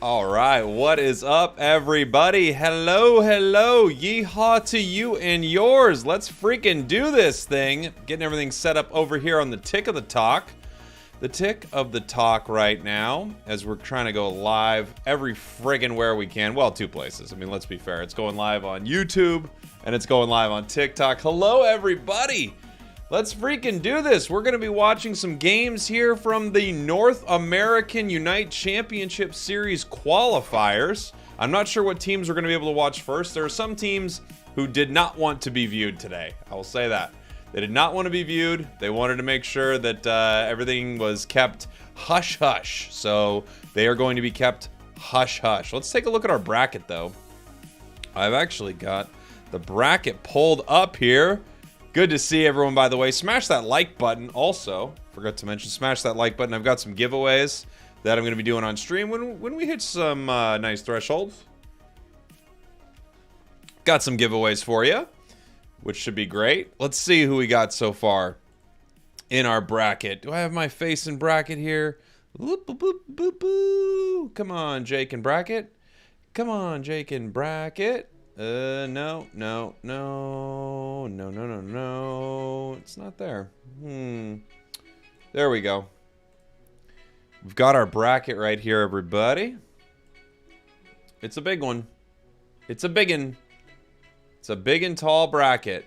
All right, what is up, everybody? Hello, hello, yeehaw to you and yours. Let's freaking do this thing. Getting everything set up over here on the tick of the talk. The tick of the talk right now, as we're trying to go live every friggin' where we can. Well, two places. I mean, let's be fair. It's going live on YouTube, and it's going live on TikTok. Hello, everybody. Let's freaking do this. We're going to be watching some games here from the North American Unite Championship Series qualifiers. I'm not sure what teams we're going to be able to watch first. There are some teams who did not want to be viewed today. I will say that. They did not want to be viewed. They wanted to make sure that everything was kept hush-hush. So they are going to be kept hush-hush. Let's take a look at our bracket, though. I've actually got the bracket pulled up here. Good to see everyone, by the way. Smash that like button. Also, forgot to mention, smash that like button. I've got some giveaways that I'm going to be doing on stream when we hit some nice thresholds. Got some giveaways for you, which should be great. Let's see who we got so far in our bracket. Do I have my face in bracket here? Boop, boop, boop, boop, boop. Come on, Jake in bracket. Come on, Jake in bracket. No. It's not there. There we go. We've got our bracket right here, everybody. It's a big one. It's a biggin. It's a big and tall bracket.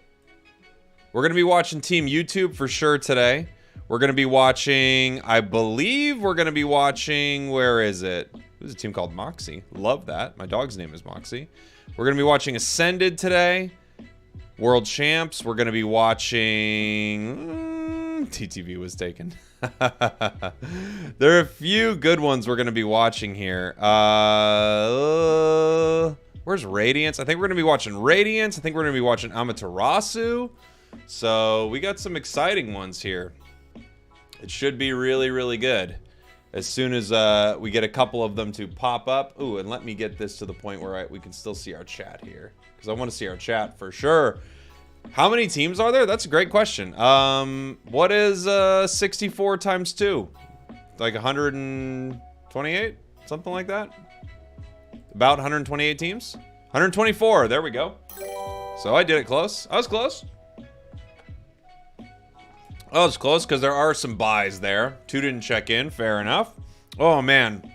We're going to be watching Team YouTube for sure today. We're going to be watching, I believe we're going to be watching, where is it? There's a team called Moxie. Love that. My dog's name is Moxie. We're going to be watching Ascended today. World Champs. We're going to be watching... TTV was taken. There are a few good ones we're going to be watching here. Where's Radiance? I think we're going to be watching Radiance. I think we're going to be watching Amaterasu. So we got some exciting ones here. It should be really, really good. As soon as we get a couple of them to pop up. Ooh, and let me get this to the point where we can still see our chat here. Because I want to see our chat for sure. How many teams are there? That's a great question. What is 64 times 2? Like 128? Something like that? About 128 teams? 124. There we go. So I did it close. I was close. Oh, it's close because there are some buys there. 2 didn't check in. Fair enough. Oh, man.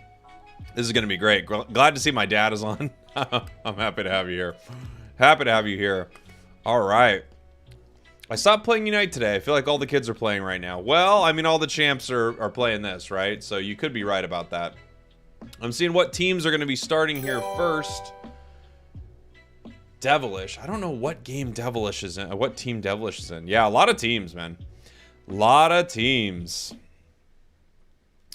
This is going to be great. Glad to see my dad is on. I'm happy to have you here. Happy to have you here. All right. I stopped playing Unite today. I feel like all the kids are playing right now. Well, I mean, all the champs are playing this, right? So you could be right about that. I'm seeing what teams are going to be starting here first. Devilish. I don't know what game Devilish is in. What team Devilish is in. Yeah, a lot of teams, man. Lot of teams.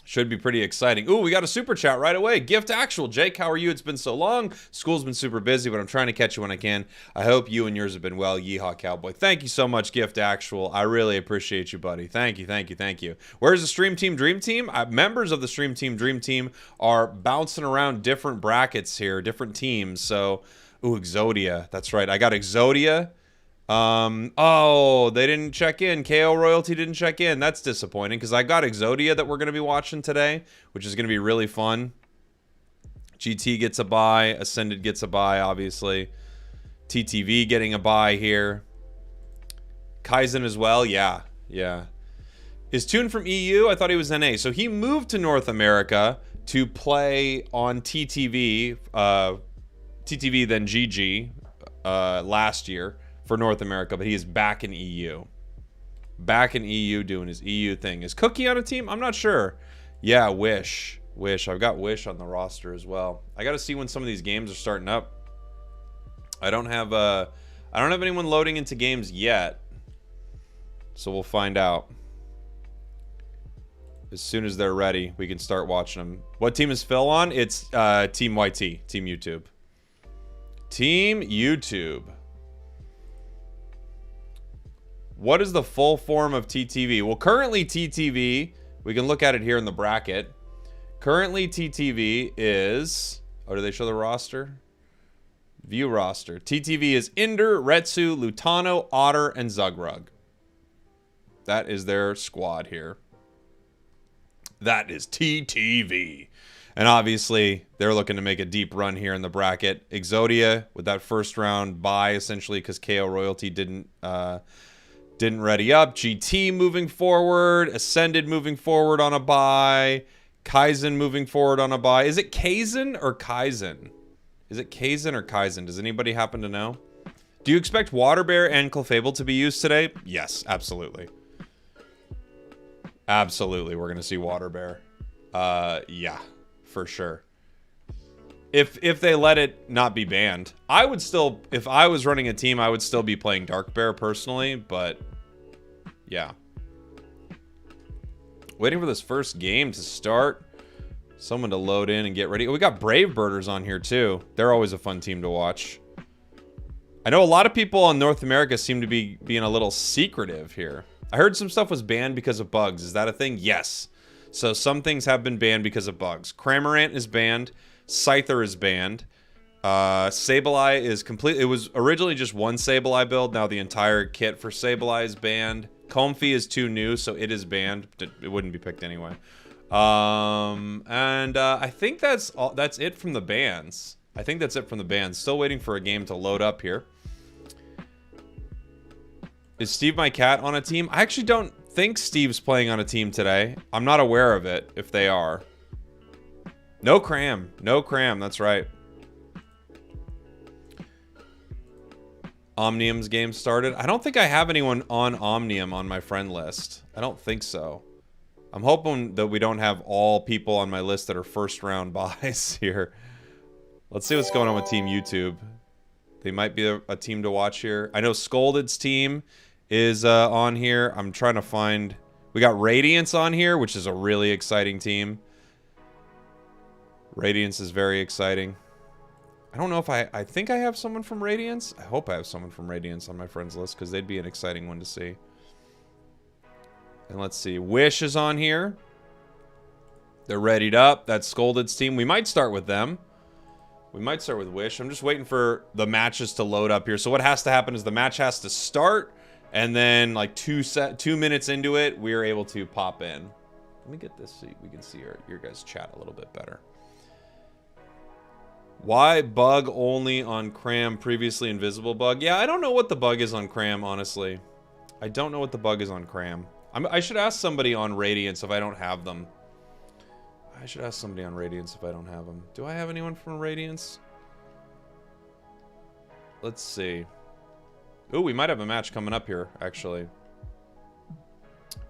Should be pretty exciting. Ooh, we got a super chat right away. Gift Actual. Jake, how are you? It's been so long. School's been super busy, but I'm trying to catch you when I can. I hope you and yours have been well. Yeehaw, Cowboy. Thank you so much, Gift Actual. I really appreciate you, buddy. Thank you, thank you, thank you. Where's the Stream Team Dream Team? Members of the Stream Team Dream Team are bouncing around different brackets here, different teams. So, ooh, Exodia. That's right. I got Exodia. Oh, they didn't check in. KO Royalty didn't check in. That's disappointing because I got Exodia that we're going to be watching today, which is going to be really fun. GT gets a buy. Ascended gets a buy, obviously. TTV getting a buy here. Kaizen as well. Yeah. Is Toon from EU? I thought he was NA. So he moved to North America to play on TTV, TTV then GG last year. For North America, but he is back in EU. Back in EU doing his EU thing. Is Cookie on a team? I'm not sure. Yeah, Wish. I've got Wish on the roster as well. I got to see when some of these games are starting up. I don't have anyone loading into games yet. So we'll find out. As soon as they're ready, we can start watching them. What team is Phil on? It's Team YT, Team YouTube. Team YouTube. What is the full form of TTV? Well, currently TTV, we can look at it here in the bracket. Currently TTV is... Oh, do they show the roster? View roster. TTV is Inder, Retsu, Lutano, Otter, and Zugrug. That is their squad here. That is TTV. And obviously, they're looking to make a deep run here in the bracket. Exodia with that first round bye, essentially, because KO Royalty didn't ready up. GT moving forward. Ascended moving forward on a bye. Kaizen moving forward on a bye. Is it Kaizen or Kaizen? Is it Kaizen or Kaizen? Does anybody happen to know? Do you expect Water Bear and Clefable to be used today? Yes, absolutely. Absolutely, we're going to see Water Bear. Yeah, for sure. If they let it not be banned. I would still, if I was running a team, I would still be playing Dark Bear personally, but yeah. Waiting for this first game to start. Someone to load in and get ready. Oh, we got Brave Birders on here too. They're always a fun team to watch. I know a lot of people in North America seem to be being a little secretive here. I heard some stuff was banned because of bugs. Is that a thing? Yes. So some things have been banned because of bugs. Cramorant is banned. Scyther is banned. Sableye is complete. It was originally just one Sableye build. Now the entire kit for Sableye is banned. Comfey is too new, so it is banned. It wouldn't be picked anyway. I think that's all. That's it from the bans. I think that's it from the bans. Still waiting for a game to load up here. Is Steve my cat on a team? I actually don't think Steve's playing on a team today. I'm not aware of it, if they are. No cram. No cram, that's right. Omnium's game started. I don't think I have anyone on Omnium on my friend list. I don't think so. I'm hoping that we don't have all people on my list that are first round buys here. Let's see what's going on with Team YouTube. They might be a team to watch here. I know Scolded's team is on here. I'm trying to find... We got Radiance on here, which is a really exciting team. Radiance is very exciting. I don't know if I think I have someone from Radiance. I hope I have someone from Radiance on my friends list, because they'd be an exciting one to see. And let's see. Wish is on here. They're readied up. That's Scolded's team. We might start with them. We might start with Wish. I'm just waiting for the matches to load up here. So what has to happen is the match has to start, and then like 2 minutes into it, we are able to pop in. Let me get this so we can see your guys' chat a little bit better. Why bug only on Cram, previously invisible bug? Yeah, I don't know what the bug is on Cram, honestly. I don't know what the bug is on Cram. I should ask somebody on Radiance if I don't have them. I should ask somebody on Radiance if I don't have them. Do I have anyone from Radiance? Let's see. Ooh, we might have a match coming up here, actually.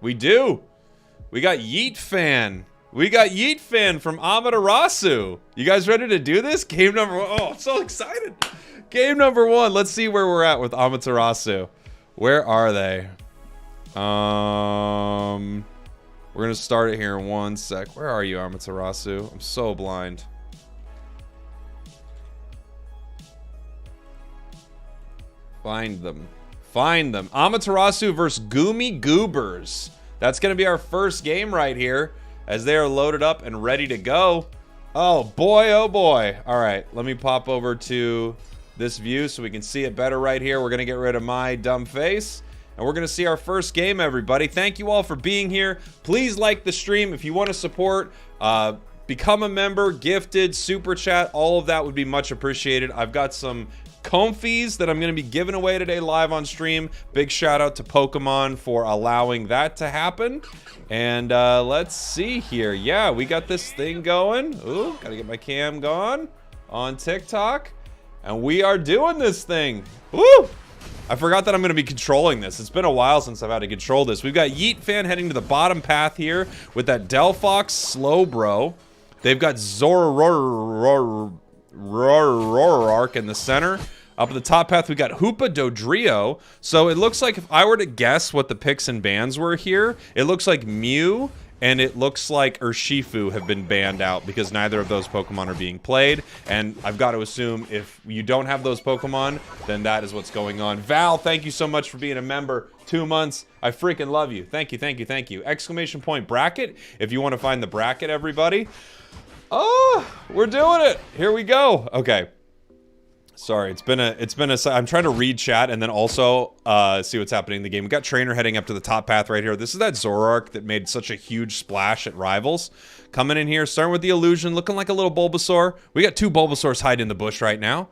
We do! We got Yeet Fan. We got Yeet Fan from Amaterasu. You guys ready to do this? Game number 1. Oh, I'm so excited. Game number 1. Let's see where we're at with Amaterasu. Where are they? We're going to start it here in 1 sec. Where are you, Amaterasu? I'm so blind. Find them. Find them. Amaterasu versus Goomy Goobers. That's going to be our first game right here, as they are loaded up and ready to go. Oh boy, oh boy. All right, let me pop over to this view so we can see it better right here. We're going to get rid of my dumb face, and we're going to see our first game, everybody. Thank you all for being here. Please like the stream if you want to support. Become a member, gifted, super chat, all of that would be much appreciated. I've got some Comfies that I'm going to be giving away today live on stream. Big shout out to Pokemon for allowing that to happen. And let's see here. Yeah, we got this thing going. Ooh, gotta get my cam going on TikTok. And we are doing this thing. Woo! I forgot that I'm going to be controlling this. It's been a while since I've had to control this. We've got Yeet Fan heading to the bottom path here with that Delphox Slowbro. They've got Zorororark in the center. Up at the top path, we got Hoopa Dodrio. So it looks like, if I were to guess what the picks and bans were here, it looks like Mew and it looks like Urshifu have been banned out because neither of those Pokemon are being played. And I've got to assume if you don't have those Pokemon, then that is what's going on. Val, thank you so much for being a member. 2 months. I freaking love you. Thank you, thank you, thank you. Exclamation point bracket if you want to find the bracket, everybody. Oh, we're doing it. Here we go. Okay. Sorry, it's been a. I'm trying to read chat and then also see what's happening in the game. We got Trainer heading up to the top path right here. This is that Zoroark that made such a huge splash at Rivals. Coming in here, starting with the Illusion, looking like a little Bulbasaur. We got 2 Bulbasaurs hiding in the bush right now.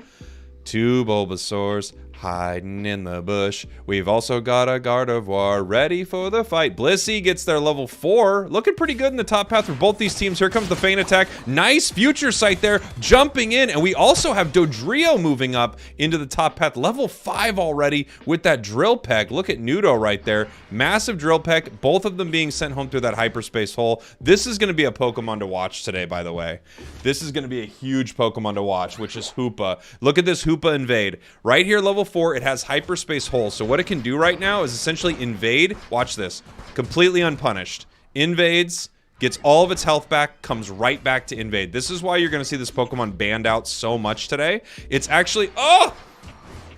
2 Bulbasaurs hiding in the bush. We've also got a Gardevoir ready for the fight. Blissey gets their level 4. Looking pretty good in the top path for both these teams. Here comes the Feint Attack. Nice Future Sight there, jumping in. And we also have Dodrio moving up into the top path. Level 5 already with that Drill Peck. Look at Nudo right there. Massive Drill Peck. Both of them being sent home through that hyperspace hole. This is going to be a Pokemon to watch today, by the way. This is going to be a huge Pokemon to watch, which is Hoopa. Look at this Hoopa Invade. Right here, level 4, it has hyperspace hole. So what it can do right now is essentially invade. Watch this. Completely unpunished. Invades, gets all of its health back, comes right back to invade. This is why you're going to see this Pokemon banned out so much today. It's actually... Oh!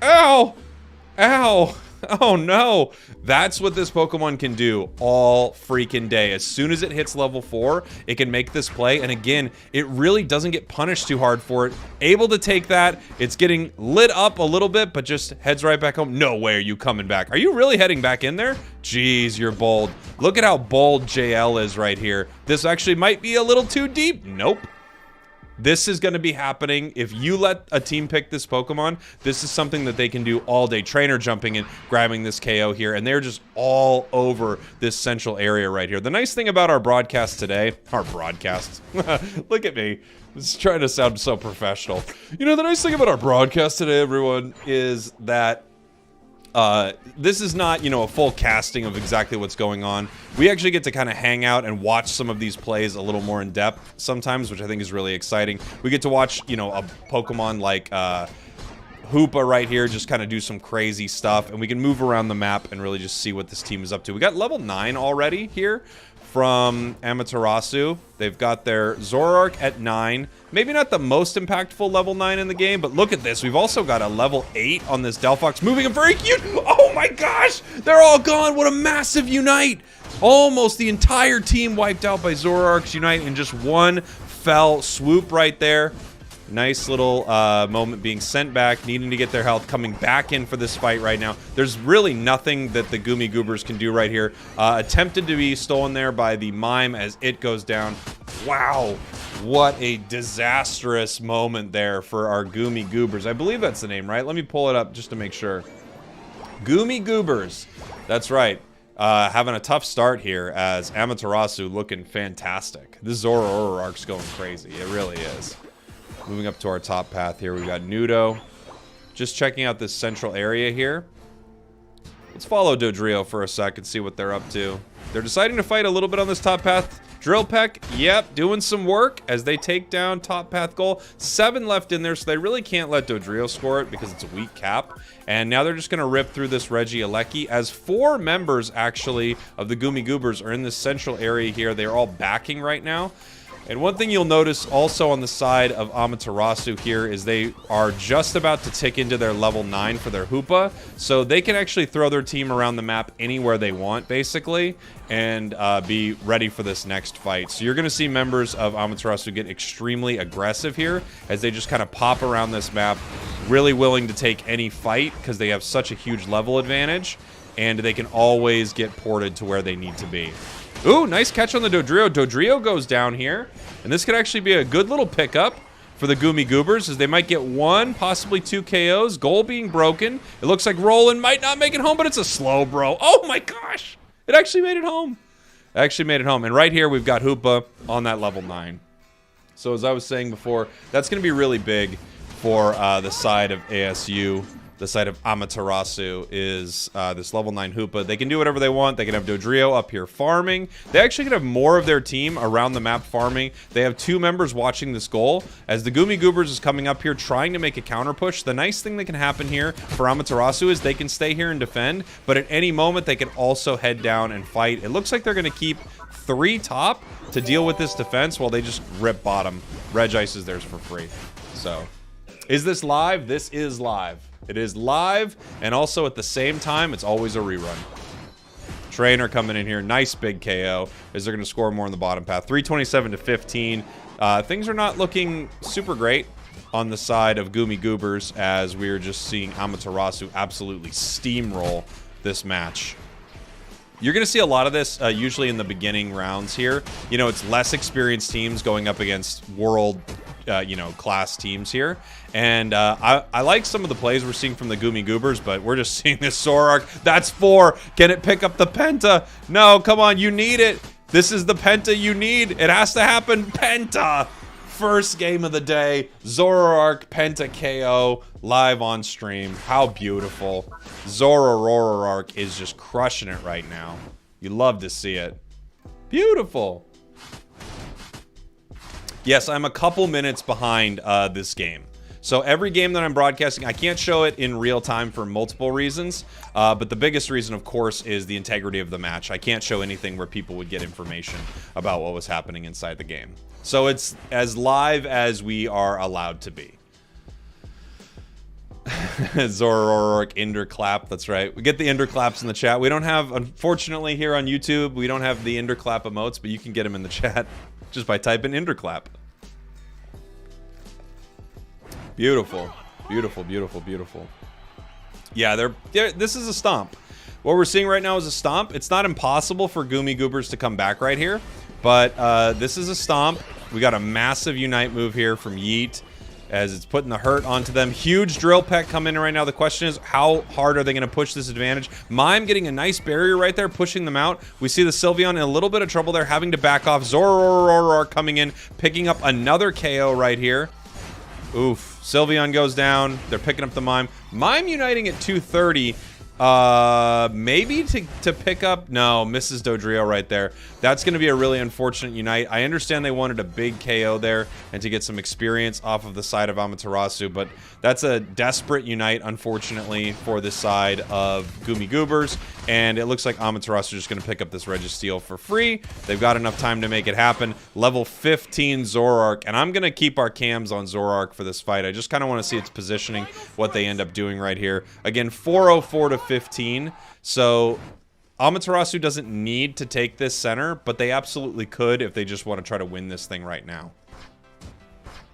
Ow! Ow! Oh no! That's what this Pokemon can do all freaking day. As soon as it hits level 4, it can make this play. And again, it really doesn't get punished too hard for it. Able to take that. It's getting lit up a little bit, but just heads right back home. No way are you coming back. Are you really heading back in there? Jeez, you're bold. Look at how bold JL is right here. This actually might be a little too deep. Nope. This is going to be happening. If you let a team pick this Pokemon, this is something that they can do all day. Trainer jumping in, grabbing this KO here, and they're just all over this central area right here. The nice thing about our broadcast today, look at me. Just trying to sound so professional. You know, the nice thing about our broadcast today, everyone, is that this is not, you know, a full casting of exactly what's going on. We actually get to kind of hang out and watch some of these plays a little more in depth sometimes, which I think is really exciting. We get to watch, you know, a Pokemon like Hoopa right here just kind of do some crazy stuff, and we can move around the map and really just see what this team is up to. We got level 9 already here from Amaterasu. They've got their Zoroark at 9. Maybe not the most impactful level 9 in the game, but look at this. We've also got a level 8 on this Delphox, moving him very cute. Oh my gosh, they're all gone. What a massive Unite. Almost the entire team wiped out by Zoroark's Unite in just one fell swoop right there. Nice little moment being sent back, needing to get their health, coming back in for this fight right now. There's really nothing that the Goomy Goobers can do right here. Attempted to be stolen there by the Mime as it goes down. Wow, what a disastrous moment there for our Goomy Goobers. I believe that's the name, right? Let me pull it up just to make sure. Goomy Goobers. That's right. Having a tough start here as Amaterasu looking fantastic. This Zoroark's going crazy. It really is. Moving up to our top path here, we've got Nudo. Just checking out this central area here. Let's follow Dodrio for a sec and see what they're up to. They're deciding to fight a little bit on this top path. Drill Peck, yep, doing some work as they take down top path goal. 7 left in there, so they really can't let Dodrio score it because it's a weak cap. And now they're just going to rip through this Regieleki as 4 members, actually, of the Goomy Goobers are in this central area here. They're all backing right now. And one thing you'll notice also on the side of Amaterasu here is they are just about to tick into their level 9 for their Hoopa. So they can actually throw their team around the map anywhere they want, basically, and be ready for this next fight. So you're going to see members of Amaterasu get extremely aggressive here as they just kind of pop around this map, really willing to take any fight because they have such a huge level advantage, and they can always get ported to where they need to be. Ooh, nice catch on the Dodrio. Dodrio goes down here, and this could actually be a good little pickup for the Goomy Goobers as they might get 1, possibly 2 KOs. Goal being broken. It looks like Roland might not make it home, but it's a slow bro. Oh my gosh! It actually made it home. It actually made it home. And right here, we've got Hoopa on that level 9. So as I was saying before, that's going to be really big for the side of ASU. The side of Amaterasu is this level 9 Hoopa. They can do whatever they want. They can have Dodrio up here farming. They actually can have more of their team around the map farming. They have 2 members watching this goal. As the Goomy Goobers is coming up here trying to make a counter push, the nice thing that can happen here for Amaterasu is they can stay here and defend, but at any moment they can also head down and fight. It looks like they're going to keep 3 top to deal with this defense while they just rip bottom. Regice is theirs for free. So, is this live? This is live. It is live, and also at the same time, it's always a rerun. Trainer coming in here. Nice big KO as they're going to score more on the bottom path. 327 to 15. Things are not looking super great on the side of Goomy Goobers, as we are just seeing Amaterasu absolutely steamroll this match. You're going to see a lot of this usually in the beginning rounds here. You know, it's less experienced teams going up against world, you know, class teams here. And I like some of the plays we're seeing from the Goomy Goobers, but we're just seeing this Zoroark. That's 4. Can it pick up the Penta? No, come on, you need it. This is the Penta you need. It has to happen. Penta! First game of the day. Zoroark Penta KO live on stream. How beautiful. Zoroark is just crushing it right now. You love to see it. Beautiful. Yes, I'm a couple minutes behind this game. So every game that I'm broadcasting, I can't show it in real time for multiple reasons. But the biggest reason, of course, is the integrity of the match. I can't show anything where people would get information about what was happening inside the game. So it's as live as we are allowed to be. Zoroark Ender clap, that's right. We get the Ender claps in the chat. We don't have, unfortunately, here on YouTube, we don't have the Ender clap emotes, but you can get them in the chat just by typing Ender clap. Beautiful. Beautiful, beautiful, beautiful. Yeah, this is a stomp. What we're seeing right now is a stomp. It's not impossible for Goomy Goobers to come back right here, but this is a stomp. We got a massive Unite move here from Yeet as it's putting the hurt onto them. Huge Drill Peck coming in right now. The question is, how hard are they going to push this advantage? Mime getting a nice barrier right there, pushing them out. We see the Sylveon in a little bit of trouble there, having to back off. Zoroark coming in, picking up another KO right here. Oof. Sylveon goes down. They're picking up the Mime. Mime uniting at 230. Maybe to pick up. No, misses Dodrio right there. That's going to be a really unfortunate unite. I understand they wanted a big KO there and to get some experience off of the side of Amaterasu, but that's a desperate unite, unfortunately, for this side of Goomy Goobers. And it looks like Amaterasu is just going to pick up this Registeel for free. They've got enough time to make it happen. Level 15 Zoroark, and I'm going to keep our cams on Zoroark for this fight. I just kind of want to see its positioning, what they end up doing right here. Again, 404 to 15. So Amaterasu doesn't need to take this center, but they absolutely could if they just want to try to win this thing right now.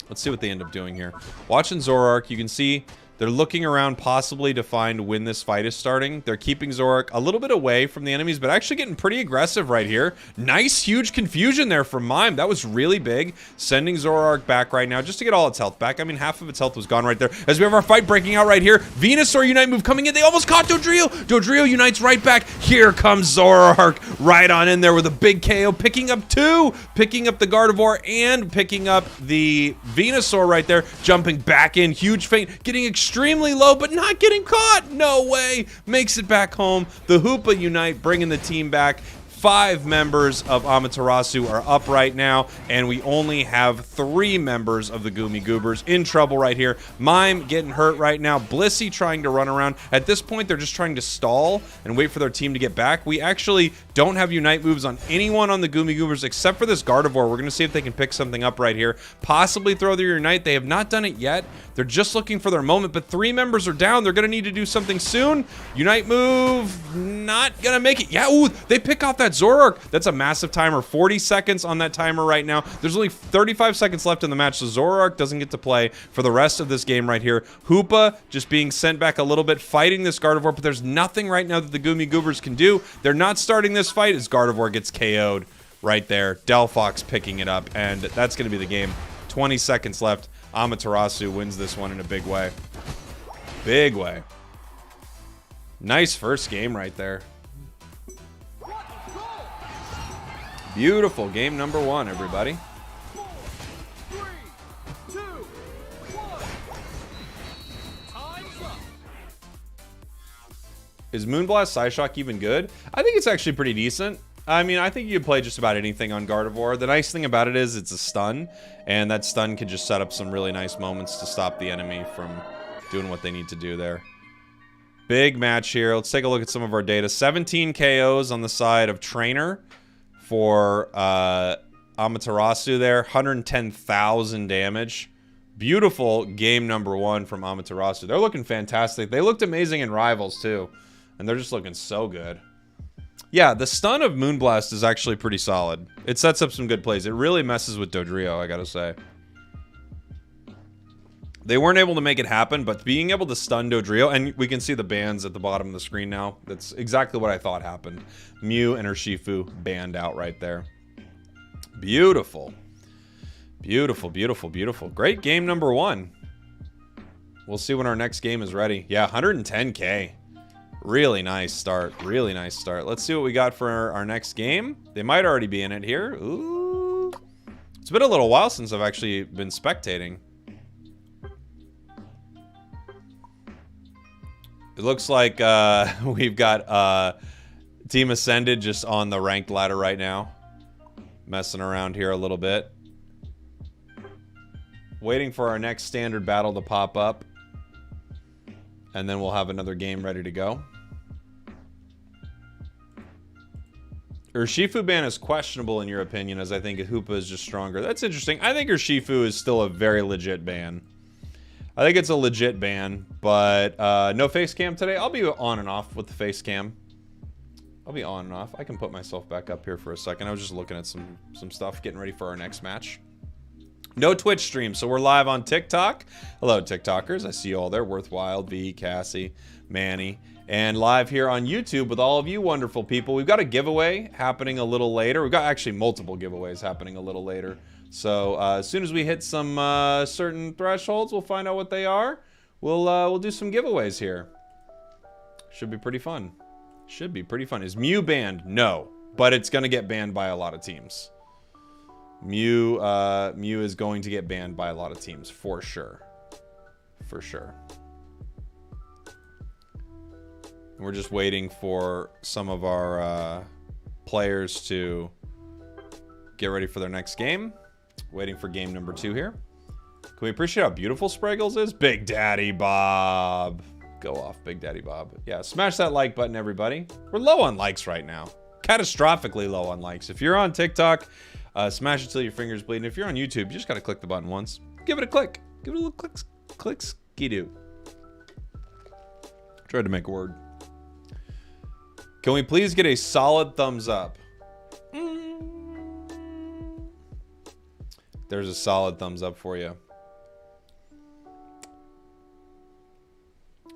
Let's see what they end up doing here. Watching Zoroark, you can see they're looking around possibly to find when this fight is starting. They're keeping Zoroark a little bit away from the enemies, but actually getting pretty aggressive right here. Nice, huge confusion there from Mime. That was really big. Sending Zoroark back right now just to get all its health back. I mean, half of its health was gone right there. As we have our fight breaking out right here. Venusaur Unite move coming in. They almost caught Dodrio. Dodrio unites right back. Here comes Zoroark right on in there with a big KO. Picking up 2. Picking up the Gardevoir and picking up the Venusaur right there. Jumping back in. Huge feint. Getting extremely low, but not getting caught. No way. Makes it back home. The Hoopa Unite bringing the team back. 5 members of Amaterasu are up right now, and we only have 3 members of the Goomy Goobers in trouble right here. Mime getting hurt right now. Blissey trying to run around. At this point, they're just trying to stall and wait for their team to get back. We actually don't have Unite moves on anyone on the Goomy Goobers except for this Gardevoir. We're going to see if they can pick something up right here. Possibly throw their Unite. They have not done it yet. They're just looking for their moment, but 3 members are down. They're going to need to do something soon. Unite move, not going to make it. Yeah, ooh, they pick off that Zoroark. That's a massive timer. 40 seconds on that timer right now. There's only 35 seconds left in the match, so Zoroark doesn't get to play for the rest of this game right here. Hoopa just being sent back a little bit, fighting this Gardevoir, but there's nothing right now that the Goomy Goobers can do. They're not starting this fight as Gardevoir gets KO'd right there. Delphox picking it up, and that's going to be the game. 20 seconds left. Amaterasu wins this one in a big way. Big way. Nice first game right there. Beautiful game number 1, everybody. 4, 3, 2, 1. Time's up. Is Moonblast Psyshock even good? I think it's actually pretty decent. I mean, I think you can play just about anything on Gardevoir. The nice thing about it is it's a stun, and that stun can just set up some really nice moments to stop the enemy from doing what they need to do there. Big match here. Let's take a look at some of our data. 17 KOs on the side of Trainer for Amaterasu there. 110,000 damage. Beautiful game number 1 from Amaterasu. They're looking fantastic. They looked amazing in Rivals, too. And they're just looking so good. Yeah, the stun of Moonblast is actually pretty solid. It sets up some good plays. It really messes with Dodrio, I gotta say. They weren't able to make it happen, but being able to stun Dodrio, and we can see the bans at the bottom of the screen now. That's exactly what I thought happened. Mew and Urshifu banned out right there. Beautiful. Beautiful, beautiful, beautiful. Great game number 1. We'll see when our next game is ready. Yeah, 110K. Really nice start. Really nice start. Let's see what we got for our next game. They might already be in it here. Ooh. It's been a little while since I've actually been spectating. It looks like we've got Team Ascended just on the ranked ladder right now. Messing around here a little bit. Waiting for our next standard battle to pop up. And then we'll have another game ready to go. Urshifu ban is questionable in your opinion, as I think Hoopa is just stronger. That's interesting. I think Urshifu is still a very legit ban. I think it's a legit ban, but no face cam today. I'll be on and off with the face cam. I'll be on and off. I can put myself back up here for a second. I was just looking at some stuff, getting ready for our next match. No Twitch stream, so we're live on TikTok. Hello, TikTokers. I see you all there. Worthwhile, V, Cassie, Manny. And live here on YouTube with all of you wonderful people. We've got a giveaway happening a little later. We've got actually multiple giveaways happening a little later. So as soon as we hit some certain thresholds, we'll find out what they are. We'll do some giveaways here. Should be pretty fun. Should be pretty fun. Is Mew banned? No, but it's gonna get banned by a lot of teams. Mew is going to get banned by a lot of teams for sure. For sure. And we're just waiting for some of our players to get ready for their next game. Waiting for game number 2 here. Can we appreciate how beautiful Spragels is? Big Daddy Bob. Go off, Big Daddy Bob. Yeah, smash that like button, everybody. We're low on likes right now. Catastrophically low on likes. If you're on TikTok, smash it till your fingers bleed. And if you're on YouTube, you just gotta click the button once. Give it a click. Give it a little click skidoo. Tried to make a word. Can we please get a solid thumbs up? There's a solid thumbs up for you.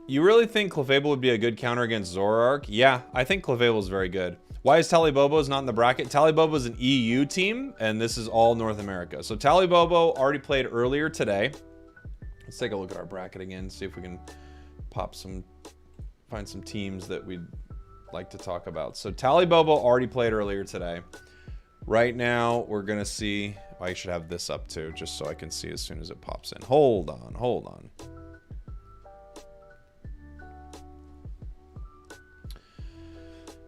You really think Clefable would be a good counter against Zoroark? Yeah, I think Clefable is very good. Why is Talibobo's not in the bracket? Talibobo's an EU team, and this is all North America. So Talibobo already played earlier today. Let's take a look at our bracket again, see if we can find some teams that we'd like to talk about. So Talibobo already played earlier today. Right now, we're gonna see. I should have this up too, just so I can see as soon as it pops in. Hold on, hold on.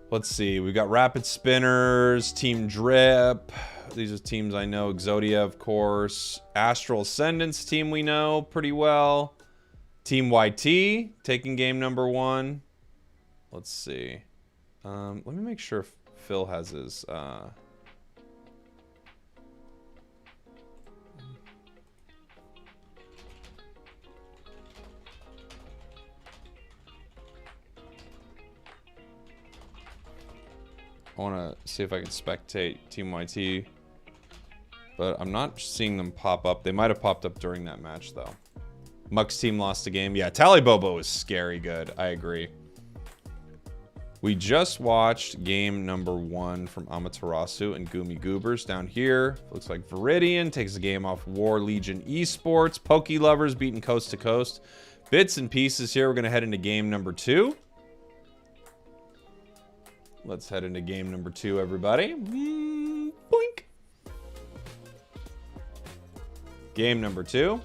Let's see. We've got Rapid Spinners, Team Drip. These are teams I know. Exodia, of course. Astral Ascendance team we know pretty well. Team YT taking game number 1. Let's see. Let me make sure Phil has his... I want to see if I can spectate Team YT, but I'm not seeing them pop up. They might have popped up during that match, though. Muck's team lost a game. Yeah, Talibobo is scary good. I agree. We just watched game number 1 from Amaterasu and Goomy Goobers down here. Looks like Viridian takes the game off War Legion Esports. Poke Lovers beating Coast to Coast. Bits and pieces here. We're going to head into game number 2. Let's head into game number 2, everybody. Boink. Game number 2.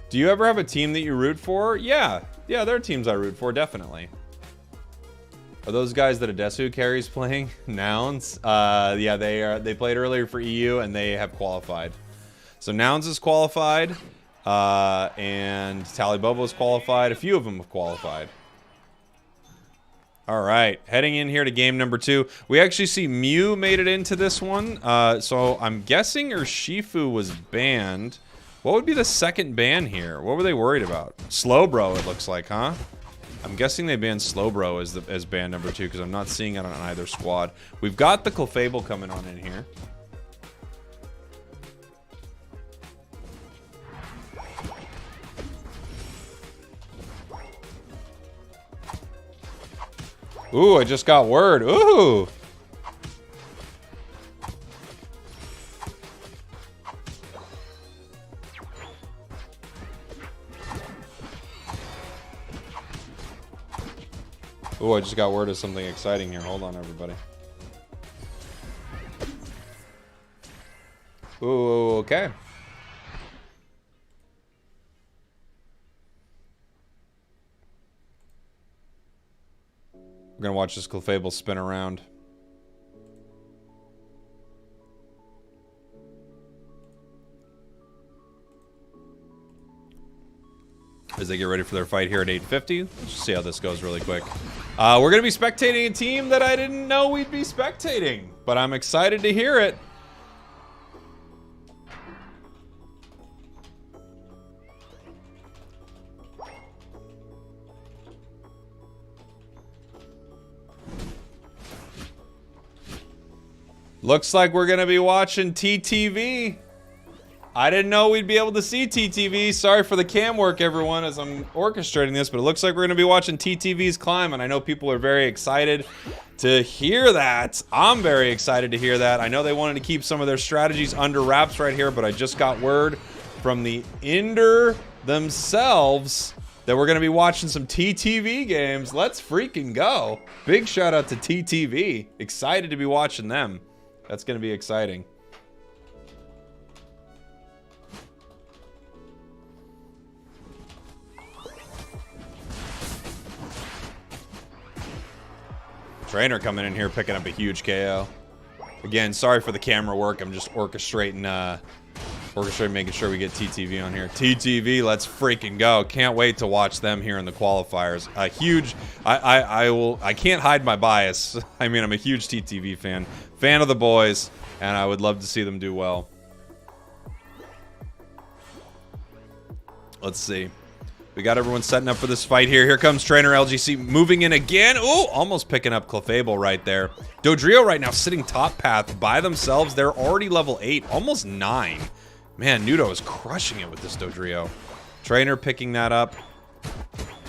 Do you ever have a team that you root for? Yeah. Yeah, there are teams I root for, definitely. Are those guys that Adesu carries playing? Nouns? Yeah, they played earlier for EU, and they have qualified. So Nouns is qualified, and Talibobo is qualified. A few of them have qualified. All right, heading in here to game number 2. We actually see Mew made it into this one. So I'm guessing Urshifu was banned. What would be the second ban here? What were they worried about? Slowbro, it looks like, huh? I'm guessing they banned Slowbro as ban number 2 because I'm not seeing it on either squad. We've got the Clefable coming on in here. Ooh, I just got word. Ooh. Ooh, I just got word of something exciting here. Hold on, everybody. Ooh, okay. We're gonna watch this Clefable spin around. As they get ready for their fight here at 8:50. Let's just see how this goes really quick. We're gonna be spectating a team that I didn't know we'd be spectating, but I'm excited to hear it. Looks like we're gonna be watching TTV. I didn't know we'd be able to see TTV. Sorry for the cam work, everyone, as I'm orchestrating this, but it looks like we're gonna be watching TTV's climb, and I know people are very excited to hear that. I'm very excited to hear that. I know they wanted to keep some of their strategies under wraps right here, but I just got word from the Ender themselves that we're gonna be watching some TTV games. Let's freaking go. Big shout out to TTV. Excited to be watching them. That's going to be exciting. Trainer coming in here picking up a huge KO. Again, sorry for the camera work. I'm just orchestrating, making sure we get TTV on here. TTV, let's freaking go. Can't wait to watch them here in the qualifiers. A huge, I can't hide my bias. I mean, I'm a huge TTV fan. Fan of the boys. And I would love to see them do well. Let's see. We got everyone setting up for this fight here. Here comes Trainer LGC moving in again. Ooh, almost picking up Clefable right there. Dodrio right now sitting top path by themselves. They're already level 8, almost 9. Man, Nudo is crushing it with this Dodrio. Trainer picking that up.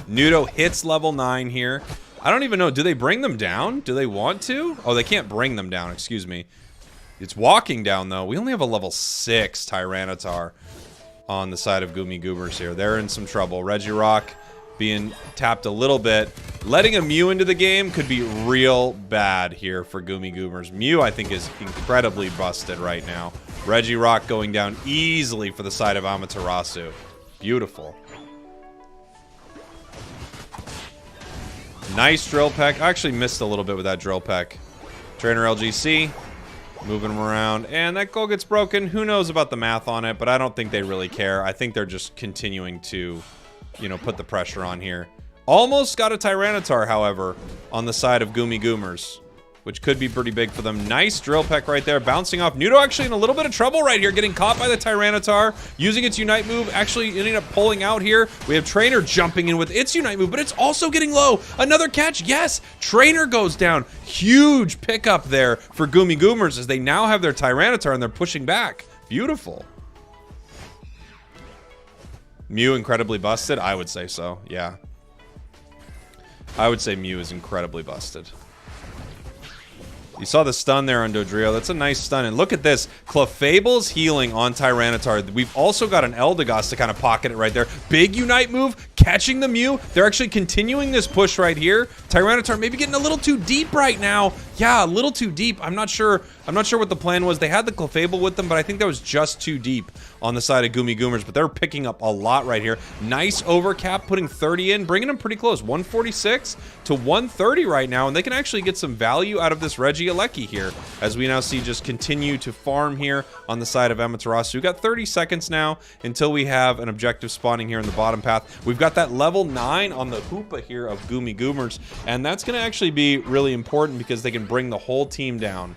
Nudo hits level 9 here. I don't even know. Do they bring them down? Do they want to? Oh, they can't bring them down. Excuse me. It's walking down, though. We only have a level 6 Tyranitar on the side of Goomy Goobers here. They're in some trouble. Regirock being tapped a little bit. Letting a Mew into the game could be real bad here for Goomy Goobers. Mew, I think, is incredibly busted right now. Regirock going down easily for the side of Amaterasu. Beautiful. Nice Drill Peck. I actually missed a little bit with that Drill Peck. Trainer LGC. Moving them around, and that goal gets broken. Who knows about the math on it, but I don't think they really care. I think they're just continuing to, you know, put the pressure on here. Almost got a Tyranitar, however, on the side of Goomy Goomers, which could be pretty big for them. Nice Drill Peck right there, bouncing off. Nudo actually in a little bit of trouble right here, getting caught by the Tyranitar, using its Unite move, actually ending up pulling out here. We have Trainer jumping in with its Unite move, but it's also getting low. Another catch, yes! Trainer goes down. Huge pickup there for Goomy Goomers as they now have their Tyranitar and they're pushing back. Beautiful. Mew incredibly busted? I would say so, yeah. I would say Mew is incredibly busted. You saw the stun there on Dodrio. That's a nice stun. And look at this. Clefable's healing on Tyranitar. We've also got an Eldegoss to kind of pocket it right there. Big Unite move, catching the Mew. They're actually continuing this push right here. Tyranitar maybe getting a little too deep right now. Yeah, a little too deep. I'm not sure what the plan was. They had the Clefable with them, but I think that was just too deep on the side of Goomy Goomers. But they're picking up a lot right here. Nice overcap, putting 30 in, bringing them pretty close. 146 to 130 right now, and they can actually get some value out of this Regieleki here, as we now see just continue to farm here on the side of Amaterasu. We've got 30 seconds now until we have an objective spawning here in the bottom path. We've got that level 9 on the Hoopa here of Goomy Goomers, and that's going to actually be really important because they can bring the whole team down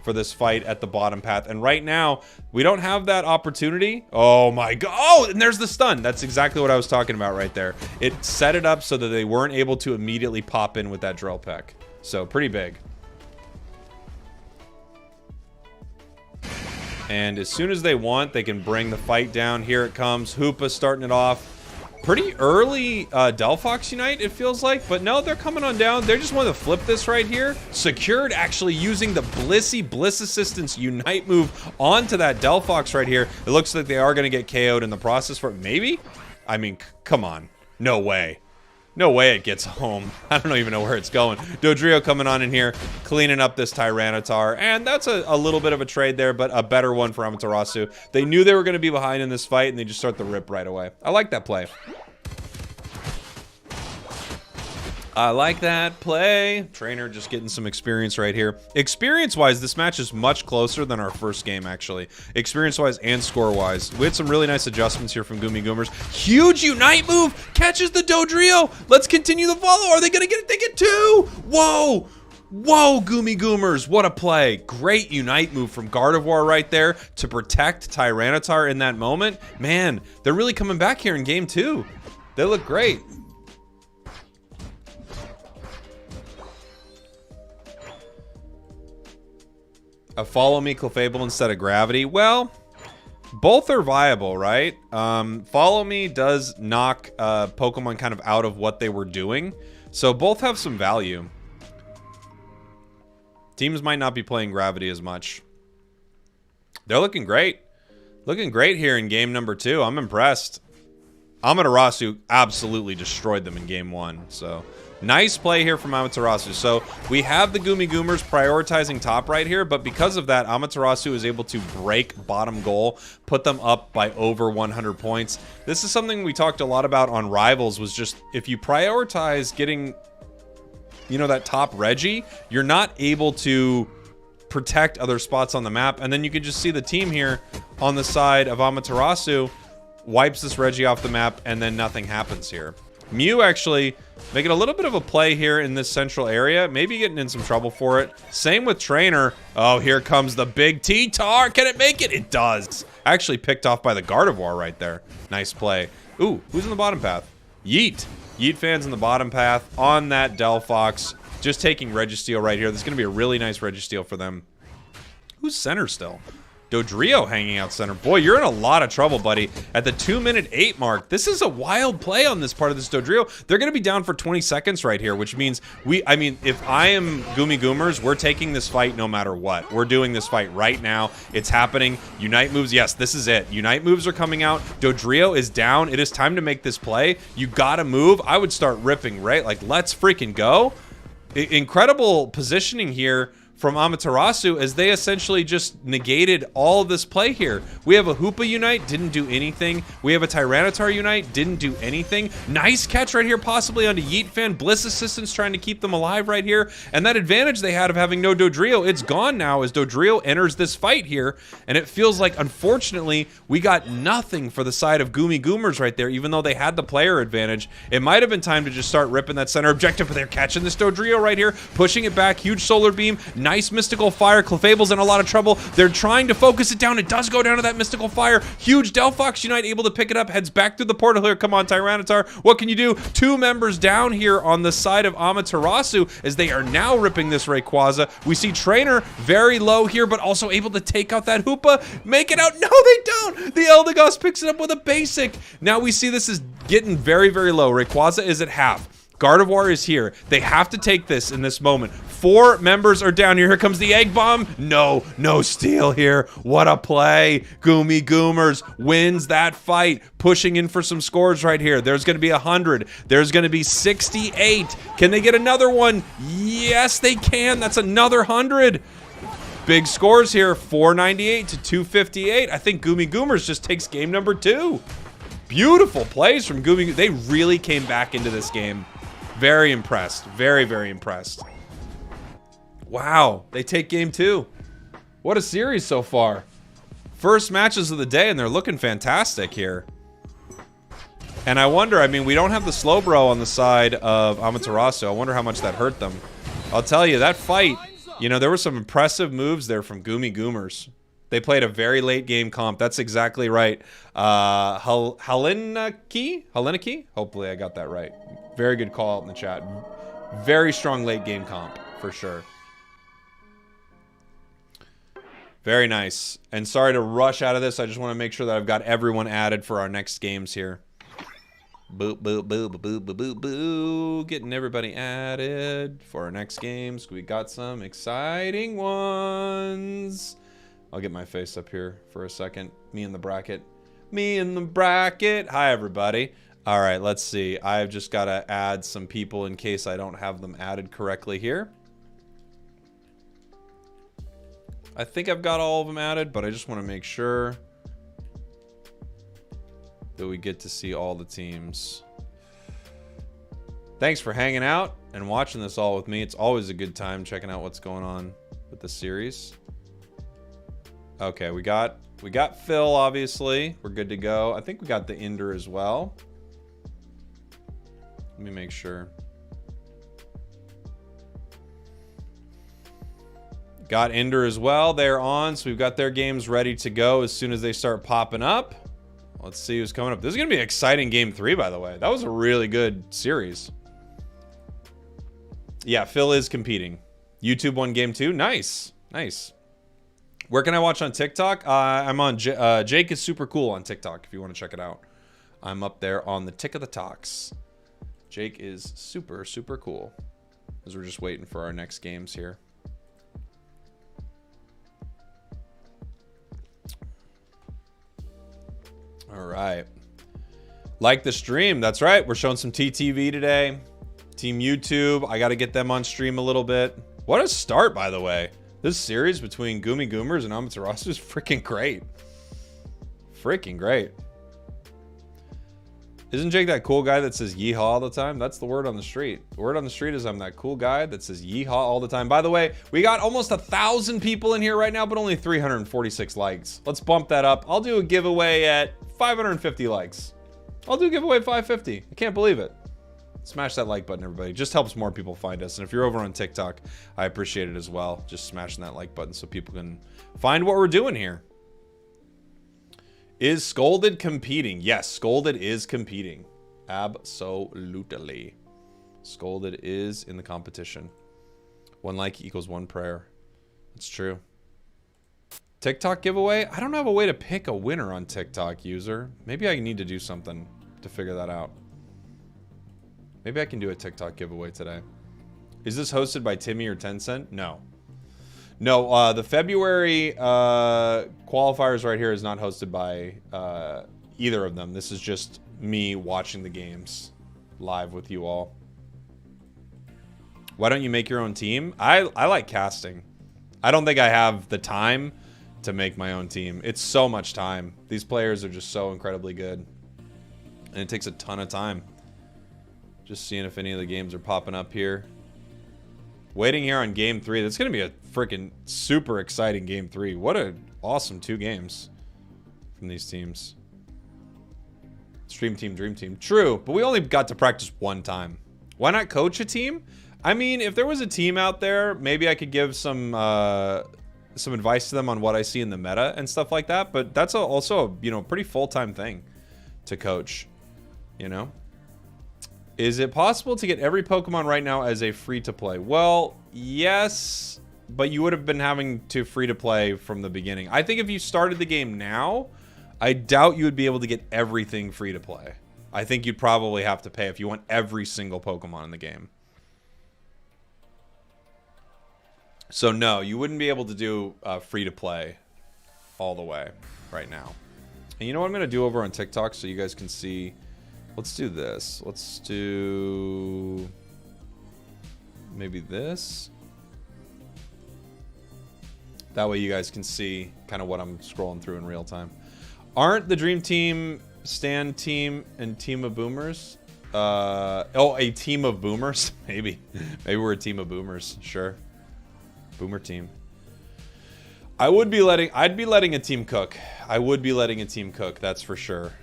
for this fight at the bottom path. And right now, we don't have that opportunity. Oh my god. Oh, and there's the stun. That's exactly what I was talking about right there. It set it up so that they weren't able to immediately pop in with that Drill Peck. So, pretty big. And as soon as they want, they can bring the fight down. Here it comes. Hoopa starting it off. Pretty early Delphox Unite, it feels like. But no, they're coming on down. They just want to flip this right here. Secured actually using the Bliss Assistance Unite move onto that Delphox right here. It looks like they are going to get KO'd in the process for it. Maybe? I mean, come on. No way. No way it gets home. I don't even know where it's going. Dodrio coming on in here, cleaning up this Tyranitar. And that's a little bit of a trade there, but a better one for Amaterasu. They knew they were going to be behind in this fight, and they just start the rip right away. I like that play. I like that play. Trainer just getting some experience right here. Experience-wise, this match is much closer than our first game, actually. Experience-wise and score-wise. We had some really nice adjustments here from Goomy Goomers. Huge Unite move! Catches the Dodrio! Let's continue the follow. Are they gonna get it? They get two! Whoa! Whoa, Goomy Goomers, what a play. Great Unite move from Gardevoir right there to protect Tyranitar in that moment. Man, they're really coming back here in game 2. They look great. Follow Me Clefable instead of Gravity. Well, both are viable, right? Follow Me does knock Pokemon kind of out of what they were doing. So both have some value. Teams might not be playing Gravity as much. They're looking great. Looking great here in game number 2. I'm impressed. Amaterasu absolutely destroyed them in game 1. So nice play here from Amaterasu. So we have the Goomy Goomers prioritizing top right here, but because of that, Amaterasu is able to break bottom goal, put them up by over 100 points. This is something we talked a lot about on Rivals, was just if you prioritize getting, you know, that top Reggie, you're not able to protect other spots on the map. And then you can just see the team here on the side of Amaterasu wipes this Reggie off the map, and then nothing happens here. Mew actually making a little bit of a play here in this central area, maybe getting in some trouble for it. Same with Trainer. Oh, here comes the big T-Tar. Can it make it? It does. Actually picked off by the Gardevoir right there. Nice play. Ooh, who's in the bottom path? Yeet. Yeet fans in the bottom path on that Delphox. Just taking Registeel right here. This is going to be a really nice Registeel for them. Who's center still? Dodrio hanging out center. Boy, you're in a lot of trouble, buddy. At the 2-minute 8 mark, this is a wild play on this part of this Dodrio. They're going to be down for 20 seconds right here, which means I mean, if I am Goomy Goomers, we're taking this fight no matter what. We're doing this fight right now. It's happening. Unite moves. Yes, this is it. Unite moves are coming out. Dodrio is down. It is time to make this play. You got to move. I would start ripping, right? Like, let's freaking go. Incredible positioning here from Amaterasu as they essentially just negated all of this play here. We have a Hoopa Unite, didn't do anything. We have a Tyranitar Unite, didn't do anything. Nice catch right here, possibly onto Yeet Fan. Bliss Assistance trying to keep them alive right here. And that advantage they had of having no Dodrio, it's gone now as Dodrio enters this fight here. And it feels like, unfortunately, we got nothing for the side of Goomy Goomers right there, even though they had the player advantage. It might have been time to just start ripping that center objective, but they're catching this Dodrio right here, pushing it back, huge Solar Beam. Nice Mystical Fire. Clefable's in a lot of trouble. They're trying to focus it down. It does go down to that Mystical Fire. Huge Delphox Unite able to pick it up. Heads back through the portal here. Come on, Tyranitar. What can you do? 2 members down here on the side of Amaterasu as they are now ripping this Rayquaza. We see Trainer very low here, but also able to take out that Hoopa. Make it out. No, they don't. The Eldegoss picks it up with a basic. Now we see this is getting very, very low. Rayquaza is at half. Gardevoir is here. They have to take this in this moment. 4 members are down here. Here comes the Egg Bomb. No steal here. What a play. Goomy Goomers wins that fight. Pushing in for some scores right here. There's going to be 100. There's going to be 68. Can they get another one? Yes, they can. That's another 100. Big scores here. 498 to 258. I think Goomy Goomers just takes game number 2. Beautiful plays from Goomy. They really came back into this game. Very impressed. Very, very impressed. Wow. They take game 2. What a series so far. First matches of the day, and they're looking fantastic here. And I wonder, I mean, we don't have the Slowbro on the side of Amaterasu. I wonder how much that hurt them. I'll tell you, that fight, you know, there were some impressive moves there from Goomy Goomers. They played a very late game comp. That's exactly right. Halinaki? Hopefully I got that right. Very good call out in the chat. Very strong late game comp, for sure. Very nice. And sorry to rush out of this. I just want to make sure that I've got everyone added for our next games here. Boo, boo, boo, boo, boo, boo, boo, boo. Getting everybody added for our next games. We got some exciting ones. I'll get my face up here for a second. Me in the bracket. Me in the bracket. Hi, everybody. All right, let's see. I've just got to add some people in case I don't have them added correctly here. I think I've got all of them added, but I just want to make sure that we get to see all the teams. Thanks for hanging out and watching this all with me. It's always a good time checking out what's going on with the series. Okay, we got Phil, obviously. We're good to go. I think we got the Ender as well. Let me make sure. Got Ender as well. They're on, so we've got their games ready to go as soon as they start popping up. Let's see who's coming up. This is going to be an exciting game 3, by the way. That was a really good series. Yeah, Phil is competing. YouTube won game 2. Nice. Nice. Where can I watch on TikTok? I'm on Jake is super cool on TikTok if you want to check it out. I'm up there on the tick of the talks. Jake is super, super cool. As we're just waiting for our next games here. All right. Like the stream. That's right. We're showing some TTV today. Team YouTube. I got to get them on stream a little bit. What a start, by the way. This series between Goomy Goomers and Amaterasu is freaking great. Freaking great. Isn't Jake that cool guy that says yeehaw all the time? That's the word on the street. The word on the street is I'm that cool guy that says yeehaw all the time. By the way, we got almost 1,000 people in here right now, but only 346 likes. Let's bump that up. I'll do a giveaway at 550 likes. I'll do a giveaway at 550. I can't believe it. Smash that like button, everybody. It just helps more people find us. And if you're over on TikTok, I appreciate it as well. Just smashing that like button so people can find what we're doing here. Is Scolded competing? Yes, Scolded is competing. Absolutely. Scolded is in the competition. 1 like equals 1 prayer. It's true. TikTok giveaway? I don't have a way to pick a winner on TikTok, user. Maybe I need to do something to figure that out. Maybe I can do a TikTok giveaway today. Is this hosted by Timmy or Tencent? No. No, the February qualifiers right here is not hosted by either of them. This is just me watching the games live with you all. Why don't you make your own team? I like casting. I don't think I have the time to make my own team. It's so much time. These players are just so incredibly good. And it takes a ton of time. Just seeing if any of the games are popping up here. Waiting here on game 3. That's going to be a freaking super exciting game 3. What an awesome 2 games from these teams. Stream team, dream team. True, but we only got to practice 1 time. Why not coach a team? I mean, if there was a team out there, maybe I could give some advice to them on what I see in the meta and stuff like that. But that's also a pretty full-time thing to coach, you know? Is it possible to get every Pokemon right now as a free-to-play? Well, yes, but you would have been having to free-to-play from the beginning. I think if you started the game now, I doubt you would be able to get everything free-to-play. I think you'd probably have to pay if you want every single Pokemon in the game. So no, you wouldn't be able to do free-to-play all the way right now. And you know what I'm going to do over on TikTok so you guys can see... Let's do this. Let's do maybe this. That way you guys can see kind of what I'm scrolling through in real time. Aren't the Dream Team, Stan Team, and Team of Boomers? A team of boomers? Maybe. Maybe we're a team of boomers. Sure. Boomer team. I'd be letting a team cook. I would be letting a team cook, that's for sure.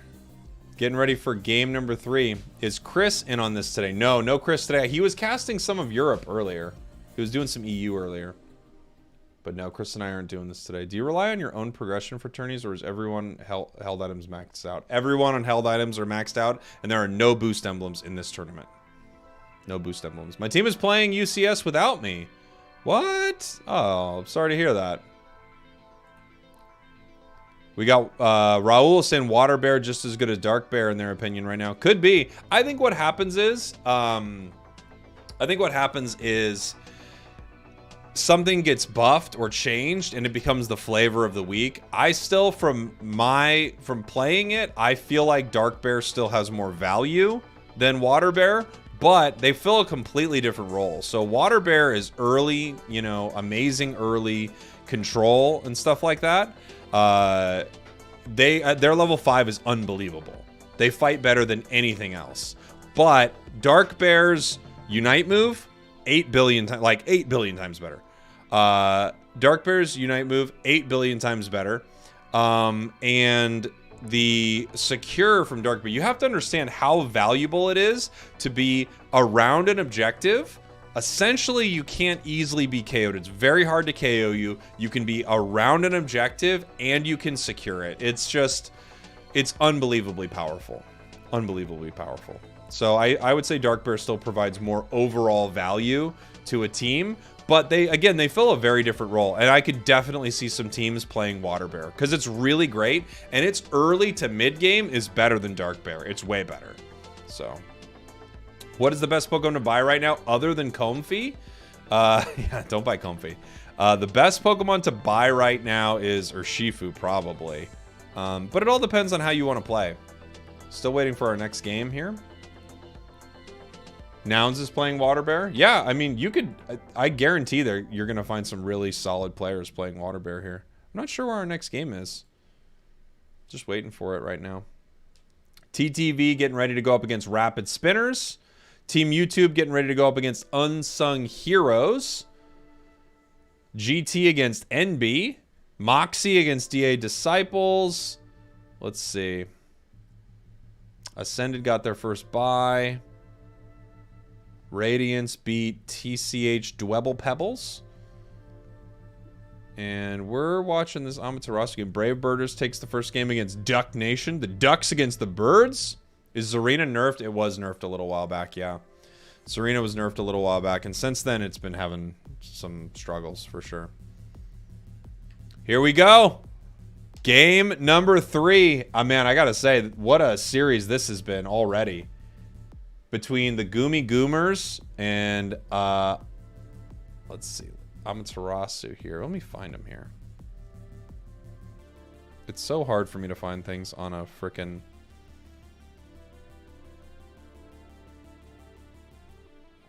Getting ready for game number 3. Is Chris in on this today? No Chris today. He was casting some of Europe earlier. He was doing some EU earlier. But no, Chris and I aren't doing this today. Do you rely on your own progression for tourneys, or is everyone held items maxed out? Everyone on held items are maxed out, and there are no boost emblems in this tournament. No boost emblems. My team is playing UCS without me. What? Oh, I'm sorry to hear that. We got Raul saying Water Bear just as good as Dark Bear in their opinion right now. Could be. I think what happens is something gets buffed or changed and it becomes the flavor of the week. I still, from playing it, I feel like Dark Bear still has more value than Water Bear, but they fill a completely different role. So Water Bear is early, you know, amazing early control and stuff like that. Their level 5 is unbelievable. They fight better than anything else. But Dark Bear's Unite move, 8 billion times, like 8 billion times better. Dark Bear's Unite move, 8 billion times better. And the secure from Dark Bear, you have to understand how valuable it is to be around an objective. Essentially, you can't easily be KO'd. It's very hard to KO you. You can be around an objective and you can secure it. It's unbelievably powerful. Unbelievably powerful. So I would say Dark Bear still provides more overall value to a team, but they fill a very different role. And I could definitely see some teams playing Water Bear because it's really great, and its early to mid game is better than Dark Bear. It's way better. So, what is the best Pokemon to buy right now other than Comfey? Yeah, don't buy Comfey. The best Pokemon to buy right now is Urshifu, probably. But it all depends on how you want to play. Still waiting for our next game here. Nouns is playing Water Bear. Yeah, I mean, you could... I guarantee you're going to find some really solid players playing Water Bear here. I'm not sure where our next game is. Just waiting for it right now. TTV getting ready to go up against Rapid Spinners. Team YouTube getting ready to go up against Unsung Heroes. GT against NB. Moxie against DA Disciples. Let's see. Ascended got their first bye. Radiance beat TCH Dwebble Pebbles. And we're watching this Amaterasu game. Brave Birders takes the first game against Duck Nation. The Ducks against the Birds. Is Zarina nerfed? It was nerfed a little while back, yeah. Zarina was nerfed a little while back, and since then it's been having some struggles for sure. Here we go. Game number 3. Man, I gotta say, what a series this has been already. Between the Goomy Goomers and, let's see, Amaterasu here. Let me find him here. It's so hard for me to find things on a frickin'...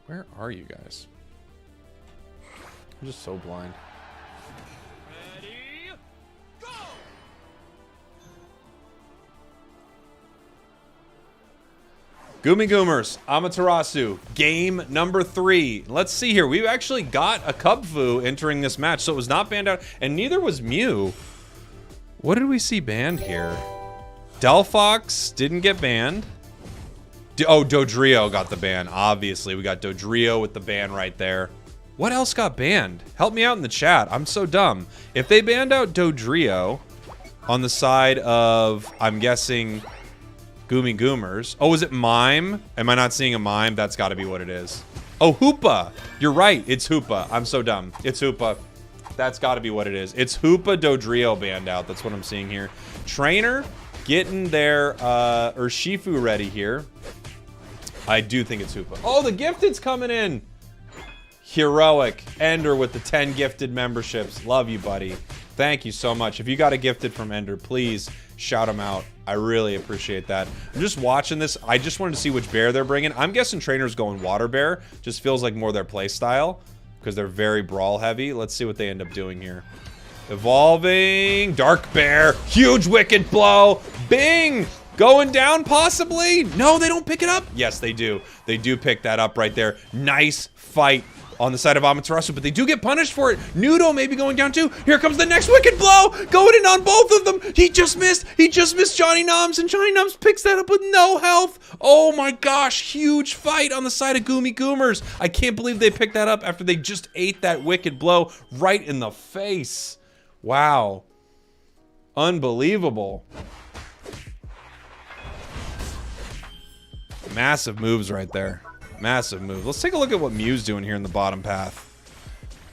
Where are you guys? I'm just so blind. Ready, go! Goomy Goomers, Amaterasu, game number 3. Let's see here. We've actually got a Cubfu entering this match, so it was not banned out, and neither was Mew. What did we see banned here? Delphox didn't get banned. Oh, Dodrio got the ban. Obviously, we got Dodrio with the ban right there. What else got banned? Help me out in the chat. I'm so dumb. If they banned out Dodrio on the side of, I'm guessing, Goomy Goomers. Oh, is it Mime? Am I not seeing a Mime? That's got to be what it is. Oh, Hoopa. You're right. It's Hoopa. I'm so dumb. It's Hoopa. That's got to be what it is. It's Hoopa Dodrio banned out. That's what I'm seeing here. Trainer getting their Urshifu ready here. I do think it's Hoopa. Oh, the gifted's coming in. Heroic. Ender with the 10 gifted memberships. Love you, buddy. Thank you so much. If you got a gifted from Ender, please shout him out. I really appreciate that. I'm just watching this. I just wanted to see which bear they're bringing. I'm guessing Trainer's going Water Bear. Just feels like more their play style because they're very brawl heavy. Let's see what they end up doing here. Evolving. Dark Bear. Huge Wicked Blow. Bing! Going down, possibly? No, they don't pick it up. Yes, they do. They do pick that up right there. Nice fight on the side of Amaterasu, but they do get punished for it. Nudo may be going down too. Here comes the next Wicked Blow. Going in on both of them. He just missed. He just missed Johnny Noms, and Johnny Noms picks that up with no health. Oh my gosh, huge fight on the side of Goomy Goomers. I can't believe they picked that up after they just ate that Wicked Blow right in the face. Wow. Unbelievable. Massive moves right there. Massive moves. Let's take a look at what Mew's doing here in the bottom path.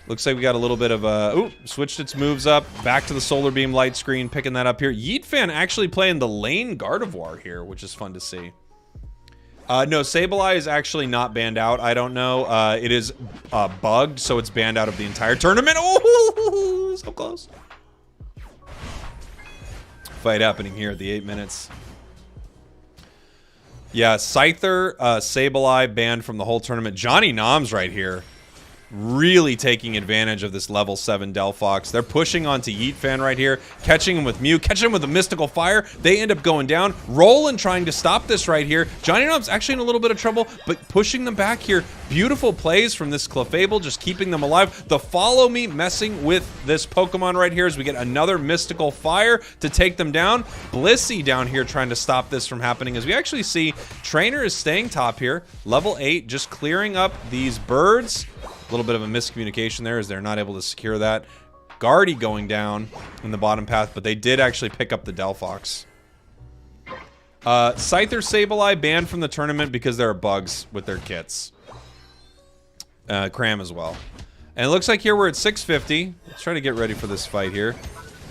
Looks like we got a little bit of a... Ooh, switched its moves up. Back to the Solar Beam light screen, picking that up here. Yeet Fan actually playing the lane Gardevoir here, which is fun to see. No, Sableye is actually not banned out. I don't know. It is bugged, so it's banned out of the entire tournament. Oh, so close. Fight happening here at the 8 minutes. Yeah, Scyther, Sableye banned from the whole tournament. Johnny Noms right here. Really taking advantage of this level 7 Delphox. They're pushing onto Yeet Fan right here, catching him with Mew, catching him with a Mystical Fire. They end up going down. Roland trying to stop this right here. Johnny Nom's actually in a little bit of trouble, but pushing them back here. Beautiful plays from this Clefable, just keeping them alive. The Follow Me messing with this Pokemon right here as we get another Mystical Fire to take them down. Blissey down here trying to stop this from happening as we actually see Trainer is staying top here. Level 8, just clearing up these birds. A little bit of a miscommunication there as they're not able to secure that. Guardy going down in the bottom path, but they did actually pick up the Delphox. Scyther, Sableye banned from the tournament because there are bugs with their kits. Cram as well. And it looks like here we're at 650. Let's try to get ready for this fight here.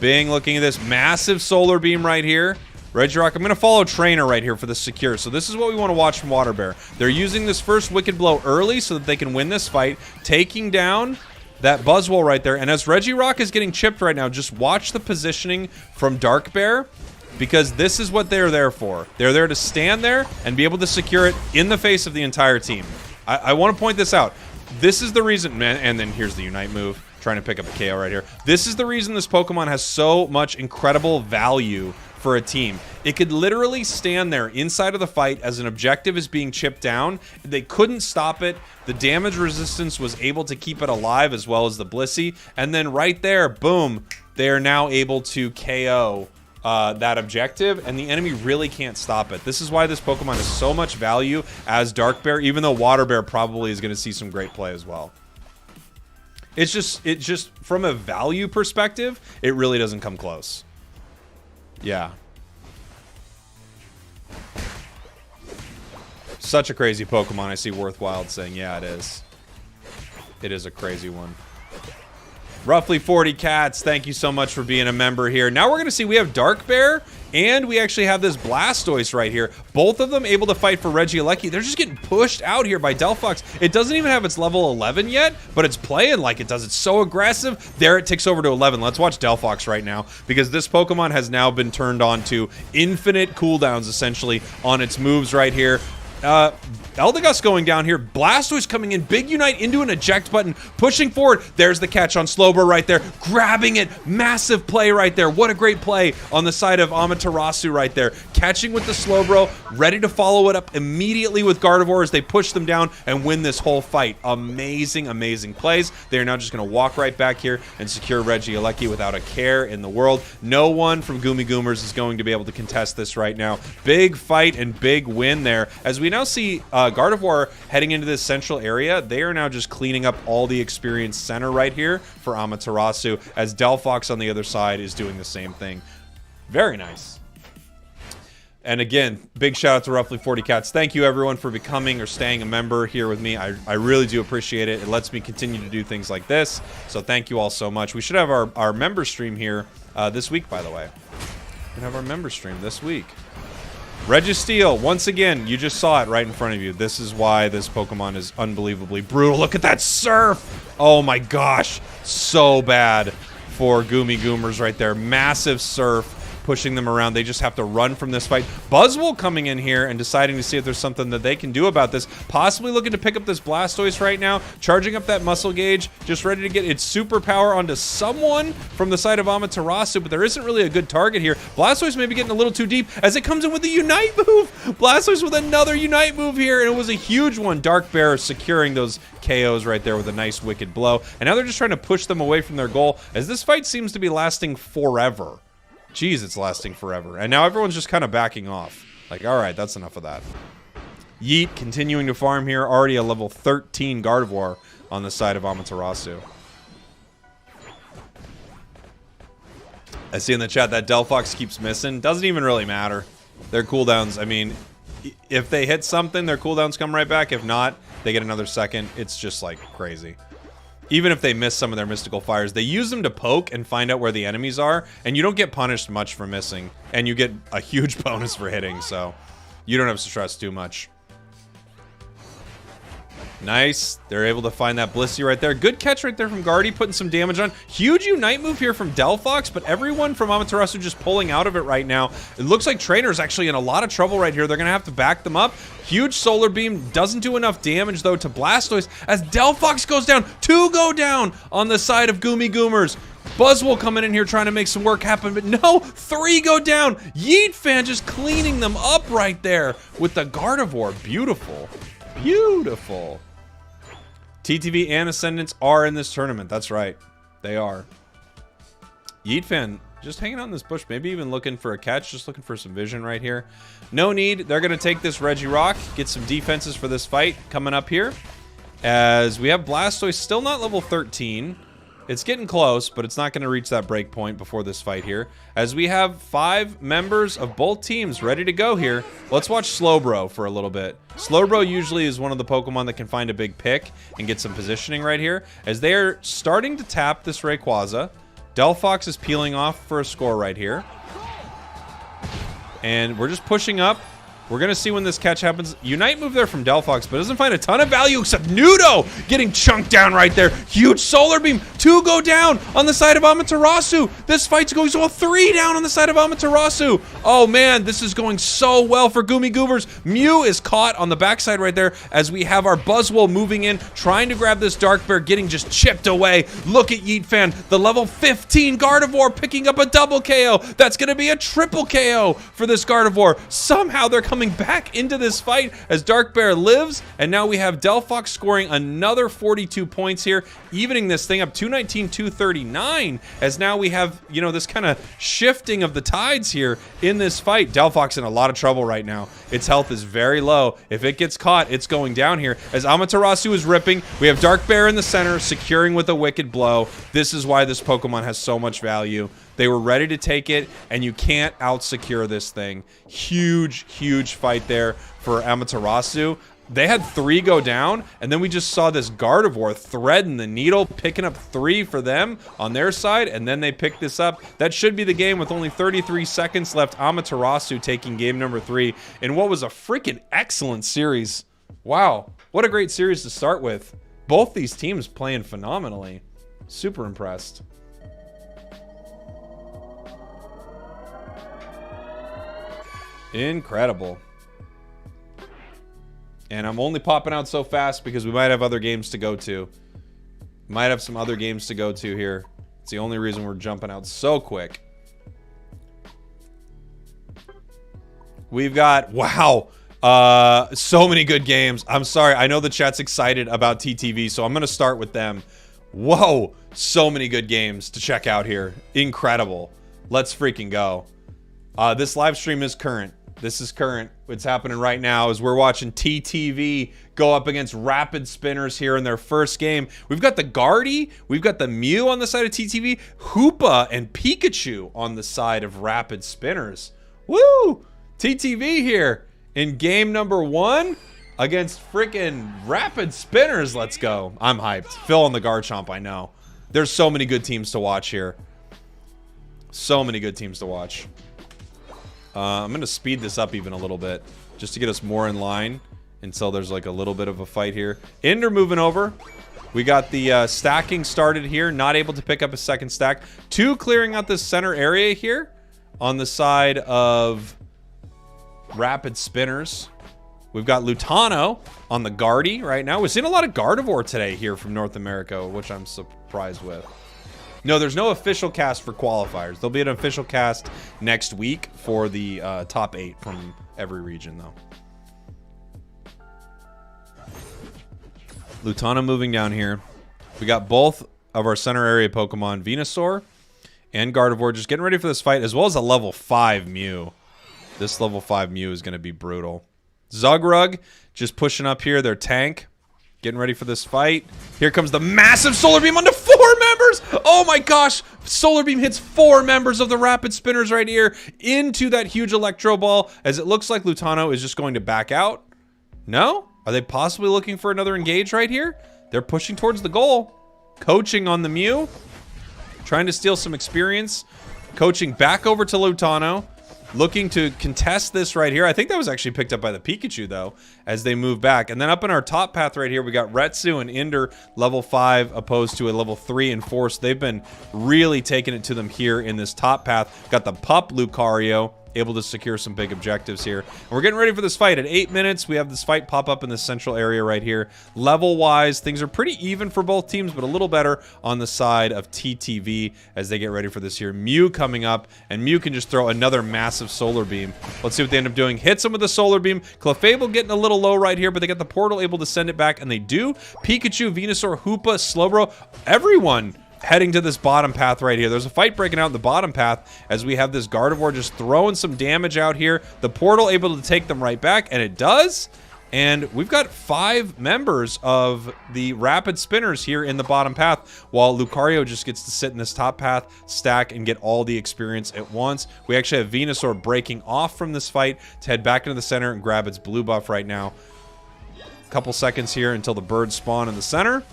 Bing looking at this massive Solar Beam right here. Regirock, I'm going to follow Trainer right here for the secure. So this is what we want to watch from Water Bear. They're using this first Wicked Blow early so that they can win this fight, taking down that Buzzwole right there. And as Regirock is getting chipped right now, just watch the positioning from Dark Bear, because this is what they're there for. They're there to stand there and be able to secure it in the face of the entire team. I want to point this out. This is the reason, man, and then here's the Unite move, trying to pick up a KO right here. This is the reason this Pokemon has so much incredible value for a team. It could literally stand there inside of the fight as an objective is being chipped down. They couldn't stop it. The damage resistance was able to keep it alive, as well as the Blissey. And then right there, boom, they are now able to KO that objective, and the enemy really can't stop it. This is why this Pokemon has so much value as Dark Bear, even though Water Bear probably is going to see some great play as well. It's just from a value perspective, it really doesn't come close. Yeah. Such a crazy Pokemon. I see Worthwhile saying, yeah, it is. It is a crazy one. Roughly 40 Cats, thank you so much for being a member here. Now we're going to see we have Dark Bear, and we actually have this Blastoise right here. Both of them able to fight for Regieleki. They're just getting pushed out here by Delphox. It doesn't even have its level 11 yet, but it's playing like it does. It's so aggressive. There it ticks over to 11. Let's watch Delphox right now, because this Pokemon has now been turned on to infinite cooldowns, essentially, on its moves right here. Eldegoss going down here. Blastoise coming in. Big Unite into an eject button. Pushing forward. There's the catch on Slowbro right there. Grabbing it. Massive play right there. What a great play on the side of Amaterasu right there. Catching with the Slowbro. Ready to follow it up immediately with Gardevoir as they push them down and win this whole fight. Amazing, amazing plays. They are now just going to walk right back here and secure Regieleki without a care in the world. No one from Goomy Goomers is going to be able to contest this right now. Big fight and big win there. As we now see Gardevoir heading into this central area, they are now just cleaning up all the experience center right here for Amaterasu, as Delphox on the other side is doing the same thing. Very nice. And again, big shout out to Roughly 40 Cats. Thank you everyone for becoming or staying a member here with me. I really do appreciate it. It lets me continue to do things like this. So thank you all so much. We should have our member stream here this week, by the way. We can have our member stream this week. Registeel, once again, you just saw it right in front of you. This is why this Pokemon is unbelievably brutal. Look at that Surf! Oh my gosh, so bad for Goomy Goomers right there. Massive Surf pushing them around. They just have to run from this fight. Buzzwole coming in here and deciding to see if there's something that they can do about this. Possibly looking to pick up this Blastoise right now. Charging up that Muscle Gauge. Just ready to get its superpower onto someone from the side of Amaterasu, but there isn't really a good target here. Blastoise may be getting a little too deep as it comes in with the Unite move. Blastoise with another Unite move here, and it was a huge one. Dark Bear securing those KOs right there with a nice Wicked Blow. And now they're just trying to push them away from their goal, as this fight seems to be lasting forever. Jeez, it's lasting forever. And now everyone's just kind of backing off. Like, all right, that's enough of that. Yeet continuing to farm here. Already a level 13 Gardevoir on the side of Amaterasu. I see in the chat that Delphox keeps missing. Doesn't even really matter. Their cooldowns, I mean, if they hit something, their cooldowns come right back. If not, they get another second. It's just, like, crazy. Even if they miss some of their mystical fires, they use them to poke and find out where the enemies are, and you don't get punished much for missing, and you get a huge bonus for hitting, so you don't have to stress too much. Nice. They're able to find that Blissey right there. Good catch right there from Guardy, putting some damage on. Huge Unite move here from Delphox, but everyone from Amaterasu just pulling out of it right now. It looks like Trainer's actually in a lot of trouble right here. They're going to have to back them up. Huge Solar Beam doesn't do enough damage, though, to Blastoise as Delphox goes down. 2 go down on the side of Goomy Goomers. Buzzwole coming in here trying to make some work happen, but no, 3 go down. Yeet Fan just cleaning them up right there with the Gardevoir. Beautiful. Beautiful. TTV and Ascendants are in this tournament. That's right. They are. Yeet Fan just hanging out in this bush. Maybe even looking for a catch. Just looking for some vision right here. No need. They're going to take this Regirock. Get some defenses for this fight coming up here. As we have Blastoise still not level 13. It's getting close, but it's not going to reach that break point before this fight here. As we have 5 members of both teams ready to go here. Let's watch Slowbro for a little bit. Slowbro usually is one of the Pokemon that can find a big pick and get some positioning right here. As they are starting to tap this Rayquaza. Delphox is peeling off for a score right here. And we're just pushing up. We're going to see when this catch happens. Unite move there from Delphox, but doesn't find a ton of value except Nudo getting chunked down right there. Huge Solar Beam. 2 go down on the side of Amaterasu. This fight's going so 3 down on the side of Amaterasu. Oh, man, this is going so well for Goomy Goobers. Mew is caught on the backside right there as we have our Buzzwole moving in, trying to grab this Dark Bear, getting just chipped away. Look at Yeet Fan, the level 15 Gardevoir picking up a double KO. That's going to be a triple KO for this Gardevoir. Somehow they're coming back into this fight as Dark Bear lives, and now we have Delphox scoring another 42 points here, evening this thing up 219, 239, as now we have, you know, this kind of shifting of the tides here in this fight. Delphox in a lot of trouble right now. Its health is very low. If it gets caught, it's going down here. As Amaterasu is ripping, we have Dark Bear in the center, securing with a Wicked Blow. This is why this Pokemon has so much value. They were ready to take it, and you can't out-secure this thing. Huge, huge fight there for Amaterasu. They had 3 go down, and then we just saw this Gardevoir threading the needle, picking up 3 for them on their side, and then they picked this up. That should be the game with only 33 seconds left. Amaterasu taking game number 3 in what was a freaking excellent series. Wow, what a great series to start with. Both these teams playing phenomenally. Super impressed. Incredible. And I'm only popping out so fast because we might have other games to go to. Might have some other games to go to here. It's the only reason we're jumping out so quick. We've got, wow, so many good games. I'm sorry, I know the chat's excited about TTV, so I'm going to start with them. Whoa, so many good games to check out here. Incredible. Let's freaking go. This live stream is current. This is current. What's happening right now is we're watching TTV go up against Rapid Spinners here in their first game. We've got the Guardy, we've got the Mew on the side of TTV, Hoopa and Pikachu on the side of Rapid Spinners. Woo! TTV here in game number 1 against freaking Rapid Spinners. Let's go. I'm hyped. Phil on the Garchomp, I know. There's so many good teams to watch here. So many good teams to watch. I'm going to speed this up even a little bit just to get us more in line until there's like a little bit of a fight here. Ender moving over. We got the stacking started here. Not able to pick up a second stack. 2 clearing out this center area here on the side of Rapid Spinners. We've got Lutano on the Guardy right now. We're seeing a lot of Gardevoir today here from North America, which I'm surprised with. No, there's no official cast for qualifiers. There'll be an official cast next week for the top 8 from every region, though. Lutana moving down here. We got both of our center area Pokemon, Venusaur and Gardevoir, just getting ready for this fight, as well as a level 5 Mew. This level 5 Mew is going to be brutal. Zugrug just pushing up here, their tank. Getting ready for this fight. Here comes the massive Solar Beam onto 4 members. Oh my gosh. Solar Beam hits 4 members of the Rapid Spinners right here into that huge Electro Ball, as it looks like Lutano is just going to back out. No? Are they possibly looking for another engage right here? They're pushing towards the goal. Coaching on the Mew. Trying to steal some experience. Coaching back over to Lutano. Looking to contest this right here. I think that was actually picked up by the Pikachu, though, as they move back. And then up in our top path right here, we got Retsu and Ender, level 5, opposed to a level 3 and 4. So they've been really taking it to them here in this top path. Got the pup Lucario, able to secure some big objectives here. And we're getting ready for this fight. At 8 minutes, we have this fight pop up in the central area right here. Level-wise, things are pretty even for both teams, but a little better on the side of TTV as they get ready for this here. Mew coming up, and Mew can just throw another massive solar beam. Let's see what they end up doing. Hits him with a solar beam. Clefable getting a little low right here, but they get the portal able to send it back, and they do. Pikachu, Venusaur, Hoopa, Slowbro, everyone heading to this bottom path right here. There's a fight breaking out in the bottom path as we have this Gardevoir just throwing some damage out here. The portal able to take them right back, and it does. And we've got 5 members of the Rapid Spinners here in the bottom path, while Lucario just gets to sit in this top path, stack, and get all the experience at once. We actually have Venusaur breaking off from this fight to head back into the center and grab its blue buff right now. Couple seconds here until the birds spawn in the center.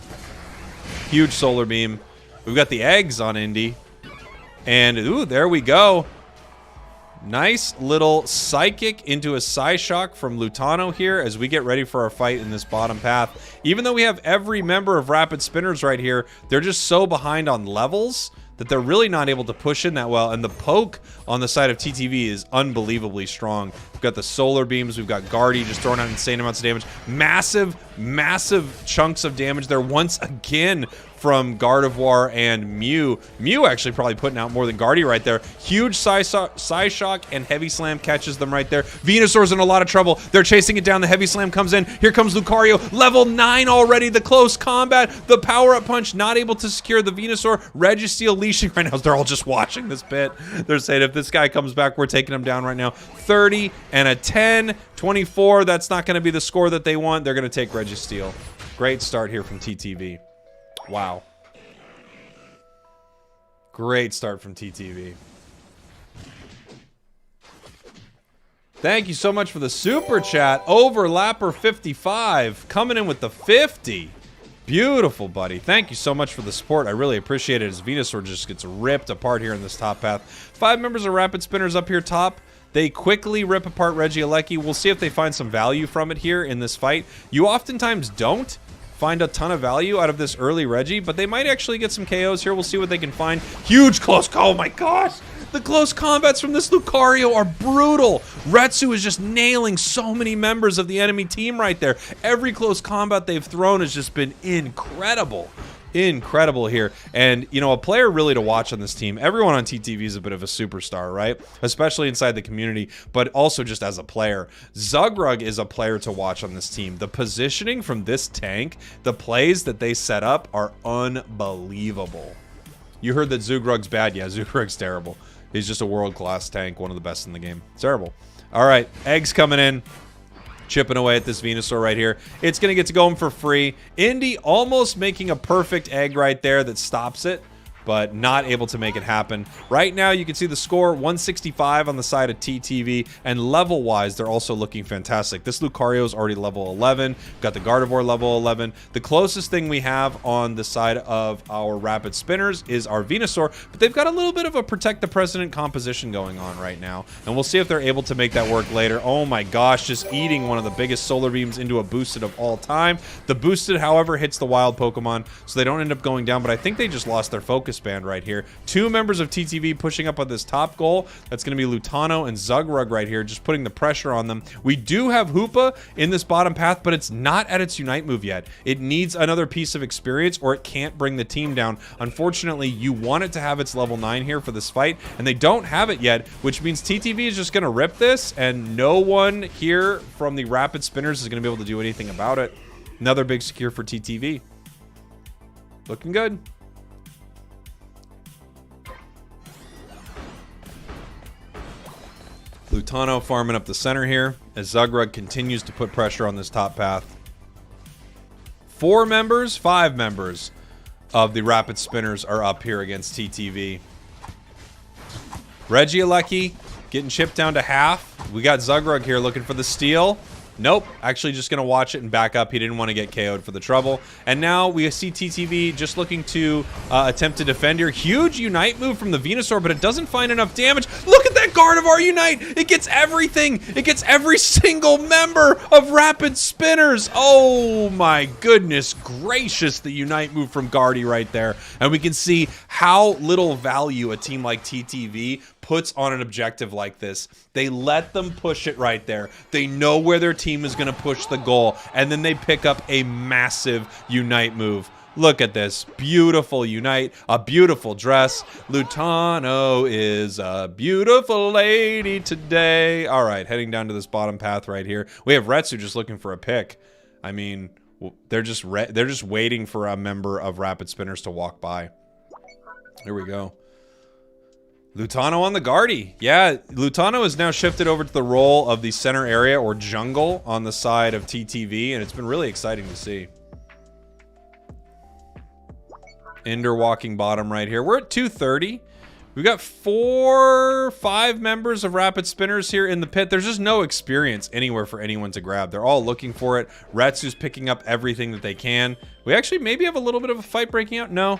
Huge solar beam. We've got the eggs on Indy. And, ooh, there we go. Nice little Psychic into a Psyshock from Lutano here as we get ready for our fight in this bottom path. Even though we have every member of Rapid Spinners right here, they're just so behind on levels that they're really not able to push in that well. And the poke on the side of TTV is unbelievably strong. We've got the solar beams. We've got Guardy just throwing out insane amounts of damage. Massive, massive chunks of damage there once again from Gardevoir and Mew. Mew actually probably putting out more than Guardy right there. Huge Psyshock and Heavy Slam catches them right there. Venusaur's in a lot of trouble. They're chasing it down. The Heavy Slam comes in. Here comes Lucario. Level 9 already. The close combat. The power-up punch not able to secure the Venusaur. Registeel leashing right now. They're all just watching this bit. They're saying if this guy comes back, we're taking him down right now. 30 and a 10. 24. That's not going to be the score that they want. They're going to take Registeel. Great start here from TTV. Wow. Great start from TTV. Thank you so much for the super chat. Overlapper 55 coming in with the 50. Beautiful, buddy. Thank you so much for the support. I really appreciate it as Venusaur just gets ripped apart here in this top path. 5 members of Rapid Spinners up here top. They quickly rip apart Regieleki. We'll see if they find some value from it here in this fight. You oftentimes don't find a ton of value out of this early Reggie, but they might actually get some KOs here. We'll see what they can find. Huge close. Oh my gosh. The close combats from this Lucario are brutal. Retsu is just nailing so many members of the enemy team right there. Every close combat they've thrown has just been incredible. Incredible here. And, you know, a player really to watch on this team. Everyone on TTV is a bit of a superstar, right? Especially inside the community, but also just as a player. Zugrug is a player to watch on this team. The positioning from this tank, the plays that they set up are unbelievable. You heard that Zugrug's bad. Yeah, Zugrug's terrible. He's just a world-class tank, one of the best in the game. It's terrible. All right, eggs coming in. Chipping away at this Venusaur right here. It's going to get to go for free. Indy almost making a perfect egg right there that stops it, but not able to make it happen. Right now, you can see the score, 165 on the side of TTV, and level-wise, they're also looking fantastic. This Lucario is already level 11. Got the Gardevoir level 11. The closest thing we have on the side of our Rapid Spinners is our Venusaur, but they've got a little bit of a Protect the President composition going on right now, and we'll see if they're able to make that work later. Oh my gosh, just eating one of the biggest solar beams into a boosted of all time. The boosted, however, hits the wild Pokemon, so they don't end up going down, but I think they just lost their focus band right here. 2 members of TTV pushing up on this top goal. That's going to be Lutano and Zugrug right here, just putting the pressure on them. We do have Hoopa in this bottom path, but it's not at its Unite move yet. It needs another piece of experience or it can't bring the team down. Unfortunately, you want it to have its level 9 here for this fight, and they don't have it yet, which means TTV is just going to rip this, and no one here from the Rapid Spinners is going to be able to do anything about it. Another big secure for TTV. Looking good. Lutano farming up the center here as Zugrug continues to put pressure on this top path. 5 members of the Rapid Spinners are up here against TTV. Regieleki getting chipped down to half. We got Zugrug here looking for the steal. Nope. Actually just going to watch it and back up. He didn't want to get KO'd for the trouble. And now we see TTV just looking to attempt to defend here. Huge Unite move from the Venusaur, but it doesn't find enough damage. Look at that guard of our Unite. It gets everything. It gets every single member of Rapid Spinners. Oh my goodness gracious, the Unite move from Guardy right there. And we can see how little value a team like TTV puts on an objective like this. They let them push it right there. They know where their team is going to push the goal, and then they pick up a massive Unite move. Look at this. Beautiful Unite, a beautiful dress. Lutano is a beautiful lady today. All right, heading down to this bottom path right here. We have Retsu just looking for a pick. I mean, they're just waiting for a member of Rapid Spinners to walk by. Here we go. Lutano on the Guardy. Yeah, Lutano has now shifted over to the role of the center area or jungle on the side of TTV, and it's been really exciting to see. Ender walking bottom right here. We're at 230. We've got 5 members of Rapid Spinners here in the pit. There's just no experience anywhere for anyone to grab. They're all looking for it. Retsu's picking up everything that they can. We actually maybe have a little bit of a fight breaking out. No.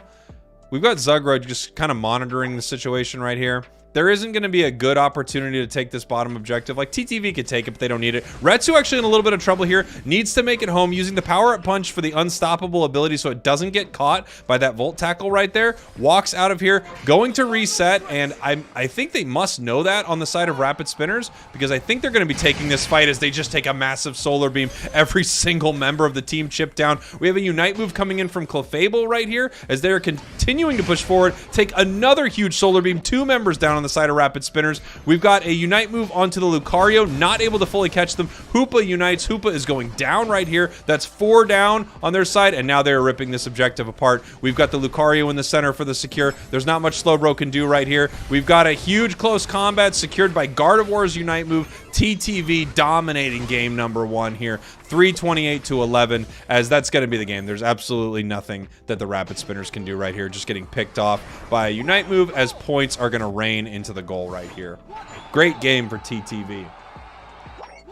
We've got Zugrod just kind of monitoring the situation right here. There isn't going to be a good opportunity to take this bottom objective. Like, TTV could take it, but they don't need it. Retsu actually in a little bit of trouble here. Needs to make it home using the power-up punch for the unstoppable ability so it doesn't get caught by that Volt Tackle right there. Walks out of here, going to reset, and I think they must know that on the side of Rapid Spinners, because I think they're going to be taking this fight as they just take a massive Solar Beam. Every single member of the team chipped down. We have a Unite move coming in from Clefable right here as they're continuing to push forward. Take another huge Solar Beam. 2 members down on the side of Rapid Spinners. We've got a Unite move onto the Lucario, not able to fully catch them. Hoopa unites. Hoopa is going down right here. That's 4 down on their side, and now they're ripping this objective apart. We've got the Lucario in the center for the secure. There's not much Slowbro can do right here. We've got a huge close combat secured by Gardevoir's Unite move. TTV dominating game number 1 here. 328 to 11, as that's going to be the game. There's absolutely nothing that the Rapid Spinners can do right here. Just getting picked off by a Unite move as points are going to rain into the goal right here. Great game for TTV.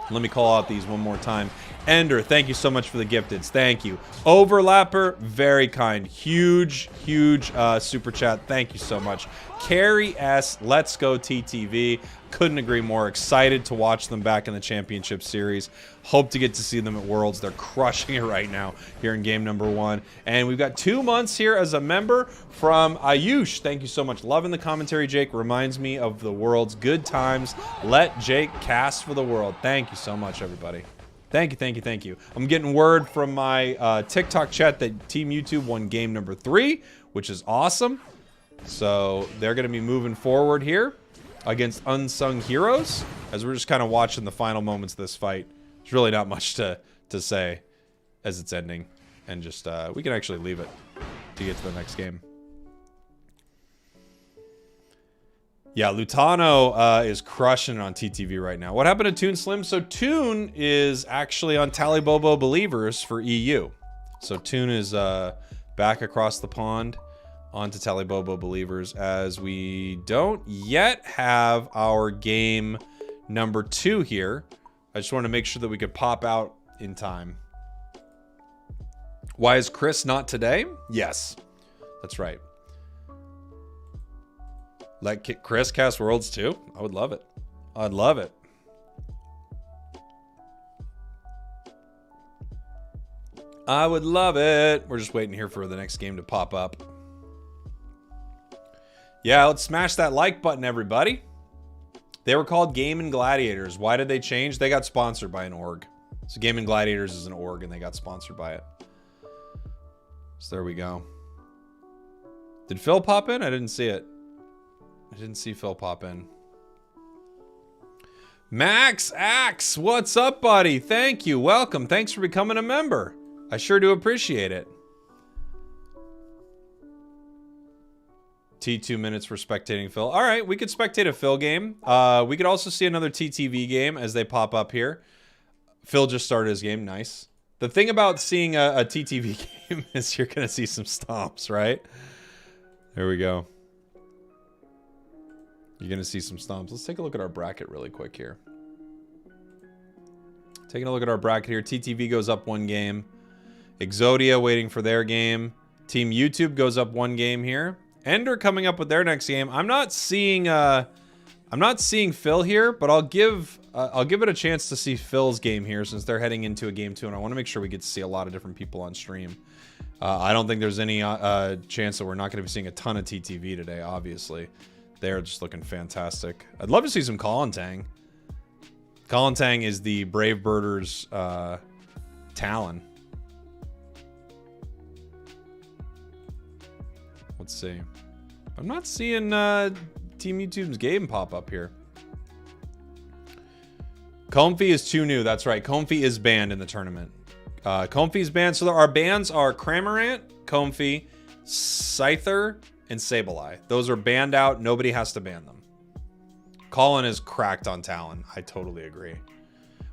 Let me call out these one more time. Ender, thank you so much for the gifteds. Thank you. Overlapper, very kind. Huge, huge super chat. Thank you so much. Carrie S, let's go TTV. Couldn't agree more. Excited to watch them back in the championship series. Hope to get to see them at Worlds. They're crushing it right now here in game number 1. And we've got 2 months here as a member from Ayush. Thank you so much. Loving the commentary, Jake. Reminds me of the Worlds. Good times. Let Jake cast for the world. Thank you so much, everybody. Thank you, thank you, thank you. I'm getting word from my TikTok chat that Team YouTube won game number 3, which is awesome. So they're going to be moving forward here against Unsung Heroes, as we're just kind of watching the final moments of this fight. There's really not much to say as it's ending. And just, we can actually leave it to get to the next game. Yeah, Lutano is crushing it on TTV right now. What happened to Toon Slim? So Toon is actually on Talibobo Believers for EU. So Toon is back across the pond onto Talibobo Believers, as we don't yet have our game number 2 here. I just want to make sure that we could pop out in time. Why is Chris not today? Yes, that's right. Let Chris cast Worlds too? I would love it. I'd love it. I would love it. We're just waiting here for the next game to pop up. Yeah, let's smash that like button, everybody. They were called Game and Gladiators. Why did they change? They got sponsored by an org. So Game and Gladiators is an org, and they got sponsored by it. So there we go. Did Phil pop in? I didn't see it. I didn't see Phil pop in. Max Axe, what's up, buddy? Thank you. Welcome. Thanks for becoming a member. I sure do appreciate it. T2 minutes for spectating Phil. All right, we could spectate a Phil game. We could also see another TTV game as they pop up here. Phil just started his game. Nice. The thing about seeing a TTV game is you're going to see some stomps, right? There we go. You're going to see some stomps. Let's take a look at our bracket really quick here. Taking a look at our bracket here. TTV goes up 1 game. Exodia waiting for their game. Team YouTube goes up 1 game here. Ender coming up with their next game. I'm not seeing Phil here, but I'll give it a chance to see Phil's game here since they're heading into a game 2, and I want to make sure we get to see a lot of different people on stream. I don't think there's any chance that we're not going to be seeing a ton of TTV today, obviously. They're just looking fantastic. I'd love to see some Kalantang. Kalantang is the Brave Birders' Talon. Let's see. I'm not seeing Team YouTube's game pop up here. Comfy is too new. That's right. Comfy is banned in the tournament. Comfy's banned. So our bans are Cramorant, Comfy, Scyther, and Sableye. Those are banned out. Nobody has to ban them. Colin is cracked on Talon. I totally agree.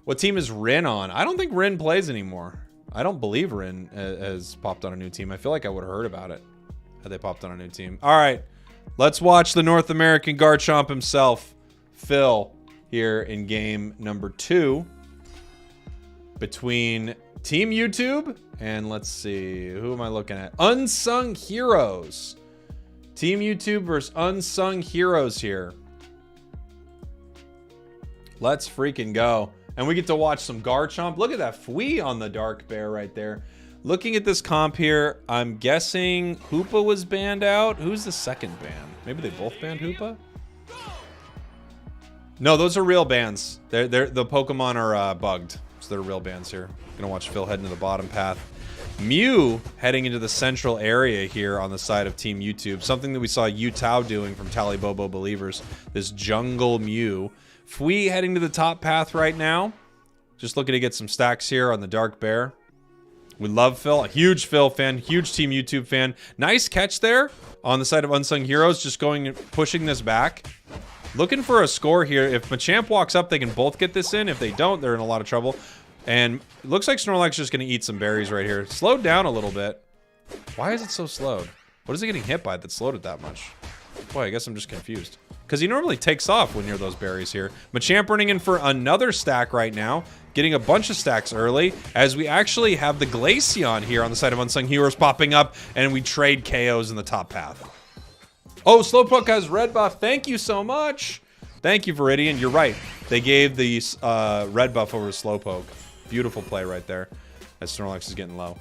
What team is Rin on? I don't think Rin plays anymore. I don't believe Rin has popped on a new team. I feel like I would have heard about it had they popped on a new team. All right. Let's watch the North American Garchomp himself, Phil, here in game number 2 between Team YouTube and let's see, who am I looking at? Unsung Heroes. Team YouTube versus Unsung Heroes here. Let's freaking go. And we get to watch some Garchomp. Look at that Fwee on the Dark Bear right there. Looking at this comp here, I'm guessing Hoopa was banned out. Who's the second ban? Maybe they both banned Hoopa? No, those are real bans. The Pokemon are bugged. So they're real bans here. Gonna watch Phil head into the bottom path. Mew heading into the central area here on the side of Team YouTube. Something that we saw Utah doing from Talibobo Believers. This jungle Mew. Fwee heading to the top path right now. Just looking to get some stacks here on the Dark Bear. We love Phil. A huge Phil fan. Huge Team YouTube fan. Nice catch there on the side of Unsung Heroes. Just pushing this back. Looking for a score here. If Machamp walks up, they can both get this in. If they don't, they're in a lot of trouble. And it looks like Snorlax is just going to eat some berries right here. Slowed down a little bit. Why is it so slowed? What is it getting hit by that slowed it that much? Boy, I guess I'm just confused. Because he normally takes off when near those berries here. Machamp running in for another stack right now. Getting a bunch of stacks early. As we actually have the Glaceon here on the side of Unsung Heroes popping up. And we trade KOs in the top path. Oh, Slowpoke has red buff. Thank you so much. Thank you, Viridian. You're right. They gave the red buff over to Slowpoke. Beautiful play right there. As Snorlax is getting low.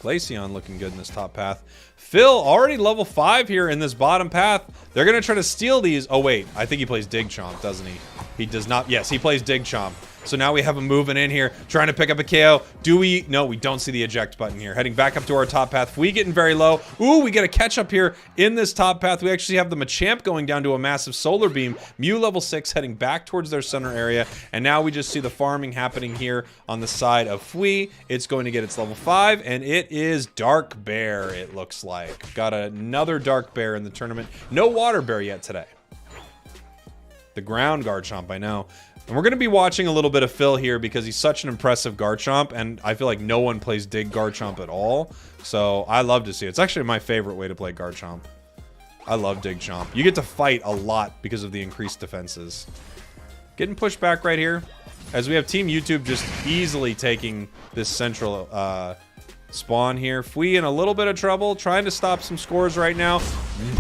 Glaceon looking good in this top path. Phil already level 5 here in this bottom path. They're going to try to steal these. Oh, wait. I think he plays Dig Chomp, doesn't he? He does not. Yes, he plays Dig Chomp. So now we have him moving in here, trying to pick up a KO. Do we? No, we don't see the eject button here. Heading back up to our top path. We getting very low. Ooh, we get a catch up here in this top path. We actually have the Machamp going down to a massive Solar Beam. Mew level 6 heading back towards their center area. And now we just see the farming happening here on the side of Fwee. It's going to get its level 5, and it is Dark Bear, it looks like. Got another Dark Bear in the tournament. No Water Bear yet today. The ground Garchomp, I know. And we're going to be watching a little bit of Phil here because he's such an impressive Garchomp, and I feel like no one plays Dig Garchomp at all. So I love to see it. It's actually my favorite way to play Garchomp. I love Dig Chomp. You get to fight a lot because of the increased defenses. Getting pushed back right here. As we have Team YouTube just easily taking this central spawn here. Fwee in a little bit of trouble, trying to stop some scores right now.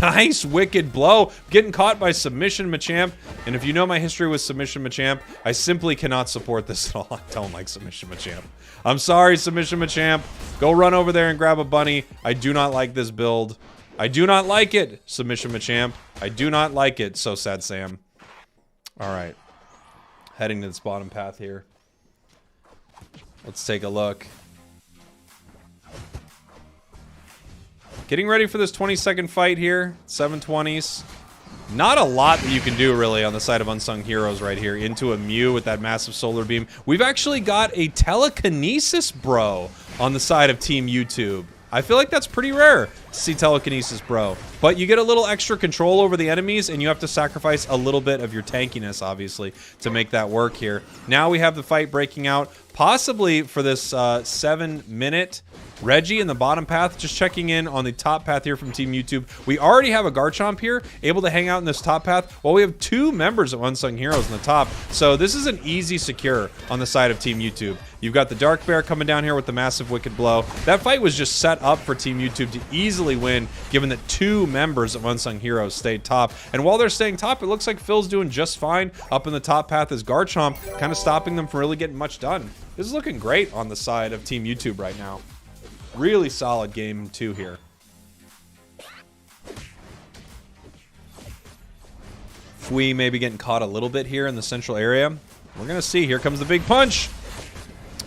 Nice wicked blow. Getting caught by Submission Machamp. And if you know my history with Submission Machamp, I simply cannot support this at all. I don't like Submission Machamp. I'm sorry, Submission Machamp. Go run over there and grab a bunny. I do not like this build. I do not like it, Submission Machamp. I do not like it, So Sad Sam. All right. Heading to this bottom path here. Let's take a look. Getting ready for this 20-second fight here. 720s. Not a lot that you can do, really, on the side of Unsung Heroes right here. Into a Mew with that massive Solar Beam. We've actually got a Telekinesis Bro on the side of Team YouTube. I feel like that's pretty rare. see telekinesis, bro. But you get a little extra control over the enemies, and you have to sacrifice a little bit of your tankiness, obviously, to make that work here. Now we have the fight breaking out, possibly for this 7-minute. Reggie in the bottom path, just checking in on the top path here from Team YouTube. We already have a Garchomp here, able to hang out in this top path, while we have 2 members of Unsung Heroes in the top. So this is an easy secure on the side of Team YouTube. You've got the Dark Bear coming down here with the massive Wicked Blow. That fight was just set up for Team YouTube to easily win, given that 2 members of Unsung Heroes stayed top. And while they're staying top, it looks like Phil's doing just fine up in the top path as Garchomp, kind of stopping them from really getting much done. This is looking great on the side of Team YouTube right now. Really solid game 2 here. Fui maybe getting caught a little bit here in the central area. We're going to see. Here comes the big punch.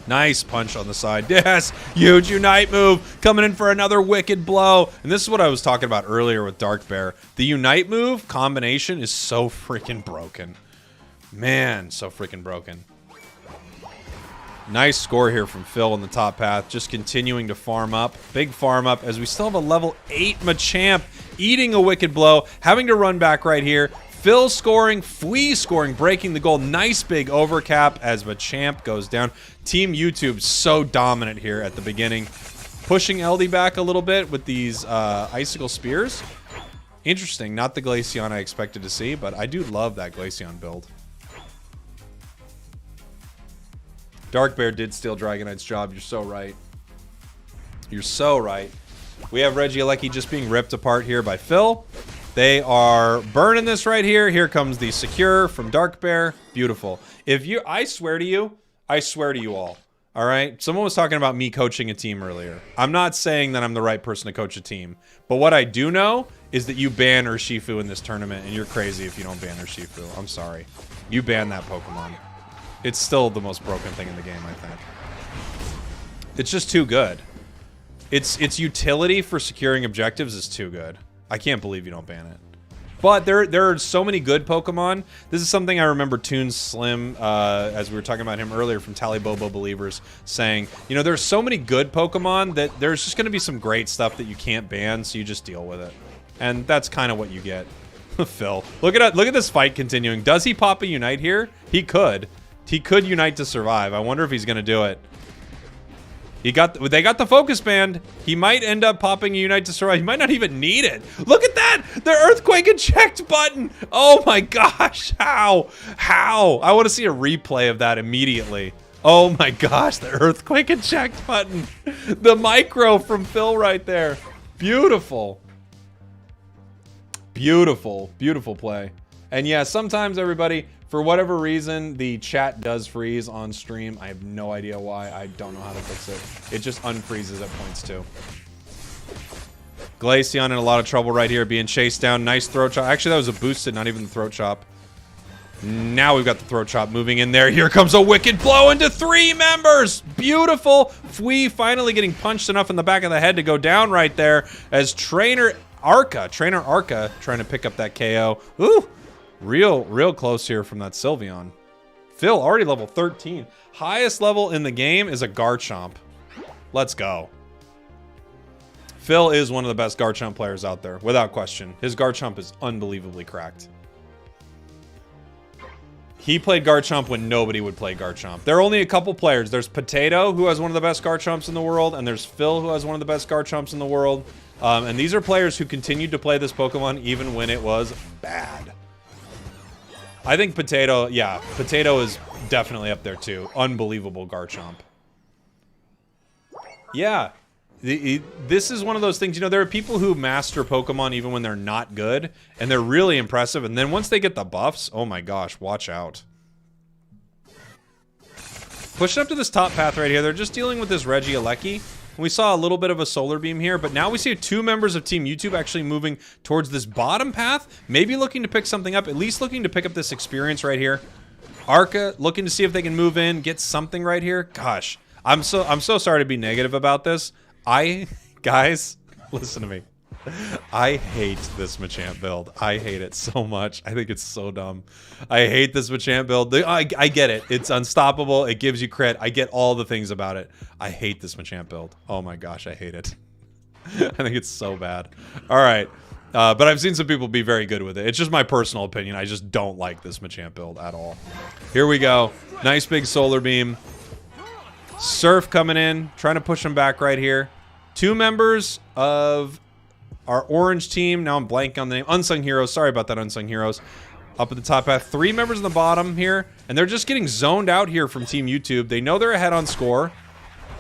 Nice punch on the side. Yes, huge Unite move. Coming in for another Wicked Blow. And this is what I was talking about earlier with Dark Bear. The Unite move combination is so freaking broken. Man, so freaking broken. Nice score here from Phil in the top path. Just continuing to farm up. Big farm up as we still have a level 8 Machamp eating a Wicked Blow. Having to run back right here. Phil scoring, Fui scoring, breaking the goal. Nice big overcap as Machamp goes down. Team YouTube so dominant here at the beginning. Pushing LD back a little bit with these Icicle Spears. Interesting. Not the Glaceon I expected to see, but I do love that Glaceon build. Dark Bear did steal Dragonite's job. You're so right. You're so right. We have Regieleki just being ripped apart here by Phil. They are burning this right here. Here comes the secure from Dark Bear. Beautiful. I swear to you all. All right? Someone was talking about me coaching a team earlier. I'm not saying that I'm the right person to coach a team. But what I do know is that you ban Urshifu in this tournament, and you're crazy if you don't ban Urshifu. I'm sorry. You ban that Pokemon. It's still the most broken thing in the game, I think. It's just too good. Its utility for securing objectives is too good. I can't believe you don't ban it. But there are so many good Pokemon. This is something I remember Toon Slim, as we were talking about him earlier from Talibobo Believers, saying, you know, there's so many good Pokemon that there's just going to be some great stuff that you can't ban, so you just deal with it. And that's kind of what you get. Phil. Look at this fight continuing. Does he pop a Unite here? He could. He could Unite to survive. I wonder if he's going to do it. They got the focus band. He might end up popping a Unite to survive. He might not even need it. Look at that! The Earthquake eject button! Oh my gosh, how? How? I want to see a replay of that immediately. Oh my gosh, the Earthquake eject button. The micro from Phil right there. Beautiful. Beautiful, beautiful play. And yeah, sometimes everybody, for whatever reason, the chat does freeze on stream. I have no idea why. I don't know how to fix it. It just unfreezes at points too. Glaceon in a lot of trouble right here, being chased down. Nice throat chop. Actually, that was a boosted, not even the throat chop. Now we've got the throat chop moving in there. Here comes a Wicked Blow into 3 members. Beautiful. Fui finally getting punched enough in the back of the head to go down right there as Trainer Arca trying to pick up that KO. Ooh. Real close here from that Sylveon. Phil, already level 13. Highest level in the game is a Garchomp. Let's go. Phil is one of the best Garchomp players out there, without question. His Garchomp is unbelievably cracked. He played Garchomp when nobody would play Garchomp. There are only a couple players. There's Potato, who has one of the best Garchomps in the world, and there's Phil, who has one of the best Garchomps in the world. And these are players who continued to play this Pokemon even when it was bad. I think Potato, yeah, Potato is definitely up there too. Unbelievable Garchomp. Yeah, this is one of those things, you know, there are people who master Pokemon even when they're not good, and they're really impressive, and then once they get the buffs, oh my gosh, watch out. Pushing up to this top path right here, they're just dealing with this Regieleki. We saw a little bit of a Solar Beam here, but now we see 2 members of Team YouTube actually moving towards this bottom path, maybe looking to pick something up, at least looking to pick up this experience right here. Arca looking to see if they can move in, get something right here. Gosh, I'm so sorry to be negative about this. Guys, listen to me. I hate this Machamp build. I hate it so much. I think it's so dumb. I hate this Machamp build. I get it. It's unstoppable. It gives you crit. I get all the things about it. I hate this Machamp build. Oh my gosh, I hate it. I think it's so bad. All right. But I've seen some people be very good with it. It's just my personal opinion. I just don't like this Machamp build at all. Here we go. Nice big solar beam. Surf coming in. Trying to push him back right here. 2 members of our orange team. Now I'm blanking on the name. Unsung Heroes. Sorry about that, Unsung Heroes. Up at the top half. 3 members on the bottom here. And they're just getting zoned out here from Team YouTube. They know they're ahead on score.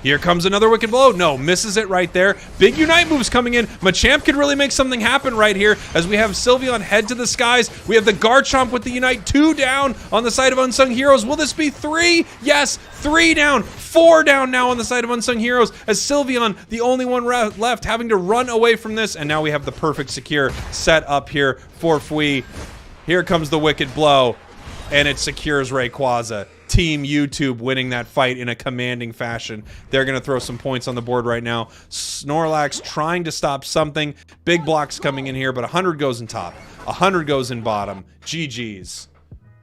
Here comes another wicked blow. No, misses it right there. Big Unite moves coming in. Machamp could really make something happen right here as we have Sylveon head to the skies. We have the Garchomp with the Unite. 2 down on the side of Unsung Heroes. Will this be 3? Yes, 3 down. 4 down now on the side of Unsung Heroes as Sylveon, the only one left, having to run away from this. And now we have the perfect secure set up here for Fui. Here comes the wicked blow. And it secures Rayquaza. Team YouTube winning that fight in a commanding fashion. They're going to throw some points on the board right now. Snorlax trying to stop something. Big blocks coming in here, but 100 goes in top. 100 goes in bottom. GG's.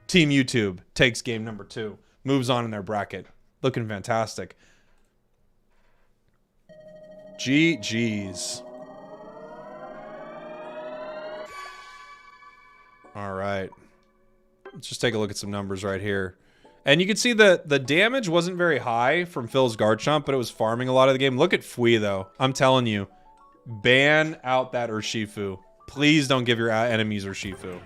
Team YouTube takes game number 2. Moves on in their bracket. Looking fantastic. GG's. All right. Let's just take a look at some numbers right here. And you can see that the damage wasn't very high from Phil's Garchomp, but it was farming a lot of the game. Look at Fui, though. I'm telling you. Ban out that Urshifu. Please don't give your enemies Urshifu.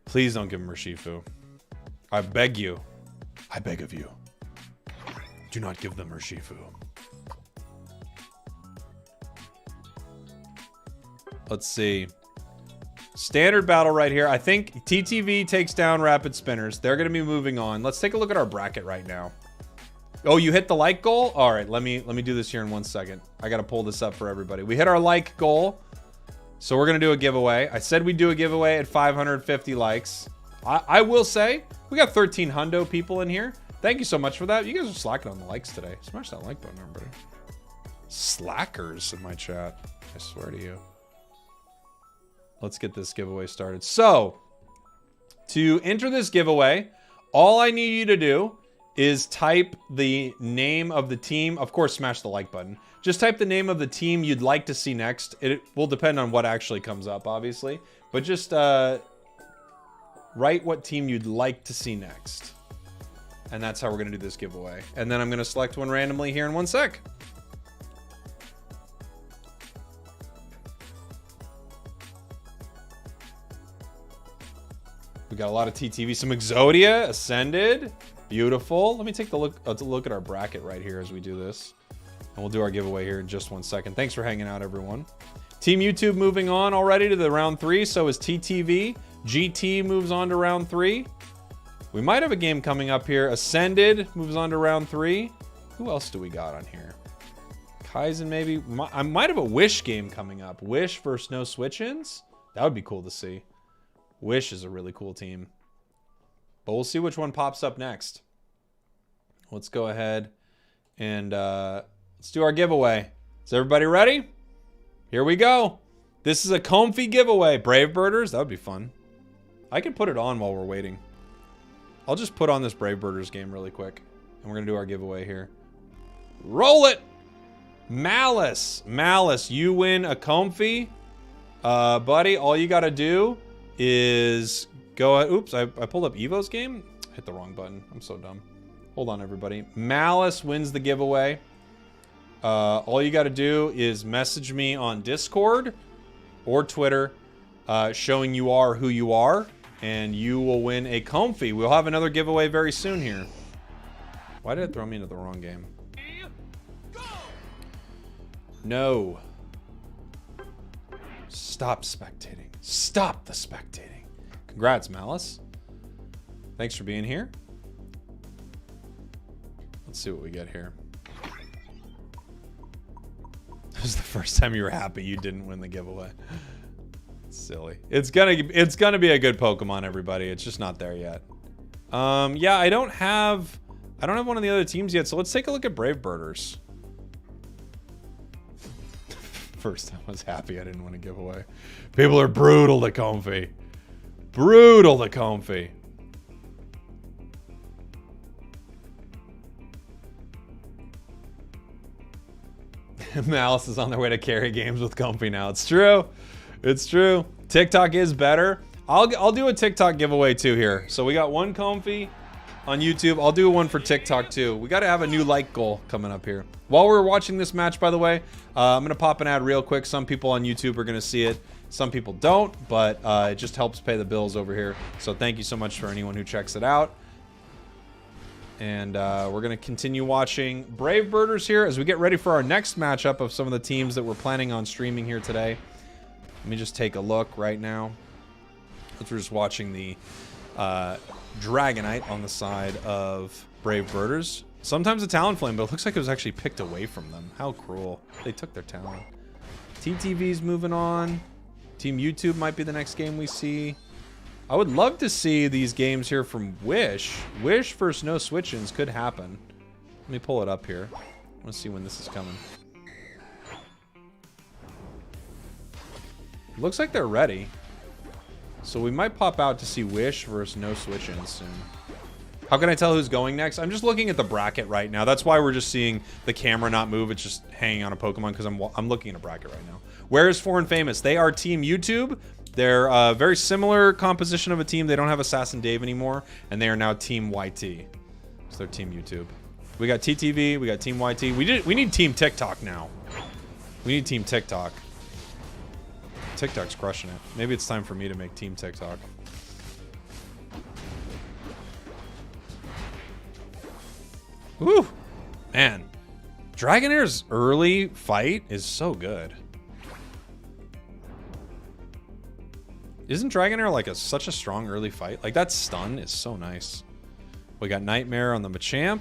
Please don't give them Urshifu. I beg you. I beg of you. Do not give them Urshifu. Let's see. Standard battle right here. I think TTV takes down Rapid Spinners. They're going to be moving on. Let's take a look at our bracket right now. Oh, you hit the like goal? All right, let me do this here in 1 second. I got to pull this up for everybody. We hit our like goal. So we're going to do a giveaway. I said we'd do a giveaway at 550 likes. I will say, we got 13 hundo people in here. Thank you so much for that. You guys are slacking on the likes today. Smash that like button, everybody. Slackers in my chat. I swear to you. Let's get this giveaway started. So, to enter this giveaway, all I need you to do is type the name of the team. Of course, smash the like button. Just type the name of the team you'd like to see next. It will depend on what actually comes up, obviously. But just write what team you'd like to see next. And that's how we're going to do this giveaway. And then I'm going to select one randomly here in 1 sec. We got a lot of TTV. Some Exodia ascended. Beautiful. Let me take a look at our bracket right here as we do this. And we'll do our giveaway here in just 1 second. Thanks for hanging out, everyone. Team YouTube moving on already to the round 3. So is TTV. GT moves on to round 3. We might have a game coming up here. Ascended moves on to round 3. Who else do we got on here? Kaizen maybe. I might have a Wish game coming up. Wish versus no switch-ins. That would be cool to see. Wish is a really cool team. But we'll see which one pops up next. Let's go ahead and let's do our giveaway. Is everybody ready? Here we go. This is a comfy giveaway. Brave Birders, that would be fun. I can put it on while we're waiting. I'll just put on this Brave Birders game really quick. And we're going to do our giveaway here. Roll it! Malice. Malice, you win a comfy. Buddy, all you got to do is go. Oops, I pulled up Evo's game. Hit the wrong button. I'm so dumb. Hold on, everybody. Malice wins the giveaway. All you got to do is message me on Discord or Twitter showing you are who you are, and you will win a comfy. We'll have another giveaway very soon here. Why did it throw me into the wrong game? No. Stop spectating. Stop the spectating. Congrats, Malice. Thanks for being here. Let's see what we get here. This is the first time you were happy you didn't win the giveaway. Silly. It's gonna be a good Pokemon, everybody. It's just not there yet. Yeah, I don't have one of the other teams yet, so let's take a look at Brave Birders. First time I was happy I didn't win a giveaway. People are brutal to comfy. Brutal to comfy. Malice is on their way to carry games with Comfy now. It's true. It's true. TikTok is better. I'll do a TikTok giveaway too here. So we got one Comfy on YouTube. I'll do one for TikTok too. We got to have a new like goal coming up here. While we're watching this match, by the way, I'm going to pop an ad real quick. Some people on YouTube are going to see it. Some people don't, but it just helps pay the bills over here. So thank you so much for anyone who checks it out. And we're going to continue watching Brave Birders here as we get ready for our next matchup of some of the teams that we're planning on streaming here today. Let me just take a look right now. We're just watching the Dragonite on the side of Brave Birders. Sometimes a Talonflame, but it looks like it was actually picked away from them. How cruel. They took their Talon. TTV's moving on. Team YouTube might be the next game we see. I would love to see these games here from Wish. Wish versus no switch-ins could happen. Let me pull it up here. I want to see when this is coming. Looks like they're ready. So we might pop out to see Wish versus no switch-ins soon. How can I tell who's going next? I'm just looking at the bracket right now. That's why we're just seeing the camera not move. It's just hanging on a Pokemon because I'm looking at a bracket right now. Where is Foreign Famous? They are Team YouTube. They're a very similar composition of a team. They don't have Assassin Dave anymore, and they are now Team YT. So they're Team YouTube. We got TTV. We got Team YT. We need Team TikTok now. We need Team TikTok. TikTok's crushing it. Maybe it's time for me to make Team TikTok. Woo! Man. Dragonair's early fight is so good. Isn't Dragonair like such a strong early fight? Like that stun is so nice. We got Nightmare on the Machamp.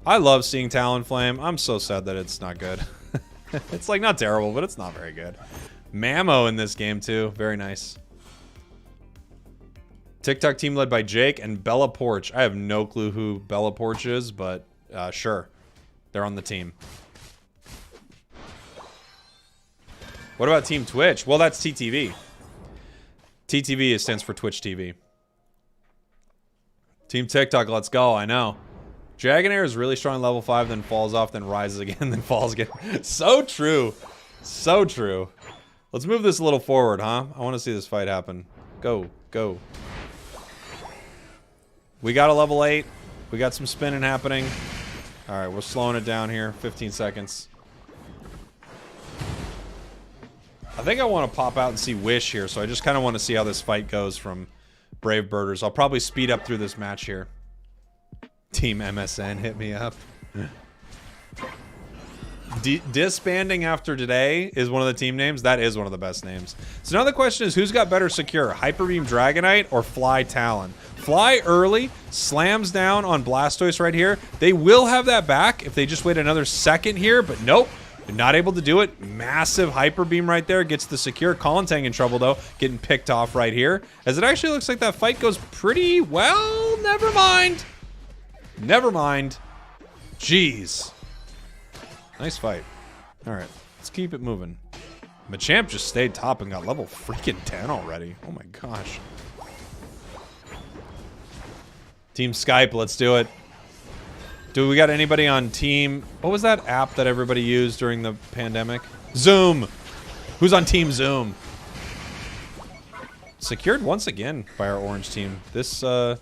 I love seeing Talonflame. I'm so sad that it's not good. It's like not terrible, but it's not very good. Mamo in this game too. Very nice. TikTok team led by Jake and Bella Porch. I have no clue who Bella Porch is, but sure. They're on the team. What about Team Twitch? Well, that's TTV. TTV stands for Twitch TV. Team TikTok, let's go. I know. Dragonair is really strong level 5, then falls off, then rises again, then falls again. So true. So true. Let's move this a little forward, huh? I want to see this fight happen. Go. Go. We got a level 8. We got some spinning happening. Alright, we're slowing it down here. 15 seconds. I think I want to pop out and see Wish here, so I just kind of want to see how this fight goes from Brave Birders. I'll probably speed up through this match here. Team MSN, hit me up. Disbanding after today is one of the team names. That is one of the best names. So now the question is, who's got better secure? Hyper Beam Dragonite or Fly Talon? Fly early, slams down on Blastoise right here. They will have that back if they just wait another second here, but nope. They're not able to do it. Massive Hyper Beam right there. Gets the secure. Colintang in trouble, though. Getting picked off right here. As it actually looks like that fight goes pretty well. Never mind. Never mind. Jeez. Nice fight. All right. Let's keep it moving. Machamp just stayed top and got level freaking 10 already. Oh, my gosh. Team Skype. Let's do it. Do we got anybody on Team... What was that app that everybody used during the pandemic? Zoom! Who's on Team Zoom? Secured once again by our orange team. This, or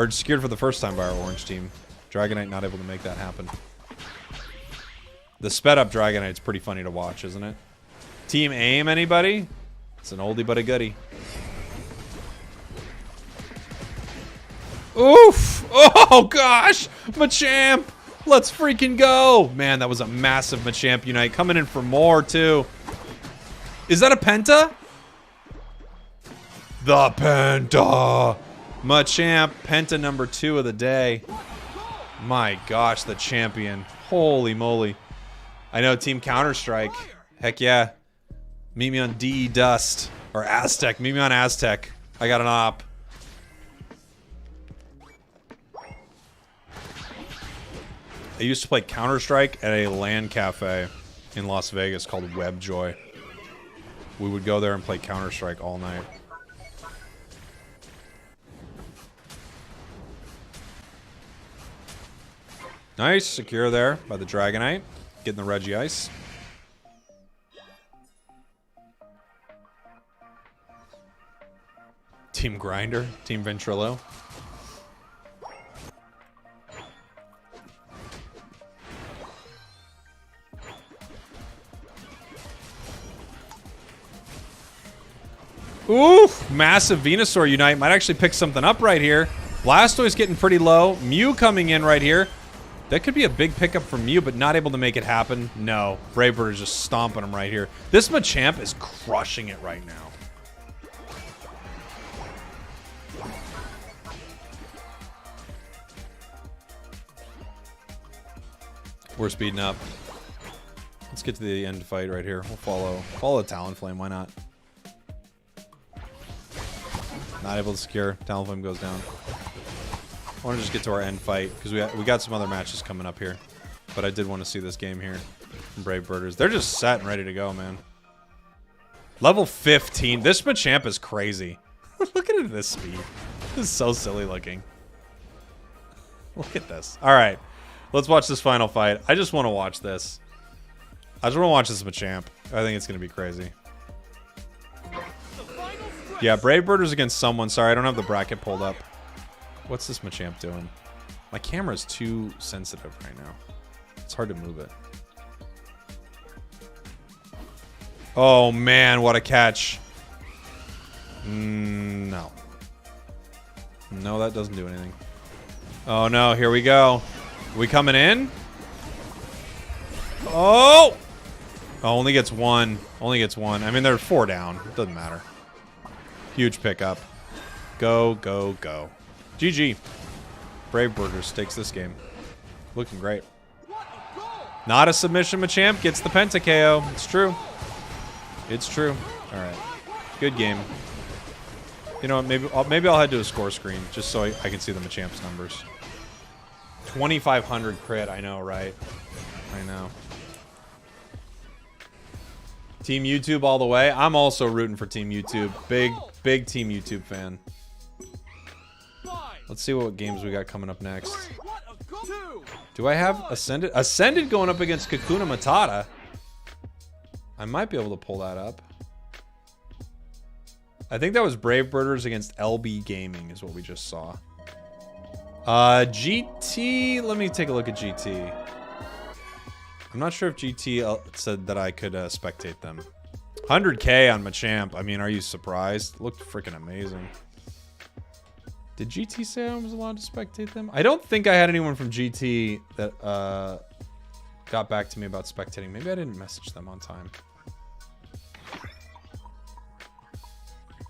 secured for the first time by our orange team. Dragonite not able to make that happen. The sped up Dragonite's pretty funny to watch, isn't it? Team AIM, anybody? It's an oldie but a goodie. Oof! Oh, gosh! Machamp! Let's freaking go! Man, that was a massive Machamp Unite. Coming in for more, too. Is that a Penta? The Penta! Machamp, Penta number 2 of the day. My gosh, the champion. Holy moly. I know, Team Counter-Strike. Heck yeah. Meet me on DE Dust. Or Aztec. Meet me on Aztec. I got an op. I used to play Counter-Strike at a LAN cafe in Las Vegas called Webjoy. We would go there and play Counter-Strike all night. Nice, secure there by the Dragonite. Getting the Reggie Ice. Team Grinder. Team Ventrilo. Oof! Massive Venusaur Unite. Might actually pick something up right here. Blastoise getting pretty low. Mew coming in right here. That could be a big pickup for Mew, but not able to make it happen. No. Brave Bird is just stomping him right here. This Machamp is crushing it right now. We're speeding up. Let's get to the end fight right here. We'll follow Talonflame. Why not? Not able to secure. Talonflame goes down. I want to just get to our end fight because we got some other matches coming up here. But I did want to see this game here from Brave Birders. They're just set and ready to go, man. Level 15. This Machamp is crazy. Look at it at this speed. This is so silly looking. Look at this. All right. Let's watch this final fight. I just want to watch this. I just want to watch this Machamp. I think it's going to be crazy. Yeah, Brave Birders against someone. Sorry, I don't have the bracket pulled up. What's this Machamp doing? My camera is too sensitive right now. It's hard to move it. Oh, man, what a catch. No. No, that doesn't do anything. Oh, no, here we go. Are we coming in? Oh! Oh, only gets one. Only gets one. I mean, they're 4 down. It doesn't matter. Huge pickup. Go, go, go. GG. Brave Birders takes this game. Looking great. Not a submission Machamp. Gets the Penta KO. It's true. It's true. All right. Good game. You know what? Maybe I'll head to a score screen just so I can see the Machamp's numbers. 2,500 crit. I know, right? I know. Team YouTube all the way. I'm also rooting for Team YouTube. Big Team YouTube fan. Let's see what games we got coming up next. Do I have Ascended? Ascended going up against Kakuna Matata. I might be able to pull that up. I think that was Brave Birders against LB Gaming is what we just saw. GT. Let me take a look at GT. I'm not sure if GT said that I could spectate them. 100K on Machamp. I mean, are you surprised? Looked freaking amazing. Did GT say I was allowed to spectate them? I don't think I had anyone from GT that got back to me about spectating. Maybe I didn't message them on time.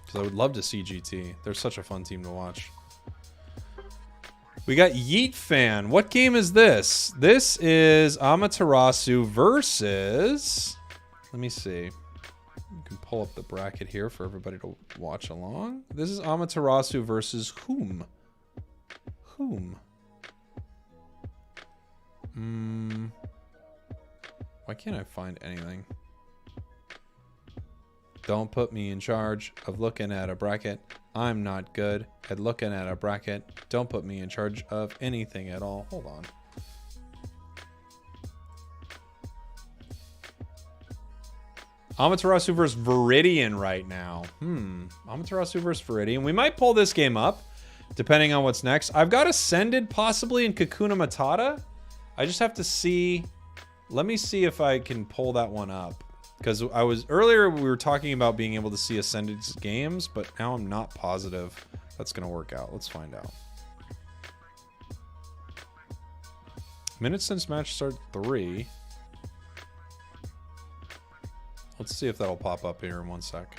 Because I would love to see GT. They're such a fun team to watch. We got Yeet Fan. What game is this? This is Amaterasu versus... Let me see. You can pull up the bracket here for everybody to watch along. This is Amaterasu versus whom? Whom? Why can't I find anything? Don't put me in charge of looking at a bracket. I'm not good at looking at a bracket. Don't put me in charge of anything at all. Hold on. Amaterasu versus Viridian right now. Amaterasu versus Viridian. We might pull this game up, depending on what's next. I've got Ascended possibly in Kakuna Matata. I just have to see. Let me see if I can pull that one up. Because earlier we were talking about being able to see Ascended's games, but now I'm not positive that's going to work out. Let's find out. Minutes since match start 3. Let's see if that'll pop up here in 1 sec.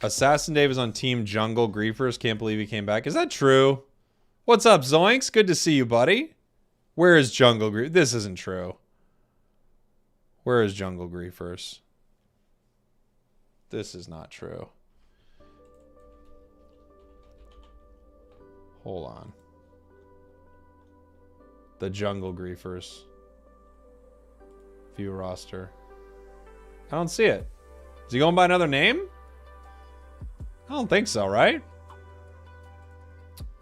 Assassin Dave is on Team Jungle Griefers. Can't believe he came back. Is that true? What's up, Zoinks? Good to see you, buddy. Where is Jungle Griefers? This isn't true. Where is Jungle Griefers? This is not true. Hold on. The Jungle Griefers. View roster. I don't see it. Is he going by another name? I don't think so, right?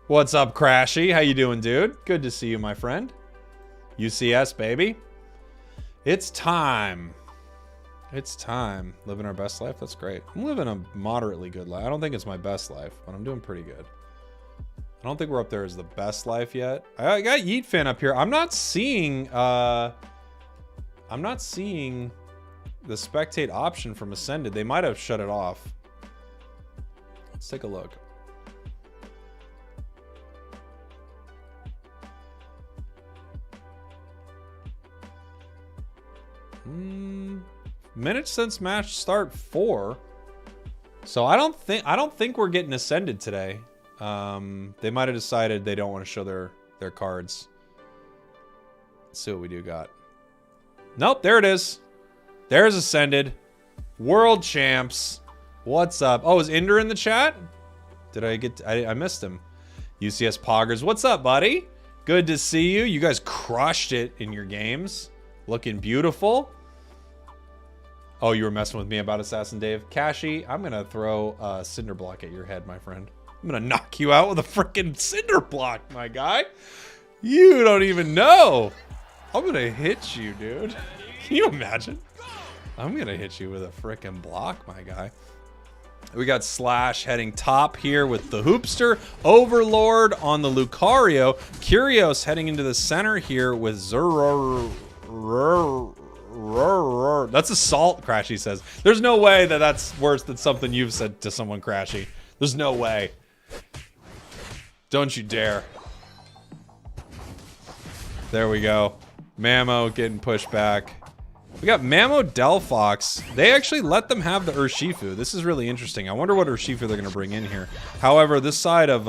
What's up, Crashy? How you doing, dude? Good to see you, my friend. UCS, baby. It's time. It's time. Living our best life? That's great. I'm living a moderately good life. I don't think it's my best life, but I'm doing pretty good. I don't think we're up there as the best life yet. I got Yeet Fan up here. I'm not seeing the spectate option from Ascended. They might have shut it off. Let's take a look. Minutes since match start 4. So I don't think we're getting Ascended today. They might have decided they don't want to show their cards. Let's see what we do got. Nope, there it is. There's Ascended. World champs. What's up? Oh, is Inder in the chat? Did I get... I missed him. UCS Poggers. What's up, buddy? Good to see you. You guys crushed it in your games. Looking beautiful. Oh, you were messing with me about Assassin Dave. Kashi, I'm going to throw a cinder block at your head, my friend. I'm going to knock you out with a freaking cinder block, my guy. You don't even know. I'm going to hit you, dude. Can you imagine? I'm going to hit you with a freaking block, my guy. We got Slash heading top here with the Hoopster. Overlord on the Lucario. Curios heading into the center here with Zeror. That's assault, Crashy says. There's no way that that's worse than something you've said to someone, Crashy. There's no way. Don't you dare. There we go. Mamo getting pushed back. We got Mamo Delphox. They actually let them have the Urshifu. This is really interesting. I wonder what Urshifu they're going to bring in here. However, this side of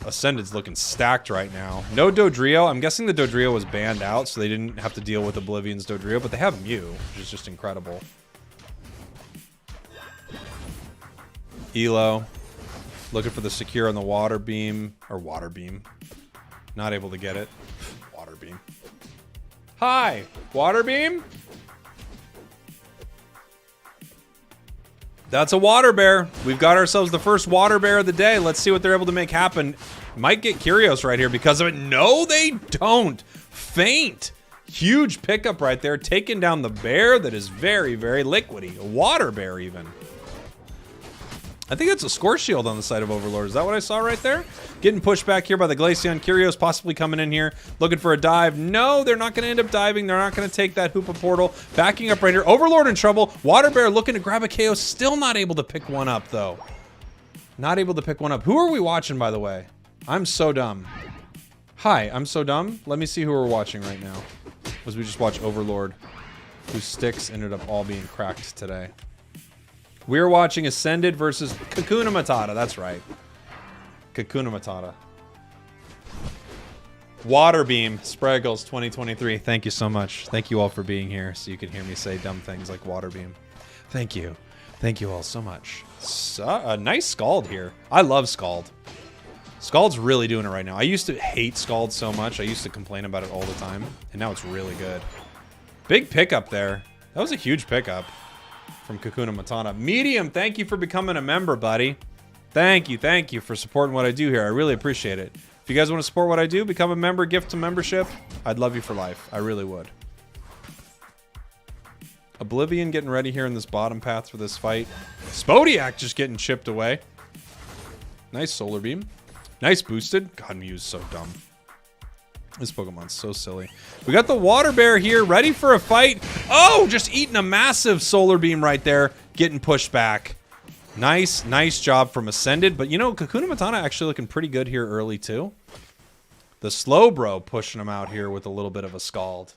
Ascended's looking stacked right now. No Dodrio. I'm guessing the Dodrio was banned out, so they didn't have to deal with Oblivion's Dodrio, but they have Mew, which is just incredible. Elo. Looking for the secure on the Water Beam. Or Water Beam. Not able to get it. Water Beam. Hi! Water Beam? That's a Water Bear. We've got ourselves the first Water Bear of the day. Let's see what they're able to make happen. Might get Curios right here because of it. No, they don't. Faint. Huge pickup right there. Taking down the bear that is very, very liquidy. A Water Bear even. I think that's a Score Shield on the side of Overlord. Is that what I saw right there? Getting pushed back here by the Glaceon. Curios possibly coming in here. Looking for a dive. No, they're not going to end up diving. They're not going to take that Hoopa Portal. Backing up right here. Overlord in trouble. Water Bear looking to grab a KO. Still not able to pick one up, though. Not able to pick one up. Who are we watching, by the way? I'm so dumb. Hi, I'm so dumb. Let me see who we're watching right now. As we just watch Overlord, whose sticks ended up all being cracked today. We're watching Ascended versus Kakuna Matata. That's right. Kakuna Matata. Water Beam, Spragels 2023. Thank you so much. Thank you all for being here so you can hear me say dumb things like Water Beam. Thank you. Thank you all so much. A nice Scald here. I love Scald. Scald's really doing it right now. I used to hate Scald so much. I used to complain about it all the time. And now it's really good. Big pickup there. That was a huge pickup from Kakuna Matata. Medium, thank you for becoming a member, buddy. Thank you for supporting what I do here. I really appreciate it. If you guys want to support what I do, become a member, gift to membership. I'd love you for life. I really would. Oblivion getting ready here in this bottom path for this fight. Spodyak just getting chipped away. Nice Solar Beam. Nice boosted. God, Mew's so dumb. This Pokemon's so silly. We got the Water Bear here, ready for a fight. Oh, just eating a massive Solar Beam right there. Getting pushed back. Nice job from Ascended. But, you know, Kakuna Matata actually looking pretty good here early, too. The Slowbro pushing him out here with a little bit of a Scald.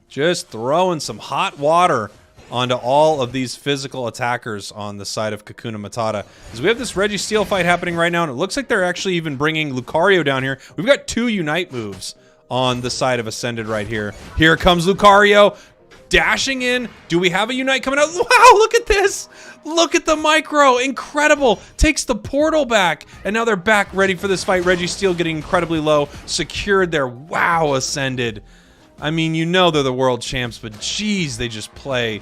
Just throwing some hot water onto all of these physical attackers on the side of Kakuna Matata. As we have this Registeel fight happening right now, and it looks like they're actually even bringing Lucario down here. We've got 2 Unite moves on the side of Ascended right here. Here comes Lucario. Dashing in. Do we have a Unite coming out? Wow, look at this. Look at the micro. Incredible. Takes the portal back. And now they're back ready for this fight. Registeel getting incredibly low. Secured there. Wow, Ascended. I mean, you know they're the world champs, but geez, they just play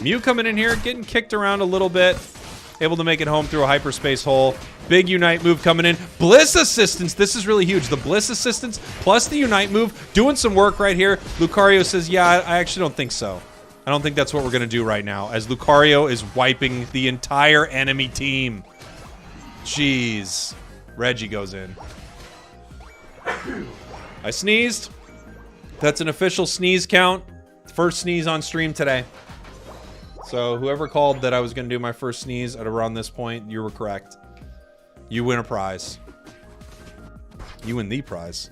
Mew coming in here, getting kicked around a little bit. Able to make it home through a hyperspace hole. Big Unite move coming in. Bliss assistance. This is really huge. The Bliss assistance plus the Unite move doing some work right here. Lucario says, yeah, I actually don't think so. I don't think that's what we're going to do right now, as Lucario is wiping the entire enemy team. Jeez. Reggie goes in. I sneezed. That's an official sneeze count. First sneeze on stream today. So whoever called that I was going to do my first sneeze at around this point, you were correct. You win a prize. You win the prize.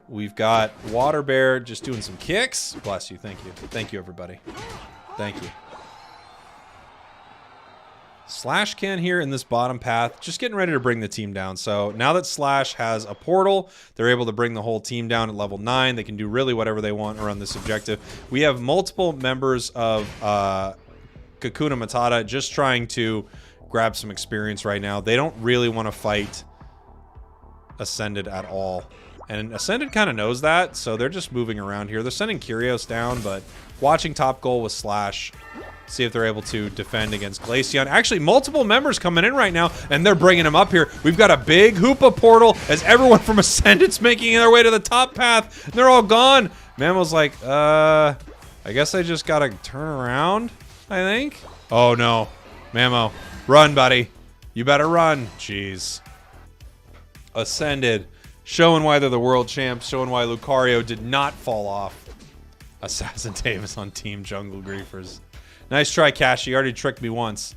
We've got Water Bear just doing some kicks. Bless you. Thank you. Thank you, everybody. Thank you. Slash can here in this bottom path, just getting ready to bring the team down. So now that Slash has a portal, they're able to bring the whole team down at level 9. They can do really whatever they want around this objective. We have multiple members of Kakuna Matata just trying to grab some experience right now. They don't really want to fight Ascended at all. And Ascended kind of knows that, so they're just moving around here. They're sending Kyrios down, but watching top goal with Slash. See if they're able to defend against Glaceon. Actually, multiple members coming in right now, and they're bringing them up here. We've got a big Hoopa portal as everyone from Ascendant's making their way to the top path. They're all gone. Mamo's like, I guess I just gotta turn around, I think. Oh, no. Mamo, run, buddy. You better run. Jeez. Ascended. Showing why they're the world champs. Showing why Lucario did not fall off. Assassin Davis on Team Jungle Griefers. Nice try, Cash. You already tricked me once.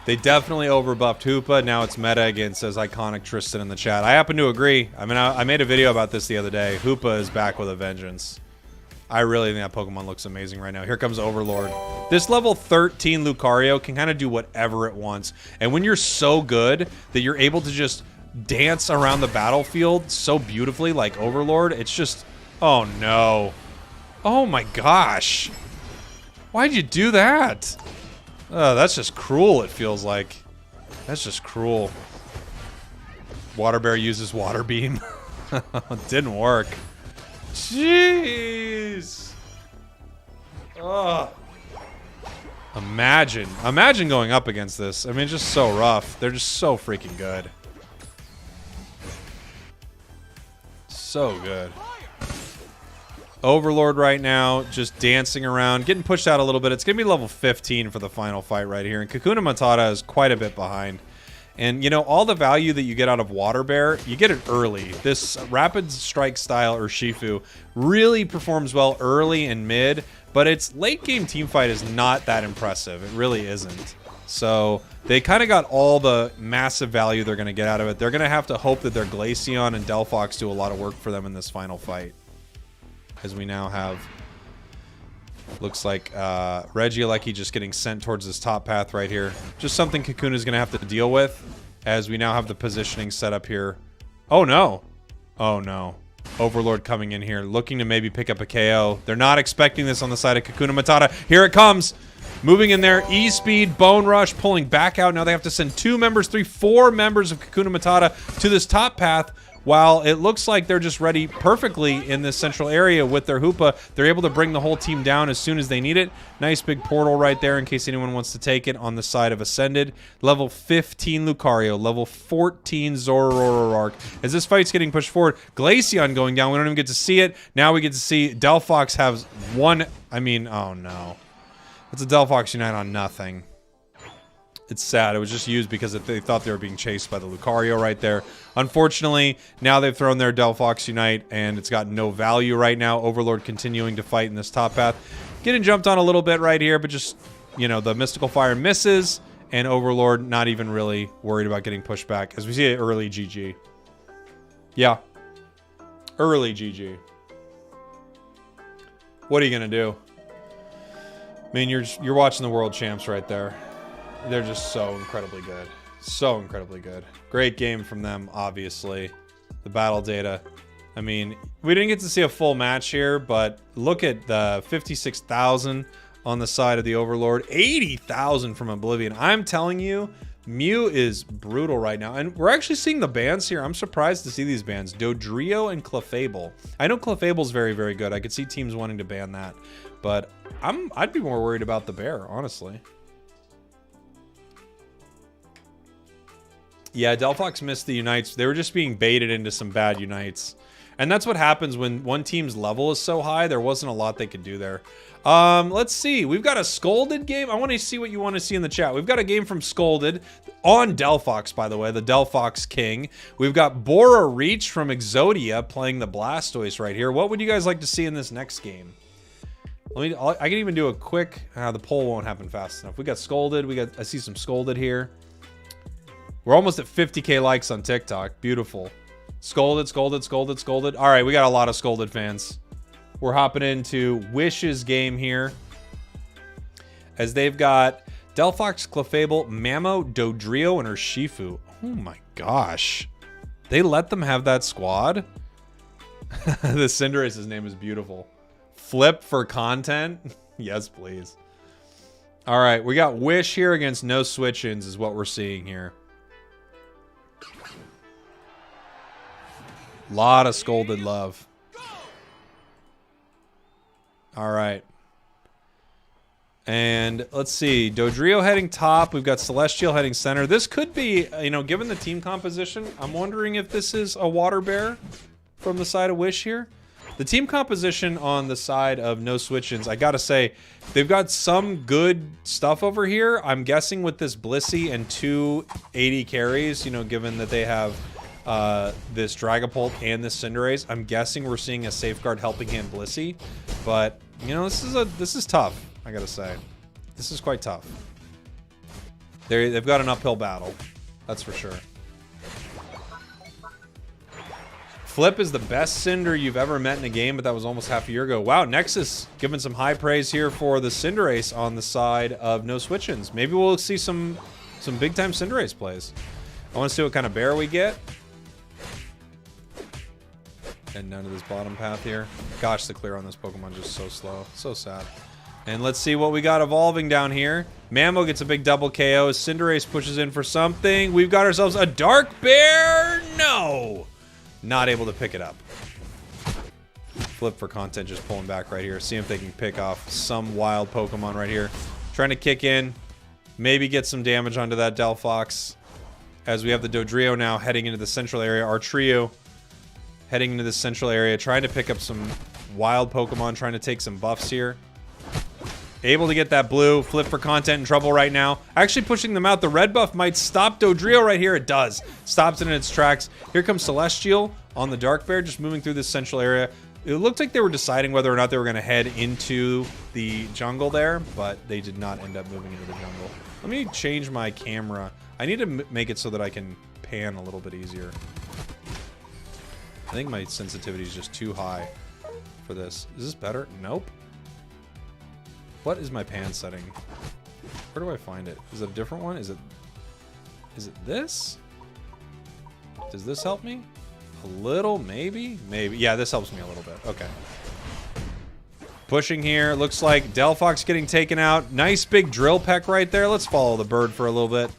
They definitely overbuffed Hoopa. Now it's meta again, says Iconic Tristan in the chat. I happen to agree. I mean, I made a video about this the other day. Hoopa is back with a vengeance. I really think that Pokemon looks amazing right now. Here comes Overlord. This level 13 Lucario can kind of do whatever it wants. And when you're so good that you're able to just dance around the battlefield so beautifully like Overlord, it's just... Oh, no. Oh, my gosh. Why'd you do that? That's just cruel, it feels like. That's just cruel. Water Bear uses Water Beam. It didn't work. Jeez. Ugh. Imagine going up against this. I mean, it's just so rough. They're just so freaking good. So good. Overlord right now, just dancing around, getting pushed out a little bit. It's going to be level 15 for the final fight right here. And Kakuna Matata is quite a bit behind. And, you know, all the value that you get out of Water Bear, you get it early. This Rapid Strike style, or Shifu, really performs well early and mid. But its late game team fight is not that impressive. It really isn't. So they kind of got all the massive value they're going to get out of it. They're going to have to hope that their Glaceon and Delphox do a lot of work for them in this final fight. As we now have, looks like Regieleki just getting sent towards this top path right here. Just something Kakuna's going to have to deal with as we now have the positioning set up here. Oh, no. Oh, no. Overlord coming in here, looking to maybe pick up a KO. They're not expecting this on the side of Kakuna Matata. Here it comes. Moving in there, E-Speed, Bone Rush, pulling back out. Now they have to send 2 members, 3, 4 members of Kakuna Matata to this top path. While it looks like they're just ready perfectly in this central area with their Hoopa, they're able to bring the whole team down as soon as they need it. Nice big portal right there in case anyone wants to take it on the side of Ascended. Level 15 Lucario, level 14 Zoroark. As this fight's getting pushed forward, Glaceon going down. We don't even get to see it. Now we get to see Delphox have one... I mean, oh no. It's a Delphox Unite on nothing. It's sad. It was just used because they thought they were being chased by the Lucario right there. Unfortunately, now they've thrown their Delphox Unite, and it's got no value right now. Overlord continuing to fight in this top path. Getting jumped on a little bit right here, but just, you know, the Mystical Fire misses, and Overlord not even really worried about getting pushed back. As we see it, early GG. Yeah. Early GG. What are you going to do? I mean, you're watching the world champs right there. They're just so incredibly good. So incredibly good. Great game from them, obviously. The battle data. I mean, we didn't get to see a full match here, but look at the 56,000 on the side of the Overlord. 80,000 from Oblivion. I'm telling you, Mew is brutal right now. And we're actually seeing the bans here. I'm surprised to see these bans. Dodrio and Clefable. I know Clefable's very, very good. I could see teams wanting to ban that. But I'd be more worried about the bear, honestly. Yeah, Delphox missed the Unites. They were just being baited into some bad Unites. And that's what happens when one team's level is so high. There wasn't a lot they could do there. Let's see. We've got a Scolded game. I want to see what you want to see in the chat. We've got a game from Scolded on Delphox, by the way, the Delphox King. We've got Bora Reach from Exodia playing the Blastoise right here. What would you guys like to see in this next game? I can even do a quick... the poll won't happen fast enough. We got Scolded. I see some Scolded here. We're almost at 50K likes on TikTok. Beautiful. Scolded, Scolded, Scolded, Scolded. All right, we got a lot of Scolded fans. We're hopping into Wish's game here. As they've got Delphox, Clefable, Mamo, Dodrio, and Urshifu. Oh my gosh. They let them have that squad? The Cinderace's name is beautiful. Flip for content? Yes, please. All right, we got Wish here against no switch-ins is what we're seeing here. Lot of Scolded love. All right. And let's see. Dodrio heading top. We've got Celestial heading center. This could be, you know, given the team composition, I'm wondering if this is a Water Bear from the side of Wish here. The team composition on the side of no switch-ins, I gotta say, they've got some good stuff over here. I'm guessing with this Blissey and 280 carries, you know, given that they have this Dragapult and this Cinderace, I'm guessing we're seeing a Safeguard Helping Hand Blissey. But, you know, this is tough, I gotta say. This is quite tough. They've got an uphill battle, that's for sure. Flip is the best Cinder you've ever met in a game, but that was almost half a year ago. Wow, Nexus giving some high praise here for the Cinderace on the side of no switch-ins. Maybe we'll see some big-time Cinderace plays. I want to see what kind of bear we get. And down to this bottom path here. Gosh, the clear on this Pokemon is just so slow. So sad. And let's see what we got evolving down here. Mamo gets a big double KO. Cinderace pushes in for something. We've got ourselves a Dark Bear. No! Not able to pick it up. Flip for content just pulling back right here. See if they can pick off some wild Pokemon right here. Trying to kick in. Maybe get some damage onto that Delphox. As we have the Dodrio now heading into the central area. Our trio heading into the central area. Trying to pick up some wild Pokemon. Trying to take some buffs here. Able to get that blue. Flip for content in trouble right now. Actually pushing them out. The red buff might stop Dodrio right here. It does. Stops it in its tracks. Here comes Celestial on the Dark Bear, just moving through this central area. It looked like they were deciding whether or not they were going to head into the jungle there, but they did not end up moving into the jungle. Let me change my camera. I need to make it so that I can pan a little bit easier. I think my sensitivity is just too high for this. Is this better? Nope. What is my pan setting? Where do I find it? Is it a different one? Is it this? Does this help me? A little, maybe? Maybe. Yeah, this helps me a little bit. Okay. Pushing here. Looks like Delphox getting taken out. Nice big Drill Peck right there. Let's follow the bird for a little bit.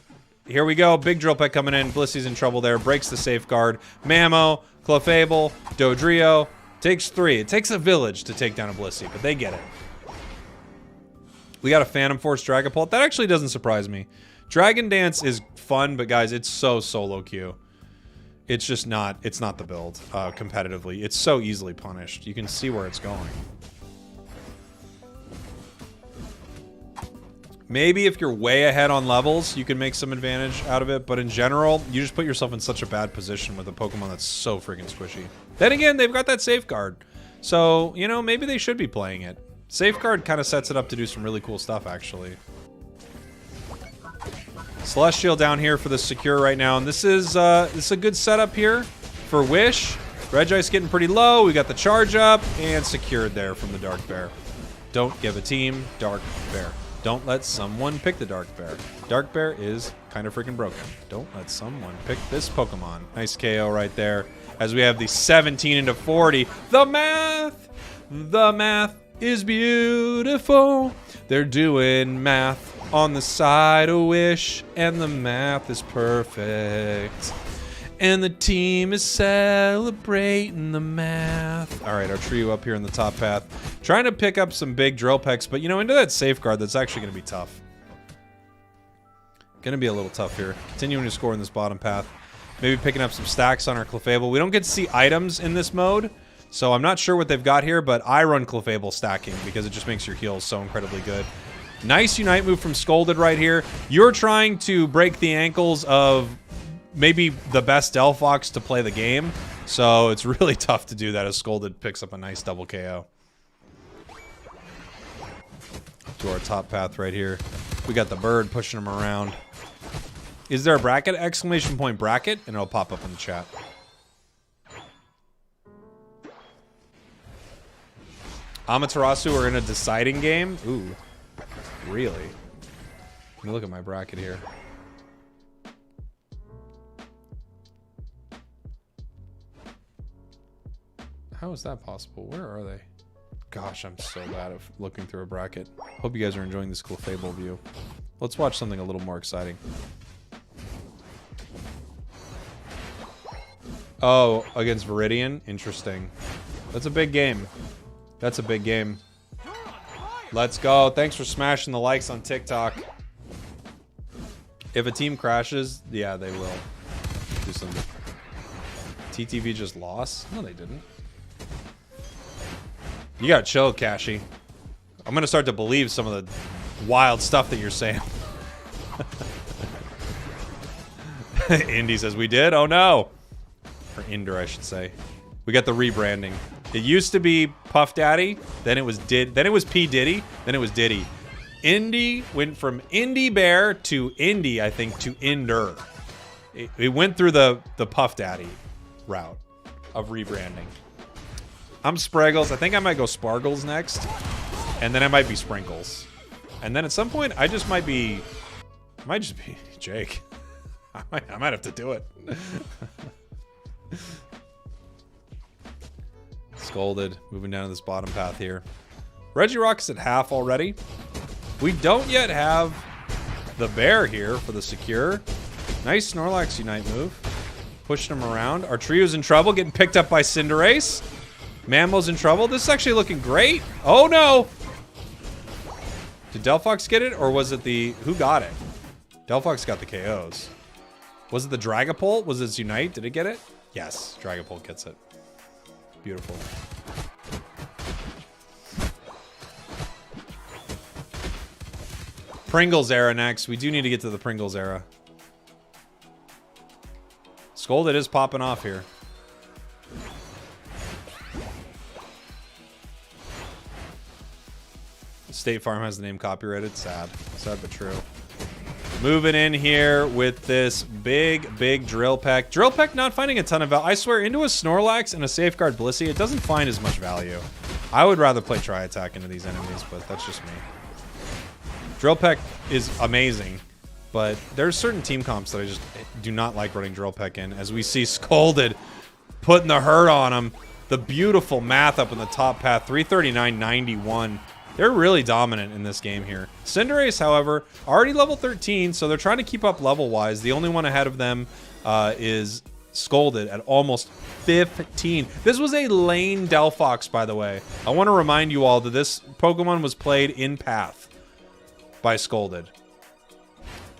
Here we go. Big Drill Peck coming in. Blissey's in trouble there. Breaks the safeguard. Mamo, Clefable, Dodrio. Takes 3. It takes a village to take down a Blissey, but they get it. We got a Phantom Force Dragapult. That actually doesn't surprise me. Dragon Dance is fun, but guys, it's so solo queue. It's just not, it's not the build competitively. It's so easily punished. You can see where it's going. Maybe if you're way ahead on levels, you can make some advantage out of it. But in general, you just put yourself in such a bad position with a Pokemon that's so freaking squishy. Then again, they've got that safeguard. So, you know, maybe they should be playing it. Safeguard kind of sets it up to do some really cool stuff, actually. Celestial down here for the secure right now. And this is a good setup here for Wish. Regice getting pretty low. We got the charge up and secured there from the Dark Bear. Don't give a team Dark Bear. Don't let someone pick the Dark Bear. Dark Bear is kind of freaking broken. Don't let someone pick this Pokemon. Nice KO right there. As we have the 17 into 40. The math is beautiful. They're doing math on the side of Wish, and the math is perfect. And the team is celebrating the math. All right, our trio up here in the top path. Trying to pick up some big drill pecks, but, you know, into that safeguard, that's actually going to be tough. Going to be a little tough here. Continuing to score in this bottom path. Maybe picking up some stacks on our Clefable. We don't get to see items in this mode, so I'm not sure what they've got here, but I run Clefable stacking because it just makes your heals so incredibly good. Nice Unite move from Scolded right here. You're trying to break the ankles of maybe the best Delphox to play the game, so it's really tough to do that as Scolded picks up a nice double KO. Up to our top path right here. We got the bird pushing him around. Is there a bracket? Exclamation point bracket, and it'll pop up in the chat. Amaterasu are in a deciding game? Ooh, really? Let me look at my bracket here. How is that possible? Where are they? Gosh, I'm so bad at looking through a bracket. Hope you guys are enjoying this Clefable view. Let's watch something a little more exciting. Oh, against Viridian? Interesting. That's a big game. That's a big game. Let's go. Thanks for smashing the likes on TikTok. If a team crashes, yeah, they will. Do some... TTV just lost? No, they didn't. You gotta chill, Kashi. I'm gonna start to believe some of the wild stuff that you're saying. Indy says we did? Oh no! Or Inder, I should say. We got the rebranding. It used to be Puff Daddy, then it was P Diddy, then it was Diddy. Indy went from Indy Bear to Indy, I think, to Inder. It went through the Puff Daddy route of rebranding. I'm Spragels. I think I might go Spargles next. And then I might be Sprinkles. And then at some point, I just might be... I might just be Jake. I might have to do it. Scolded. Moving down to this bottom path here. Regirock is at half already. We don't yet have the bear here for the secure. Nice Snorlax Unite move. Pushing him around. Our trio's in trouble. Getting picked up by Cinderace. Mammo's in trouble. This is actually looking great. Oh no! Did Delphox get it, or was it the... Who got it? Delphox got the KOs. Was it the Dragapult? Was it Unite? Did it get it? Yes, Dragapult gets it. Beautiful. Pringles era next. We do need to get to the Pringles era. Scolded is popping off here. State Farm has the name copyrighted. Sad. Sad but true. Moving in here with this big Drill Peck. Drill Peck not finding a ton of value. I swear, into a Snorlax and a Safeguard Blissey, it doesn't find as much value. I would rather play Tri-Attack into these enemies, but that's just me. Drill Peck is amazing, but there's certain team comps that I just do not like running Drill Peck in. As we see Scolded putting the hurt on him. The beautiful math up in the top path. 339.91. They're really dominant in this game here. Cinderace, however, already level 13, so they're trying to keep up level-wise. The only one ahead of them is Scolded at almost 15. This was a lane Delphox, by the way. I want to remind you all that this Pokemon was played in Path by Scolded.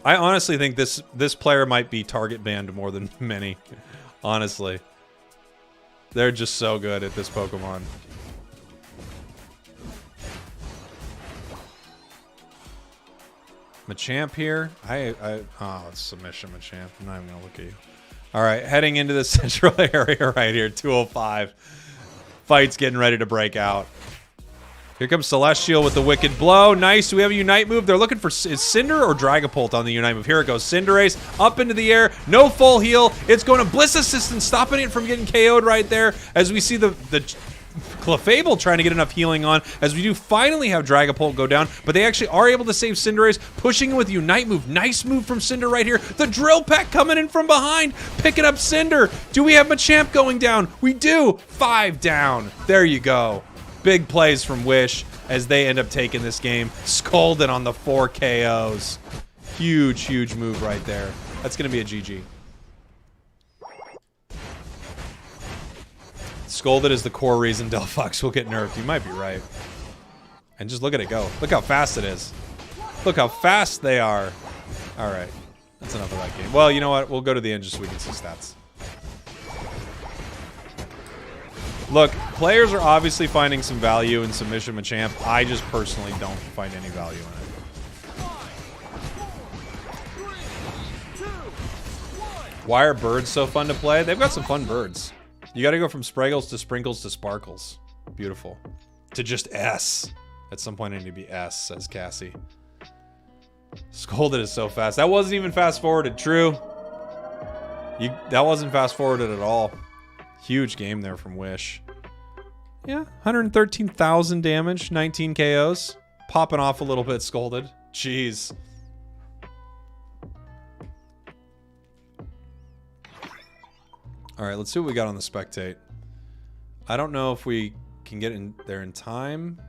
I honestly think this player might be target banned more than many. Honestly. They're just so good at this Pokemon. Machamp here. Oh, it's submission Machamp. I'm not even gonna look at you. All right, heading into the central area right here. 205. Fight's getting ready to break out. Here comes Celestial with the Wicked Blow. Nice. We have a Unite move. They're looking for is Cinder or Dragapult on the Unite move. Here it goes. Cinderace up into the air. No full heal. It's going to Bliss Assistant, stopping it from getting KO'd right there. As we see the Clefable trying to get enough healing on, as we do finally have Dragapult go down, but they actually are able to save Cinderace, pushing in with Unite move. Nice move from Cinder right here. The Drill Peck coming in from behind, picking up Cinder. Do we have Machamp going down? We do. 5 down. There you go. Big plays from Wish as they end up taking this game. Scalded on the 4 KOs. Huge, huge move right there. That's going to be a GG. Scolded is the core reason Delphox will get nerfed. You might be right. And just look at it go. Look how fast it is. Look how fast they are. All right. That's enough of that game. Well, you know what? We'll go to the end just so we can see stats. Look, players are obviously finding some value in Submission Machamp. I just personally don't find any value in it. 5, 4, 3, 2, 1. Why are birds so fun to play? They've got some fun birds. You got to go from Spragels to Sprinkles to Sparkles. Beautiful. To just S. At some point I need to be S, says Cassie. Scolded is so fast. That wasn't even fast forwarded. True. That wasn't fast forwarded at all. Huge game there from Wish. Yeah, 113,000 damage, 19 KOs. Popping off a little bit, Scolded. Jeez. All right, let's see what we got on the spectate. I don't know if we can get in there in time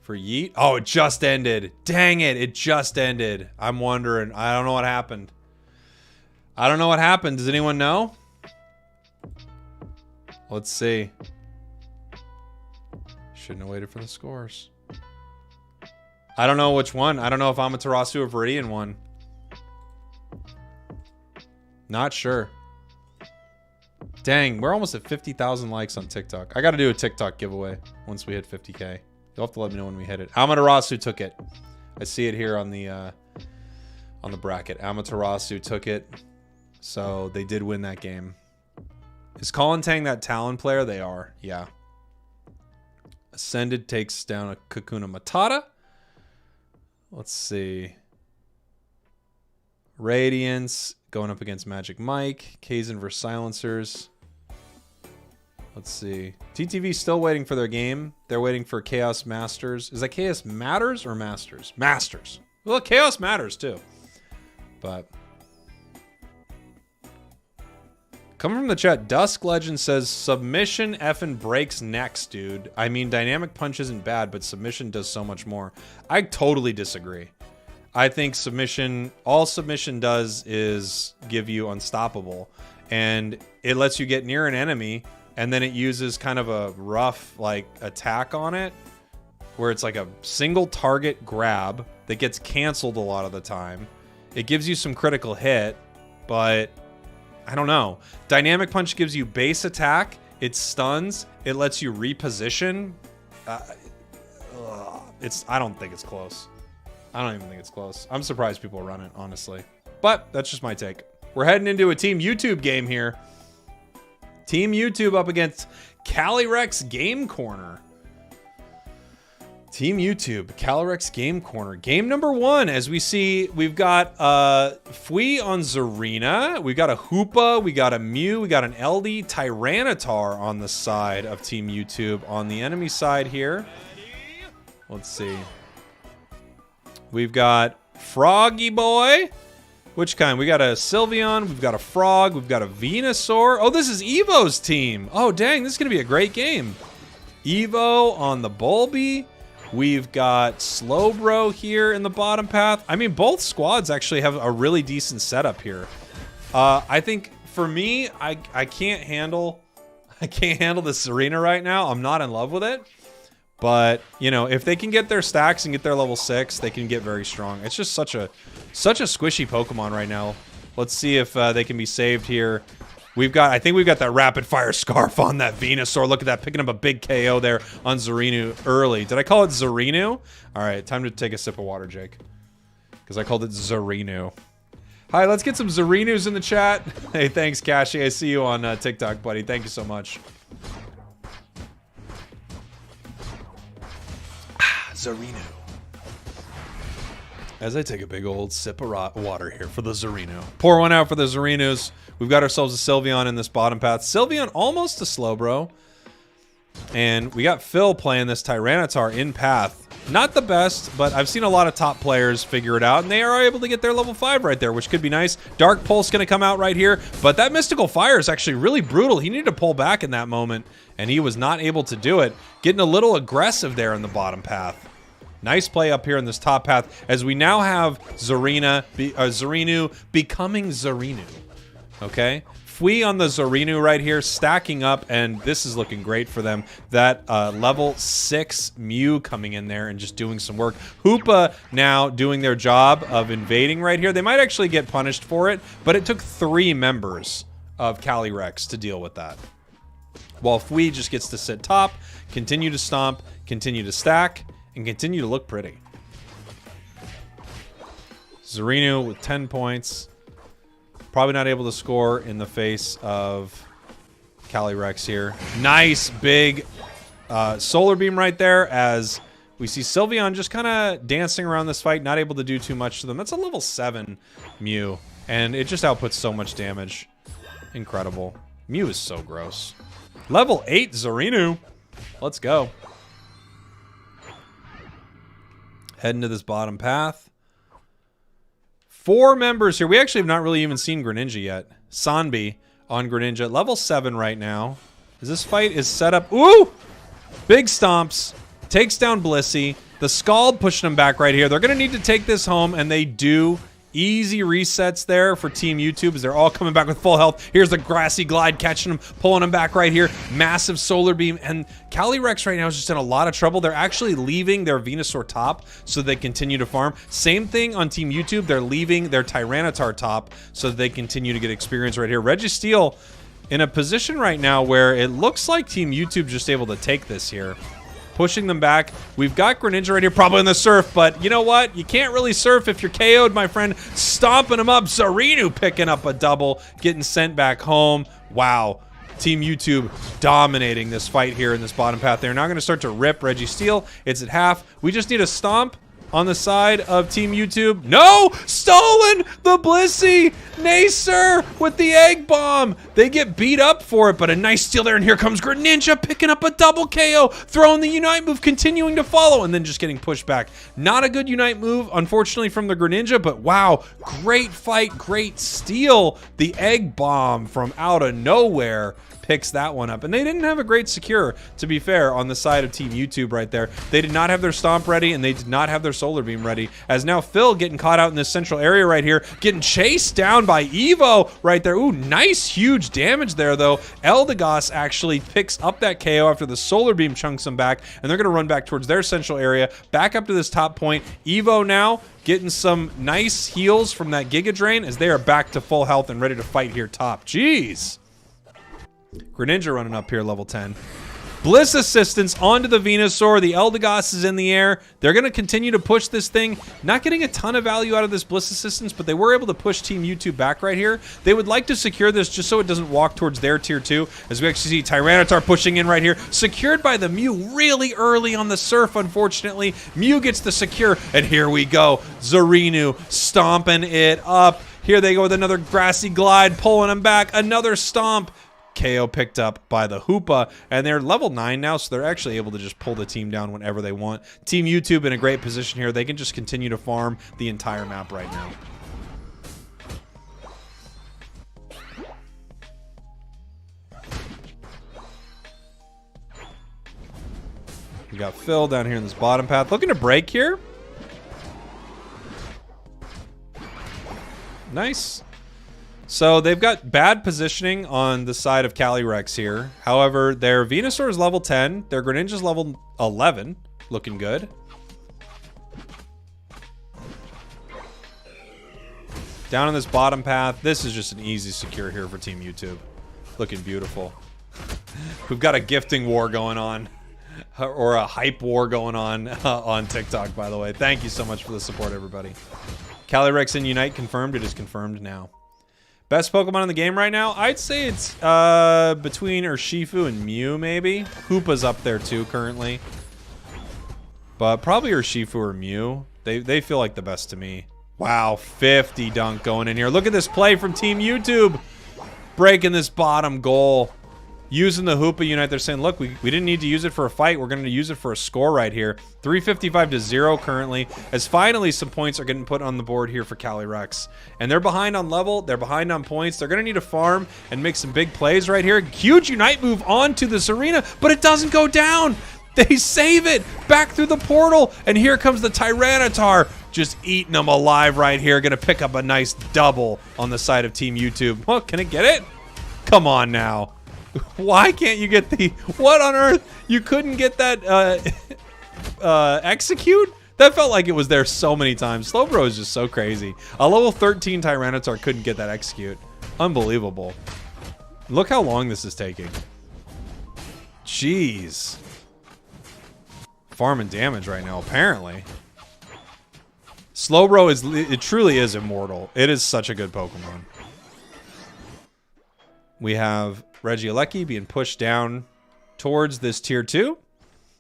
for Yeet. Oh, it just ended. Dang it, it just ended. I'm wondering. I don't know what happened. I don't know what happened. Does anyone know? Let's see. Shouldn't have waited for the scores. I don't know which one. I don't know if Amaterasu or Viridian won. Not sure. Dang, we're almost at 50,000 likes on TikTok. I got to do a TikTok giveaway once we hit 50K. You'll have to let me know when we hit it. Amaterasu took it. I see it here on the bracket. Amaterasu took it. So they did win that game. Is Colin Tang that Talon player? They are, yeah. Ascended takes down a Kakuna Matata. Let's see. Radiance going up against Magic Mike. Kaizen versus Silencers. Let's see. TTV still waiting for their game. They're waiting for Chaos Masters. Is that Chaos Matters or Masters? Masters. Well, Chaos Matters too. But coming from the chat, Dusk Legend says submission effing breaks necks, dude. I mean, dynamic punch isn't bad, but submission does so much more. I totally disagree. I think submission, all submission does is give you unstoppable, and it lets you get near an enemy, and then it uses kind of a rough like attack on it, where it's like a single target grab that gets canceled a lot of the time. It gives you some critical hit, but I don't know. Dynamic punch gives you base attack, it stuns, it lets you reposition. I don't think it's close. I don't even think it's close. I'm surprised people run it, honestly. But that's just my take. We're heading into a Team YouTube game here. Team YouTube up against Calyrex Game Corner. Team YouTube, Calyrex Game Corner. Game number 1, as we see, we've got Fui on Zarina. We got a Hoopa, we got a Mew, we got an LD Tyranitar on the side of Team YouTube. On the enemy side here, let's see. We've got Froggy Boy. Which kind? We got a Sylveon, we've got a Frog, we've got a Venusaur. Oh, this is Evo's team. Oh, dang, this is going to be a great game. Evo on the Bulby. We've got Slowbro here in the bottom path. I mean, both squads actually have a really decent setup here. I think, for me, I can't handle this arena right now. I'm not in love with it. But, you know, if they can get their stacks and get their level 6, they can get very strong. It's just such a squishy Pokemon right now. Let's see if they can be saved here. I think we've got that rapid fire scarf on that Venusaur. Look at that, picking up a big KO there on Zarinu early. Did I call it Zarinu? All right, time to take a sip of water, Jake. because I called it Zarinu. Hi, let's get some Zarinus in the chat. Hey, thanks, Kashi. I see you on TikTok, buddy. Thank you so much. Zarinu. As I take a big old sip of water here for the Zarinu. Pour one out for the Zarinus. We've got ourselves a Sylveon in this bottom path. Sylveon almost a Slowbro. And we got Phil playing this Tyranitar in path. Not the best, but I've seen a lot of top players figure it out, and they are able to get their level 5 right there, which could be nice. Dark Pulse going to come out right here, but that Mystical Fire is actually really brutal. He needed to pull back in that moment, and he was not able to do it. Getting a little aggressive there in the bottom path. Nice play up here in this top path, as we now have Zarinu becoming Zarinu. Okay? Fui on the Zarinu right here, stacking up, and this is looking great for them. That level 6 Mew coming in there and just doing some work. Hoopa now doing their job of invading right here. They might actually get punished for it, but it took 3 members of Calyrex to deal with that. While Fui just gets to sit top, continue to stomp, continue to stack, and continue to look pretty. Zarinu with 10 points. Probably not able to score in the face of Calyrex here. Nice big Solar Beam right there, as we see Sylveon just kind of dancing around this fight, not able to do too much to them. That's a level 7 Mew, and it just outputs so much damage. Incredible. Mew is so gross. Level 8 Zarinu. Let's go. Heading to this bottom path. 4 members here. We actually have not really even seen Greninja yet. Sanbi on Greninja. Level 7 right now. As this fight is set up. Ooh! Big stomps. Takes down Blissey. The Scald pushing him back right here. They're going to need to take this home, and they do. Easy resets there for Team YouTube as they're all coming back with full health. Here's the Grassy Glide catching him, pulling him back right here. Massive Solar Beam. And Calyrex right now is just in a lot of trouble. They're actually leaving their Venusaur top so they continue to farm. Same thing on Team YouTube. They're leaving their Tyranitar top so they continue to get experience right here. Registeel in a position right now where it looks like Team YouTube just able to take this here. Pushing them back. We've got Greninja right here, probably in the surf, but you know what? You can't really surf if you're KO'd, my friend. Stomping him up. Zarinu picking up a double, getting sent back home. Wow. Team YouTube dominating this fight here in this bottom path. They're now going to start to rip Registeel. It's at half. We just need a stomp on the side of Team YouTube. No! Stolen! The Blissey! Nay, sir! With the Egg Bomb! They get beat up for it, but a nice steal there, and here comes Greninja picking up a double KO, throwing the Unite move, continuing to follow, and then just getting pushed back. Not a good Unite move, unfortunately, from the Greninja, but wow, great fight, great steal. The Egg Bomb from out of nowhere picks that one up. And they didn't have a great secure, to be fair, on the side of Team YouTube right there. They did not have their Stomp ready, and they did not have their Solar Beam ready. As now Phil getting caught out in this central area right here, getting chased down by Evo right there. Ooh, nice huge damage there though. Eldegoss actually picks up that KO after the Solar Beam chunks him back, and they're going to run back towards their central area, back up to this top point. Evo now getting some nice heals from that Giga Drain as they are back to full health and ready to fight here top. Jeez. Greninja running up here, level 10. Bliss Assistance onto the Venusaur. The Eldegoss is in the air. They're going to continue to push this thing. Not getting a ton of value out of this Bliss Assistance, but they were able to push Team YouTube back right here. They would like to secure this just so it doesn't walk towards their tier 2. As we actually see Tyranitar pushing in right here. Secured by the Mew really early on the surf, unfortunately. Mew gets the secure, and here we go. Zarinu stomping it up. Here they go with another Grassy Glide, pulling him back. Another stomp. KO picked up by the Hoopa, and they're level 9 now, so they're actually able to just pull the team down whenever they want. Team YouTube in a great position here. They can just continue to farm the entire map right now. We got Phil down here in this bottom path. Looking to break here. Nice. So they've got bad positioning on the side of Calyrex here. However, their Venusaur is level 10. Their Greninja's level 11. Looking good. Down on this bottom path. This is just an easy secure here for Team YouTube. Looking beautiful. We've got a gifting war going on. Or a hype war going on TikTok, by the way. Thank you so much for the support, everybody. Calyrex and Unite confirmed. It is confirmed now. Best Pokemon in the game right now? I'd say it's between Urshifu and Mew, maybe. Hoopa's up there too currently. But probably Urshifu or Mew. They feel like the best to me. Wow, 50 dunk going in here. Look at this play from Team YouTube. Breaking this bottom goal. Using the Hoopa Unite. They're saying, look, we didn't need to use it for a fight. We're going to use it for a score right here. 355-0 currently. As finally some points are getting put on the board here for Calyrex. And they're behind on level. They're behind on points. They're going to need to farm and make some big plays right here. Huge Unite move onto this arena, but it doesn't go down. They save it back through the portal. And here comes the Tyranitar. Just eating them alive right here. Going to pick up a nice double on the side of Team YouTube. Well, can it get it? Come on now. Why can't you get the... What on earth? You couldn't get that execute? That felt like it was there so many times. Slowbro is just so crazy. A level 13 Tyranitar couldn't get that execute. Unbelievable. Look how long this is taking. Jeez. Farming damage right now, apparently. Slowbro is... It truly is immortal. It is such a good Pokemon. We have... Regieleki being pushed down towards this tier 2.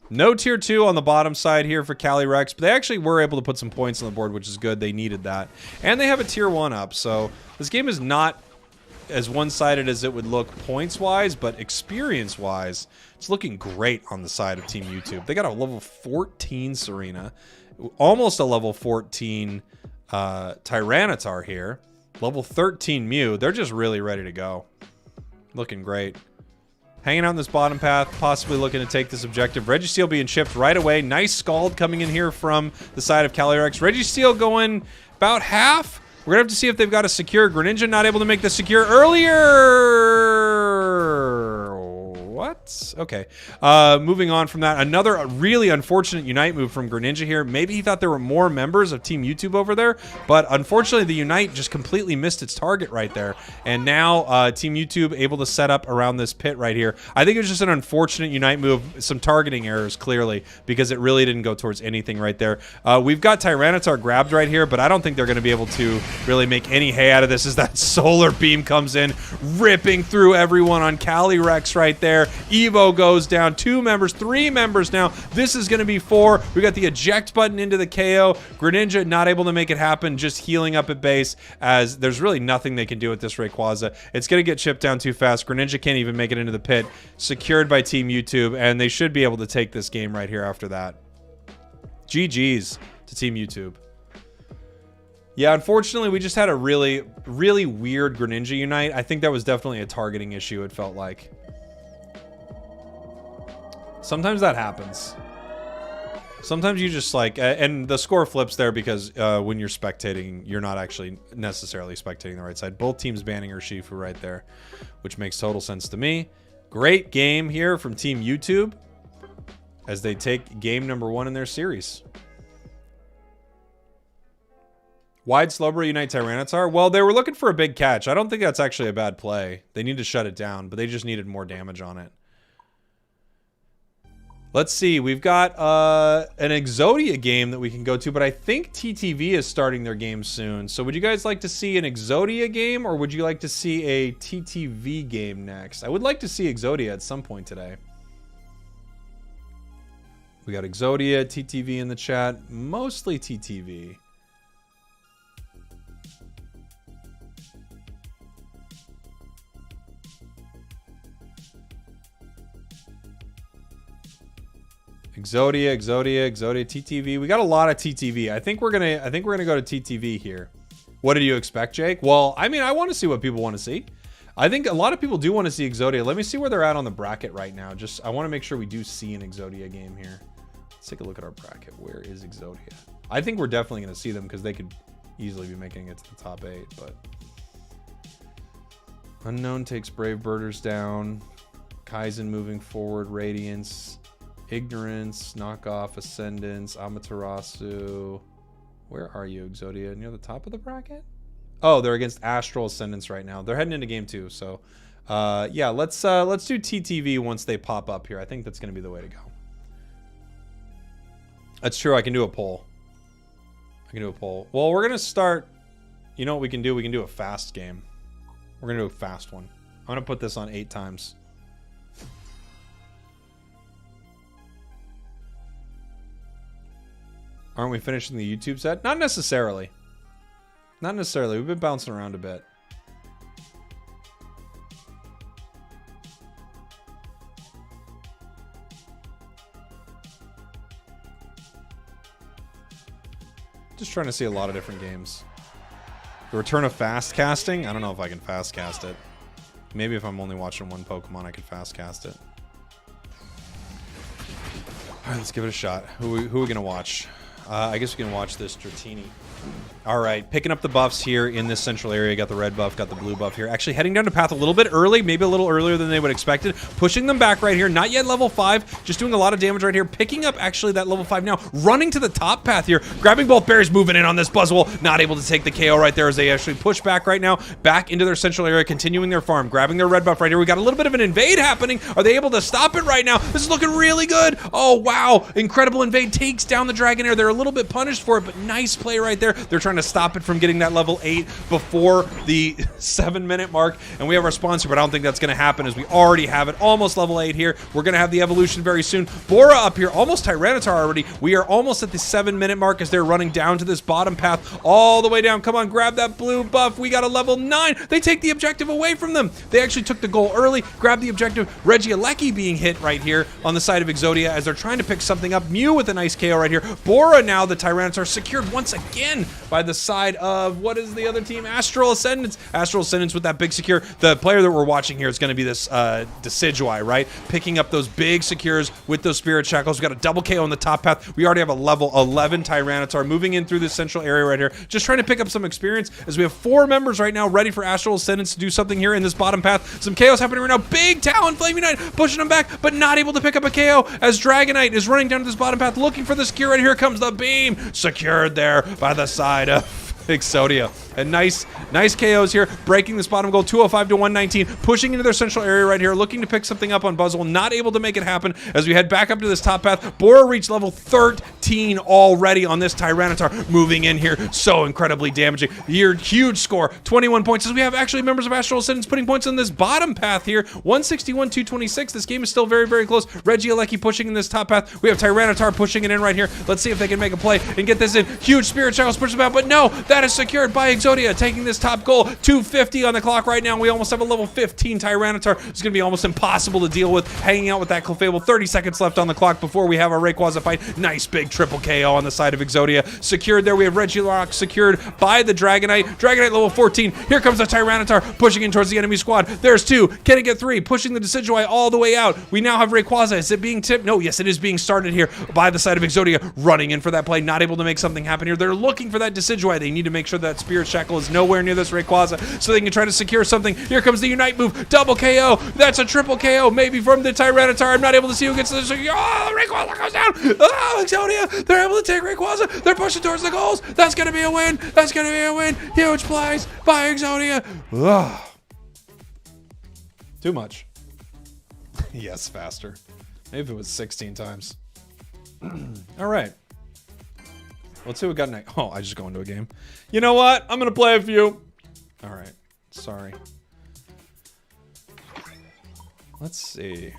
No tier 2 on the bottom side here for Calyrex, but they actually were able to put some points on the board, which is good. They needed that. And they have a tier 1 up, so this game is not as one-sided as it would look points-wise, but experience-wise, it's looking great on the side of Team YouTube. They got a level 14 Serena, almost a level 14 Tyranitar here, level 13 Mew. They're just really ready to go. Looking great. Hanging out in this bottom path, possibly looking to take this objective. Registeel being chipped right away. Nice Scald coming in here from the side of Calyrex. Registeel going about half. We're going to have to see if they've got a secure. Greninja not able to make the secure earlier. What? Okay. Moving on from that. Another really unfortunate Unite move from Greninja here. Maybe he thought there were more members of Team YouTube over there, but unfortunately the Unite just completely missed its target right there. And now Team YouTube able to set up around this pit right here. I think it was just an unfortunate Unite move. Some targeting errors, clearly, because it really didn't go towards anything right there. We've got Tyranitar grabbed right here, but I don't think they're going to be able to really make any hay out of this as that Solar Beam comes in, ripping through everyone on Calyrex right there. Evo goes down. 2 members, 3 members now. This is going to be 4. We got the eject button into the KO. Greninja not able to make it happen, just healing up at base as there's really nothing they can do with this Rayquaza. It's going to get chipped down too fast. Greninja can't even make it into the pit. Secured by Team YouTube, and they should be able to take this game right here after that. GG's to Team YouTube. Yeah, unfortunately, we just had a really, really weird Greninja Unite. I think that was definitely a targeting issue, it felt like. Sometimes that happens. Sometimes you just like, and the score flips there because when you're spectating, you're not actually necessarily spectating the right side. Both teams banning Urshifu right there, which makes total sense to me. Great game here from Team YouTube as they take game number 1 in their series. Wide Slowbro Unite Tyranitar? Well, they were looking for a big catch. I don't think that's actually a bad play. They need to shut it down, but they just needed more damage on it. Let's see. We've got an Exodia game that we can go to, but I think TTV is starting their game soon. So would you guys like to see an Exodia game, or would you like to see a TTV game next? I would like to see Exodia at some point today. We got Exodia, TTV in the chat. Mostly TTV. Exodia, TTV. We got a lot of TTV. I think we're gonna go to TTV here. What did you expect, Jake? Well, I mean, I want to see what people want to see. I think a lot of people do want to see Exodia. Let me see where they're at on the bracket right now. I want to make sure we do see an Exodia game here. Let's take a look at our bracket. Where is Exodia? I think we're definitely going to see them because they could easily be making it to the top 8, but Unknown takes Brave Birders down. Kaizen moving forward. Radiance. Ignorance, Knockoff, Ascendance, Amaterasu. Where are you, Exodia? Near the top of the bracket? Oh, they're against Astral Ascendance right now. They're heading into game 2, so yeah, let's do TTV once they pop up here. I think that's going to be the way to go. That's true. I can do a poll. can do a poll. Well, we're gonna start. You know what we can do? We can do a fast game. We're gonna do a fast one. I'm gonna put this on 8 times. Aren't we finishing the YouTube set? Not necessarily. Not necessarily. We've been bouncing around a bit. Just trying to see a lot of different games. The return of fast casting? I don't know if I can fast cast it. Maybe if I'm only watching one Pokemon, I could fast cast it. Alright, let's give it a shot. Who are we gonna watch? I guess we can watch this Dratini. Alright, picking up the buffs here in this central area. Got the red buff, got the blue buff here. Actually heading down to path a little bit early, maybe a little earlier than they would expect it. Pushing them back right here. Not yet level 5, just doing a lot of damage right here. Picking up actually that level 5 now. Running to the top path here. Grabbing both berries, moving in on this Buzzwole. Not able to take the KO right there as they actually push back right now. Back into their central area, continuing their farm. Grabbing their red buff right here. We got a little bit of an invade happening. Are they able to stop it right now? This is looking really good. Oh, wow. Incredible invade takes down the Dragonair. They're a little bit punished for it, but nice play right there. They're trying to stop it from getting that level 8 before the 7-minute mark, and we have our sponsor, but I don't think that's going to happen as we already have it almost level 8 here. We're going to have the evolution very soon. Bora up here, almost Tyranitar already. We are almost at the 7-minute mark as they're running down to this bottom path all the way down. Come on, grab that blue buff. We got a level 9. They take the objective away from them. They actually took the goal early, grabbed the objective. Regieleki being hit right here on the side of Exodia as they're trying to pick something up. Mew with a nice KO right here. Bora now, the Tyranitar, secured once again by the side of, what is the other team? Astral Ascendance. Astral Ascendance with that big secure. The player that we're watching here is going to be this Decidueye, right? Picking up those big secures with those Spirit Shackles. We got a double KO on the top path. We already have a level 11 Tyranitar moving in through this central area right here. Just trying to pick up some experience as we have 4 members right now ready for Astral Ascendance to do something here in this bottom path. Some chaos happening right now. Big Talon Flaming Knight pushing them back, but not able to pick up a KO as Dragonite is running down to this bottom path looking for the secure. Right here comes the beam. Secured there by the side of Exodia. And nice KOs here, breaking this bottom goal, 205 to 119, pushing into their central area right here, looking to pick something up on Buzzwole, not able to make it happen as we head back up to this top path. Bora reached level 13 already on this Tyranitar, moving in here, so incredibly damaging. Here, huge score, 21 points, as we have actually members of Astral Ascendance putting points on this bottom path here, 161, 226. This game is still very, very close. Regieleki pushing in this top path. We have Tyranitar pushing it in right here. Let's see if they can make a play and get this in. Huge Spirit Shackles push them out, but no, that is secured by Exodia, taking this top goal. 250 on the clock right now. We almost have a level 15 Tyranitar. It's going to be almost impossible to deal with, hanging out with that Clefable. 30 seconds left on the clock before we have our Rayquaza fight. Nice big triple KO on the side of Exodia. Secured there. We have Regieleki secured by the Dragonite. Dragonite level 14. Here comes the Tyranitar pushing in towards the enemy squad. There's 2. Can it get 3? Pushing the Decidueye all the way out. We now have Rayquaza. Is it being tipped? No, yes, it is being started here by the side of Exodia. Running in for that play. Not able to make something happen here. They're looking for that Decidueye. They need to make sure that Spirit Shackle is nowhere near this Rayquaza so they can try to secure something. Here comes the Unite move. Double KO. That's a triple KO maybe from the Tyranitar. I'm not able to see who gets this. Oh, Rayquaza goes down. Oh, Exodia. They're able to take Rayquaza. They're pushing towards the goals. That's going to be a win. That's going to be a win. Huge plays by Exodia. Ugh. Too much. Yes, faster. Maybe if it was 16 times. All right. Let's see what we got next. Oh, I just go into a game. You know what? I'm going to play a few. All right. Sorry. Let's see.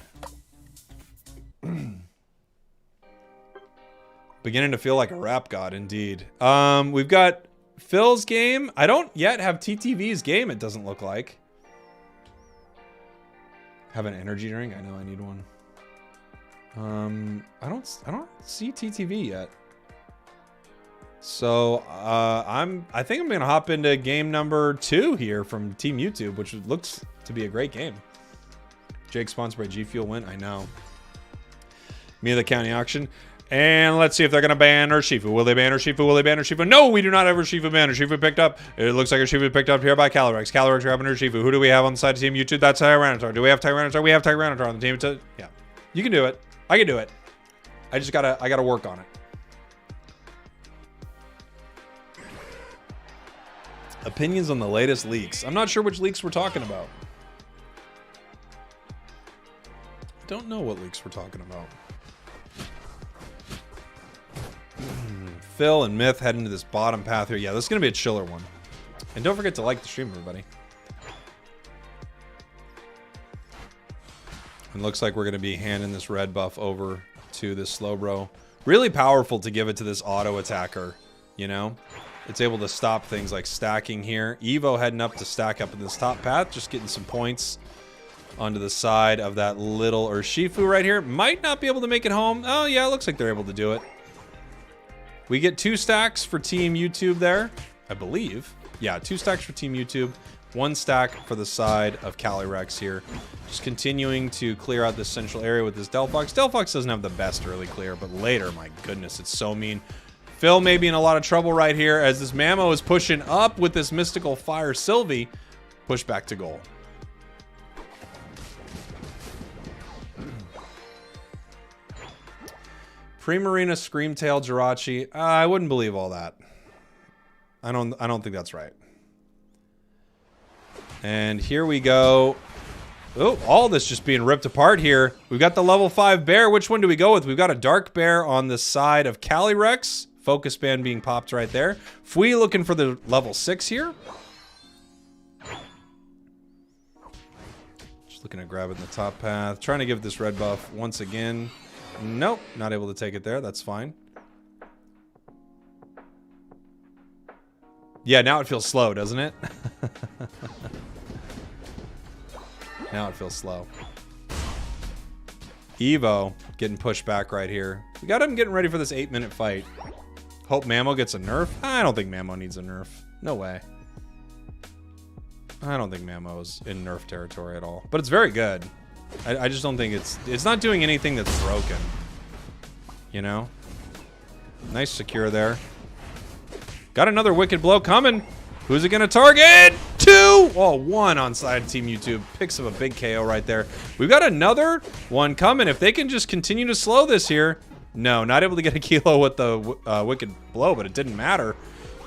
Beginning to feel like a rap god, indeed. We've got Phil's game. I don't yet have TTV's game, it doesn't look like. Have an energy drink? I know I need one. I don't see TTV yet. So I think I'm gonna hop into game number 2 here from Team YouTube, which looks to be a great game. Jake sponsored by G Fuel win. I know. Me of the county auction. And let's see if they're gonna ban Urshifu. Will they ban Urshifu? Will they ban Urshifu? No, we do not have Urshifu banned. Urshifu picked up. It looks like Urshifu picked up here by Calyrex. Calyrex grabbing Urshifu. Who do we have on the side of Team YouTube? That's Tyranitar. Do we have Tyranitar? We have Tyranitar on the team. Yeah, you can do it. I can do it. I gotta work on it. Opinions on the latest leaks. I'm not sure which leaks we're talking about. Don't know what leaks we're talking about. Phil and Myth heading to this bottom path here. Yeah, this is going to be a chiller one. And don't forget to like the stream, everybody. And looks like we're going to be handing this red buff over to this Slowbro. Really powerful to give it to this auto attacker, you know? It's able to stop things like stacking here. Evo heading up to stack up in this top path, just getting some points onto the side of that little Urshifu right here. Might not be able to make it home. Oh, yeah, it looks like they're able to do it. We get 2 stacks for Team YouTube there, I believe. Yeah, 2 stacks for Team YouTube. 1 stack for the side of Calyrex here. Just continuing to clear out this central area with this Delphox. Delphox doesn't have the best early clear, but later, my goodness, it's so mean. Phil may be in a lot of trouble right here as this Mamo is pushing up with this Mystical Fire Sylvie. Push back to goal. Primarina, Screamtail, Jirachi. I wouldn't believe all that. I don't think that's right. And here we go. Oh, all this just being ripped apart here. We've got the level 5 bear. Which one do we go with? We've got a dark bear on the side of Calyrex. Focus band being popped right there. Fui looking for the level 6 here. Just looking to grab it in the top path. Trying to give this red buff once again. Nope, not able to take it there. That's fine. Yeah, now it feels slow, doesn't it? Now it feels slow. Evo getting pushed back right here. We got him getting ready for this 8-minute fight. Hope Mamo gets a nerf. I don't think Mamo needs a nerf. No way. I don't think Mamo's in nerf territory at all. But it's very good. I just don't think it's not doing anything that's broken. You know? Nice secure there. Got another wicked blow coming. Who's it gonna target? 2! Oh, 1 on side Team YouTube. Picks up a big KO right there. We've got another one coming. If they can just continue to slow this here. No, not able to get a kilo with the wicked blow, but it didn't matter.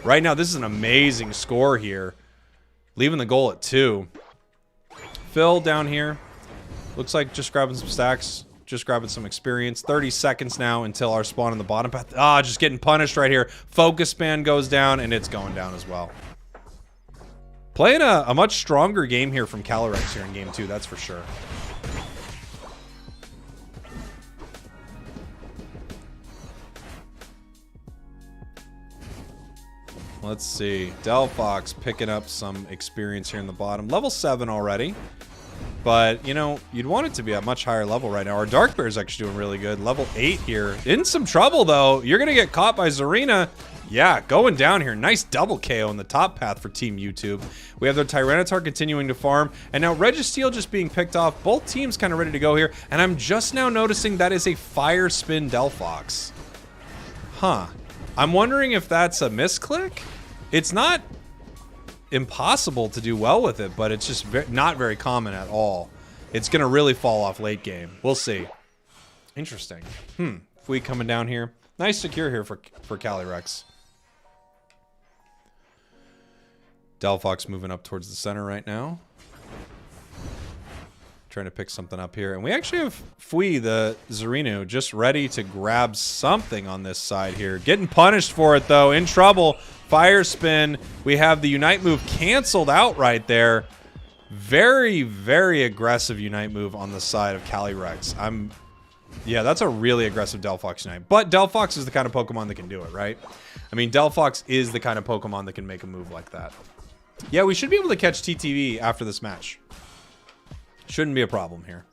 Right now, this is an amazing score here. Leaving the goal at 2. Phil down here. Looks like just grabbing some stacks. Just grabbing some experience. 30 seconds now until our spawn in the bottom path. Ah, just getting punished right here. Focus span goes down, and it's going down as well. Playing a much stronger game here from Calyrex here in game 2, that's for sure. Let's see. Delphox picking up some experience here in the bottom. Level 7 already. But, you know, you'd want it to be a much higher level right now. Our Dark Bear is actually doing really good. Level 8 here. In some trouble, though. You're going to get caught by Zarina. Yeah, going down here. Nice double KO in the top path for Team YouTube. We have their Tyranitar continuing to farm. And now Registeel just being picked off. Both teams kind of ready to go here. And I'm just now noticing that is a Fire Spin Delphox. Huh. I'm wondering if that's a misclick? It's not impossible to do well with it, but it's just not very common at all. It's going to really fall off late game. We'll see. Interesting. Fui coming down here. Nice secure here for Calyrex. Delphox moving up towards the center right now. Trying to pick something up here. And we actually have Fui, the Zarinu, just ready to grab something on this side here. Getting punished for it, though. In trouble. Fire spin. We have the Unite move canceled out right there. Very, very aggressive Unite move on the side of Calyrex. Yeah, that's a really aggressive Delphox Unite. But Delphox is the kind of Pokemon that can do it, right? I mean, Delphox is the kind of Pokemon that can make a move like that. Yeah, we should be able to catch TTV after this match. Shouldn't be a problem here.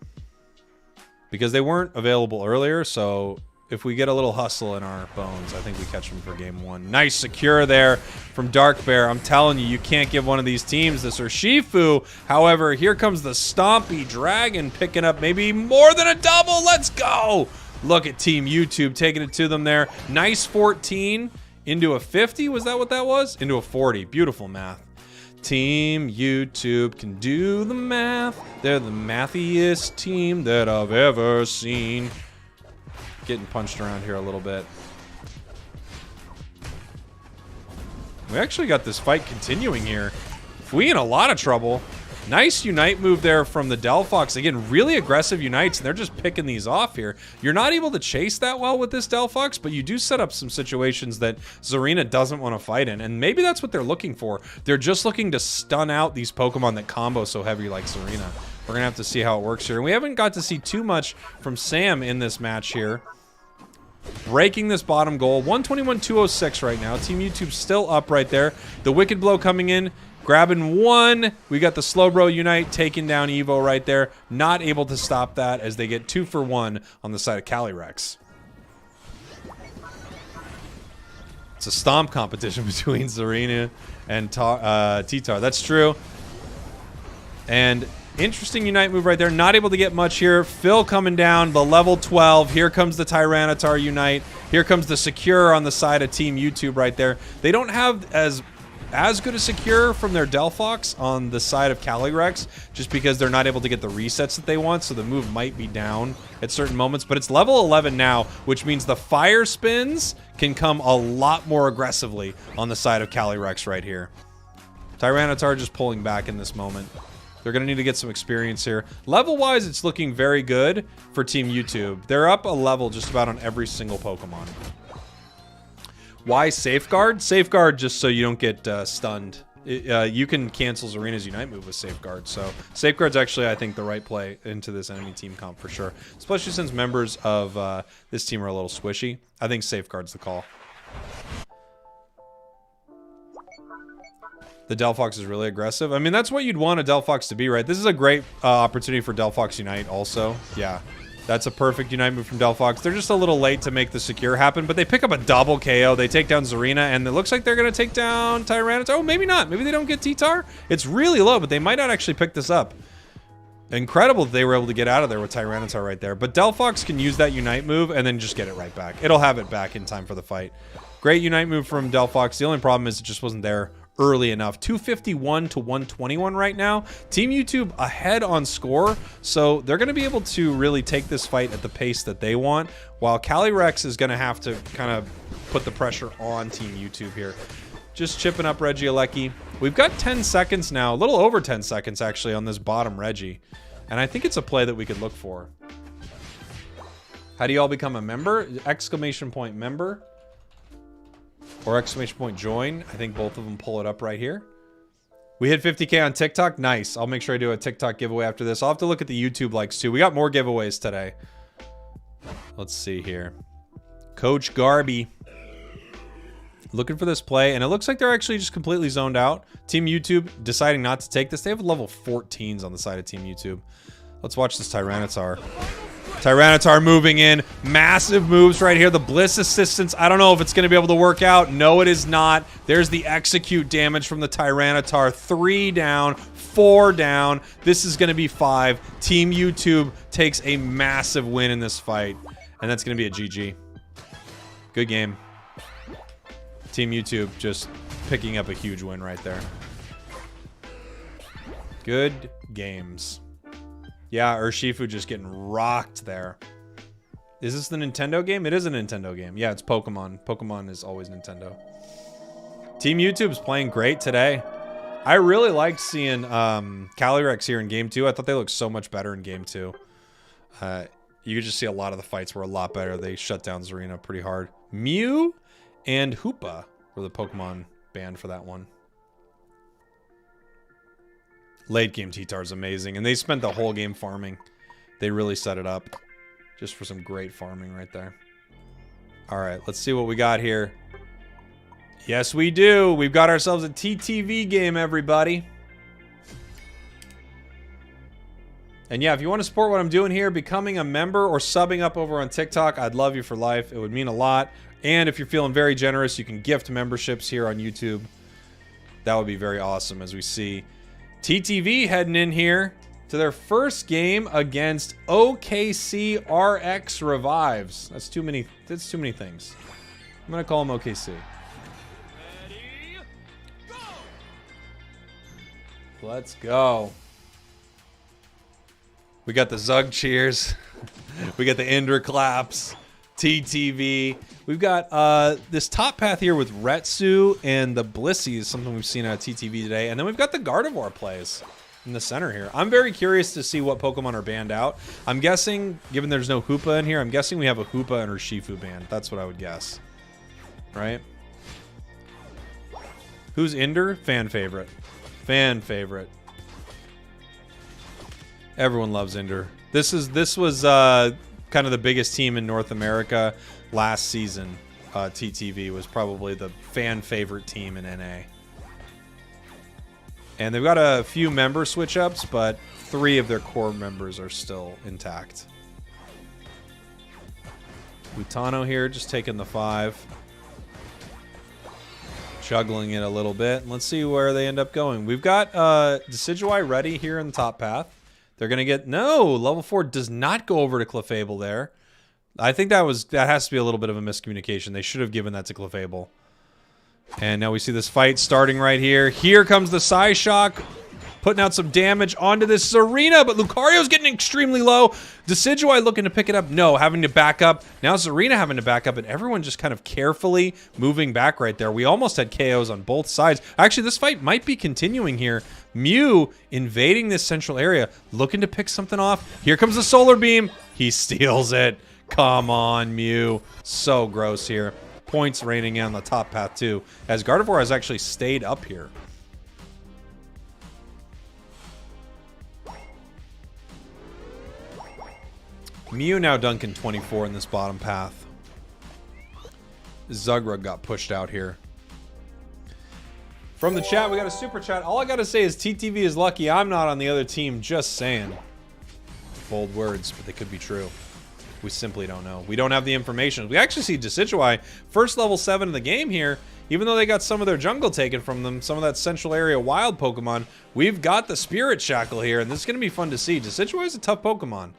Because they weren't available earlier, so if we get a little hustle in our bones, I think we catch them for game 1. Nice secure there from Dark Bear. I'm telling you, you can't give one of these teams this Urshifu. However, here comes the Stompy Dragon picking up maybe more than a double. Let's go! Look at Team YouTube taking it to them there. Nice 14 into a 50. Was that what that was? Into a 40. Beautiful math. Team YouTube can do the math. They're the mathiest team that I've ever seen. Getting punched around here a little bit. We actually got this fight continuing here. Fui in a lot of trouble. Nice Unite move there from the Delphox. Again, really aggressive Unites, and they're just picking these off here. You're not able to chase that well with this Delphox, but you do set up some situations that Zarina doesn't want to fight in, and maybe that's what they're looking for. They're just looking to stun out these Pokemon that combo so heavy like Zarina. We're going to have to see how it works here. And we haven't got to see too much from Sam in this match here. Breaking this bottom goal. 121-206 right now. Team YouTube still up right there. The Wicked Blow coming in. Grabbing one. We got the Slowbro Unite taking down Evo right there. Not able to stop that as they get 2 for 1 on the side of Calyrex. It's a stomp competition between Zarina and T-Tar. That's true. And interesting Unite move right there. Not able to get much here. Phil coming down. The level 12. Here comes the Tyranitar Unite. Here comes the Secure on the side of Team YouTube right there. They don't have as good a Secure from their Delphox on the side of Calyrex, just because they're not able to get the resets that they want, so the move might be down at certain moments. But it's level 11 now, which means the Fire Spins can come a lot more aggressively on the side of Calyrex right here. Tyranitar just pulling back in this moment. They're going to need to get some experience here. Level-wise, it's looking very good for Team YouTube. They're up a level just about on every single Pokemon. Why Safeguard? Safeguard just so you don't get stunned. You can cancel Zarina's Unite move with Safeguard. So Safeguard's actually, I think, the right play into this enemy team comp for sure. Especially since members of this team are a little squishy. I think Safeguard's the call. The Delphox is really aggressive. I mean, that's what you'd want a Delphox to be, right? This is a great opportunity for Delphox Unite also. Yeah. That's a perfect Unite move from Delphox. They're just a little late to make the Secure happen, but they pick up a double KO. They take down Zarina, and it looks like they're going to take down Tyranitar. Oh, maybe not. Maybe they don't get T-Tar. It's really low, but they might not actually pick this up. Incredible that they were able to get out of there with Tyranitar right there. But Delphox can use that Unite move and then just get it right back. It'll have it back in time for the fight. Great Unite move from Delphox. The only problem is it just wasn't there early enough. 251 to 121 right now. Team YouTube ahead on score, so they're going to be able to really take this fight at the pace that they want, while Calyrex is going to have to kind of put the pressure on Team YouTube here. Just chipping up Regieleki. We've got 10 seconds now, a little over 10 seconds actually on this bottom Regi, and I think it's a play that we could look for. How do you all become a member? Exclamation point member. Or exclamation point join. I think both of them pull it up right here. We hit 50K on TikTok. Nice. I'll make sure I do a TikTok giveaway after this. I'll have to look at the YouTube likes too. We got more giveaways today. Let's see here. Coach Garby. Looking for this play. And it looks like they're actually just completely zoned out. Team YouTube deciding not to take this. They have level 14s on the side of Team YouTube. Let's watch this Tyranitar. Tyranitar moving in. Massive moves right here. The Bliss Assistance. I don't know if it's going to be able to work out. No, it is not. There's the execute damage from the Tyranitar. 3 down. 4 down. This is going to be 5. Team YouTube takes a massive win in this fight. And that's going to be a GG. Good game. Team YouTube just picking up a huge win right there. Good games. Yeah, Urshifu just getting rocked there. Is this the Nintendo game? It is a Nintendo game. Yeah, it's Pokemon. Pokemon is always Nintendo. Team YouTube's playing great today. I really liked seeing Calyrex here in Game 2. I thought they looked so much better in Game 2. You could just see a lot of the fights were a lot better. They shut down Zarina pretty hard. Mew and Hoopa were the Pokemon banned for that one. Late game T-Tar is amazing, and they spent the whole game farming. They really set it up just for some great farming right there. All right, let's see what we got here. Yes, we do. We've got ourselves a TTV game, everybody. And yeah, if you want to support what I'm doing here, becoming a member or subbing up over on TikTok, I'd love you for life. It would mean a lot. And if you're feeling very generous, you can gift memberships here on YouTube. That would be very awesome as we see TTV heading in here to their first game against OKC RX Revives. That's too many things. I'm going to call them OKC. Ready, go! Let's go. We got the Zug cheers. We got the Indra claps. TTV. We've got this top path here with Retsu and the Blissies, something we've seen out of TTV today. And then we've got the Gardevoir plays. in the center here. I'm very curious to see what Pokemon are banned out. I'm guessing, given there's no Hoopa in here, I'm guessing we have a Hoopa and Urshifu banned. That's what I would guess. Right? Who's Ender? Fan favorite. Fan favorite. Everyone loves Ender. This was kind of the biggest team in North America last season. TTV was probably the fan favorite team in NA. And they've got a few member switch ups, but 3 of their core members are still intact. Lutano here, just taking the 5. Juggling it a little bit. Let's see where they end up going. We've got Decidueye ready here in the top path. They're going to get... No! Level 4 does not go over to Clefable there. I think that has to be a little bit of a miscommunication. They should have given that to Clefable. And now we see this fight starting right here. Here comes the Psyshock, putting out some damage onto this Serena, but Lucario's getting extremely low. Decidueye looking to pick it up. No, having to back up. Now Serena having to back up, and everyone just kind of carefully moving back right there. We almost had KOs on both sides. Actually, this fight might be continuing here. Mew invading this central area, looking to pick something off. Here comes the Solar Beam. He steals it. Come on, Mew. So gross here. Points raining on the top path too, as Gardevoir has actually stayed up here. Mew now dunking 24 in this bottom path. Zugrug got pushed out here. From the chat, we got a super chat. All I gotta say is TTV is lucky I'm not on the other team, just saying. Bold words, but they could be true. We simply don't know. We don't have the information. We actually see Decidueye, first level 7 in the game here. Even though they got some of their jungle taken from them, some of that central area wild Pokemon, we've got the Spirit Shackle here, and this is going to be fun to see. Decidueye is a tough Pokemon,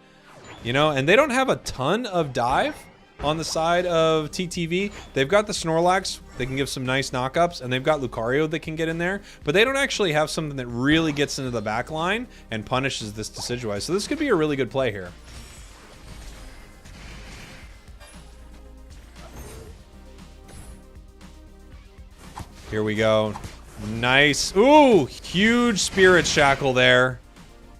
you know, and they don't have a ton of dive on the side of TTV. They've got the Snorlax. They can give some nice knockups, and they've got Lucario that can get in there, but they don't actually have something that really gets into the back line and punishes this Decidueye. So this could be a really good play here. Here we go. Nice. Ooh, huge Spirit Shackle there.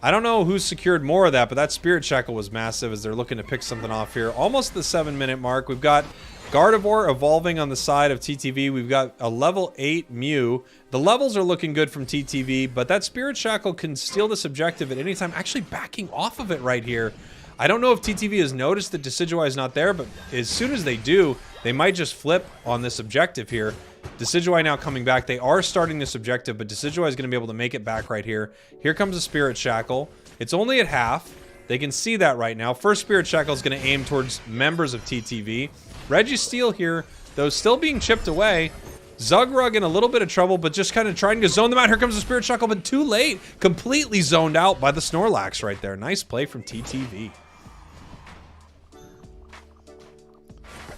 I don't know who secured more of that, but that Spirit Shackle was massive as they're looking to pick something off here. Almost the 7-minute mark. We've got Gardevoir evolving on the side of TTV. We've got a level 8 Mew. The levels are looking good from TTV, but that Spirit Shackle can steal this objective at any time. Actually backing off of it right here. I don't know if TTV has noticed that Decidueye is not there, but as soon as they do, they might just flip on this objective here. Decidueye now coming back. They are starting this objective, but Decidueye is going to be able to make it back right here. Here comes a Spirit Shackle. It's only at half. They can see that right now. First Spirit Shackle is going to aim towards members of TTV. Registeel here, though, still being chipped away. Zugrug in a little bit of trouble, but just kind of trying to zone them out. Here comes the Spirit Shackle, but too late. Completely zoned out by the Snorlax right there. Nice play from TTV.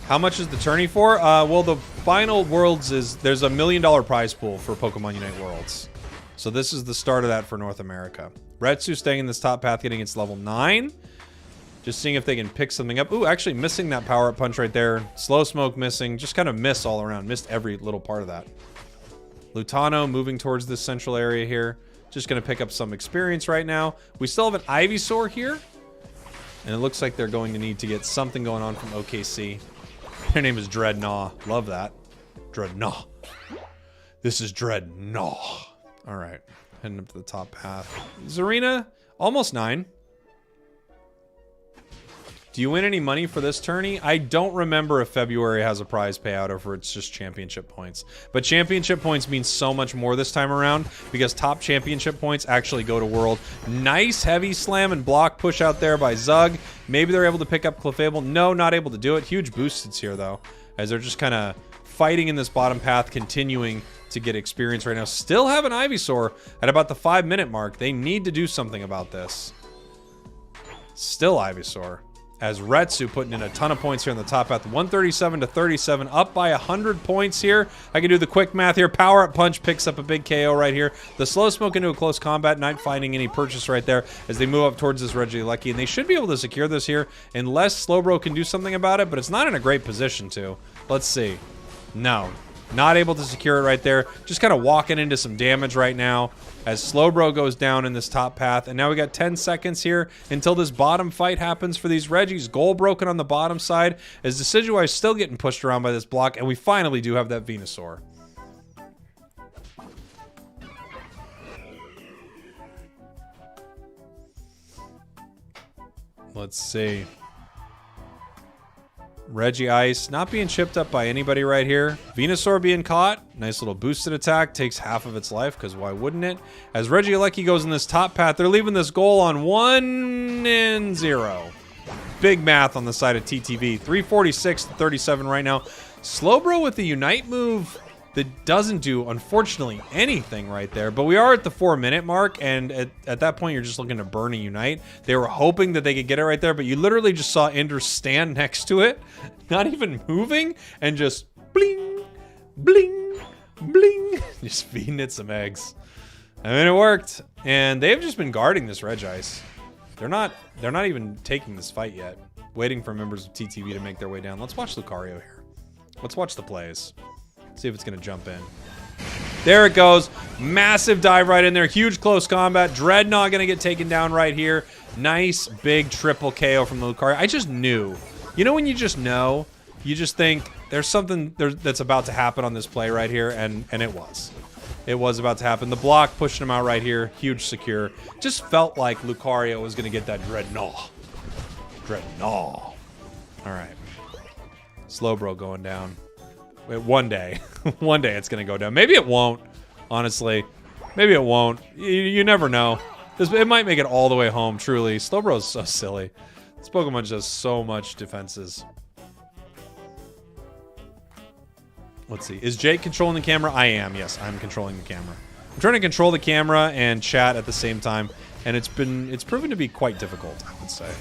How much is the tourney for? Well, the final Worlds is... There's a $1 million prize pool for Pokemon Unite Worlds. So this is the start of that for North America. Retsu staying in this top path, getting its level 9. Just seeing if they can pick something up. Ooh, actually missing that power-up punch right there. Slow Smoke missing. Just kind of miss all around. Missed every little part of that. Lutano moving towards this central area here. Just going to pick up some experience right now. We still have an Ivysaur here. And it looks like they're going to need to get something going on from OKC. Their name is Dreadnought. Love that. Dreadnought. This is Dreadnought. All right. Heading up to the top path. Zarina, almost 9. Do you win any money for this tourney? I don't remember if February has a prize payout or if it's just championship points. But championship points means so much more this time around because top championship points actually go to World. Nice heavy slam and block push out there by Zug. Maybe they're able to pick up Clefable. No, not able to do it. Huge boosts here, though, as they're just kind of fighting in this bottom path, continuing to get experience right now. Still have an Ivysaur at about the 5-minute mark. They need to do something about this. Still Ivysaur. As Retsu putting in a ton of points here on the top path. 137 to 37, up by 100 points here. I can do the quick math here. Power Up Punch picks up a big KO right here. The Slow Smoke into a close combat, not finding any purchase right there as they move up towards this Regieleki. And they should be able to secure this here unless Slowbro can do something about it, but it's not in a great position to. Let's see. No. Not able to secure it right there. Just kind of walking into some damage right now as Slowbro goes down in this top path. And now we got 10 seconds here until this bottom fight happens for these Reggies. Goal broken on the bottom side as Decidueye is still getting pushed around by this block. And we finally do have that Venusaur. Let's see. Regice not being chipped up by anybody right here. Venusaur being caught. Nice little boosted attack. Takes half of its life because why wouldn't it? As Regieleki goes in this top path, they're leaving this goal on 1-0. Big math on the side of TTV. 346 to 37 right now. Slowbro with the Unite move that doesn't do, unfortunately, anything right there. But we are at the 4-minute mark, and at that point, you're just looking to burn a Unite. They were hoping that they could get it right there, but you literally just saw Ender stand next to it, not even moving, and just bling, bling, bling, just feeding it some eggs. I mean, it worked, and they've just been guarding this Regice. They're not even taking this fight yet. Waiting for members of TTV to make their way down. Let's watch Lucario here. Let's watch the plays. See if it's going to jump in. There it goes. Massive dive right in there. Huge close combat. Dreadnought going to get taken down right here. Nice big triple KO from the Lucario. I just knew. You know when you just know? You just think there's something that's about to happen on this play right here, and it was. It was about to happen. The block pushing him out right here. Huge secure. Just felt like Lucario was going to get that Dreadnought. Dreadnought. All right. Slowbro going down. One day. One day it's going to go down. Maybe it won't, honestly. Maybe it won't. You never know. It might make it all the way home, truly. Slowbro is so silly. This Pokemon does so much defenses. Let's see. Is Jake controlling the camera? I am. Yes, I'm controlling the camera. I'm trying to control the camera and chat at the same time, and it's proven to be quite difficult, I would say.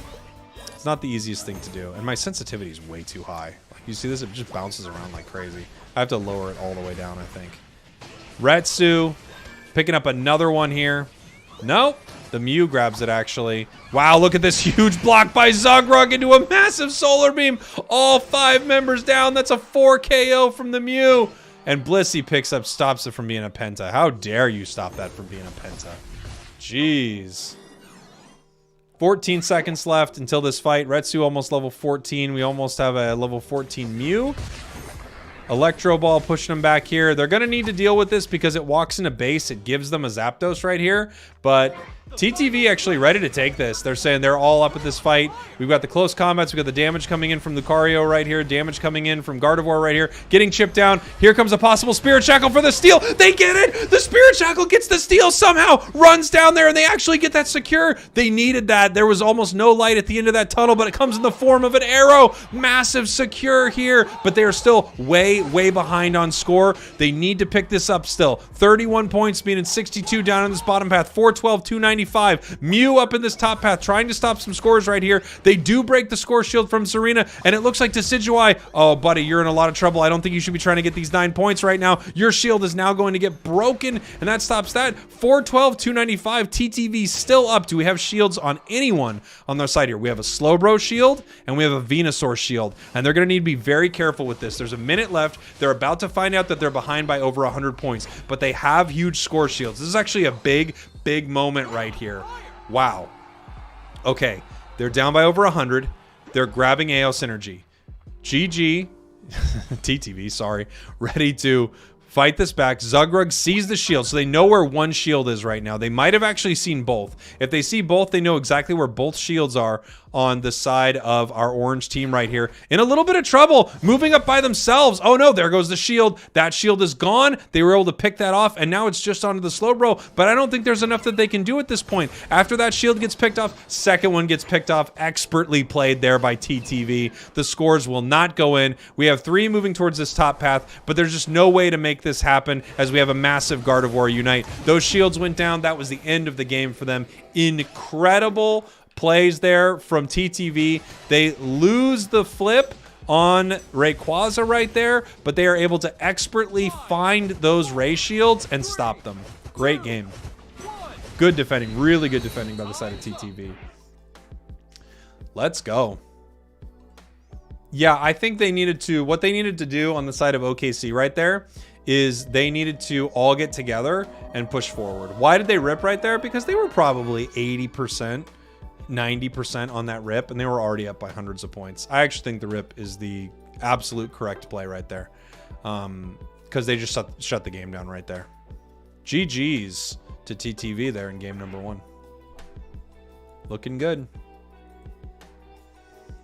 It's not the easiest thing to do, and my sensitivity is way too high. You see this? It just bounces around like crazy. I have to lower it all the way down, I think. Retsu picking up another one here. Nope. The Mew grabs it, actually. Wow, look at this huge block by Zugrug into a massive Solar Beam. All 5 members down. That's a 4 KO from the Mew. And Blissey stops it from being a Penta. How dare you stop that from being a Penta? Jeez. 14 seconds left until this fight. Retsu almost level 14. We almost have a level 14 Mew. Electro Ball pushing them back here. They're going to need to deal with this because it walks into base. It gives them a Zapdos right here. But TTV actually ready to take this. They're saying they're all up at this fight. We've got the close combats. We've got the damage coming in from Lucario right here. Damage coming in from Gardevoir right here. Getting chipped down. Here comes a possible Spirit Shackle for the steal. They get it. The Spirit Shackle gets the steal somehow. Runs down there and they actually get that secure. They needed that. There was almost no light at the end of that tunnel, but it comes in the form of an arrow. Massive secure here, but they are still way behind on score. They need to pick this up still. 31 points, meaning 62 down on this bottom path. 412, 295. Mew up in this top path, trying to stop some scores right here. They do break the score shield from Serena, and it looks like Decidueye, oh, buddy, you're in a lot of trouble. I don't think you should be trying to get these 9 points right now. Your shield is now going to get broken, and that stops that. 412, 295. TTV still up. Do we have shields on anyone on their side here? We have a Slowbro shield, and we have a Venusaur shield, and they're going to need to be very careful with this. There's a minute left. They're about to find out that they're behind by over 100 points, but they have huge score shields. This is actually a big moment right here. Wow. Okay, they're down by over 100. They're grabbing AO Synergy. GG, TTV, sorry, ready to fight this back. Zugrug sees the shield, so they know where one shield is right now. They might have actually seen both. If they see both, they know exactly where both shields are on the side of our orange team right here. In a little bit of trouble, moving up by themselves. Oh no, there goes the shield. That shield is gone. They were able to pick that off, and now it's just onto the Slowbro, but I don't think there's enough that they can do at this point. After that shield gets picked off, second one gets picked off. Expertly played there by TTV. The scores will not go in. We have 3 moving towards this top path, but there's just no way to make this happen as we have a massive Gardevoir Unite. Those shields went down. That was the end of the game for them. Incredible plays there from TTV. They lose the flip on Rayquaza right there, but they are able to expertly find those Ray shields and stop them. Great game. Good defending. Really good defending by the side of TTV. Let's go. Yeah, I think they needed to, what they needed to do on the side of OKC right there is they needed to all get together and push forward. Why did they rip right there? Because they were probably 80%, 90% on that rip, and they were already up by hundreds of points. I actually think the rip is the absolute correct play right there, because they just shut the game down right there. GG's to TTV there in game number 1. Looking good.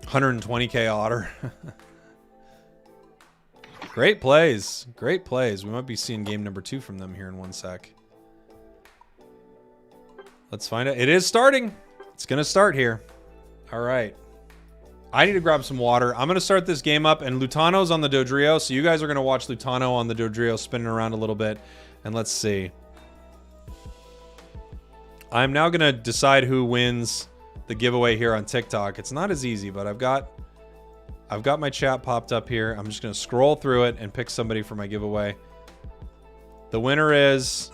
120k otter. Great plays. Great plays. We might be seeing game number 2 from them here in 1 sec. Let's find out. It is starting. It's going to start here. All right. I need to grab some water. I'm going to start this game up, and Lutano's on the Dodrio, so you guys are going to watch Lutano on the Dodrio spinning around a little bit, and let's see. I'm now going to decide who wins the giveaway here on TikTok. It's not as easy, but I've got my chat popped up here. I'm just going to scroll through it and pick somebody for my giveaway. The winner is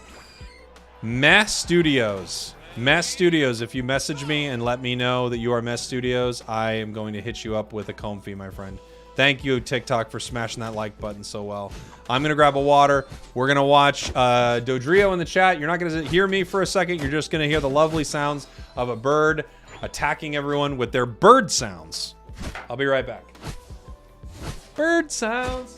Mess Studios. Mess Studios, if you message me and let me know that you are Mess Studios, I am going to hit you up with a comfy, my friend. Thank you, TikTok, for smashing that like button so well. I'm going to grab a water. We're going to watch Dodrio in the chat. You're not going to hear me for a second. You're just going to hear the lovely sounds of a bird attacking everyone with their bird sounds. I'll be right back. Bird sounds.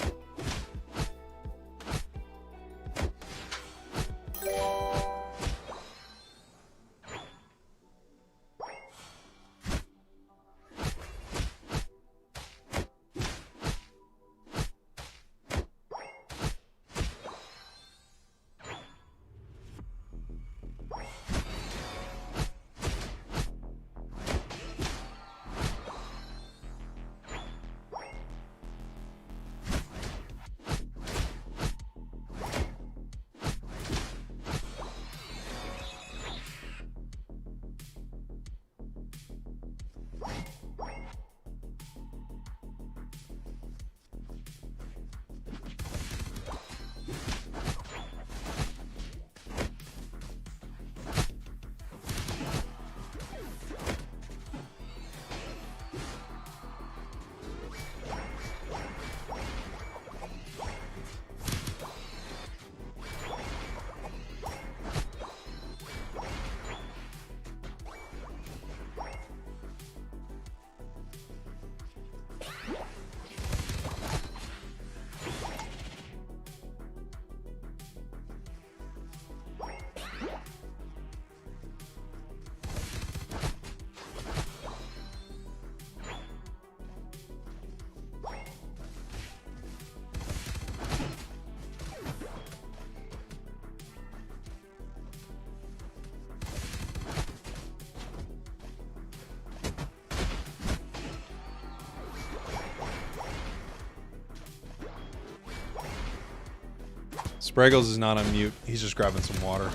Spragels is not on mute. He's just grabbing some water.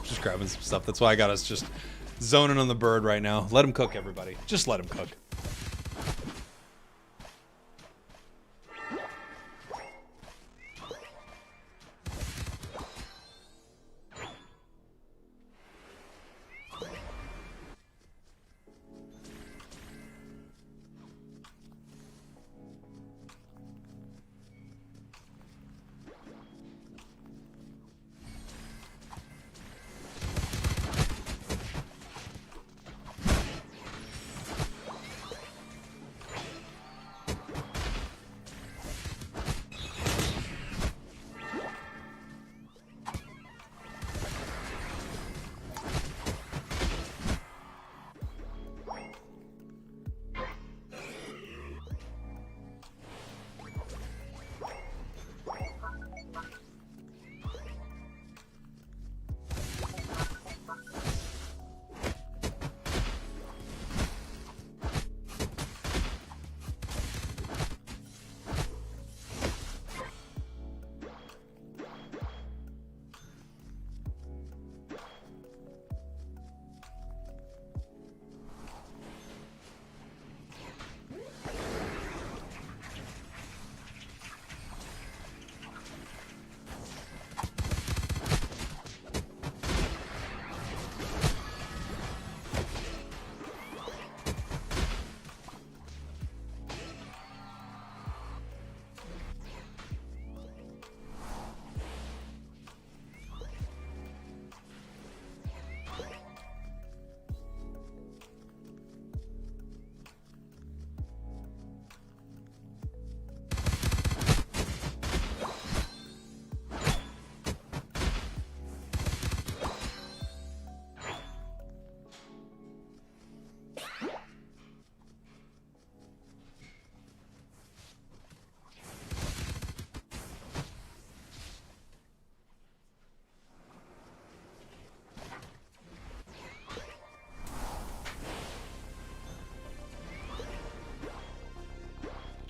Just grabbing some stuff. That's why I got us just zoning on the bird right now. Let him cook, everybody. Just let him cook.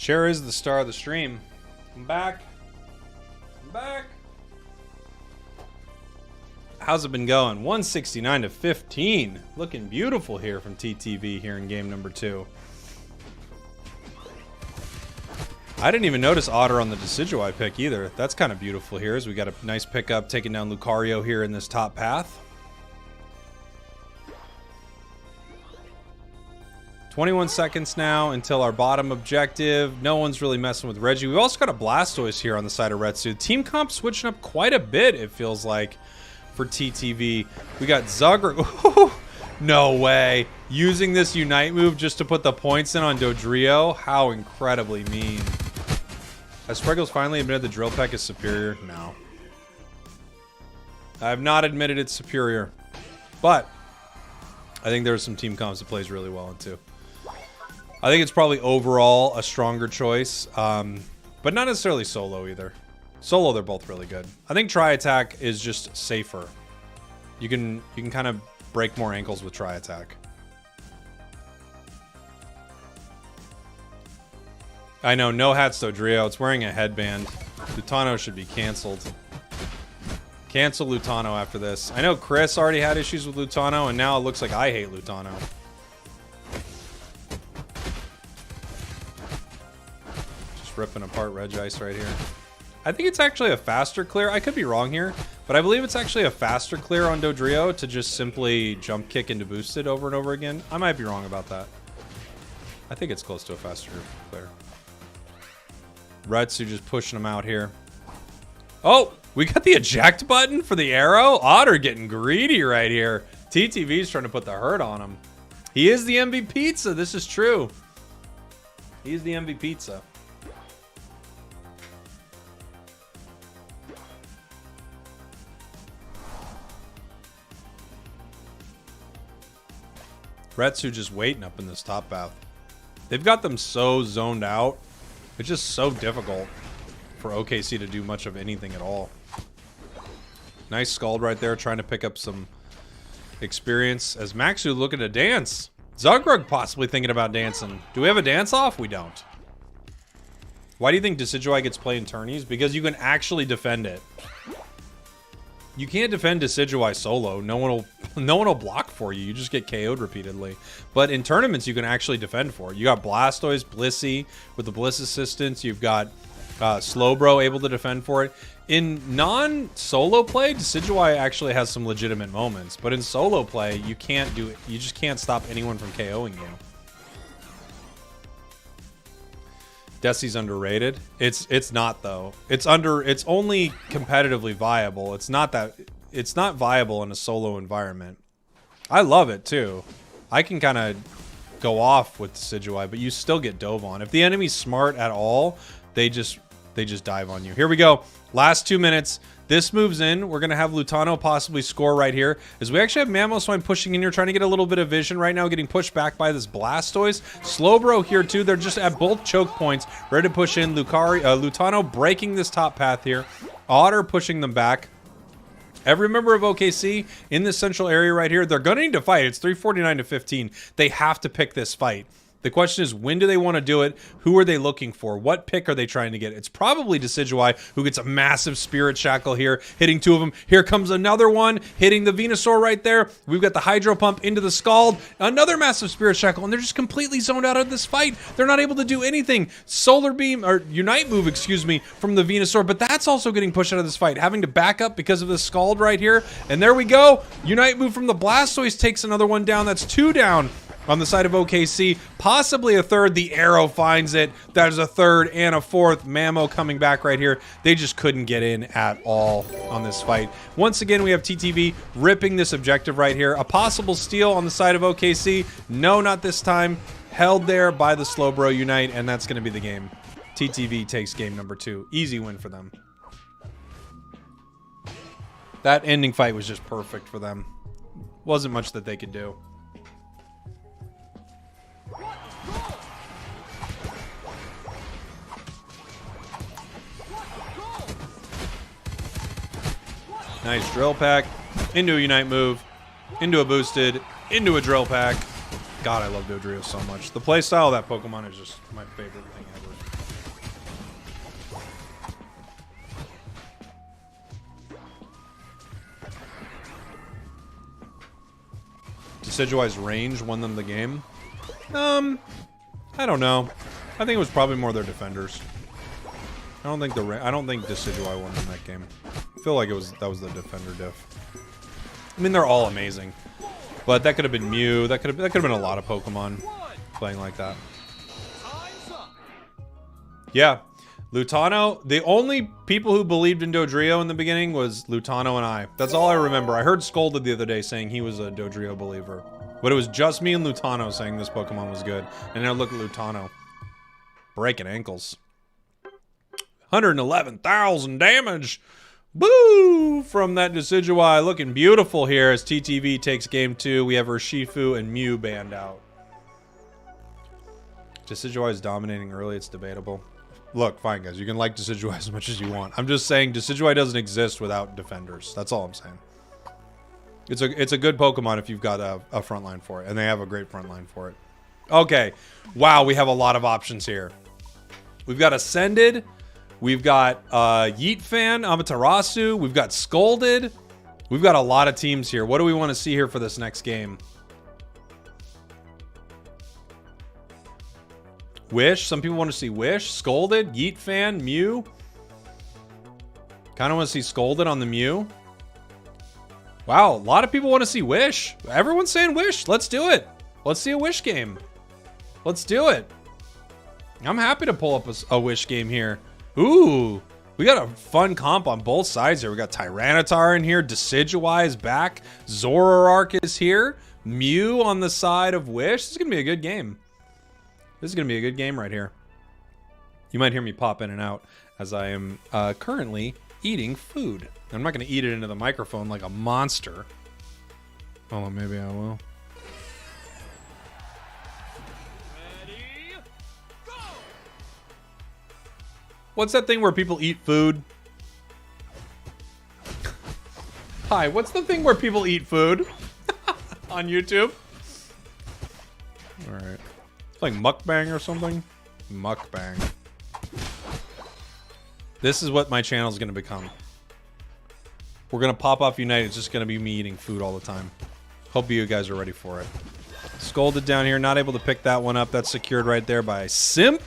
Chair is the star of the stream. I'm back. I'm back. How's it been going? 169 to 15. Looking beautiful here from TTV here in game number 2. I didn't even notice Otter on the Decidueye pick either. That's kind of beautiful here as we got a nice pickup taking down Lucario here in this top path. 21 seconds now until our bottom objective. No one's really messing with Reggie. We've also got a Blastoise here on the side of Retsu. Team comp switching up quite a bit, it feels like, for TTV. We got Zugrug. No way. Using this Unite move just to put the points in on Dodrio. How incredibly mean. Has Spragels finally admitted the Drill Peck is superior? No. I have not admitted it's superior. But I think there's some team comps that plays really well into. I think it's probably overall a stronger choice, but not necessarily solo either. Solo, they're both really good. I think Tri-Attack is just safer. You can kind of break more ankles with Tri-Attack. I know, no hats Dodrio. It's wearing a headband. Lutano should be canceled. Cancel Lutano after this. I know Chris already had issues with Lutano, and now it looks like I hate Lutano. Ripping apart Regice right here. I think it's actually a faster clear. I could be wrong here, but I believe it's actually a faster clear on Dodrio to just simply jump kick into boosted over and over again. I might be wrong about that. I think it's close to a faster clear. Retsu just pushing him out here. Oh, we got the eject button for the arrow. Otter getting greedy right here. TTV's trying to put the hurt on him. He is the MV Pizza. This is true. He's the MV Pizza. Retsu just waiting up in this top path. They've got them so zoned out. It's just so difficult for OKC to do much of anything at all. Nice Scald right there, trying to pick up some experience. As Maxu looking to dance. Zugrug possibly thinking about dancing. Do we have a dance off? We don't. Why do you think Decidueye gets played in tourneys? Because you can actually defend it. You can't defend Decidueye solo. No one will block for you. You just get KO'd repeatedly. But in tournaments, you can actually defend for it. You got Blastoise, Blissey with the Bliss assistance. You've got Slowbro able to defend for it. In non-solo play, Decidueye actually has some legitimate moments. But in solo play, you can't do it. You just can't stop anyone from KOing you. Desi's underrated. It's not though. It's only competitively viable. It's not viable in a solo environment. I love it too. I can kind of go off with Decidueye, but you still get dove on. If the enemy's smart at all, they just dive on you. Here we go. Last 2 minutes. This moves in. We're going to have Lutano possibly score right here. As we actually have Mamoswine pushing in here, trying to get a little bit of vision right now, getting pushed back by this Blastoise. Slowbro here too. They're just at both choke points, ready to push in. Lutano breaking this top path here. Otter pushing them back. Every member of OKC in this central area right here, they're going to need to fight. It's 349 to 15. They have to pick this fight. The question is, when do they want to do it? Who are they looking for? What pick are they trying to get? It's probably Decidueye, who gets a massive Spirit Shackle here, hitting 2 of them. Here comes another one, hitting the Venusaur right there. We've got the Hydro Pump into the Scald. Another massive Spirit Shackle, and they're just completely zoned out of this fight. They're not able to do anything. Solar Beam, or Unite move, excuse me, from the Venusaur, but that's also getting pushed out of this fight, having to back up because of the Scald right here. And there we go. Unite move from the Blastoise takes another one down. That's 2 down. On the side of OKC, possibly a third. The arrow finds it. There's a third and a fourth. Mamo coming back right here. They just couldn't get in at all on this fight. Once again, we have TTV ripping this objective right here. A possible steal on the side of OKC. No, not this time. Held there by the Slowbro Unite, and that's going to be the game. TTV takes game number 2. Easy win for them. That ending fight was just perfect for them. Wasn't much that they could do. Nice Drill Pack, into a Unite move, into a boosted, into a Drill Pack. God, I love Dodrio so much. The playstyle of that Pokemon is just my favorite thing ever. Decidueye's range won them the game? I don't know. I think it was probably more their defenders. I don't think Decidueye won them that game. I feel like that was the defender diff. I mean, they're all amazing, but that could have been Mew. That could have been a lot of Pokemon playing like that. Yeah, Lutano. The only people who believed in Dodrio in the beginning was Lutano and I. That's all I remember. I heard Scolded the other day saying he was a Dodrio believer, but it was just me and Lutano saying this Pokemon was good. And then I look at Lutano, breaking ankles. 111,000 damage. Boo! From that Decidueye. Looking beautiful here as TTV takes game 2. We have Urshifu and Mew banned out. Decidueye is dominating early. It's debatable. Look, fine, guys. You can like Decidueye as much as you want. I'm just saying Decidueye doesn't exist without defenders. That's all I'm saying. It's a good Pokemon if you've got a front line for it. And they have a great front line for it. Okay. Wow, we have a lot of options here. We've got Ascended. We've got Yeet Fan, Amaterasu. We've got Scolded. We've got a lot of teams here. What do we want to see here for this next game? Wish. Some people want to see Wish. Scolded. Yeet Fan. Mew. Kind of want to see Scolded on the Mew. Wow, a lot of people want to see Wish. Everyone's saying Wish. Let's do it. Let's see a Wish game. Let's do it. I'm happy to pull up a Wish game here. Ooh, we got a fun comp on both sides here. We got Tyranitar in here. Decidueye is back. Zoroark is here. Mew on the side of Wish. This is going to be a good game. This is going to be a good game right here. You might hear me pop in and out as I am currently eating food. I'm not going to eat it into the microphone like a monster. Oh, maybe I will. What's that thing where people eat food? Hi, what's the thing where people eat food? On YouTube? Alright. It's like mukbang or something? Mukbang. This is what my channel is going to become. We're going to pop off Unite. It's just going to be me eating food all the time. Hope you guys are ready for it. Scolded down here. Not able to pick that one up. That's secured right there by Simp.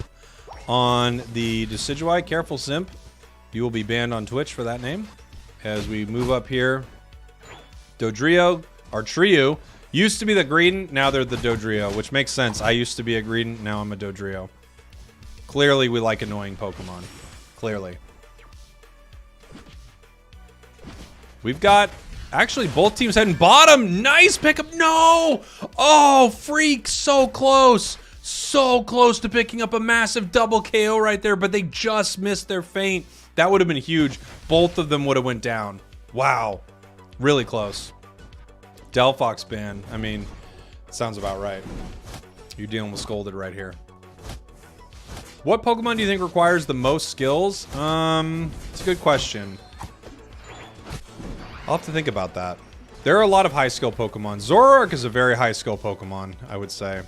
On the Decidueye. Careful, Simp. You will be banned on Twitch for that name. As we move up here. Dodrio, our trio, used to be the Greedent, now they're the Dodrio, which makes sense. I used to be a Greedent, now I'm a Dodrio. Clearly, we like annoying Pokemon. Clearly. We've got... Actually, both teams heading bottom. Nice pickup. No! Oh, freak. So close. So close to picking up a massive double KO right there, but they just missed their feint. That would have been huge. Both of them would have went down. Wow. Really close. Delphox ban. I mean, sounds about right. You're dealing with Scolded right here. What Pokemon do you think requires the most skills? It's a good question. I'll have to think about that. There are a lot of high skill Pokemon. Zoroark is a very high skill Pokemon, I would say.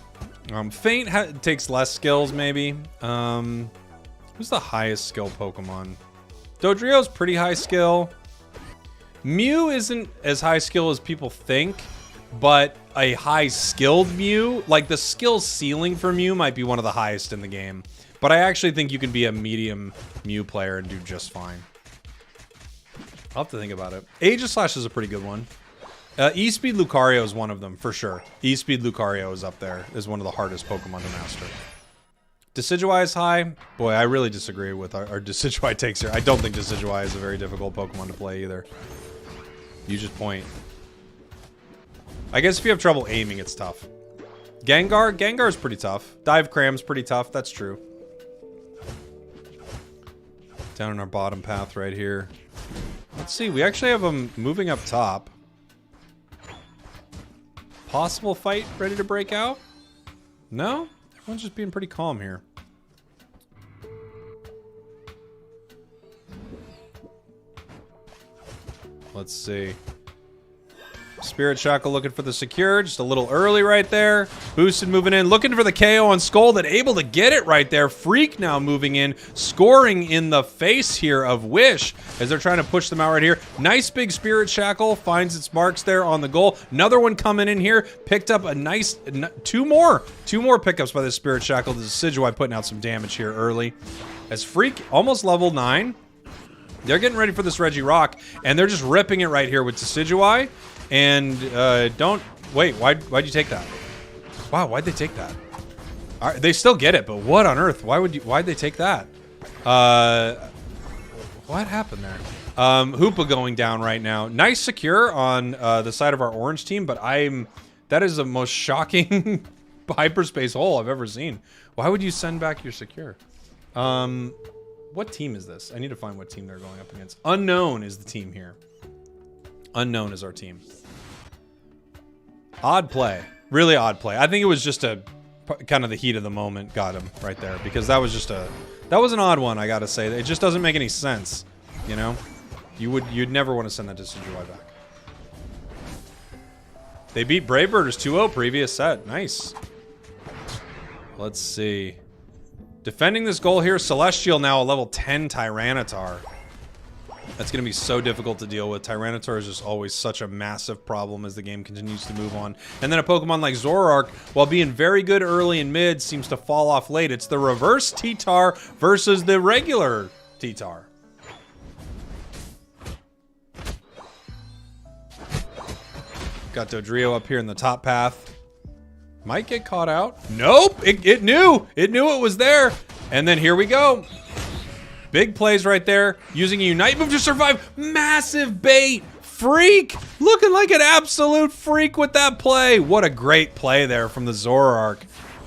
Feint takes less skills, maybe. Who's the highest skill Pokemon? Dodrio's pretty high skill. Mew isn't as high skill as people think, but a high skilled Mew, like the skill ceiling for Mew might be one of the highest in the game. But I actually think you can be a medium Mew player and do just fine. I'll have to think about it. Aegislash is a pretty good one. E-Speed Lucario is one of them, for sure. E-Speed Lucario is up there. Is one of the hardest Pokemon to master. Decidueye is high. Boy, I really disagree with our Decidueye takes here. I don't think Decidueye is a very difficult Pokemon to play either. You just point. I guess if you have trouble aiming, it's tough. Gengar? Gengar is pretty tough. Dive Cram's pretty tough. That's true. Down in our bottom path right here. Let's see. We actually have them moving up top. Possible fight ready to break out? No? Everyone's just being pretty calm here. Let's see. Spirit Shackle looking for the secure, just a little early right there. Boosted moving in, looking for the KO on Scolded, able to get it right there. Freak now moving in, scoring in the face here of Wish as they're trying to push them out right here. Nice big Spirit Shackle, finds its marks there on the goal. Another one coming in here, picked up a nice, two more pickups by the Spirit Shackle. The Decidueye putting out some damage here early. As Freak, almost level 9. They're getting ready for this Regirock, and they're just ripping it right here with Decidueye. And don't wait. Why'd you take that? Wow, why'd they take that? They still get it, but what on earth? Why'd they take that? What happened there? Hoopa going down right now. Nice secure on the side of our orange team, but that is the most shocking hyperspace hole I've ever seen. Why would you send back your secure? What team is this? I need to find what team they're going up against. Unknown is the team here. Unknown is our team. Odd play. Really odd play. I think it was just a kind of the heat of the moment got him right there, because that was just that was an odd one, I gotta say. It just doesn't make any sense, you know? You'd never want to send that to Decidueye back. They beat Bravebirders 2-0 previous set. Nice. Let's see. Defending this goal here, Celestial now a level 10 Tyranitar. That's going to be so difficult to deal with. Tyranitar is just always such a massive problem as the game continues to move on. And then a Pokemon like Zoroark, while being very good early and mid, seems to fall off late. It's the reverse T-Tar versus the regular T-Tar. Got Dodrio up here in the top path. Might get caught out. Nope! It knew! It knew it was there! And then here we go. Big plays right there. Using a Unite move to survive. Massive bait. Freak. Looking like an absolute freak with that play. What a great play there from the Zoroark.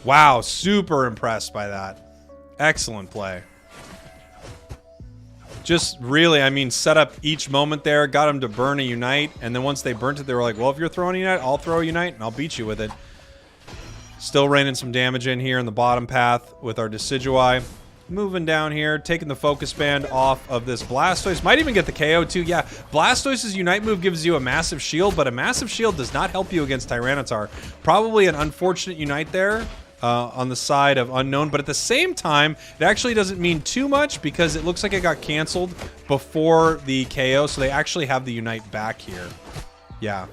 Wow. Super impressed by that. Excellent play. Just really, I mean, set up each moment there. Got him to burn a Unite. And then once they burnt it, they were like, well, if you're throwing a Unite, I'll throw a Unite and I'll beat you with it. Still raining some damage in here in the bottom path with our Decidueye. Moving down here, taking the focus band off of this Blastoise. Might even get the KO too. Yeah, Blastoise's Unite move gives you a massive shield, but a massive shield does not help you against Tyranitar. Probably an unfortunate Unite there on the side of Unknown, but at the same time, it actually doesn't mean too much because it looks like it got canceled before the KO, so they actually have the Unite back here. Yeah.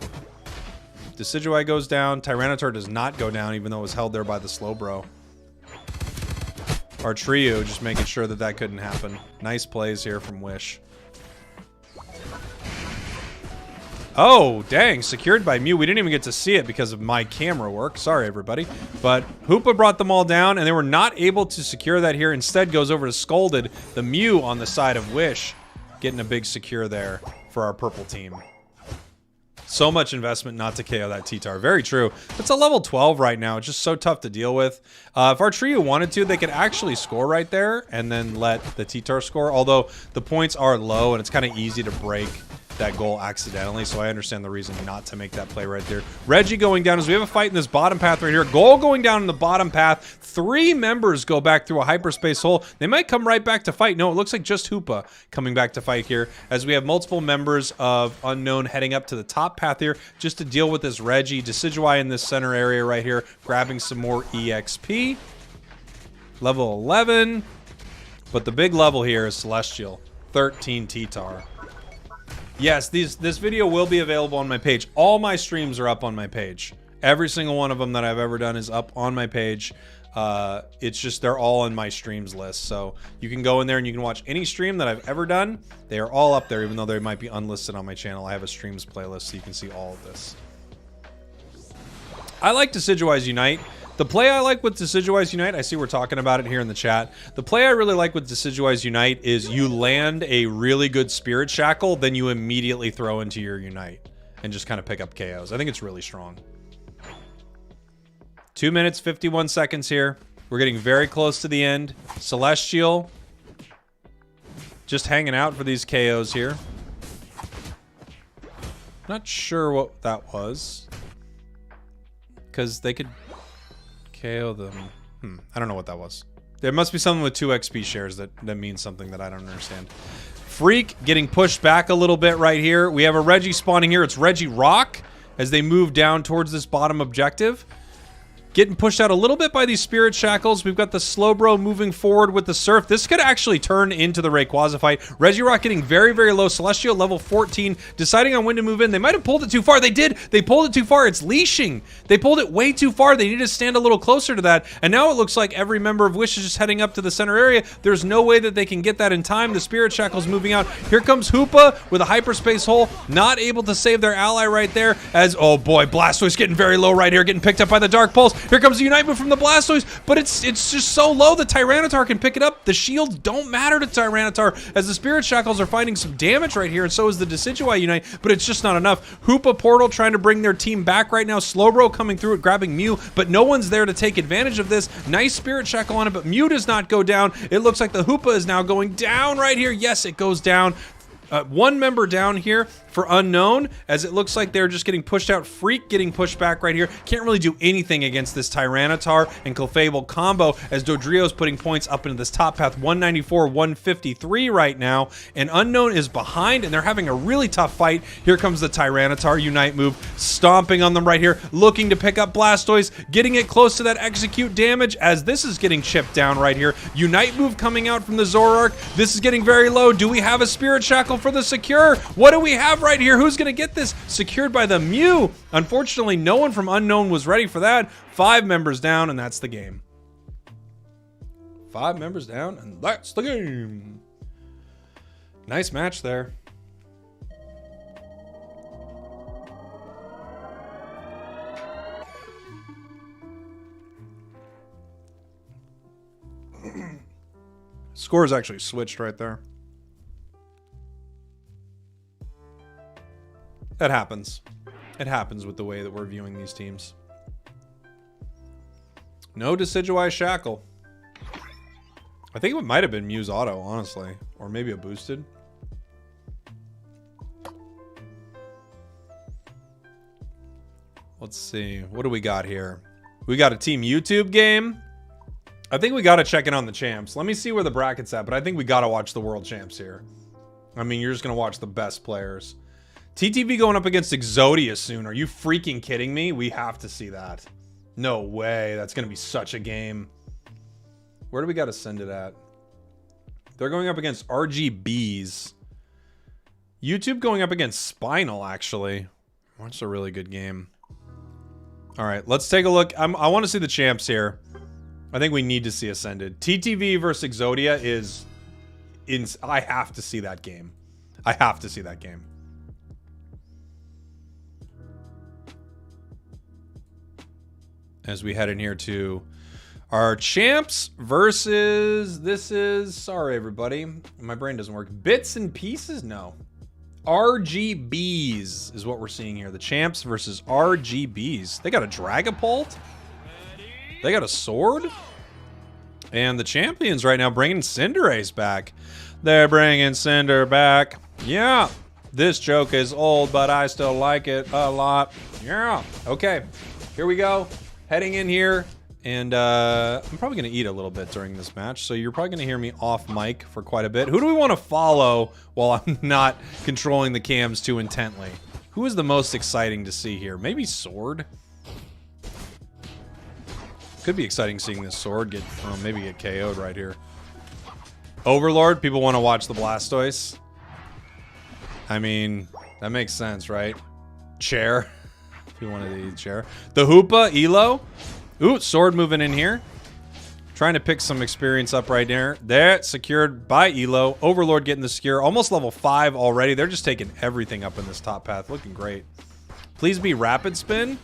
Decidueye goes down. Tyranitar does not go down, even though it was held there by the Slowbro. Our trio just making sure that that couldn't happen. Nice plays here from Wish. Oh, dang. Secured by Mew. We didn't even get to see it because of my camera work. Sorry, everybody. But Hoopa brought them all down, and they were not able to secure that here. Instead, goes over to Scolded, the Mew on the side of Wish. Getting a big secure there for our purple team. So much investment not to KO that T-Tar. Very true. It's a level 12 right now. It's just so tough to deal with. If our trio wanted to, they could actually score right there and then let the T-Tar score. Although the points are low and it's kind of easy to break that goal accidentally. So I understand the reason not to make that play right there. Reggie going down as we have a fight in this bottom path right here. Goal going down in the bottom path. 3 members go back through a hyperspace hole. They might come right back to fight. No, it looks like just Hoopa coming back to fight here as we have multiple members of Unknown heading up to the top path here just to deal with this Reggie. Decidueye in this center area right here, grabbing some more EXP. Level 11. But the big level here is Celestial. 13 T-Tar. Yes, this video will be available on my page. All my streams are up on my page. Every single one of them that I've ever done is up on my page. It's just they're all in my streams list. So you can go in there and you can watch any stream that I've ever done. They are all up there, even though they might be unlisted on my channel. I have a streams playlist so you can see all of this. I like Decidueye's Unite. The play I like with Decidueye's Unite, I see we're talking about it here in the chat. The play I really like with Decidueye's Unite is you land a really good Spirit Shackle, then you immediately throw into your Unite and just kind of pick up KOs. I think it's really strong. 2 minutes, 51 seconds here. We're getting very close to the end. Celestial just hanging out for these KOs here. Not sure what that was. Because they could KO them. I don't know what that was. There must be something with 2 XP shares that means something that I don't understand. Freak getting pushed back a little bit right here. We have a Reggie spawning here. It's Regirock as they move down towards this bottom objective. Getting pushed out a little bit by these Spirit Shackles. We've got the Slowbro moving forward with the Surf. This could actually turn into the Rayquaza fight. Regirock getting very, very low. Celestial level 14, deciding on when to move in. They might have pulled it too far. They did. They pulled it too far. It's leashing. They pulled it way too far. They need to stand a little closer to that. And now it looks like every member of Wish is just heading up to the center area. There's no way that they can get that in time. The Spirit Shackle's moving out. Here comes Hoopa with a Hyperspace Hole. Not able to save their ally right there as, oh boy, Blastoise getting very low right here. Getting picked up by the Dark Pulse. Here comes the Unite move from the Blastoise, but it's just so low the Tyranitar can pick it up. The shields don't matter to Tyranitar as the Spirit Shackles are finding some damage right here, and so is the Decidueye Unite, but it's just not enough. Hoopa Portal trying to bring their team back right now. Slowbro coming through it, grabbing Mew, but no one's there to take advantage of this. Nice Spirit Shackle on it, but Mew does not go down. It looks like the Hoopa is now going down right here. Yes, it goes down. One member down here for Unknown, as it looks like they're just getting pushed out. Freak getting pushed back right here. Can't really do anything against this Tyranitar and Clefable combo, as Dodrio's putting points up into this top path. 194, 153 right now, and Unknown is behind, and they're having a really tough fight. Here comes the Tyranitar Unite move, stomping on them right here, looking to pick up Blastoise, getting it close to that execute damage, as this is getting chipped down right here. Unite move coming out from the Zoroark. This is getting very low. Do we have a Spirit Shackle for the secure? What do we have right here? Who's going to get this? Secured by the Mew. Unfortunately, no one from Unknown was ready for that. 5 members down, and that's the game. 5 members down, and that's the game. Nice match there. Scores actually switched right there. That happens. It happens with the way that we're viewing these teams. No Decidueye Shackle. I think it might have been Mew's Auto, honestly. Or maybe a boosted. Let's see. What do we got here? We got a Team YouTube game. I think we got to check in on the champs. Let me see where the bracket's at, but I think we got to watch the world champs here. I mean, you're just going to watch the best players. TTV going up against Exodia soon. Are you freaking kidding me? We have to see that. No way. That's going to be such a game. Where do we got to send it at? They're going up against RGBs. YouTube going up against Spinal, actually. That's a really good game. All right, let's take a look. I want to see the champs here. I think we need to see Ascended. TTV versus Exodia is... I have to see that game. I have to see that game. As we head in here to our champs versus, this is, sorry everybody, my brain doesn't work. Bits and pieces? No. RGBs is what we're seeing here. The champs versus RGBs. They got a Dragapult. They got a sword. And the champions right now bringing Cinderace back. They're bringing Cinder back. Yeah. This joke is old, but I still like it a lot. Yeah. Okay. Here we go. Heading in here, and I'm probably going to eat a little bit during this match, so you're probably going to hear me off mic for quite a bit. Who do we want to follow while I'm not controlling the cams too intently? Who is the most exciting to see here? Maybe Sword? Could be exciting seeing this Sword get, maybe get KO'd right here. Overlord, people want to watch the Blastoise. I mean, that makes sense, right? Chair. If you wanted to eat chair. The Hoopa, Elo. Ooh, Sword moving in here. Trying to pick some experience up right there. There, secured by Elo. Overlord getting the secure. Almost level 5 already. They're just taking everything up in this top path. Looking great. Please be Rapid Spin.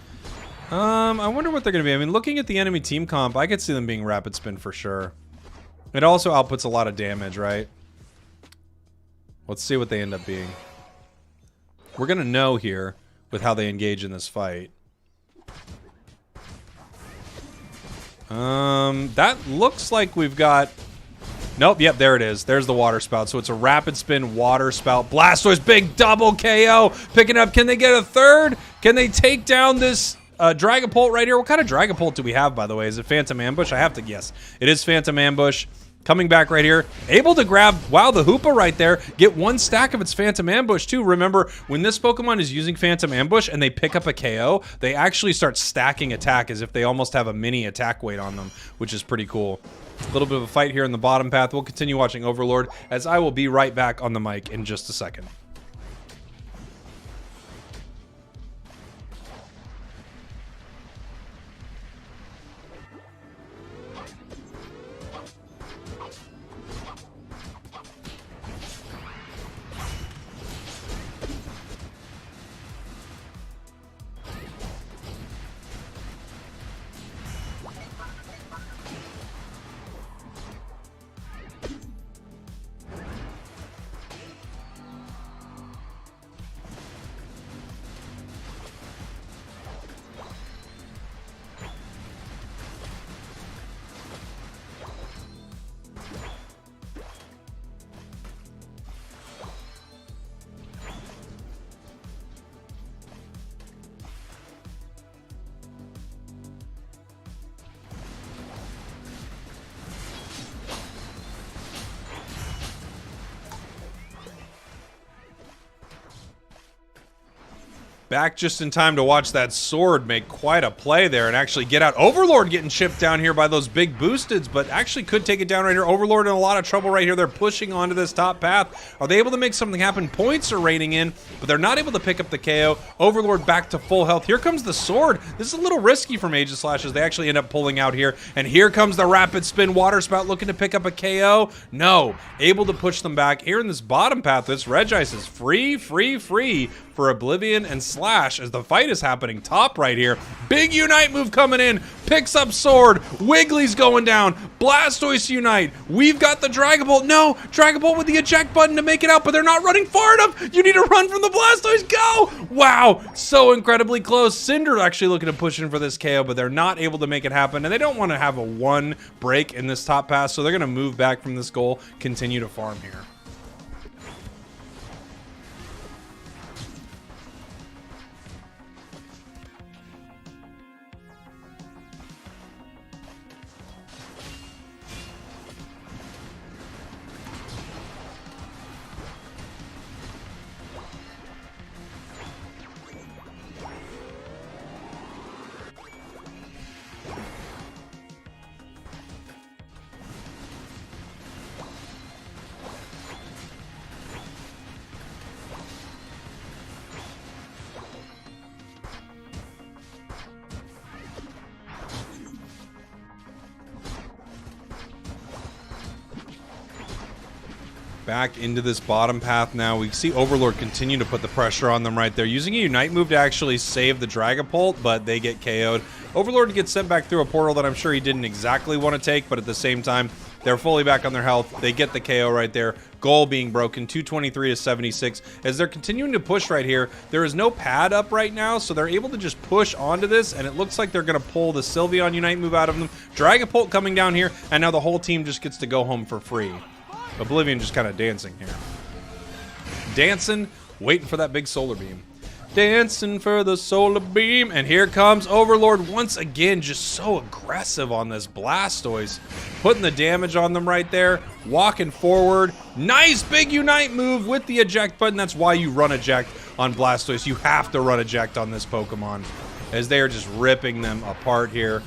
I wonder what they're going to be. I mean, looking at the enemy team comp, I could see them being Rapid Spin for sure. It also outputs a lot of damage, right? Let's see what they end up being. We're going to know here with how they engage in this fight. That looks like we've got... Nope, yep, there it is. There's the Water Spout. So it's a Rapid Spin Water Spout. Blastoise, big double KO. Picking up, can they get a third? Can they take down this Dragapult right here? What kind of Dragapult do we have, by the way? Is it Phantom Ambush? I have to guess. It is Phantom Ambush. Coming back right here, able to grab, wow, the Hoopa right there, get 1 stack of its Phantom Ambush too. Remember, when this Pokemon is using Phantom Ambush and they pick up a KO, they actually start stacking attack as if they almost have a mini attack weight on them, which is pretty cool. A little bit of a fight here in the bottom path. We'll continue watching Overlord, as I will be right back on the mic in just a second. Back just in time to watch that sword make quite a play there and actually get out. Overlord getting chipped down here by those big boosteds, but actually could take it down right here. Overlord in a lot of trouble right here. They're pushing onto this top path. Are they able to make something happen? Points are raining in, but they're not able to pick up the KO. Overlord back to full health. Here comes the sword. This is a little risky from Aegislashes. They actually end up pulling out here, and here comes the rapid spin water spout looking to pick up a KO. No, able to push them back. Here in this bottom path, this Regice is free for Oblivion and Slash as the fight is happening top right here. Big Unite move coming in, picks up sword, Wiggly's going down, Blastoise Unite, we've got the Dragon Bolt. No, Dragon Bolt with the eject button to make it out, but they're not running far enough. You need to run from the Blastoise, go! Wow, so incredibly close. Cinder actually looking to push in for this KO, but they're not able to make it happen, and they don't want to have a 1 break in this top pass, so they're gonna move back from this goal, continue to farm here. Back into this bottom path now. We see Overlord continue to put the pressure on them right there, using a Unite move to actually save the Dragapult, but they get KO'd. Overlord gets sent back through a portal that I'm sure he didn't exactly want to take, but at the same time, they're fully back on their health. They get the KO right there. Goal being broken, 223 to 76. As they're continuing to push right here, there is no pad up right now, so they're able to just push onto this, and it looks like they're going to pull the Sylveon Unite move out of them. Dragapult coming down here, and now the whole team just gets to go home for free. Oblivion just kind of dancing here. Dancing, waiting for that big solar beam. Dancing for the solar beam. And here comes Overlord once again, just so aggressive on this Blastoise. Putting the damage on them right there. Walking forward. Nice big Unite move with the eject button. That's why you run eject on Blastoise. You have to run eject on this Pokemon, as they are just ripping them apart here.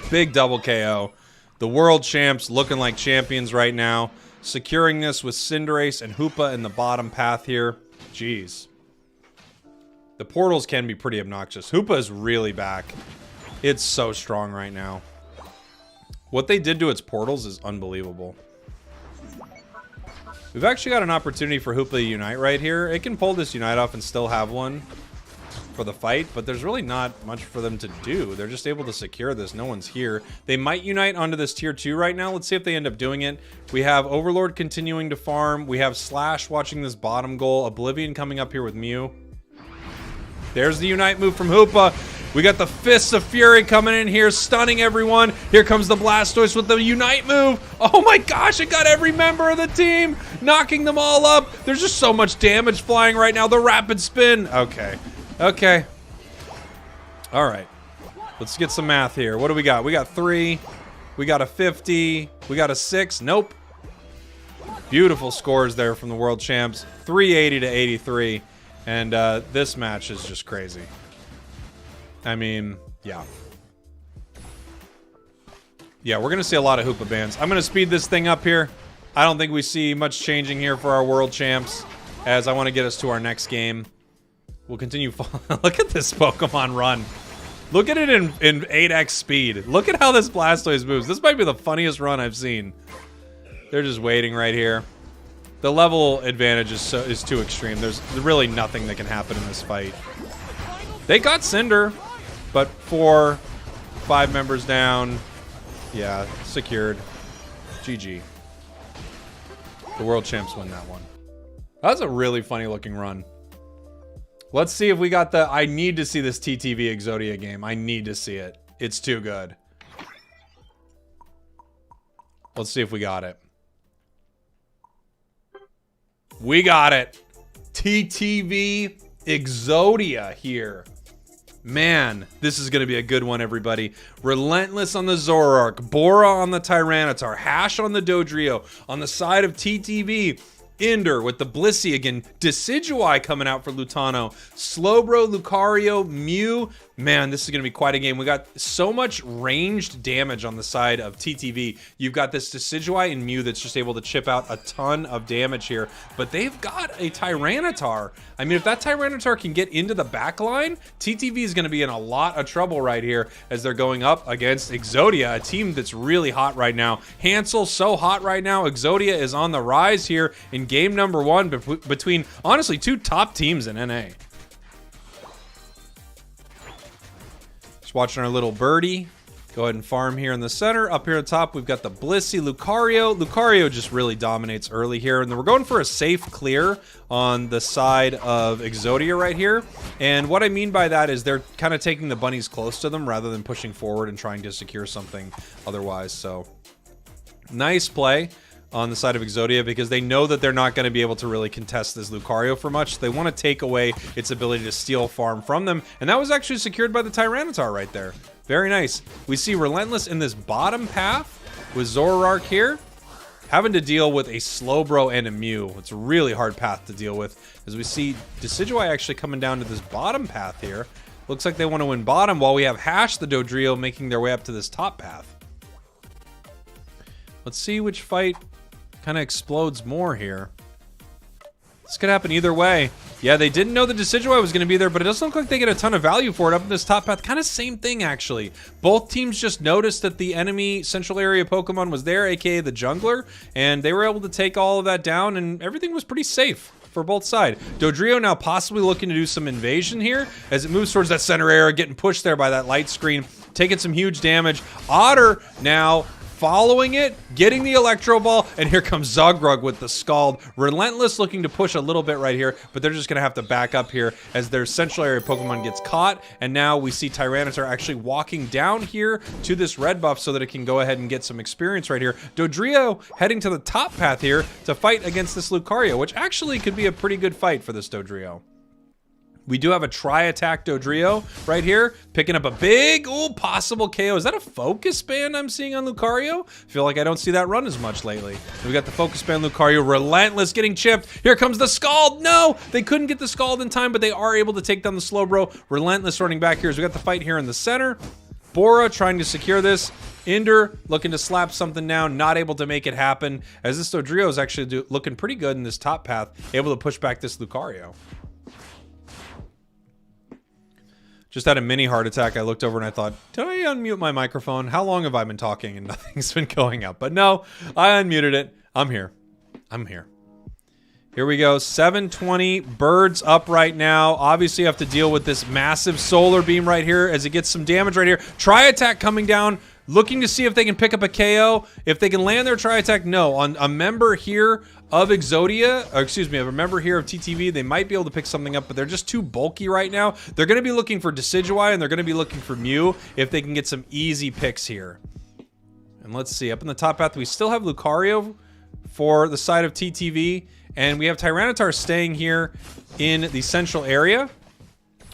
Big double KO. The world champs looking like champions right now. Securing this with Cinderace and Hoopa in the bottom path here. Jeez. The portals can be pretty obnoxious. Hoopa is really back. It's so strong right now. What they did to its portals is unbelievable. We've actually got an opportunity for Hoopa to Unite right here. It can pull this Unite off and still have one for the fight, but there's really not much for them to do. They're just able to secure this. No one's here. They might Unite onto this tier 2 right now. Let's see if they end up doing it. We have Overlord continuing to farm. We have Slash watching this bottom goal. Oblivion coming up here with Mew. There's the Unite move from Hoopa. We got the Fists of Fury coming in here, stunning everyone. Here comes the Blastoise with the Unite move. Oh my gosh, it got every member of the team, knocking them all up. There's just so much damage flying right now. The rapid spin. Okay. Okay. All right. Let's get some math here. What do we got? We got 3. We got a 50. We got a 6. Nope. Beautiful scores there from the world champs. 380 to 83. And this match is just crazy. I mean, yeah. Yeah, we're going to see a lot of Hoopa bands. I'm going to speed this thing up here. I don't think we see much changing here for our world champs, as I want to get us to our next game. We'll continue. Look at this Pokemon run. Look at it in 8x speed. Look at how this Blastoise moves. This might be the funniest run I've seen. They're just waiting right here. The level advantage is too extreme. There's really nothing that can happen in this fight. They got Cinder, but 4, 5 members down. Yeah, secured. GG. The world champs win that one. That was a really funny looking run. Let's see if we got the... I need to see this TTV Exodia game. I need to see it. It's too good. Let's see if we got it. We got it. TTV Exodia here. Man, this is going to be a good one, everybody. Relentless on the Zoroark, Bora on the Tyranitar, Hash on the Dodrio. On the side of TTV, Ender with the Blissey again. Decidueye coming out for Lutano. Slowbro, Lucario, Mew. Man, this is going to be quite a game. We got so much ranged damage on the side of TTV. You've got this Decidueye and Mew that's just able to chip out a ton of damage here. But they've got a Tyranitar. I mean, if that Tyranitar can get into the back line, TTV is going to be in a lot of trouble right here as they're going up against Exodia, a team that's really hot right now. Hansel's so hot right now. Exodia is on the rise here in game number 1 between, honestly, 2 top teams in NA. Watching our little birdie. Go ahead and farm here in the center. Up here at the top, we've got the Blissey, Lucario. Lucario just really dominates early here. And then we're going for a safe clear on the side of Exodia right here. And what I mean by that is they're kind of taking the bunnies close to them rather than pushing forward and trying to secure something otherwise. So, nice play on the side of Exodia because they know that they're not going to be able to really contest this Lucario for much. They want to take away its ability to steal farm from them, and that was actually secured by the Tyranitar right there. Very nice. We see Relentless in this bottom path with Zoroark here, having to deal with a Slowbro and a Mew. It's a really hard path to deal with, as we see Decidueye actually coming down to this bottom path here. Looks like they want to win bottom, while we have Hash the Dodrio making their way up to this top path. Let's see which fight kind of explodes more here. This could happen either way. Yeah, they didn't know the Decidueye was going to be there, but it doesn't look like they get a ton of value for it up in this top path. Kind of same thing, actually. Both teams just noticed that the enemy central area Pokemon was there, aka the jungler, and they were able to take all of that down, and everything was pretty safe for both sides. Dodrio now possibly looking to do some invasion here as it moves towards that center area, getting pushed there by that light screen, taking some huge damage. Otter now following it, getting the Electro Ball, and here comes Zugrug with the Scald. Relentless looking to push a little bit right here, but they're just going to have to back up here as their central area Pokemon gets caught, and now we see Tyranitar actually walking down here to this red buff so that it can go ahead and get some experience right here. Dodrio heading to the top path here to fight against this Lucario, which actually could be a pretty good fight for this Dodrio. We do have a Tri-Attack Dodrio right here, picking up a big, possible KO. Is that a Focus Band I'm seeing on Lucario? Feel like I don't see that run as much lately. We got the Focus Band Lucario, Relentless getting chipped. Here comes the Scald. No, they couldn't get the Scald in time, but they are able to take down the Slowbro. Relentless running back here as we got the fight here in the center. Bora trying to secure this. Ender looking to slap something down, not able to make it happen, as this Dodrio is actually looking pretty good in this top path, able to push back this Lucario. Just had a mini heart attack. I looked over and I thought, did I unmute my microphone? How long have I been talking and nothing's been going up? But no, I unmuted it. I'm here. I'm here. Here we go. 720. Birds up right now. Obviously, you have to deal with this massive solar beam right here as it gets some damage right here. Tri-Attack coming down, looking to see if they can pick up a KO. If they can land their Tri-Attack, no. On a member here of Exodia, or excuse me, a member here of TTV, they might be able to pick something up, but they're just too bulky right now. They're going to be looking for Decidueye, and they're going to be looking for Mew if they can get some easy picks here. And let's see. Up in the top path, we still have Lucario for the side of TTV, and we have Tyranitar staying here in the central area.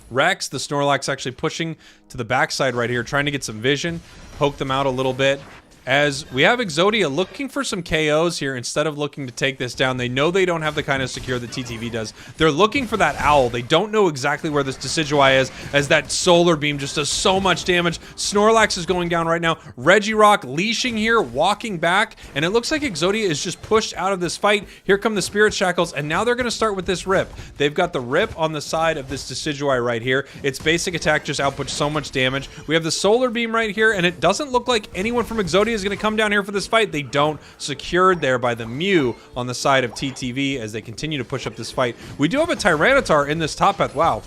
Rex, the Snorlax, actually pushing to the backside right here, trying to get some vision, poke them out a little bit, as we have Exodia looking for some KOs here instead of looking to take this down. They know they don't have the kind of secure that TTV does. They're looking for that owl. They don't know exactly where this Decidueye is, as that solar beam just does so much damage. Snorlax is going down right now. Regirock leashing here, walking back, and it looks like Exodia is just pushed out of this fight. Here come the Spirit Shackles, and now they're going to start with this Rip. They've got the Rip on the side of this Decidueye right here. Its basic attack just outputs so much damage. We have the Solar Beam right here, and it doesn't look like anyone from Exodia is going to come down here for this fight. They don't. Secured there by the Mew on the side of TTV as they continue to push up this fight. We do have a Tyranitar in this top path. Wow,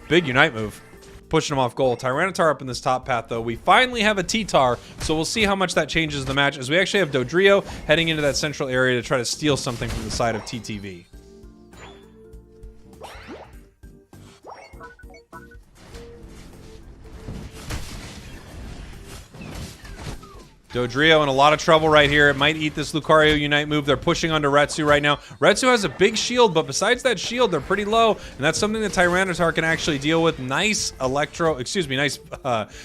big Unite move. Pushing him off goal. Tyranitar up in this top path, though. We finally have a T-Tar, so we'll see how much that changes the match, as we actually have Dodrio heading into that central area to try to steal something from the side of TTV. Dodrio in a lot of trouble right here. It might eat this Lucario Unite move. They're pushing onto Retsu right now. Retsu has a big shield, but besides that shield, they're pretty low, and that's something that Tyranitar can actually deal with. Nice nice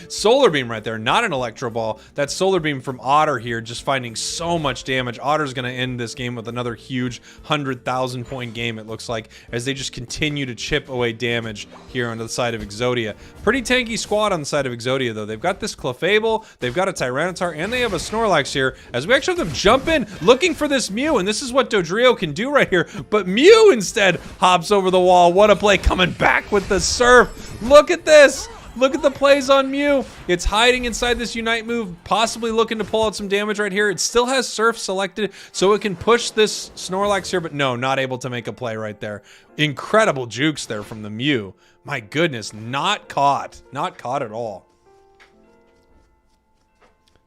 Solar Beam right there. Not an Electro Ball. That Solar Beam from Otter here, just finding so much damage. Otter's going to end this game with another huge 100,000 point game, it looks like, as they just continue to chip away damage here on the side of Exodia. Pretty tanky squad on the side of Exodia, though. They've got this Clefable, they've got a Tyranitar, and they have a Snorlax here, as we actually have them jump in looking for this Mew, and this is what Dodrio can do right here, but Mew instead hops over the wall. What a play, coming back with the Surf. Look at this. Look at the plays on Mew. It's hiding inside this Unite move, possibly looking to pull out some damage right here. It still has Surf selected, so it can push this Snorlax here, but no, not able to make a play right there. Incredible jukes there from the Mew. My goodness, not caught. Not caught at all.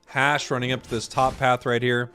Hash running up to this top path right here.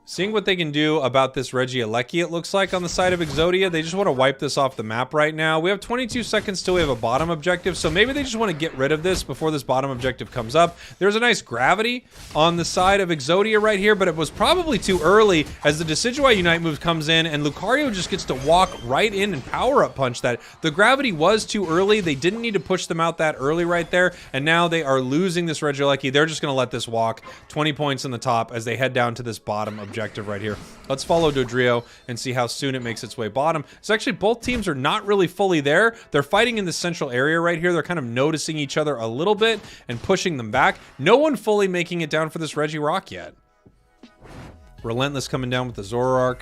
Seeing what they can do about this Regieleki, it looks like, on the side of Exodia. They just want to wipe this off the map right now. We have 22 seconds till we have a bottom objective, so maybe they just want to get rid of this before this bottom objective comes up. There's a nice Gravity on the side of Exodia right here, but it was probably too early as the Decidueye Unite move comes in, and Lucario just gets to walk right in and power-up punch that. The Gravity was too early. They didn't need to push them out that early right there, and now they are losing this Regieleki. They're just going to let this walk. 20 points in the top as they head down to this bottom objective right here. Let's follow Dodrio and see how soon it makes its way bottom. So actually both teams are not really fully there. They're fighting in the central area right here. They're kind of noticing each other a little bit and pushing them back. No one fully making it down for this Regirock yet. Relentless coming down with the Zoroark.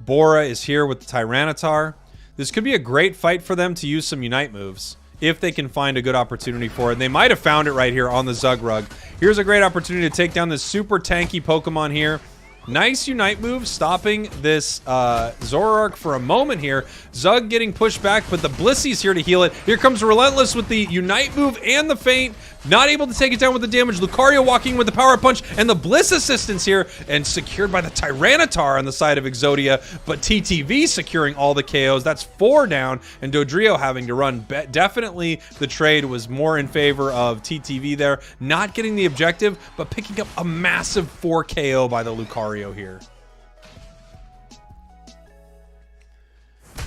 Bora is here with the Tyranitar. This could be a great fight for them to use some Unite moves if they can find a good opportunity for it. And they might have found it right here on the Zugrug. Here's a great opportunity to take down this super tanky Pokemon here. Nice Unite move, stopping this Zoroark for a moment here. Zug getting pushed back, but the Blissey's here to heal it. Here comes Relentless with the Unite move and the Feint. Not able to take it down with the damage. Lucario walking with the Power Punch and the Bliss assistance here, and secured by the Tyranitar on the side of Exodia, but TTV securing all the KOs. That's 4 down, and Dodrio having to run. Definitely the trade was more in favor of TTV there. Not getting the objective, but picking up a massive 4 KO by the Lucario here.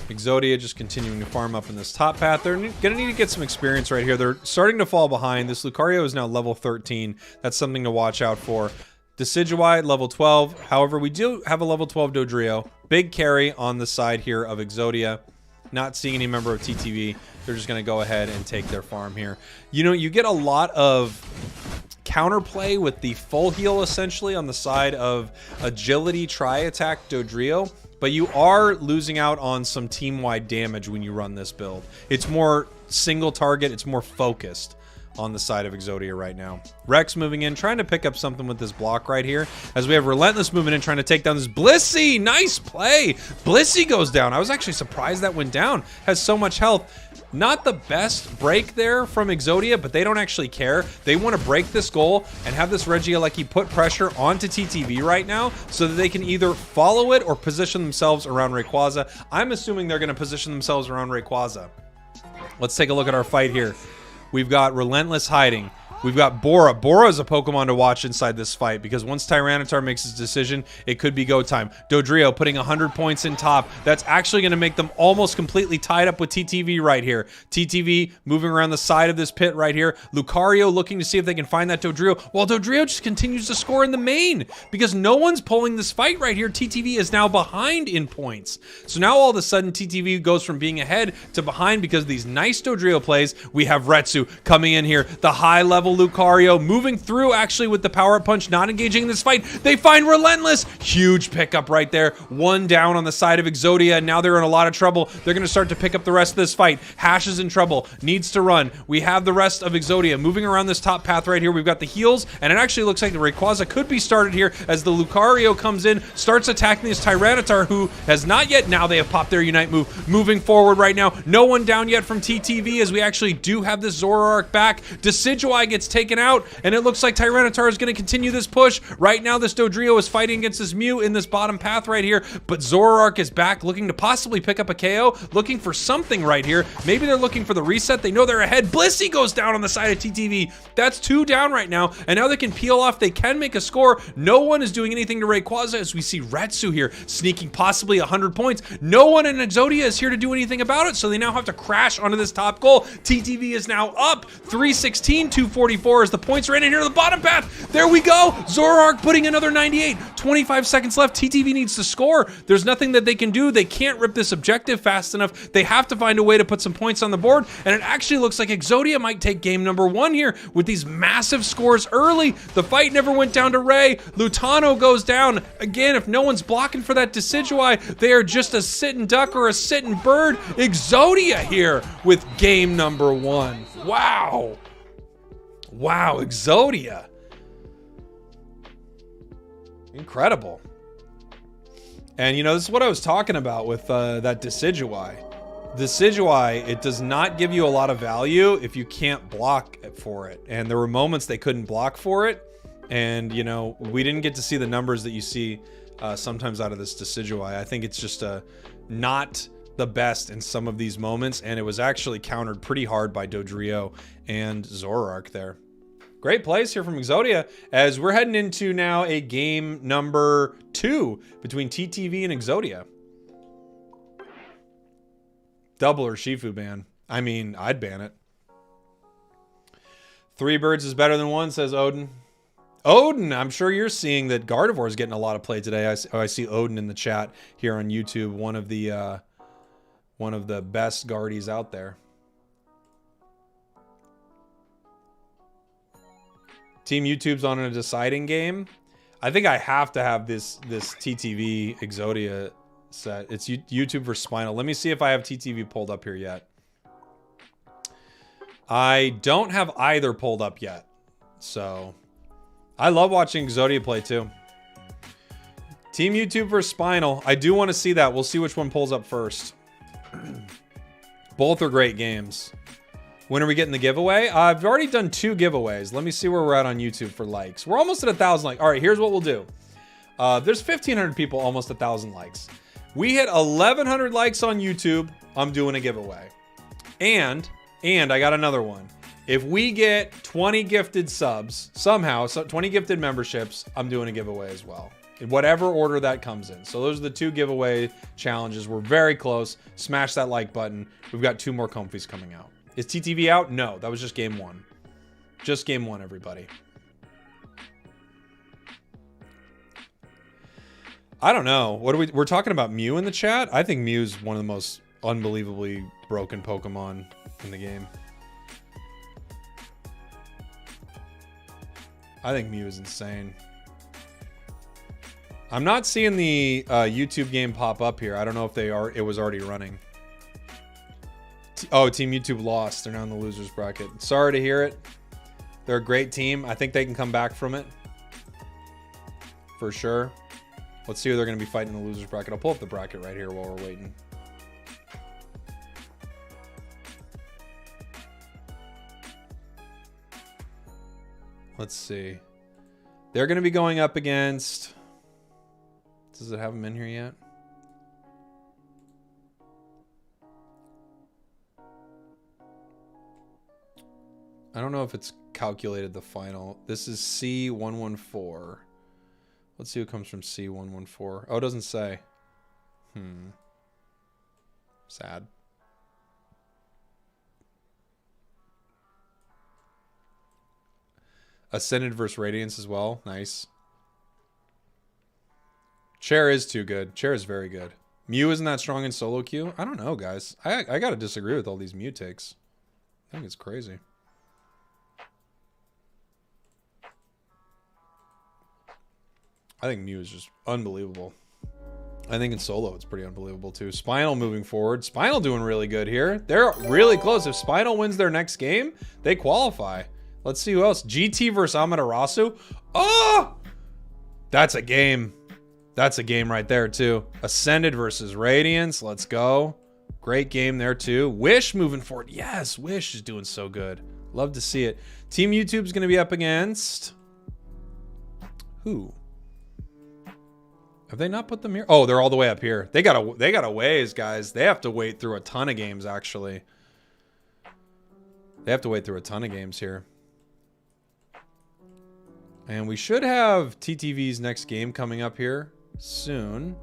Exodia just continuing to farm up in this top path. They're going to need to get some experience right here. They're starting to fall behind. This Lucario is now level 13. That's something to watch out for. Decidueye, level 12. However, we do have a level 12 Dodrio. Big carry on the side here of Exodia. Not seeing any member of TTV. They're just going to go ahead and take their farm here. You know, you get a lot of counterplay with the full heal, essentially, on the side of Agility Tri-Attack Dodrio. But you are losing out on some team-wide damage when you run this build. It's more single target. It's more focused on the side of Exodia right now. Rex moving in, trying to pick up something with this block right here. As we have Relentless moving in, trying to take down this Blissey. Nice play. Blissey goes down. I was actually surprised that went down. Has so much health. Not the best break there from Exodia, but they don't actually care. They want to break this goal and have this Regieleki put pressure onto TTV right now so that they can either follow it or position themselves around Rayquaza. I'm assuming they're going to position themselves around Rayquaza. Let's take a look at our fight here. We've got Relentless hiding. We've got Bora. Bora is a Pokemon to watch inside this fight because once Tyranitar makes his decision, it could be go time. Dodrio putting 100 points in top. That's actually going to make them almost completely tied up with TTV right here. TTV moving around the side of this pit right here. Lucario looking to see if they can find that Dodrio, while Dodrio just continues to score in the main because no one's pulling this fight right here. TTV is now behind in points. So now all of a sudden TTV goes from being ahead to behind because of these nice Dodrio plays. We have Retsu coming in here. The high level Lucario moving through actually with the power up punch, not engaging in this fight. They find Relentless. Huge pickup right there. One down on the side of Exodia, and now they're in a lot of trouble. They're going to start to pick up the rest of this fight. Hash is in trouble, needs to run. We have the rest of Exodia moving around this top path right here. We've got the heals, and it actually looks like the Rayquaza could be started here as the Lucario comes in, starts attacking this Tyranitar, who has not yet. Now they have popped their Unite move. Moving forward right now. No one down yet from TTV as we actually do have this Zoroark back. Decidueye gets taken out, and it looks like Tyranitar is going to continue this push. Right now, this Dodrio is fighting against this Mew in this bottom path right here, but Zoroark is back, looking to possibly pick up a KO, looking for something right here. Maybe they're looking for the reset. They know they're ahead. Blissey goes down on the side of TTV. That's 2 down right now, and now they can peel off. They can make a score. No one is doing anything to Rayquaza as we see Retsu here sneaking possibly 100 points. No one in Exodia is here to do anything about it, so they now have to crash onto this top goal. TTV is now up 316, 244 as the points are in, and here to the bottom path. There we go. Zoroark putting another 98. 25 seconds left. TTV needs to score. There's nothing that they can do. They can't rip this objective fast enough. They have to find a way to put some points on the board, and it actually looks like Exodia might take game number 1 here with these massive scores early. The fight never went down to Ray. Lutano goes down. Again, if no one's blocking for that Decidueye, they are just a sitting duck or a sitting bird. Exodia here with game number 1. Wow. Wow, Exodia. Incredible. And you know, this is what I was talking about with that Decidueye. Decidueye, it does not give you a lot of value if you can't block for it. And there were moments they couldn't block for it. And, you know, we didn't get to see the numbers that you see sometimes out of this Decidueye. I think it's just not the best in some of these moments. And it was actually countered pretty hard by Dodrio and Zoroark there. Great plays here from Exodia as we're heading into now a game number 2 between TTV and Exodia. Double or Shifu ban. I mean, I'd ban it. 3 birds is better than 1, says Odin. Odin, I'm sure you're seeing that Gardevoir is getting a lot of play today. I see Odin in the chat here on YouTube, one of the best Guardies out there. Team YouTube's on a deciding game. I think I have to have this TTV Exodia set. It's YouTube versus Spinal. Let me see if I have TTV pulled up here yet. I don't have either pulled up yet. So, I love watching Exodia play too. Team YouTube versus Spinal. I do want to see that. We'll see which one pulls up first. Both are great games. When are we getting the giveaway? I've already done 2 giveaways. Let me see where we're at on YouTube for likes. We're almost at 1,000 likes. All right, here's what we'll do. There's 1,500 people, almost 1,000 likes. We hit 1,100 likes on YouTube. I'm doing a giveaway. And I got another one. If we get 20 gifted subs, somehow, 20 gifted memberships, I'm doing a giveaway as well. In whatever order that comes in. So those are the 2 giveaway challenges. We're very close. Smash that like button. We've got 2 more Comfies coming out. Is TTV out? No, that was just game 1. Just game 1, everybody. I don't know. What are we're talking about Mew in the chat? I think Mew's one of the most unbelievably broken Pokemon in the game. I think Mew is insane. I'm not seeing the YouTube game pop up here. I don't know if it was already running. Oh, Team YouTube lost. They're now in the losers bracket. Sorry to hear it. They're a great team. I think they can come back from it. For sure. Let's see who they're going to be fighting in the losers bracket. I'll pull up the bracket right here while we're waiting. Let's see. They're going to be going up against... Does it have them in here yet? I don't know if it's calculated the final. This is C114. Let's see who comes from C114. Oh, it doesn't say. Sad. Ascended versus Radiance as well. Nice. Chair is too good. Chair is very good. Mew isn't that strong in solo queue? I don't know, guys. I gotta disagree with all these Mew takes. I think it's crazy. I think Mew is just unbelievable. I think in solo it's pretty unbelievable too. Spinal moving forward. Spinal doing really good here. They're really close. If Spinal wins their next game, they qualify. Let's see who else. GT versus Amaterasu. Oh! That's a game. That's a game right there, too. Ascended versus Radiance. Let's go. Great game there, too. Wish moving forward. Yes, Wish is doing so good. Love to see it. Team YouTube's going to be up against... Who? Have they not put them here? Oh, they're all the way up here. They got a ways, guys. They have to wait through a ton of games, actually. They have to wait through a ton of games here. And we should have TTV's next game coming up here soon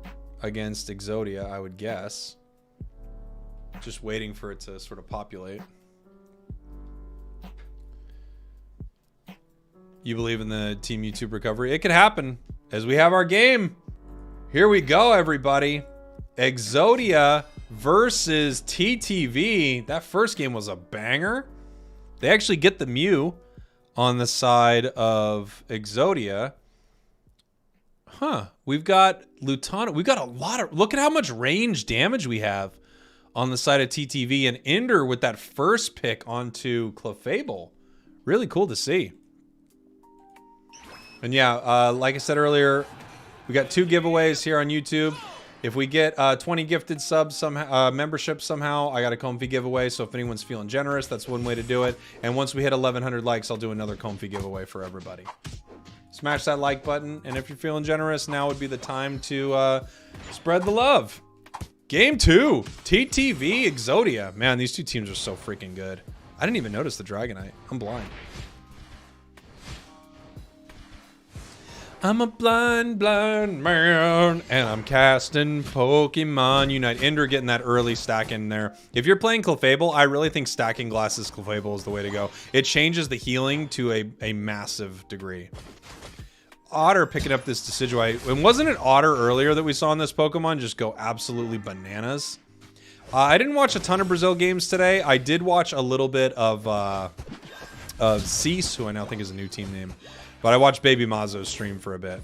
against Exodia, I would guess. Just waiting for it to sort of populate. You believe in the Team YouTube recovery? It could happen as we have our game. Here we go, everybody. Exodia versus TTV. That first game was a banger. They actually get the Mew on the side of Exodia. Huh. We've got Lutano. We've got a lot of... Look at how much range damage we have on the side of TTV. And Ender with that first pick onto Clefable. Really cool to see. And yeah, like I said earlier, we got 2 giveaways here on YouTube. If we get 20 gifted subs somehow, membership somehow, I got a Comfy giveaway. So if anyone's feeling generous, that's one way to do it. And once we hit 1,100 likes, I'll do another Comfy giveaway for everybody. Smash that like button. And if you're feeling generous, now would be the time to spread the love. Game 2, TTV Exodia. Man, these 2 teams are so freaking good. I didn't even notice the Dragonite. I'm blind. I'm a blind man, and I'm casting Pokemon Unite. Ender getting that early stack in there. If you're playing Clefable, I really think stacking Glasses Clefable is the way to go. It changes the healing to a massive degree. Otter picking up this Decidueye. And wasn't it Otter earlier that we saw in this Pokemon just go absolutely bananas? I didn't watch a ton of Brazil games today. I did watch a little bit of Cease, who I now think is a new team name. But I watched Baby Mazo's stream for a bit.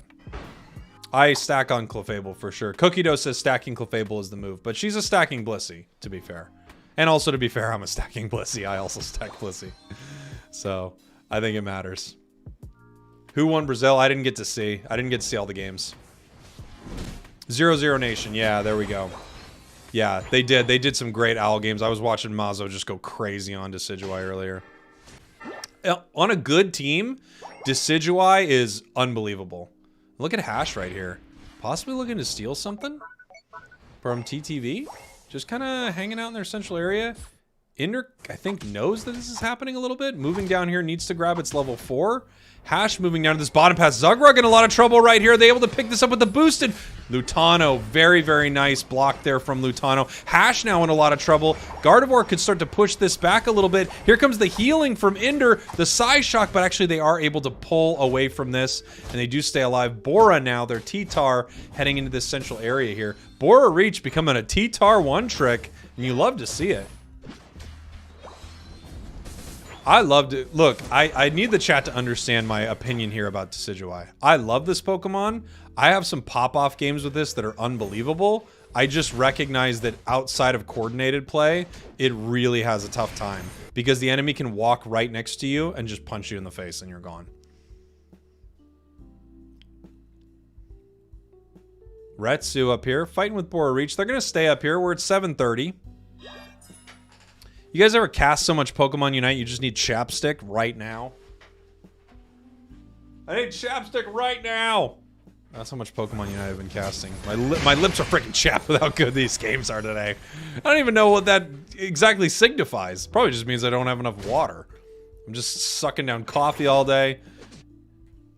I stack on Clefable for sure. Cookie Dough says stacking Clefable is the move. But she's a stacking Blissey, to be fair. And also, to be fair, I'm a stacking Blissey. I also stack Blissey. So, I think it matters. Who won Brazil? I didn't get to see. I didn't get to see all the games. 0-0 Nation. Yeah, there we go. Yeah, they did. They did some great owl games. I was watching Mazo just go crazy on Decidueye earlier. On a good team, Decidueye is unbelievable. Look at Hash right here. Possibly looking to steal something from TTV. Just kind of hanging out in their central area. Ender, I think, knows that this is happening a little bit. Moving down here, needs to grab its level 4. Hash moving down to this bottom path. Zugrug in a lot of trouble right here. They able to pick this up with the boosted. Lutano, very, very nice block there from Lutano. Hash now in a lot of trouble. Gardevoir could start to push this back a little bit. Here comes the healing from Ender. The Psy Shock, but actually they are able to pull away from this, and they do stay alive. Bora now, their T-Tar, heading into this central area here. Bora Reach becoming a T-Tar one-trick, and you love to see it. I loved it. Look, I need the chat to understand my opinion here about Decidueye. I love this Pokemon. I have some pop-off games with this that are unbelievable. I just recognize that outside of coordinated play, it really has a tough time. Because the enemy can walk right next to you and just punch you in the face and you're gone. Retsu up here, fighting with Bora Reach. They're going to stay up here. We're at 7:30. You guys ever cast so much Pokemon Unite you just need chapstick right now? I need chapstick right now! That's how much Pokemon Unite I've been casting. My lips are freaking chapped with how good these games are today. I don't even know what that exactly signifies. Probably just means I don't have enough water. I'm just sucking down coffee all day.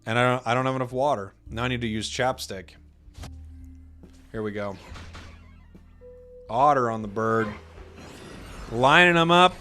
And I don't have enough water. Now I need to use chapstick. Here we go. Otter on the bird. Lining them up.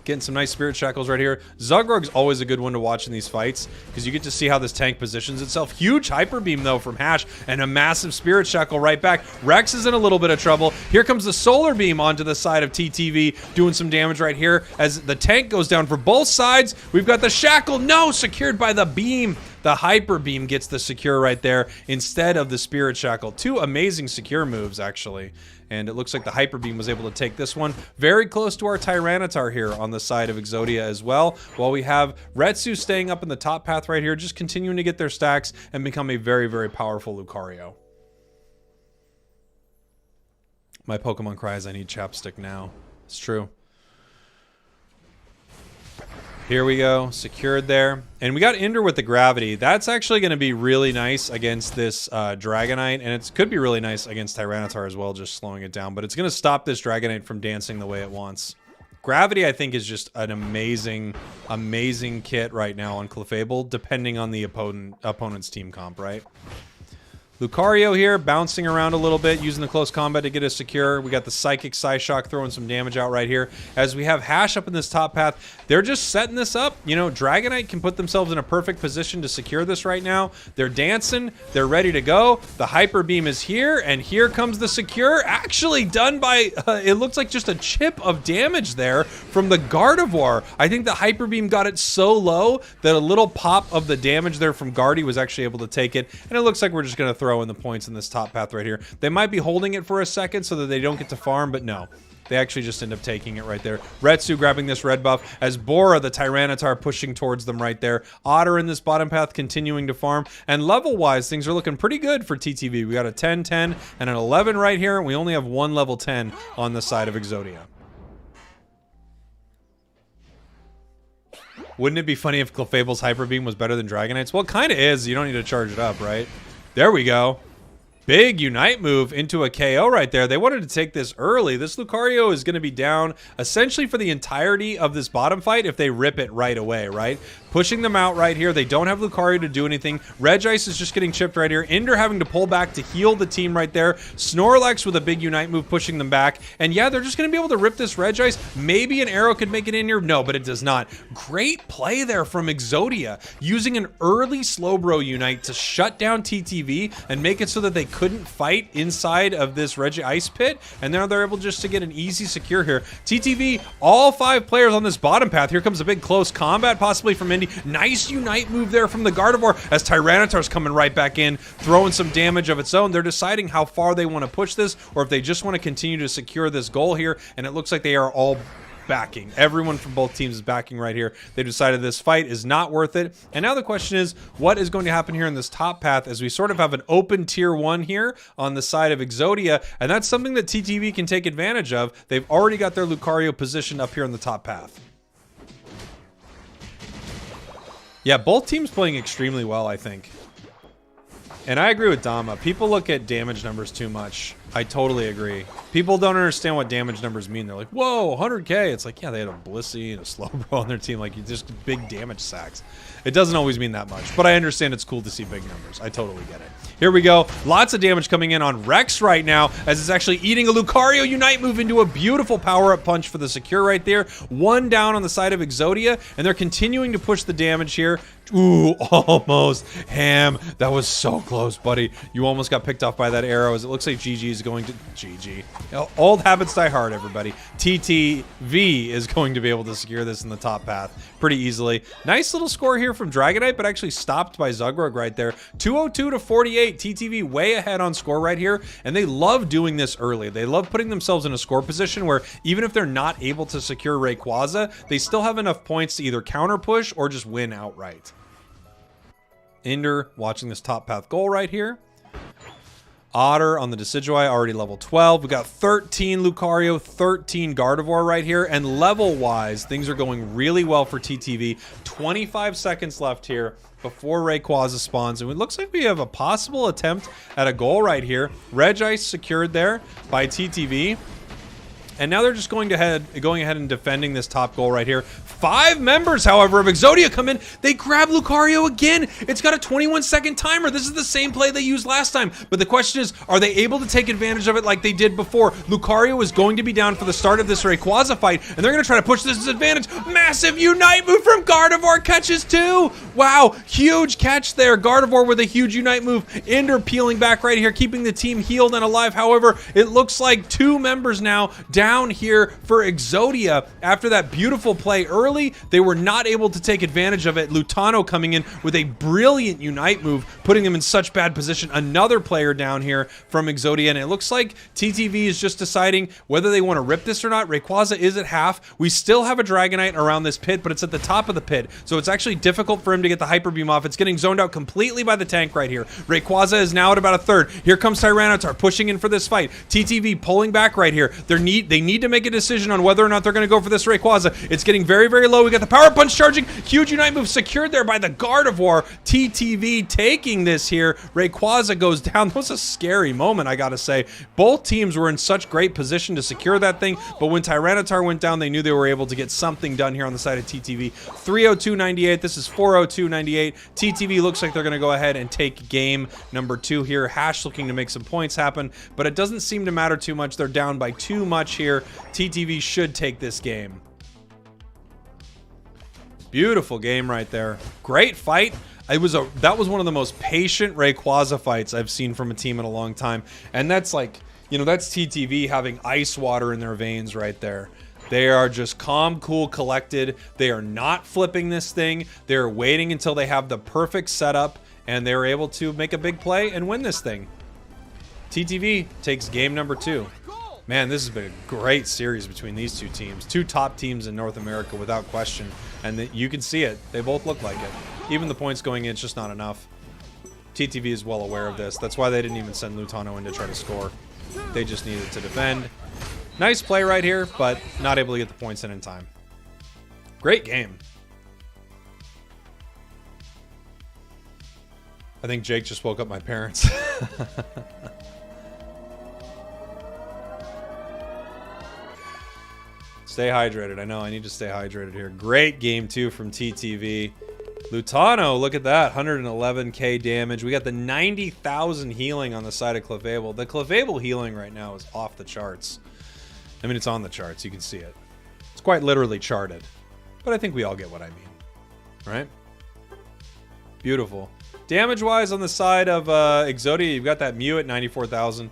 Getting some nice spirit shackles right here. Zugrug's always a good one to watch in these fights because you get to see how this tank positions itself. Huge hyper beam though from Hash and a massive spirit shackle right back. Rex is in a little bit of trouble. Here comes the solar beam onto the side of TTV doing some damage right here as the tank goes down for both sides. We've got the shackle. No, secured by the beam. The hyper beam gets the secure right there instead of the spirit shackle. Two amazing secure moves actually. And it looks like the hyper beam was able to take this one. Very close to our Tyranitar here on the side of Exodia as well. While we have Retsu staying up in the top path right here, just continuing to get their stacks and become a very, very powerful Lucario. My Pokemon cries, I need chapstick now. It's true. Here we go, secured there. And we got Ender with the gravity. That's actually going to be really nice against this Dragonite, and it could be really nice against Tyranitar as well, just slowing it down. But it's going to stop this Dragonite from dancing the way it wants. Gravity, I think, is just an amazing, amazing kit right now on Clefable, depending on the opponent's team comp, right? Lucario here, bouncing around a little bit, using the close combat to get us secure. We got the Psychic Psyshock throwing some damage out right here. As we have Hash up in this top path, they're just setting this up. You know, Dragonite can put themselves in a perfect position to secure this right now. They're dancing. They're ready to go. The Hyper Beam is here, and here comes the secure. Actually done by, it looks like just a chip of damage there from the Gardevoir. I think the Hyper Beam got it so low that a little pop of the damage there from Guardy was actually able to take it. And it looks like we're just going to throw in the points in this top path right here. They might be holding it for a second so that they don't get to farm, but no. They actually just end up taking it right there. Retsu grabbing this red buff as Bora, the Tyranitar, pushing towards them right there. Otter in this bottom path continuing to farm. And level-wise, things are looking pretty good for TTV. We got a 10, 10, and an 11 right here. We only have one level 10 on the side of Exodia. Wouldn't it be funny if Clefable's Hyper Beam was better than Dragonite's? Well, it kind of is. You don't need to charge it up, right? There we go. Big Unite move into a KO right there. They wanted to take this early. This Lucario is going to be down essentially for the entirety of this bottom fight if they rip it right away, right? Pushing them out right here. They don't have Lucario to do anything. Regice is just getting chipped right here. Ender having to pull back to heal the team right there. Snorlax with a big Unite move pushing them back. And yeah, they're just going to be able to rip this Regice. Maybe an arrow could make it in here. No, but it does not. Great play there from Exodia. Using an early Slowbro Unite to shut down TTV and make it so that they couldn't fight inside of this Regice pit. And now they're able just to get an easy secure here. TTV, all 5 players on this bottom path. Here comes a big close combat, possibly from Indy. Nice Unite move there from the Gardevoir as Tyranitar's coming right back in, throwing some damage of its own. They're deciding how far they want to push this or if they just want to continue to secure this goal here, and it looks like they are all backing. Everyone from both teams is backing right here. They decided this fight is not worth it. And now the question is, what is going to happen here in this top path as we sort of have an open tier 1 here on the side of Exodia, and that's something that TTV can take advantage of. They've already got their Lucario positioned up here on the top path. Yeah, both teams playing extremely well, I think. And I agree with Dama. People look at damage numbers too much. I totally agree. People don't understand what damage numbers mean. They're like, whoa, 100K. It's like, yeah, they had a Blissey and a Slowbro on their team. Like, just big damage sacks. It doesn't always mean that much. But I understand it's cool to see big numbers. I totally get it. Here we go. Lots of damage coming in on Rex right now as it's actually eating a Lucario Unite move into a beautiful power-up punch for the secure right there. 1 down on the side of Exodia, and they're continuing to push the damage here. Ooh, almost. Ham, that was so close, buddy. You almost got picked off by that arrow as it looks like GG is going to... GG. Old habits die hard, everybody. TTV is going to be able to secure this in the top path pretty easily. Nice little score here from Dragonite, but actually stopped by Zugrug right there. 202 to 48. TTV way ahead on score right here, and they love doing this early. They love putting themselves in a score position where even if they're not able to secure Rayquaza, they still have enough points to either counter push or just win outright. Ender watching this top path goal right here. Otter on the Decidueye, already level 12. We got 13 Lucario, 13 Gardevoir right here. And level-wise, things are going really well for TTV. 25 seconds left here before Rayquaza spawns. And it looks like we have a possible attempt at a goal right here. Regice secured there by TTV. And now they're just going ahead and defending this top goal right here. 5 members, however, of Exodia come in. They grab Lucario again. It's got a 21-second timer. This is the same play they used last time. But the question is, are they able to take advantage of it like they did before? Lucario is going to be down for the start of this Rayquaza fight, and they're going to try to push this advantage. Massive Unite move from Gardevoir, catches 2. Wow, huge catch there. Gardevoir with a huge Unite move. Ender peeling back right here, keeping the team healed and alive. However, it looks like 2 members now down here for Exodia. After that beautiful play early, they were not able to take advantage of it. Lutano coming in with a brilliant Unite move, putting them in such bad position. Another player down here from Exodia, and it looks like TTV is just deciding whether they want to rip this or not. Rayquaza is at half. We still have a Dragonite around this pit, but it's at the top of the pit, so it's actually difficult for him to get the Hyper Beam off. It's getting zoned out completely by the tank right here. Rayquaza is now at about a third. Here comes Tyranitar pushing in for this fight. TTV pulling back right here. They need to make a decision on whether or not they're going to go for this Rayquaza. It's getting very, very low. We got the Power Punch charging. Huge Unite move secured there by the Gardevoir. TTV taking this here. Rayquaza goes down. That was a scary moment, I gotta say. Both teams were in such great position to secure that thing, but when Tyranitar went down, they knew they were able to get something done here on the side of TTV. 302.98. This is 402.98. TTV looks like they're going to go ahead and take game number 2 here. Hash looking to make some points happen, but it doesn't seem to matter too much. They're down by too much here. TTV should take this game. Beautiful game right there. Great fight. That was one of the most patient Rayquaza fights I've seen from a team in a long time. And that's like, you know, that's TTV having ice water in their veins right there. They are just calm, cool, collected. They are not flipping this thing. They're waiting until they have the perfect setup and they're able to make a big play and win this thing. TTV takes game number 2. Man, this has been a great series between these two teams. 2 top teams in North America without question. And you can see it. They both look like it. Even the points going in, it's just not enough. TTV is well aware of this. That's why they didn't even send Lutano in to try to score. They just needed to defend. Nice play right here, but not able to get the points in time. Great game. I think Jake just woke up my parents. Stay hydrated. I know I need to stay hydrated here. Great game 2 from TTV. Lutano, look at that. 111k damage. We got the 90,000 healing on the side of Clefable. The Clefable healing right now is off the charts. I mean, it's on the charts. You can see it. It's quite literally charted. But I think we all get what I mean. Right? Beautiful. Damage-wise on the side of Exodia, you've got that Mew at 94,000.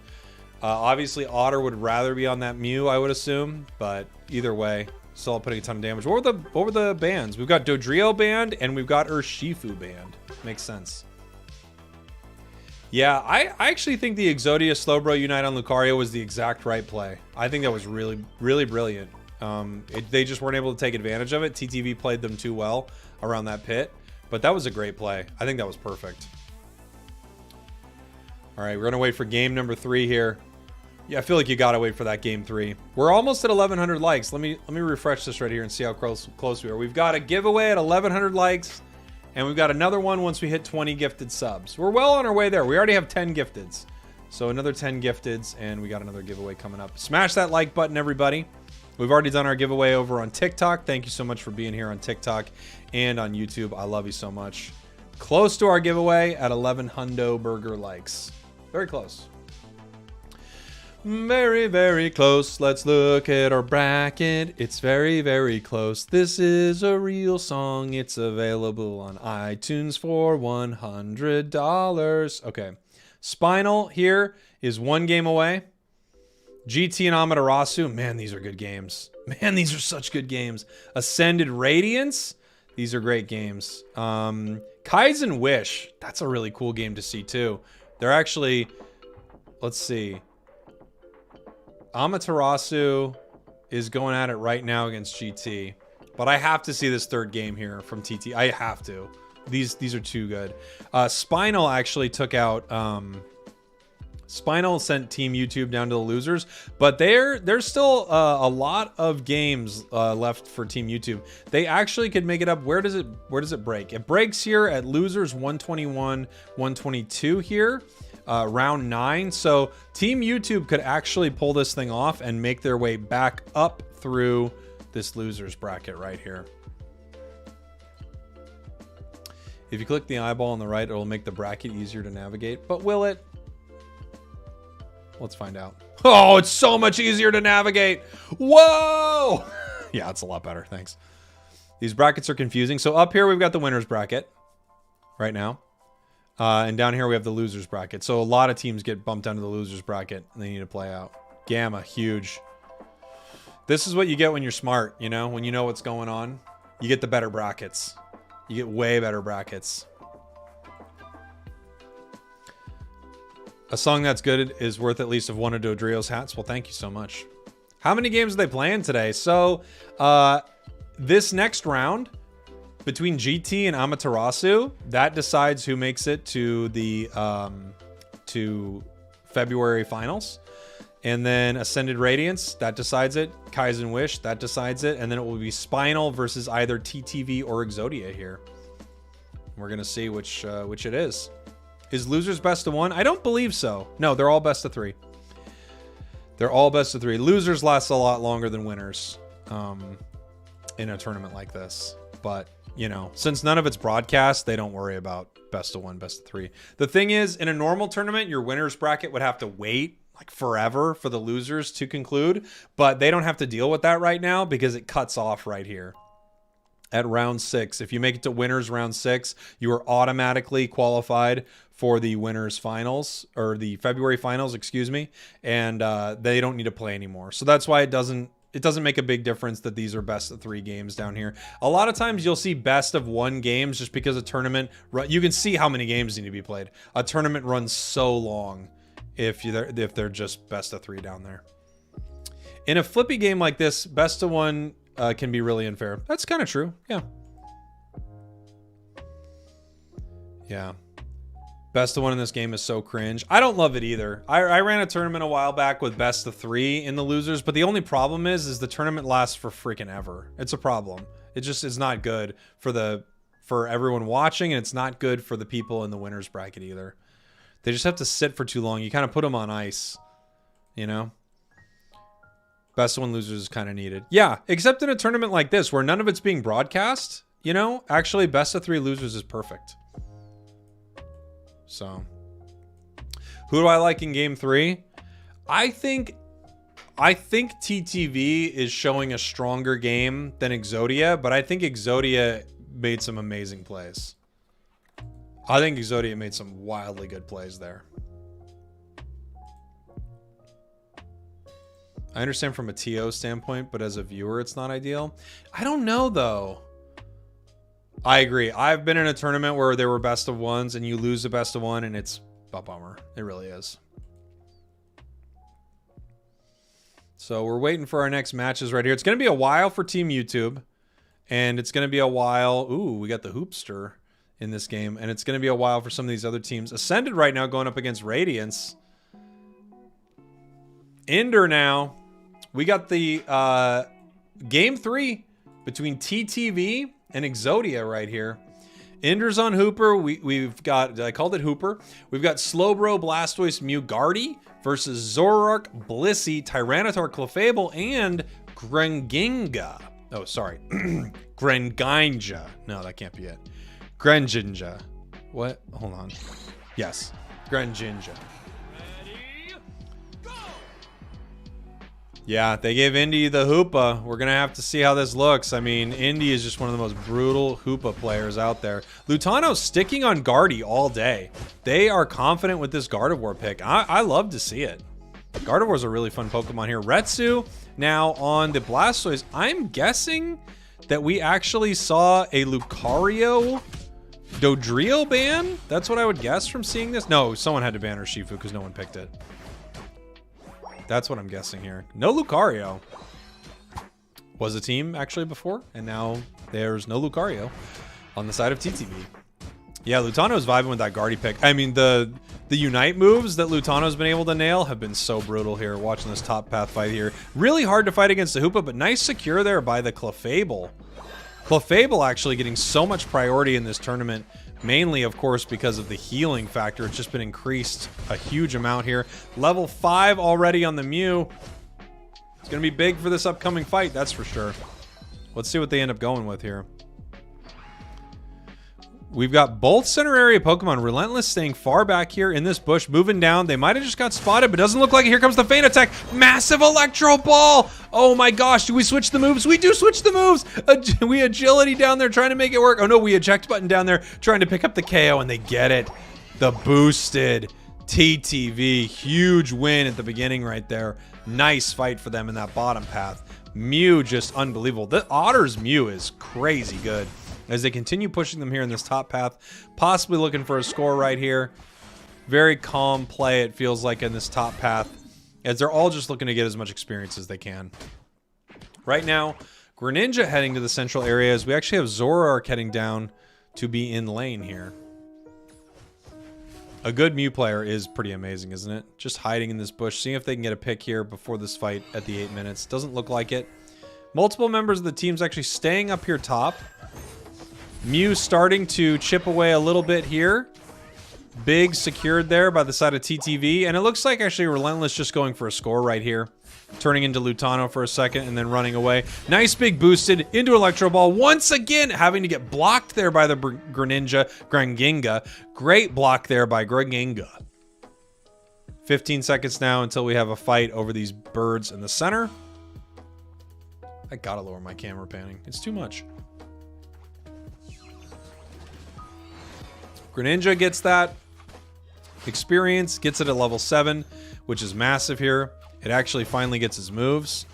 Obviously, Otter would rather be on that Mew, I would assume. But either way, still putting a ton of damage. What were the bans? We've got Dodrio banned, and we've got Urshifu banned. Makes sense. Yeah, I actually think the Exodia Slowbro Unite on Lucario was the exact right play. I think that was really, really brilliant. They just weren't able to take advantage of it. TTV played them too well around that pit. But that was a great play. I think that was perfect. All right, we're going to wait for game number 3 here. Yeah, I feel like you got to wait for that game 3. We're almost at 1,100 likes. Let me refresh this right here and see how close we are. We've got a giveaway at 1,100 likes. And we've got another one once we hit 20 gifted subs. We're well on our way there. We already have 10 gifteds. So another 10 gifteds, and we got another giveaway coming up. Smash that like button, everybody. We've already done our giveaway over on TikTok. Thank you so much for being here on TikTok and on YouTube. I love you so much. Close to our giveaway at 11 hundo burger likes. Very close. Very, very close. Let's look at our bracket. It's very, very close. This is a real song. It's available on iTunes for $100. Okay. Spinal here is 1 game away. GT and Amaterasu. Man, these are good games. Man, these are such good games. Ascended Radiance. These are great games. Kaizen Wish. That's a really cool game to see, too. They're actually... Let's see. Amaterasu is going at it right now against GT. But I have to see this 3rd game here from TT. I have to. These are too good. Spinal actually took out... Spinal sent Team YouTube down to the losers, but there's still a lot of games left for Team YouTube. They actually could make it up. Where does it break? It breaks here at losers 121, 122 here. round 9. So Team YouTube could actually pull this thing off and make their way back up through this losers bracket right here. If you click the eyeball on the right, it'll make the bracket easier to navigate. But will it? Let's find out. Oh, it's so much easier to navigate. Whoa! Yeah, it's a lot better. Thanks. These brackets are confusing. So up here, we've got the winners bracket right now. And down here, we have the losers bracket. So a lot of teams get bumped down to the losers bracket, and they need to play out. Gamma, huge. This is what you get when you're smart, you know? When you know what's going on. You get the better brackets. You get way better brackets. A song that's good is worth at least of one of Dodrio's hats. Well, thank you so much. How many games are they playing today? So, this next round between GT and Amaterasu, that decides who makes it to the to February finals. And then Ascended Radiance, that decides it. Kaizen Wish, that decides it. And then it will be Spinal versus either TTV or Exodia here. We're going to see which it is. Is losers best of 1? I don't believe so. No, they're all best of 3. They're all best of 3. Losers last a lot longer than winners in a tournament like this. But, you know, since none of it's broadcast, they don't worry about best of 1, best of 3. The thing is, in a normal tournament, your winners bracket would have to wait like forever for the losers to conclude, but they don't have to deal with that right now because it cuts off right here at round 6. If you make it to winners round 6, you are automatically qualified for the winners finals, or the February finals, excuse me, and they don't need to play anymore. So that's why it doesn't make a big difference that these are best of 3 games down here. A lot of times you'll see best of 1 games just because a tournament, you can see how many games need to be played. A tournament runs so long if they're just best of 3 down there. In a flippy game like this, best of 1 can be really unfair. That's kind of true. Yeah. Yeah. Best of 1 in this game is so cringe. I don't love it either. I ran a tournament a while back with best of 3 in the losers, but the only problem is the tournament lasts for freaking ever. It's a problem. It just is not good for everyone watching, and it's not good for the people in the winners bracket either. They just have to sit for too long. You kind of put them on ice, you know? Best of 1 losers is kind of needed. Yeah, except in a tournament like this where none of it's being broadcast, you know? Actually, best of 3 losers is perfect. So, who do I like in game 3? I think TTV is showing a stronger game than Exodia, but I think Exodia made some amazing plays. I think Exodia made some wildly good plays there. I understand from a TO standpoint, but as a viewer, it's not ideal. I don't know, though. I agree. I've been in a tournament where there were best of 1s, and you lose the best of 1, and it's a bummer. It really is. So we're waiting for our next matches right here. It's going to be a while for Team YouTube, and it's going to be a while. Ooh, we got the Hoopster in this game, and it's going to be a while for some of these other teams. Ascended right now going up against Radiance. Ender now. We got the game 3 between TTV and Exodia right here. Ender's on Hooper. We've got, I called it Hooper. We've got Slowbro, Blastoise, Mew, Guardy versus Zoroark, Blissey, Tyranitar, Clefable, and Grenginga. Oh, sorry. Grenginja. No, that can't be it. Grenginja. What? Hold on. Yes. Grenginja. Yeah, they gave Indy the Hoopa. We're going to have to see how this looks. I mean, Indy is just one of the most brutal Hoopa players out there. Lutano's sticking on Guardy all day. They are confident with this Gardevoir pick. I love to see it. Gardevoir's a really fun Pokemon here. Retsu now on the Blastoise. I'm guessing that we actually saw a Lucario Dodrio ban? That's what I would guess from seeing this. No, someone had to ban Urshifu because no one picked it. That's what I'm guessing here. No Lucario. Was a team actually before, and now there's no Lucario on the side of TTV. Yeah, Lutano's vibing with that Guardy pick. I mean, the Unite moves that Lutano's been able to nail have been so brutal here, watching this top path fight here. Really hard to fight against the Hoopa, but nice secure there by the Clefable. Clefable actually getting so much priority in this tournament Mainly, of course, because of the healing factor. It's just been increased a huge amount here. Level 5 already on the Mew. It's going to be big for this upcoming fight, that's for sure. Let's see what they end up going with here. We've got both center area Pokemon. Relentless staying far back here in this bush, moving down. They might have just got spotted, but doesn't look like it. Here comes the feint attack. Massive Electro Ball. Oh my gosh, do we switch the moves? We do switch the moves. We agility down there trying to make it work. Oh no, we eject button down there trying to pick up the KO, and they get it. The boosted TTV. Huge win at the beginning right there. Nice fight for them in that bottom path. Mew just unbelievable. The Otter's Mew is crazy good. As they continue pushing them here in this top path, possibly looking for a score right here. Very calm play, it feels like, in this top path, as they're all just looking to get as much experience as they can. Right now, Greninja heading to the central area, as we actually have Zoroark heading down to be in lane here. A good Mew player is pretty amazing, isn't it? Just hiding in this bush, seeing if they can get a pick here before this fight at the 8 minutes. Doesn't look like it. Multiple members of the team's actually staying up here top. Mew starting to chip away a little bit here. Big secured there by the side of TTV. And it looks like actually Relentless just going for a score right here. Turning into Lutano for a second and then running away. Nice big boosted into Electro Ball. Once again, having to get blocked there by the Greninja. Great block there by Greninja. 15 seconds now until we have a fight over these birds in the center. I gotta lower my camera panning. It's too much. Greninja gets that experience, gets it at level 7, which is massive here. It actually finally gets his moves.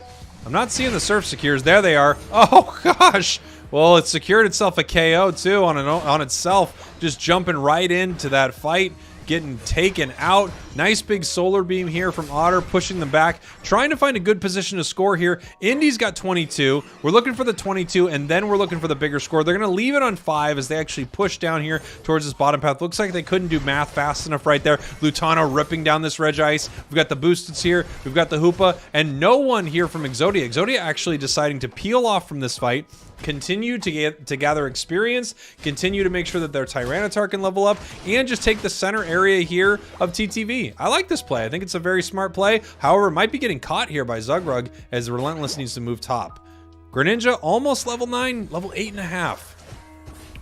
I'm not seeing the Surf secures. There they are. Oh, gosh. Well, it secured itself a KO, too, on itself. Just jumping right into that fight. Getting taken out. Nice big solar beam here from Otter, pushing them back. Trying to find a good position to score here. Indy's got 22. We're looking for the 22, and then we're looking for the bigger score. They're going to leave it on 5 as they actually push down here towards this bottom path. Looks like they couldn't do math fast enough right there. Lutano ripping down this Regice. We've got the boosteds here. We've got the Hoopa, and no one here from Exodia. Exodia actually deciding to peel off from this fight. Continue to gather experience, continue to make sure that their Tyranitar can level up, and just take the center area here of TTV. I like this play. I think it's a very smart play. However, it might be getting caught here by Zugrug as Relentless needs to move top. Greninja almost level 9, level 8.5.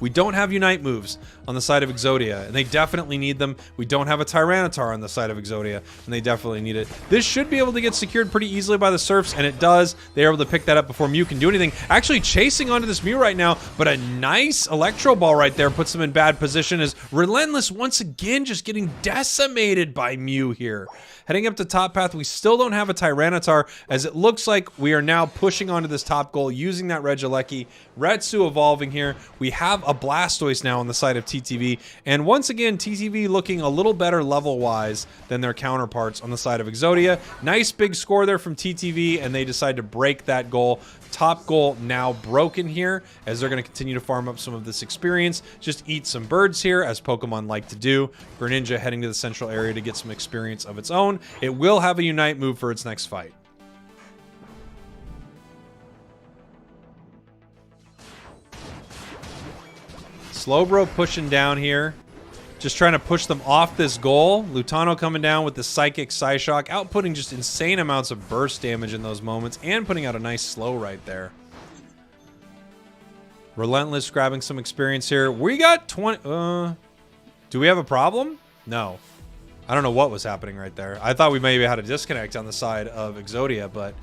We don't have Unite moves on the side of Exodia, and they definitely need them. We don't have a Tyranitar on the side of Exodia, and they definitely need it. This should be able to get secured pretty easily by the Surfs, and it does. They're able to pick that up before Mew can do anything. Actually chasing onto this Mew right now, but a nice Electro Ball right there puts them in bad position as Relentless once again just getting decimated by Mew here. Heading up to top path, we still don't have a Tyranitar, as it looks like we are now pushing onto this top goal using that Regieleki. Retsu evolving here. We have a Blastoise now on the side of TTV, and once again, TTV looking a little better level-wise than their counterparts on the side of Exodia. Nice big score there from TTV, and they decide to break that goal. Top goal now broken here, as they're going to continue to farm up some of this experience. Just eat some birds here, as Pokemon like to do. Greninja heading to the central area to get some experience of its own. It will have a Unite move for its next fight. Slowbro pushing down here. Just trying to push them off this goal. Lutano coming down with the Psychic Psyshock, outputting just insane amounts of burst damage in those moments, and putting out a nice slow right there. Relentless grabbing some experience here. We got 20... do we have a problem? No. I don't know what was happening right there. I thought we maybe had a disconnect on the side of Exodia, but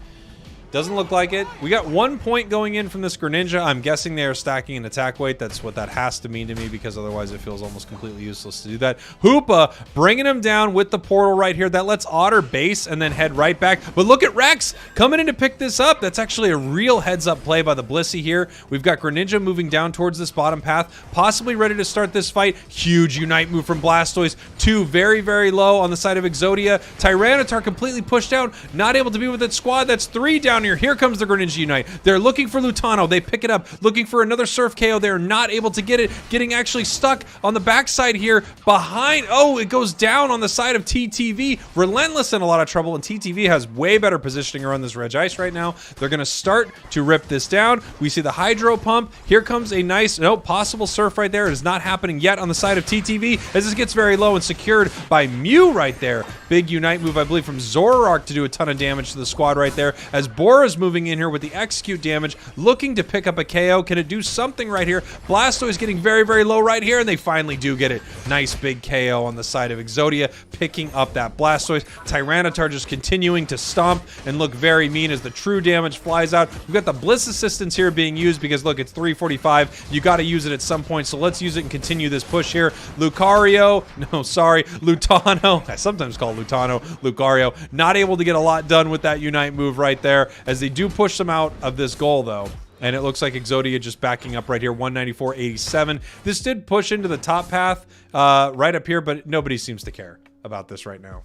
doesn't look like it. We got 1 point going in from this Greninja. I'm guessing they are stacking an attack weight. That's what that has to mean to me, because otherwise it feels almost completely useless to do that. Hoopa bringing him down with the portal right here. That lets Otter base and then head right back. But look at Rex coming in to pick this up. That's actually a real heads-up play by the Blissey here. We've got Greninja moving down towards this bottom path, possibly ready to start this fight. Huge Unite move from Blastoise. 2 very, very low on the side of Exodia. Tyranitar completely pushed out, not able to be with its squad. That's 3 down down here. Here comes the Greninja Unite. They're looking for Lutano. They pick it up, looking for another Surf KO. They're not able to get it. Getting actually stuck on the backside here behind. Oh, it goes down on the side of TTV. Relentless in a lot of trouble, and TTV has way better positioning around this Reg Ice right now. They're going to start to rip this down. We see the Hydro Pump. Here comes a nice, possible Surf right there. It is not happening yet on the side of TTV as this gets very low and secured by Mew right there. Big Unite move, I believe, from Zoroark to do a ton of damage to the squad right there as Bora's moving in here with the execute damage, looking to pick up a KO. Can it do something right here? Blastoise getting very, very low right here, and they finally do get it. Nice big KO on the side of Exodia, picking up that Blastoise. Tyranitar just continuing to stomp and look very mean as the true damage flies out. We've got the Bliss Assistance here being used because, look, it's 345. You got to use it at some point, so let's use it and continue this push here. Lucario, no, sorry, Lutano. I sometimes call Lutano Lucario. Not able to get a lot done with that Unite move right there as they do push them out of this goal, though. And it looks like Exodia just backing up right here, 194.87. This did push into the top path right up here, but nobody seems to care about this right now.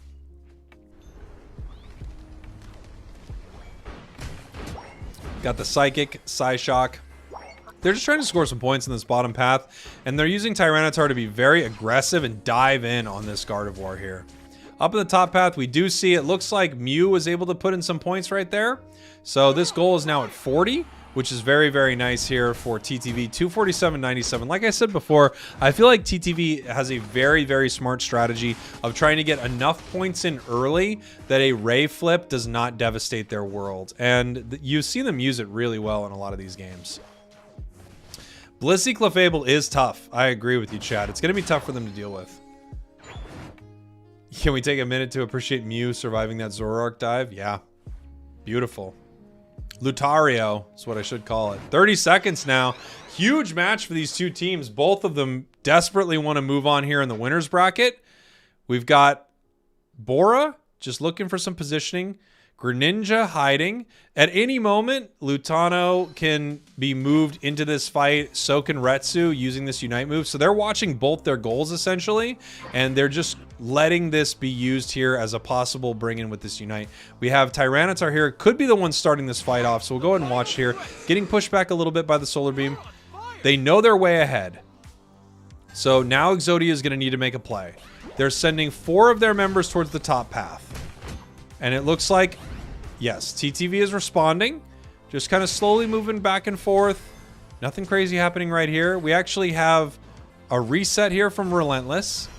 Got the Psychic, Psyshock. They're just trying to score some points in this bottom path, and they're using Tyranitar to be very aggressive and dive in on this Gardevoir here. Up in the top path, we do see it looks like Mew was able to put in some points right there. So this goal is now at 40, which is very, very nice here for TTV. 247.97. Like I said before, I feel like TTV has a very, very smart strategy of trying to get enough points in early that a Ray flip does not devastate their world. And you see them use it really well in a lot of these games. Blissey Clefable is tough. I agree with you, Chad. It's going to be tough for them to deal with. Can we take a minute to appreciate Mew surviving that Zoroark dive? Yeah. Beautiful. Lutario is what I should call it. 30 seconds now. Huge match for these two teams. Both of them desperately want to move on here in the winner's bracket. We've got Bora just looking for some positioning. Greninja hiding. At any moment, Lutano can be moved into this fight. So can Retsu using this Unite move. So they're watching both their goals essentially, and they're just letting this be used here as a possible bring-in with this Unite. We have Tyranitar here. Could be the one starting this fight off, so we'll go ahead and watch here. Getting pushed back a little bit by the Solar Beam. They know they're way ahead. So now Exodia is going to need to make a play. They're sending 4 of their members towards the top path. And it looks like, yes, TTV is responding. Just kind of slowly moving back and forth. Nothing crazy happening right here. We actually have a reset here from Relentless.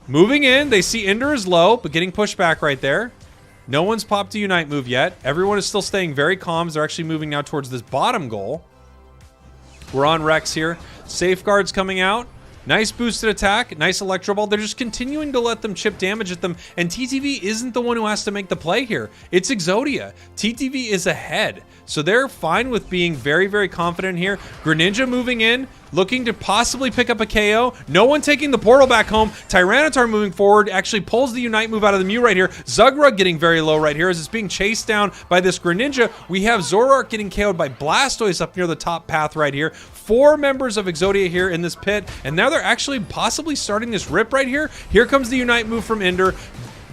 Moving in. They see Ender is low, but getting pushed back right there. No one's popped a Unite move yet. Everyone is still staying very calm. They're actually moving now towards this bottom goal. We're on Rex here. Safeguards coming out. Nice boosted attack, nice Electro Ball. They're just continuing to let them chip damage at them, and TTV isn't the one who has to make the play here. It's Exodia. TTV is ahead, so they're fine with being very, very confident here. Greninja moving in, looking to possibly pick up a KO. No one taking the portal back home. Tyranitar moving forward, actually pulls the Unite move out of the Mew right here. Zugrug getting very low right here as it's being chased down by this Greninja. We have Zoroark getting KO'd by Blastoise up near the top path right here. 4 members of Exodia here in this pit, and now they're actually possibly starting this rip right here. Here comes the Unite move from Ender.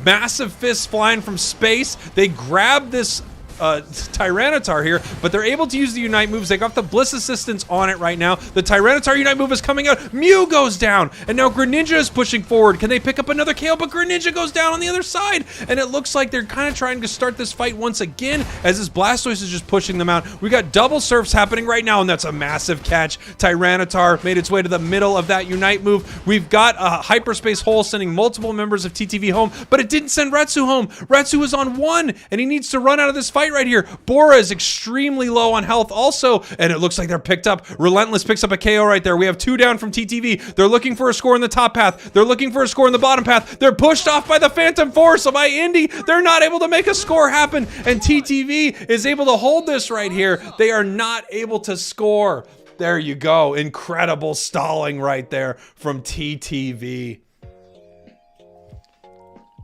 Massive fists flying from space. They grab this Tyranitar here, but they're able to use the Unite moves. They got the Bliss Assistance on it right now. The Tyranitar Unite move is coming out. Mew goes down, and now Greninja is pushing forward. Can they pick up another KO? But Greninja goes down on the other side, and it looks like they're kind of trying to start this fight once again as this Blastoise is just pushing them out. We got double surfs happening right now, and that's a massive catch. Tyranitar made its way to the middle of that Unite move. We've got a Hyperspace Hole sending multiple members of TTV home, but it didn't send Retsu home. Retsu is on 1, and he needs to run out of this fight right here. Bora is extremely low on health also, and it looks like they're picked up. Relentless picks up a KO right there. We have 2 down from TTV. They're looking for a score in the top path. They're looking for a score in the bottom path. They're pushed off by the Phantom Force, so by Indy, they're not able to make a score happen, and TTV is able to hold this right here. They are not able to score. There you go. Incredible stalling right there from TTV.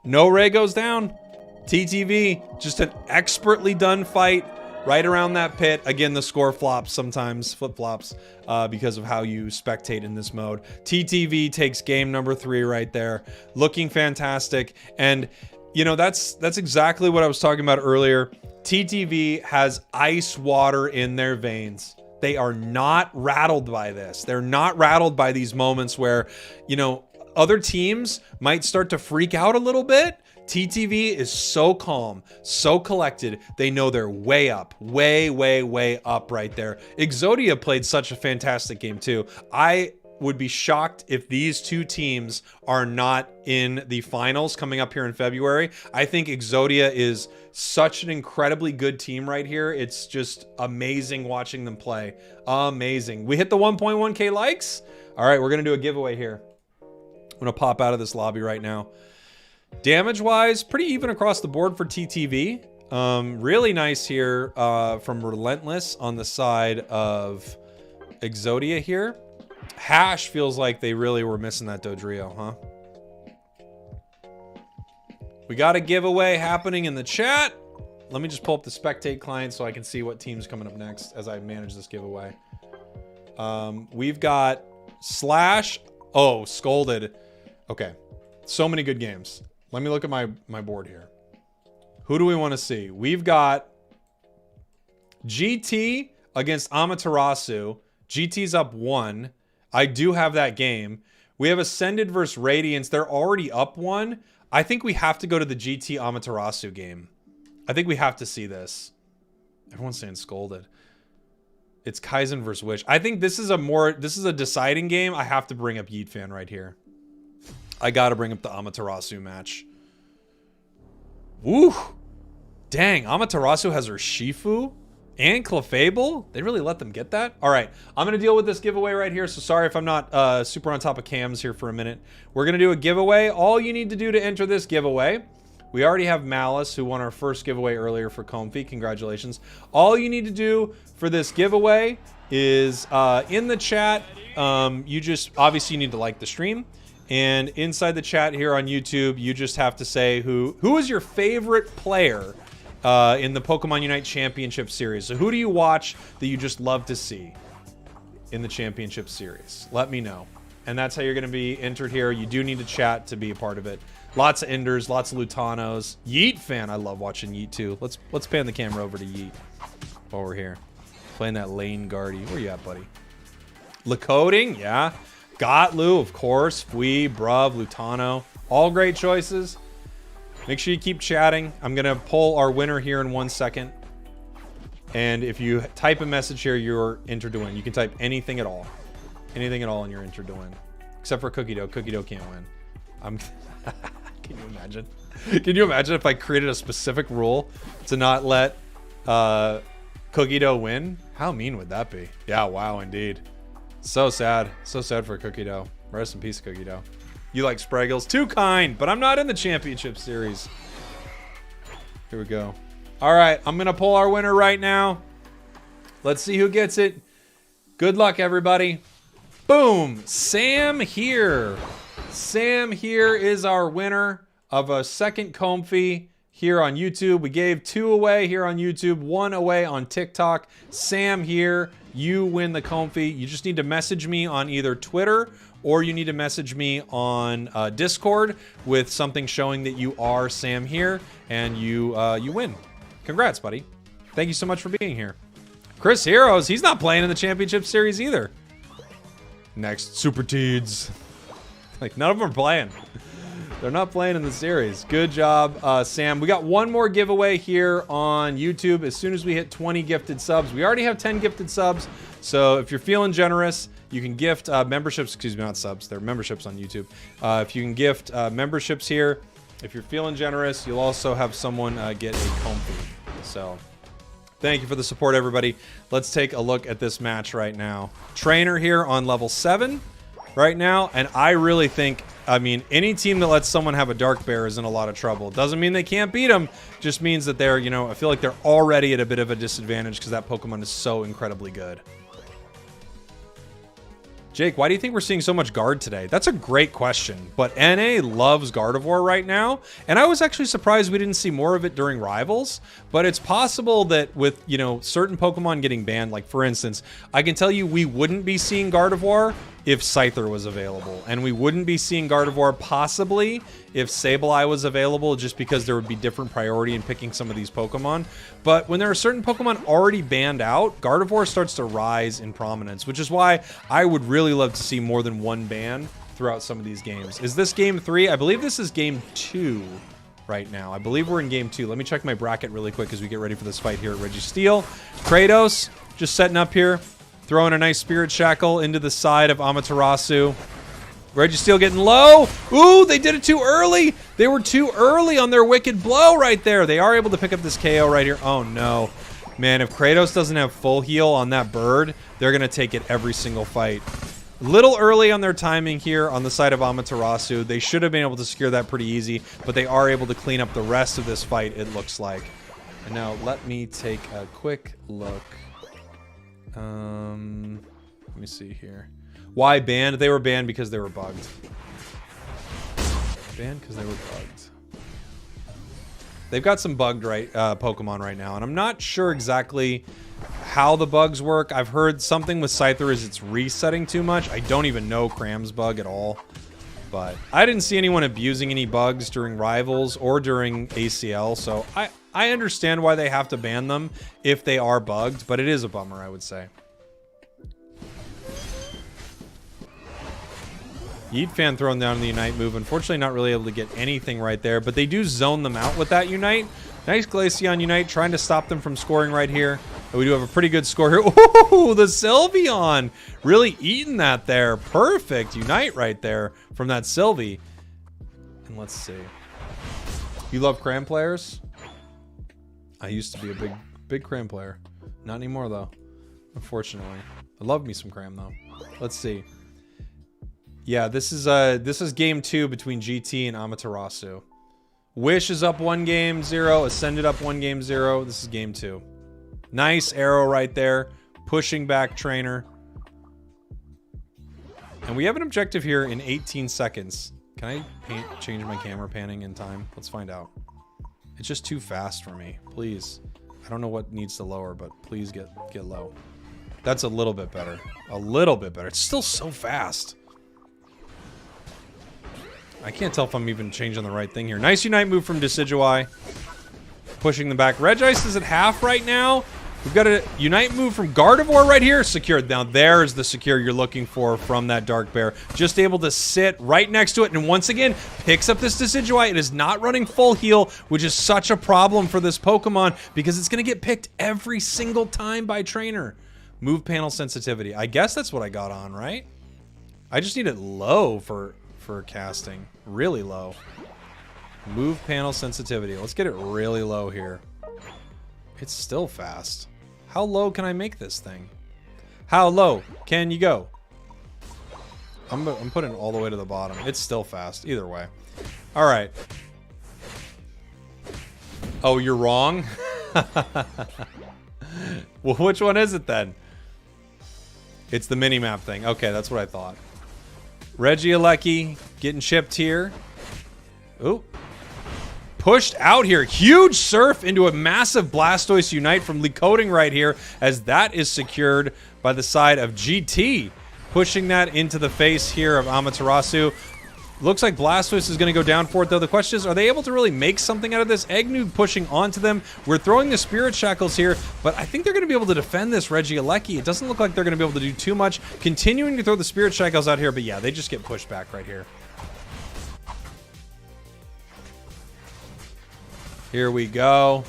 No Ray goes down. TTV, just an expertly done fight right around that pit. Again, the score flops sometimes, flip-flops, because of how you spectate in this mode. TTV takes game number 3 right there. Looking fantastic. And, you know, that's exactly what I was talking about earlier. TTV has ice water in their veins. They are not rattled by this. They're not rattled by these moments where, you know, other teams might start to freak out a little bit. TTV is so calm, so collected. They know they're way up, way up right there. Exodia played such a fantastic game too. I would be shocked if these two teams are not in the finals coming up here in February. I think Exodia is such an incredibly good team right here. It's just amazing watching them play. Amazing. We hit the 1.1K likes. All right, we're going to do a giveaway here. I'm going to pop out of this lobby right now. Damage-wise, pretty even across the board for TTV. Really nice here from Relentless on the side of Exodia here. Hash feels like they really were missing that Dodrio, huh? We got a giveaway happening in the chat. Let me just pull up the spectate client so I can see what team's coming up next as I manage this giveaway. We've got Slash. Oh, Scolded. Okay. So many good games. Let me look at my board here. Who do we want to see? We've got GT against Amaterasu. GT's up 1. I do have that game. We have Ascended versus Radiance. They're already up 1. I think we have to go to the GT Amaterasu game. I think we have to see this. Everyone's saying Scolded. It's Kaizen versus Wish. I think this is a deciding game. I have to bring up Yeet Fan right here. I got to bring up the Amaterasu match. Woo! Dang, Amaterasu has her Shifu and Clefable. They really let them get that? All right, I'm going to deal with this giveaway right here. So sorry if I'm not super on top of cams here for a minute. We're going to do a giveaway. All you need to do to enter this giveaway, we already have Malice, who won our first giveaway earlier for Comfy. Congratulations. All you need to do for this giveaway is in the chat, you just obviously need to like the stream. And inside the chat here on YouTube, you just have to say who is your favorite player in the Pokemon Unite Championship Series. So who do you watch that you just love to see in the Championship Series? Let me know. And that's how you're going to be entered here. You do need to chat to be a part of it. Lots of Enders, lots of Lutanos. Yeet Fan, I love watching Yeet too. Let's pan the camera over to Yeet while we're here. Playing that lane guardy. Where you at, buddy? Lakoding, yeah. Gotlu, of course. Fui, Bruv, Lutano. All great choices. Make sure you keep chatting. I'm going to pull our winner here in 1 second. And if you type a message here, you're entered to win. You can type anything at all. Anything at all and you're entered to win. Except for Cookie Dough. Cookie Dough can't win. Can you imagine? Can you imagine if I created a specific rule to not let Cookie Dough win? How mean would that be? Yeah, wow, indeed. So sad. So sad for Cookie Dough. Rest in peace, Cookie Dough. You like Spragels? Too kind, but I'm not in the championship series. Here we go. All right, I'm going to pull our winner right now. Let's see who gets it. Good luck, everybody. Boom. Sam here. Sam here is our winner of a second Comfy here on YouTube. We gave 2 away here on YouTube, 1 away on TikTok. Sam here. You win the Comfy. You just need to message me on either Twitter or you need to message me on Discord with something showing that you are Sam here, and you win. Congrats, buddy. Thank you so much for being here. Chris Heroes, he's not playing in the championship series either. Next, Super Teeds. Like, none of them are playing. They're not playing in the series. Good job, Sam. We got 1 more giveaway here on YouTube as soon as we hit 20 gifted subs. We already have 10 gifted subs, so if you're feeling generous, you can gift memberships. Excuse me, not subs. They're memberships on YouTube. If you can gift memberships here, if you're feeling generous, you'll also have someone get a Comfy. So thank you for the support, everybody. Let's take a look at this match right now. Trainer here on level 7 right now, and I really think, I mean, any team that lets someone have a Dark Bear is in a lot of trouble. Doesn't mean they can't beat them, just means that they're, you know, I feel like they're already at a bit of a disadvantage because that Pokemon is so incredibly good. Jake, why do you think we're seeing so much Guard today? That's a great question, but NA loves Gardevoir right now, and I was actually surprised we didn't see more of it during Rivals, but it's possible that with, you know, certain Pokemon getting banned, like for instance, I can tell you we wouldn't be seeing Gardevoir if Scyther was available. And we wouldn't be seeing Gardevoir possibly if Sableye was available, just because there would be different priority in picking some of these Pokemon. But when there are certain Pokemon already banned out, Gardevoir starts to rise in prominence, which is why I would really love to see more than one ban throughout some of these games. Is this game 3? I believe this is game 2 right now. I believe we're in game 2. Let me check my bracket really quick as we get ready for this fight here at Registeel. Kratos just setting up here, throwing a nice Spirit Shackle into the side of Amaterasu. Registeel getting low. Ooh, they did it too early. They were too early on their Wicked Blow right there. They are able to pick up this KO right here. Oh, no. Man, if Kratos doesn't have full heal on that bird, they're going to take it every single fight. Little early on their timing here on the side of Amaterasu. They should have been able to secure that pretty easy, but they are able to clean up the rest of this fight, it looks like. And now let me take a quick look. Let me see here. Why banned? They were banned because they were bugged. Banned because they were bugged. They've got some bugged Pokemon right now, and I'm not sure exactly how the bugs work. I've heard something with Scyther is it's resetting too much. I don't even know Cram's bug at all. But I didn't see anyone abusing any bugs during Rivals or during ACL, so I understand why they have to ban them if they are bugged, but it is a bummer, I would say. Yeet Fan throwing down the Unite move. Unfortunately, not really able to get anything right there, but they do zone them out with that Unite. Nice Glaceon Unite, trying to stop them from scoring right here. And we do have a pretty good score here. Ooh, the Sylveon! Really eating that there. Perfect Unite right there from that Sylvie. And let's see. You love Cram players? I used to be a big Cram player. Not anymore, though. Unfortunately. I love me some Cram, though. Let's see. Yeah, this is game 2 between GT and Amaterasu. Wish is up 1-0. Ascended up 1-0. This is game 2. Nice arrow right there. Pushing back Trainer. And we have an objective here in 18 seconds. Can I change my camera panning in time? Let's find out. It's just too fast for me. Please. I don't know what needs to lower, but please get low. That's a little bit better. A little bit better. It's still so fast. I can't tell if I'm even changing the right thing here. Nice Unite move from Decidueye. Pushing them back. Regice is at half right now. We've got a Unite move from Gardevoir right here. Secured. Now there's the secure you're looking for from that Dark Bear. Just able to sit right next to it. And once again, picks up this Decidueye. It is not running full heal, which is such a problem for this Pokemon because it's going to get picked every single time by Trainer. Move panel sensitivity. I guess that's what I got on, right? I just need it low for casting. Really low. Move panel sensitivity. Let's get it really low here. It's still fast. How low can I make this thing? How low can you go? I'm putting it all the way to the bottom. It's still fast. Either way. All right. Oh, you're wrong? Well, which one is it then? It's the mini-map thing. Okay, that's what I thought. Regieleki getting chipped here. Ooh. Pushed out here. Huge Surf into a massive Blastoise Unite from Licoding right here as that is secured by the side of GT. Pushing that into the face here of Amaterasu. Looks like Blastoise is going to go down for it, though. The question is, are they able to really make something out of this? Eggnug pushing onto them. We're throwing the Spirit Shackles here, but I think they're going to be able to defend this Regieleki. It doesn't look like they're going to be able to do too much. Continuing to throw the Spirit Shackles out here, but yeah, they just get pushed back right here. Here we go.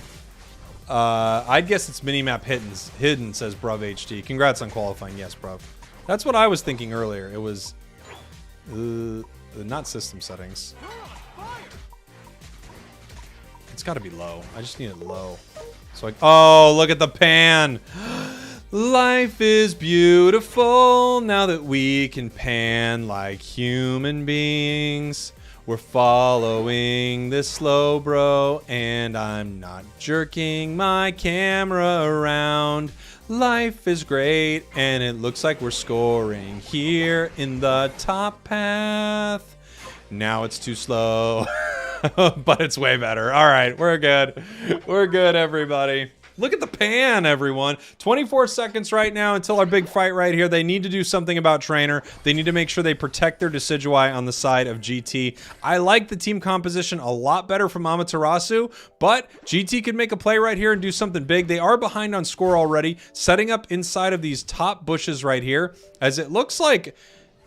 I'd guess it's minimap hidden, says Bruv HD. Congrats on qualifying. Yes, Bruv. That's what I was thinking earlier. It was... not system settings. It's got to be low. I just need it low. So oh, look at the pan. Life is beautiful now that we can pan like human beings. We're following this slow bro, and I'm not jerking my camera around. Life is great, and it looks like we're scoring here in the top path. Now it's too slow, but it's way better. All right, we're good. We're good, everybody. Look at the pan, everyone. 24 seconds right now until our big fight right here. They need to do something about Trainer. They need to make sure they protect their Decidueye on the side of GT. I like the team composition a lot better from Amaterasu, but GT could make a play right here and do something big. They are behind on score already, setting up inside of these top bushes right here, as it looks like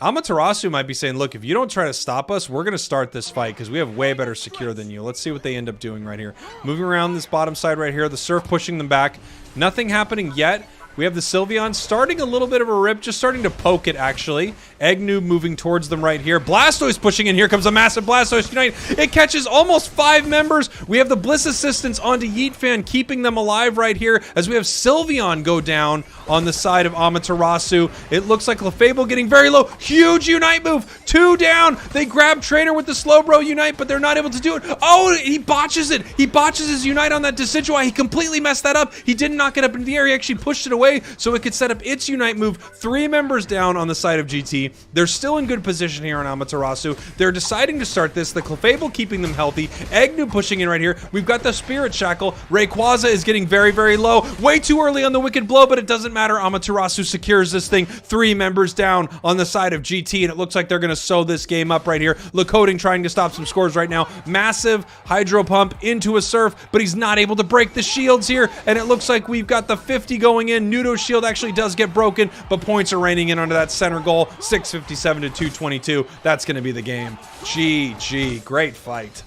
Amaterasu might be saying, look, if you don't try to stop us, we're going to start this fight because we have way better secure than you. Let's see what they end up doing right here. Moving around this bottom side right here. The Surf pushing them back. Nothing happening yet. We have the Sylveon starting a little bit of a rip, just starting to poke it, actually. Eggnoob moving towards them right here. Blastoise pushing in. Here comes a massive Blastoise Unite. It catches almost 5 members. We have the Bliss Assistance onto Yeetfan, keeping them alive right here, as we have Sylveon go down on the side of Amaterasu. It looks like Clefable getting very low. Huge Unite move. 2 down. They grab Trainer with the Slowbro Unite, but they're not able to do it. Oh, he botches it. He botches his Unite on that Decidueye. He completely messed that up. He didn't knock it up into the air. He actually pushed it away so it could set up its Unite move. 3 members down on the side of GT. They're still in good position here on Amaterasu. They're deciding to start this. The Clefable keeping them healthy. Eggnoob pushing in right here. We've got the Spirit Shackle. Rayquaza is getting very, very low. Way too early on the Wicked Blow, but it doesn't matter. Amaterasu secures this thing. 3 members down on the side of GT, and it looks like they're going to sew this game up right here. Lakoding trying to stop some scores right now. Massive Hydro Pump into a Surf, but he's not able to break the shields here, and it looks like we've got the 50 going in. Nudo's shield actually does get broken, but points are raining in onto that center goal. 657 to 222. That's going to be the game. GG. Great fight.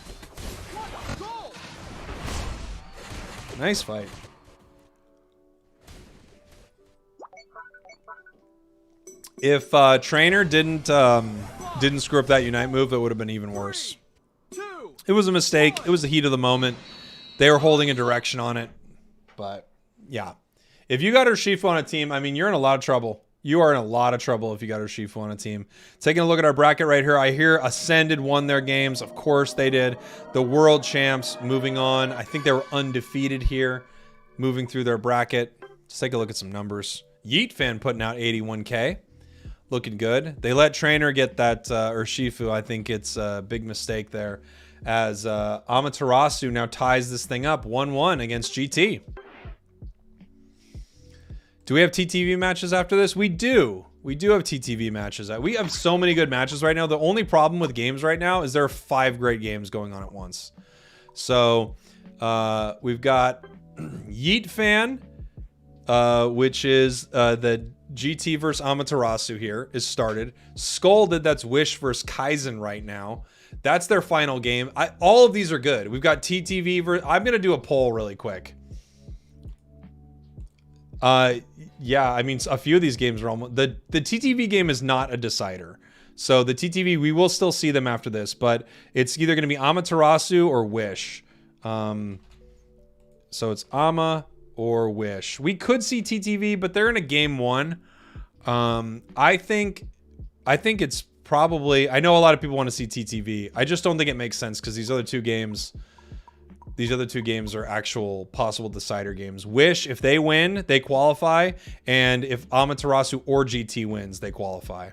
Nice fight. If Trainer didn't screw up that Unite move, it would have been even worse. It was a mistake. It was the heat of the moment. They were holding a direction on it. But, yeah. If you got Urshifu on a team, I mean, you're in a lot of trouble. You are in a lot of trouble if you got Urshifu on a team. Taking a look at our bracket right here, I hear Ascended won their games. Of course they did. The World Champs moving on. I think they were undefeated here, moving through their bracket. Let's take a look at some numbers. Yeetfan putting out 81K. Looking good. They let Trainer get that Urshifu. I think it's a big mistake there, as Amaterasu now ties this thing up 1-1 against GT. Do we have TTV matches after this? We do. We do have TTV matches. We have so many good matches right now. The only problem with games right now is there are 5 great games going on at once. So we've got Yeetfan, which is the GT versus Amaterasu here, is started. Scolded, that's Wish versus Kaizen right now. That's their final game. All of these are good. We've got TTV versus... I'm going to do a poll really quick. Yeah, I mean, a few of these games are almost... The TTV game is not a decider. So the TTV, we will still see them after this, but it's either going to be Amaterasu or Wish. So it's Ama or Wish. We could see TTV, but they're in a game 1. I think it's probably... I know a lot of people want to see TTV. I just don't think it makes sense because these other two games are actual possible decider games. Wish, if they win, they qualify. And if Amaterasu or GT wins, they qualify.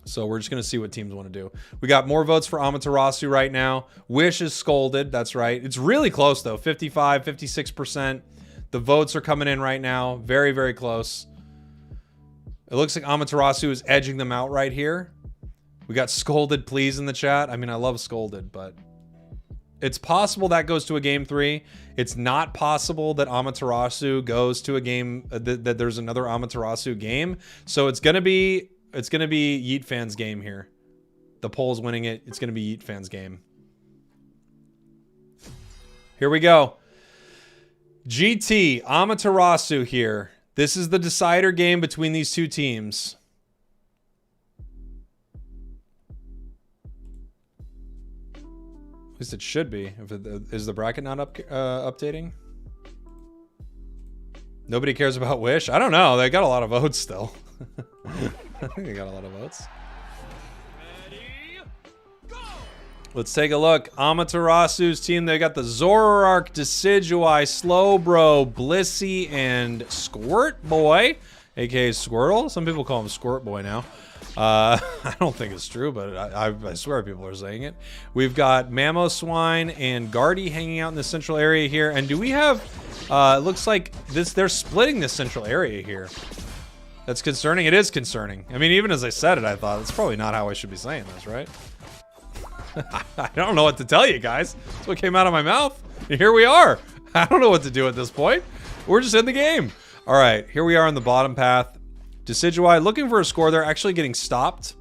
So we're just going to see what teams want to do. We got more votes for Amaterasu right now. Wish is Scolded. That's right. It's really close, though. 55, 56%. The votes are coming in right now. Very, very close. It looks like Amaterasu is edging them out right here. We got Scolded, please, in the chat. I mean, I love Scolded, but... it's possible that goes to a game 3. It's not possible that Amaterasu goes to a game that there's another Amaterasu game. So it's gonna be Yeetfan's game here. The poll's winning it. It's gonna be Yeetfan's game. Here we go. GT Amaterasu here. This is the decider game between these two teams. At least it should be. Is the bracket not updating? Nobody cares about Wish? I don't know. They got a lot of votes still. I think they got a lot of votes. Let's take a look. Amaterasu's team, they got the Zoroark, Decidueye, Slowbro, Blissey, and Squirt Boy. aka Squirtle. Some people call him Squirt Boy now. I don't think it's true, but I swear people are saying it. We've got Mamoswine and Guardy hanging out in the central area here. And do we have, it looks like they're splitting this central area here. That's concerning. It is concerning. I mean, even as I said it, I thought that's probably not how I should be saying this, right? I don't know what to tell you guys. That's what came out of my mouth. And here we are. I don't know what to do at this point. We're just in the game. All right, here we are on the bottom path. Decidueye looking for a score. They're actually getting stopped.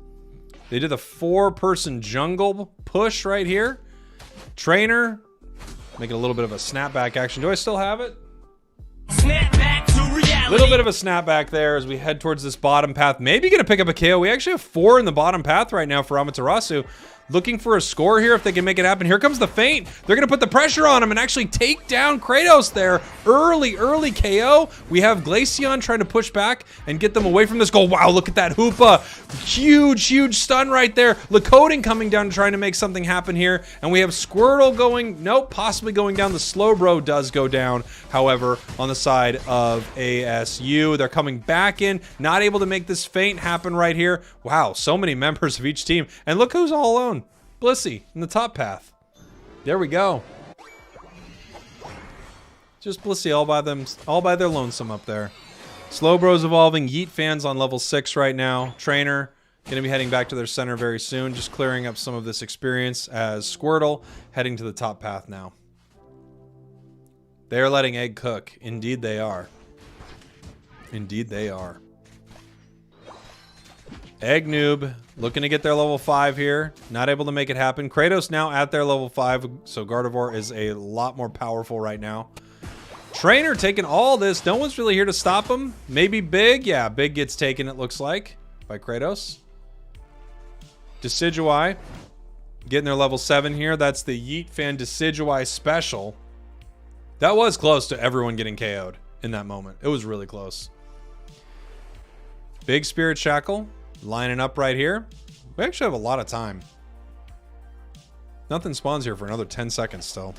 They did the 4-person jungle push right here. Trainer making a little bit of a snapback action. Do I still have it? Snapback to reality. Little bit of a snapback there as we head towards this bottom path. Maybe gonna pick up a KO. We actually have 4 in the bottom path right now for Amaterasu. Looking for a score here if they can make it happen. Here comes the feint. They're going to put the pressure on him and actually take down Kratos there. Early KO. We have Glaceon trying to push back and get them away from this goal. Wow, look at that Hoopa. Huge stun right there. Lakoding coming down trying to make something happen here. And we have Squirtle going, nope, possibly going down. The Slowbro does go down, however, on the side of ASU. They're coming back in, not able to make this feint happen right here. Wow, so many members of each team. And look who's all alone. Blissey in the top path. There we go. Just Blissey all by their lonesome up there. Slowbro's evolving. Yeet fans on level 6 right now. Trainer gonna be heading back to their center very soon. Just clearing up some of this experience as Squirtle heading to the top path now. They are letting Egg cook. Indeed they are. Indeed they are. Egg Noob looking to get their level 5 here. Not able to make it happen. Kratos now at their level 5, so Gardevoir is a lot more powerful right now. Trainer taking all this. No one's really here to stop him. Maybe Big. Yeah, Big gets taken, it looks like, by Kratos. Decidueye getting their level 7 here. That's the Yeet fan Decidueye special. That was close to everyone getting KO'd in that moment. It was really close. Big Spirit Shackle lining up right here. We actually have a lot of time. Nothing spawns here for another 10 seconds still.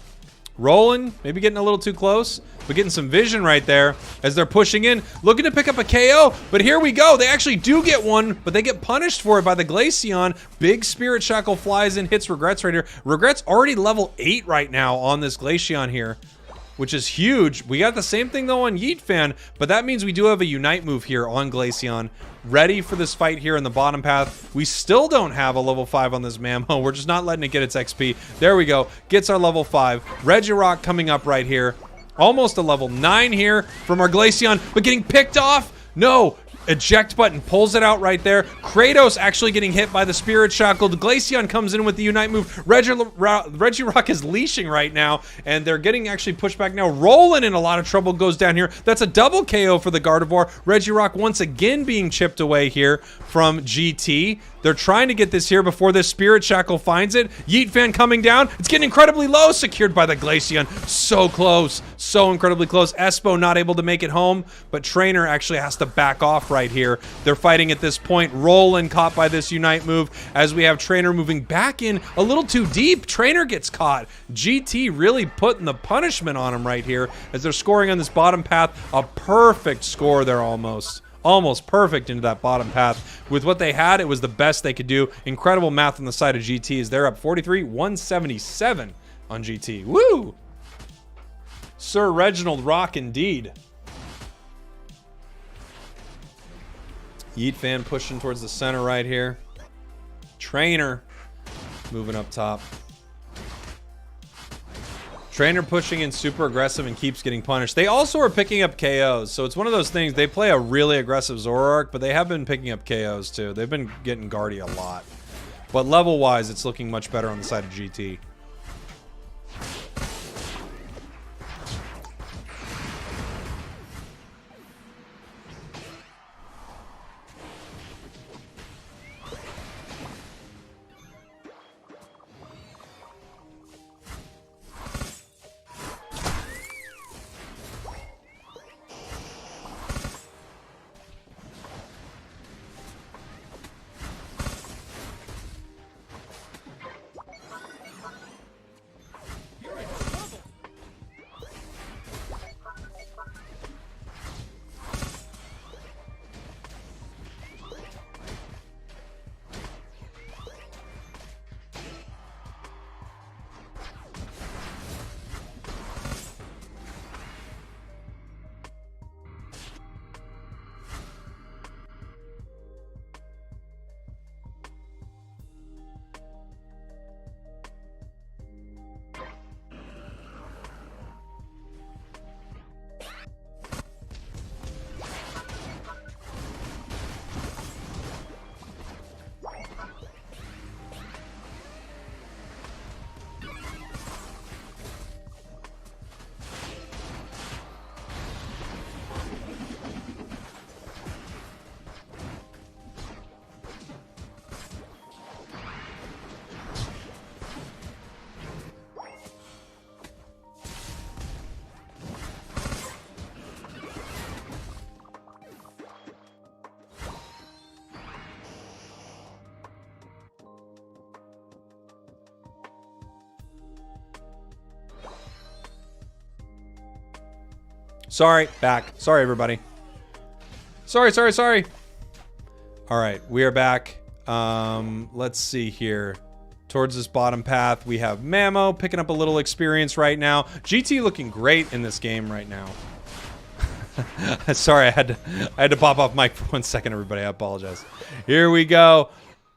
Rolling, maybe getting a little too close, but getting some vision right there as they're pushing in, looking to pick up a KO, but here we go. They actually do get one, but they get punished for it by the Glaceon. Big Spirit Shackle flies in, hits Regrets right here. Regrets already level 8 right now on this Glaceon here, which is huge. We got the same thing though on Yeet Fan, but that means we do have a Unite move here on Glaceon. Ready for this fight here in the bottom path. We still don't have a level 5 on this Mammo. We're just not letting it get its XP. There we go. Gets our level 5. Regirock coming up right here. Almost a level 9 here from our Glaceon, but getting picked off. No. Eject button pulls it out right there. Kratos actually getting hit by the Spirit Shackle. The Glaceon comes in with the Unite move. Regirock is leashing right now, and they're getting actually pushed back now. Rolling in a lot of trouble goes down here. That's a double KO for the Gardevoir. Regirock once again being chipped away here from GT. They're trying to get this here before this Spirit Shackle finds it. Yeet fan coming down. It's getting incredibly low. Secured by the Glaceon. So close. So incredibly close. Espo not able to make it home, but Trainer actually has to back off right here. They're fighting at this point. Roland caught by this Unite move as we have Trainer moving back in a little too deep. Trainer gets caught. GT really putting the punishment on him right here as they're scoring on this bottom path. A perfect score there almost. Almost perfect into that bottom path. With what they had, it was the best they could do. Incredible math on the side of GT as they're up 43-177 on GT. Woo! Sir Reginald Rock indeed. Yeet fan pushing towards the center right here. Trainer moving up top. Trainer pushing in super aggressive and keeps getting punished. They also are picking up KOs, so it's one of those things. They play a really aggressive Zoroark, but they have been picking up KOs too. They've been getting Guardy a lot. But level-wise, it's looking much better on the side of GT. Sorry, back. Sorry, everybody. Sorry. All right, we are back. Let's see here. Towards this bottom path, we have Mamo picking up a little experience right now. GT looking great in this game right now. Sorry, I had to pop off mic for 1 second, everybody. I apologize. Here we go.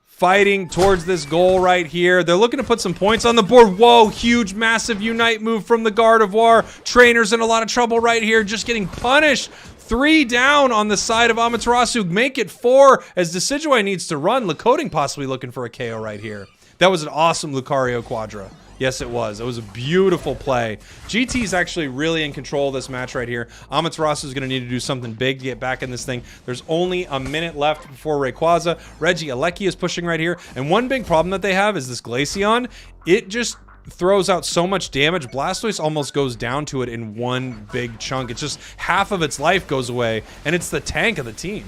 Fighting towards this goal right here. They're looking to put some points on the board. Whoa, huge, massive Unite move from the Gardevoir. Trainer's in a lot of trouble right here, just getting punished. 3 down on the side of Amaterasu. Make it 4 as Decidueye needs to run. Lakota possibly looking for a KO right here. That was an awesome Lucario Quadra. Yes, it was. It was a beautiful play. GT's actually really in control of this match right here. Amaterasu is going to need to do something big to get back in this thing. There's only a minute left before Rayquaza. Regieleki is pushing right here. And one big problem that they have is this Glaceon. It just throws out so much damage. Blastoise almost goes down to it in one big chunk. It's just half of its life goes away. And it's the tank of the team.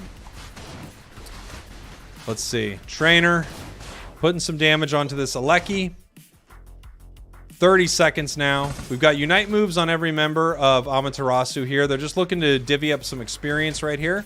Let's see. Trainer putting some damage onto this Aleki. 30 seconds now. We've got Unite moves on every member of Amaterasu here. They're just looking to divvy up some experience right here.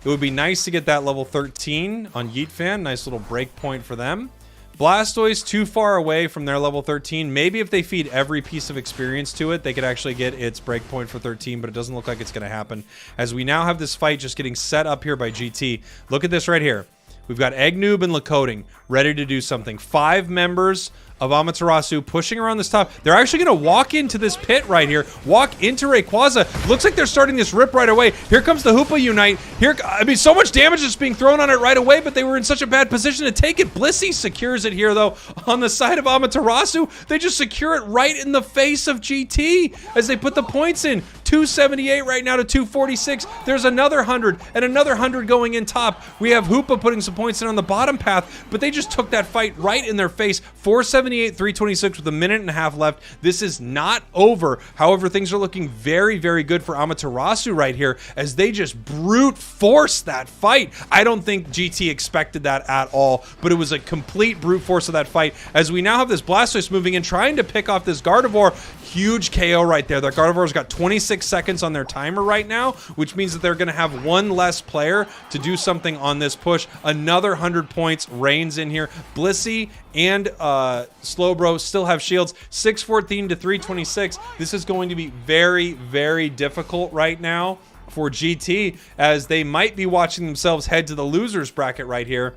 It would be nice to get that level 13 on Yeetfan. Nice little break point for them. Blastoise too far away from their level 13. Maybe if they feed every piece of experience to it, they could actually get its break point for 13, but it doesn't look like it's going to happen. As we now have this fight just getting set up here by GT. Look at this right here. We've got Eggnoob and Lakota ready to do something. 5 members of Amaterasu pushing around this top. They're actually going to walk into this pit right here. Walk into Rayquaza. Looks like they're starting this rip right away. Here comes the Hoopa Unite. I mean, so much damage is being thrown on it right away, but they were in such a bad position to take it. Blissey secures it here, though. On the side of Amaterasu, they just secure it right in the face of GT as they put the points in. 278 right now to 246. There's another 100 and another 100 going in top. We have Hoopa putting some points in on the bottom path, but they just took that fight right in their face. 478, 326 with a minute and a half left. This is not over. However, things are looking very, very good for Amaterasu right here as they just brute force that fight. I don't think GT expected that at all, but it was a complete brute force of that fight as we now have this Blastoise moving in, trying to pick off this Gardevoir. Huge KO right there. That Gardevoir's got 26 seconds on their timer right now, which means that they're going to have one less player to do something on this push. Another 100 points reigns in here. Blissey and Slowbro still have shields. 614 to 326. This is going to be very, very difficult right now for GT as they might be watching themselves head to the losers bracket right here.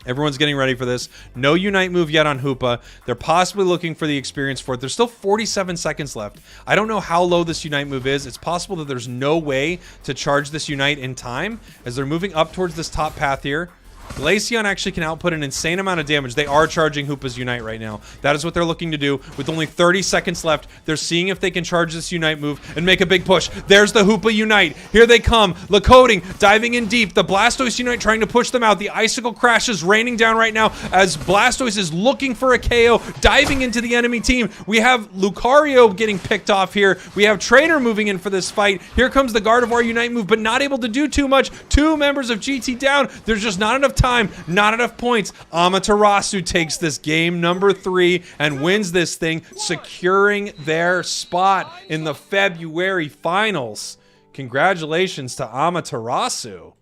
Everyone's getting ready for this. No Unite move yet on Hoopa. They're possibly looking for the experience for it. There's still 47 seconds left. I don't know how low this Unite move is. It's possible that there's no way to charge this Unite in time as they're moving up towards this top path here. Glaceon actually can output an insane amount of damage. They are charging Hoopa's Unite right now. That is what they're looking to do. With only 30 seconds left, they're seeing if they can charge this Unite move and make a big push. There's the Hoopa Unite. Here they come. Lakota diving in deep. The Blastoise Unite trying to push them out. The Icicle Crash is raining down right now as Blastoise is looking for a KO, diving into the enemy team. We have Lucario getting picked off here. We have Trainer moving in for this fight. Here comes the Gardevoir Unite move, but not able to do too much. 2 members of GT down. There's just not enough time, not enough points. Amaterasu takes this game number 3 and wins this thing, securing their spot in the February finals. Congratulations to Amaterasu.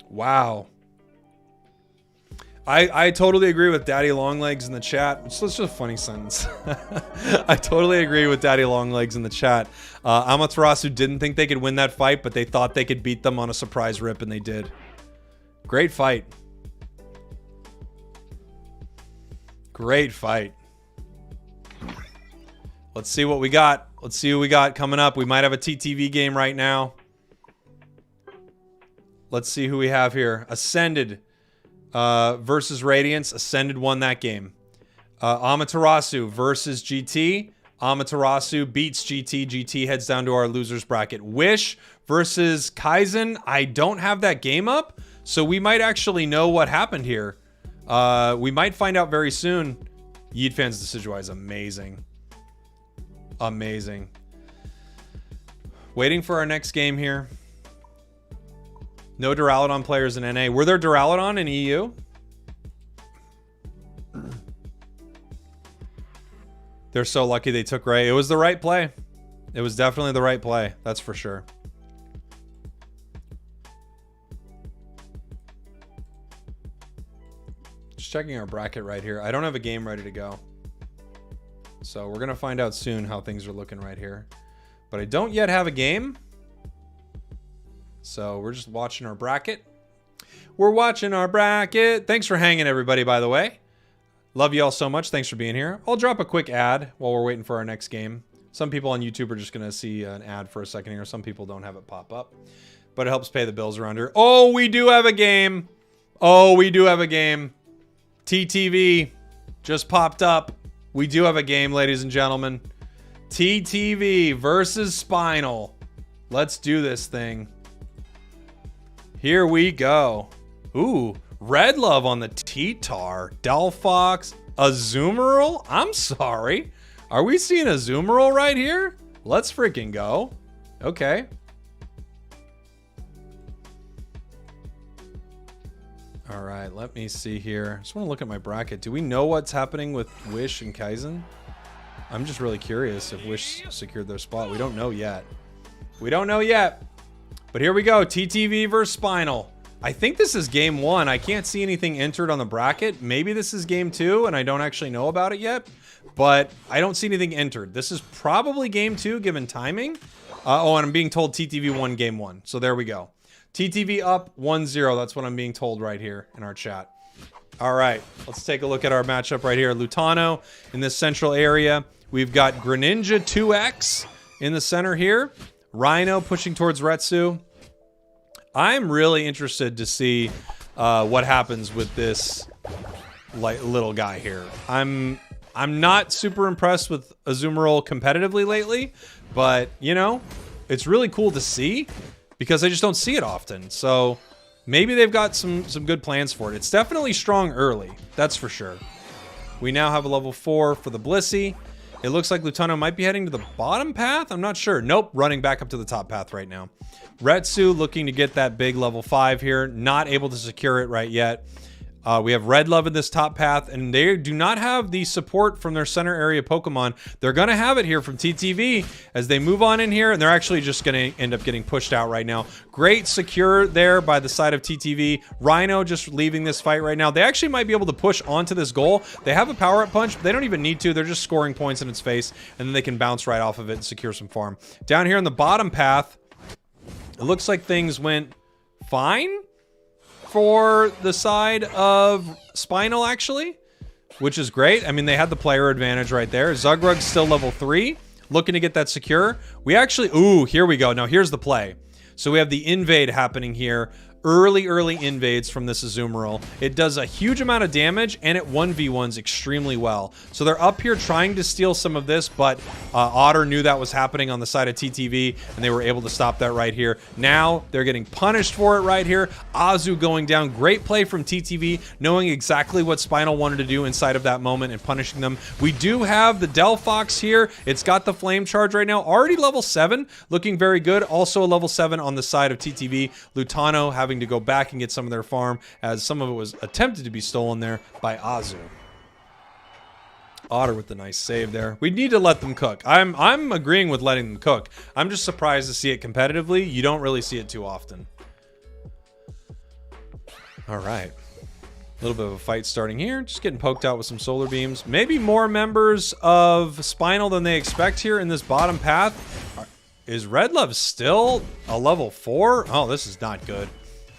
Wow. I totally agree with Daddy Longlegs in the chat. It's just a funny sentence. I totally agree with Daddy Longlegs in the chat. Amaterasu didn't think they could win that fight, but they thought they could beat them on a surprise rip, and they did. Great fight. Great fight. Let's see what we got. Let's see who we got coming up. We might have a TTV game right now. Let's see who we have here. Ascended versus Radiance. Ascended won that game. Amaterasu versus GT. Amaterasu beats GT. GT heads down to our losers bracket. Wish versus Kaizen. I don't have that game up, so we might actually know what happened here. We might find out very soon. Yeetfan's Decidueye is amazing. Amazing. Waiting for our next game here. No Duraludon players in NA. Were there Duraludon in EU? They're so lucky they took Ray. It was the right play. It was definitely the right play. That's for sure. Just checking our bracket right here. I don't have a game ready to go. So we're going to find out soon how things are looking right here. But I don't yet have a game. So we're just watching our bracket. We're watching our bracket. Thanks for hanging, everybody, by the way. Love you all so much. Thanks for being here. I'll drop a quick ad while we're waiting for our next game. Some people on YouTube are just going to see an ad for a second here. Some people don't have it pop up. But it helps pay the bills around here. Oh, we do have a game. Oh, we do have a game. TTV just popped up. We do have a game, ladies and gentlemen. TTV versus Spinal. Let's do this thing. Here we go. Ooh, Red Love on the T-Tar. Delphox. Azumarill? I'm sorry. Are we seeing Azumarill right here? Let's freaking go. Okay. All right, let me see here. Just want to look at my bracket. Do we know what's happening with Wish and Kaizen? I'm just really curious if Wish secured their spot. We don't know yet. We don't know yet. But here we go. TTV versus Spinal. I think this is game 1. I can't see anything entered on the bracket. Maybe this is game 2, and I don't actually know about it yet. But I don't see anything entered. This is probably game 2, given timing. Oh, and I'm being told TTV won game 1. So there we go. TTV up 1-0. That's what I'm being told right here in our chat. All right, let's take a look at our matchup right here. Lutano in this central area. We've got Greninja 2X in the center here. Rhino pushing towards Retsu. I'm really interested to see what happens with this little guy here. I'm not super impressed with Azumarill competitively lately, but, you know, it's really cool to see because I just don't see it often. So maybe they've got some good plans for it. It's definitely strong early, that's for sure. We now have a level 4 for the Blissey. It looks like Lutano might be heading to the bottom path. I'm not sure. Nope, running back up to the top path right now. Retsu looking to get that big level 5 here. Not able to secure it right yet. We have Red Love in this top path, and they do not have the support from their center area Pokemon. They're going to have it here from TTV as they move on in here, and they're actually just going to end up getting pushed out right now. Great secure there by the side of TTV. Rhino just leaving this fight right now. They actually might be able to push onto this goal. They have a power-up punch, but they don't even need to. They're just scoring points in its face, and then they can bounce right off of it and secure some farm. Down here on the bottom path, it looks like things went fine for the side of Spinal, actually, which is great. I mean, they had the player advantage right there. Zugrug's still level 3, looking to get that secure. We actually, ooh, here we go. Now, here's the play. So we have the invade happening here. Early invades from this Azumarill. It does a huge amount of damage, and it 1v1s extremely well. So they're up here trying to steal some of this, but Otter knew that was happening on the side of TTV, and they were able to stop that right here. Now they're getting punished for it right here. Azu going down. Great play from TTV, knowing exactly what Spinal wanted to do inside of that moment and punishing them. We do have the Delphox here. It's got the flame charge right now. Already level 7, looking very good. Also a level 7 on the side of TTV. Lutano having to go back and get some of their farm, as some of it was attempted to be stolen there by Azu. Otter with the nice save there. We need to let them cook. I'm agreeing with letting them cook. I'm just surprised to see it competitively. You don't really see it too often. All right. A little bit of a fight starting here. Just getting poked out with some solar beams. Maybe more members of Spinal than they expect here in this bottom path. Is Red Love still a level 4? Oh, this is not good.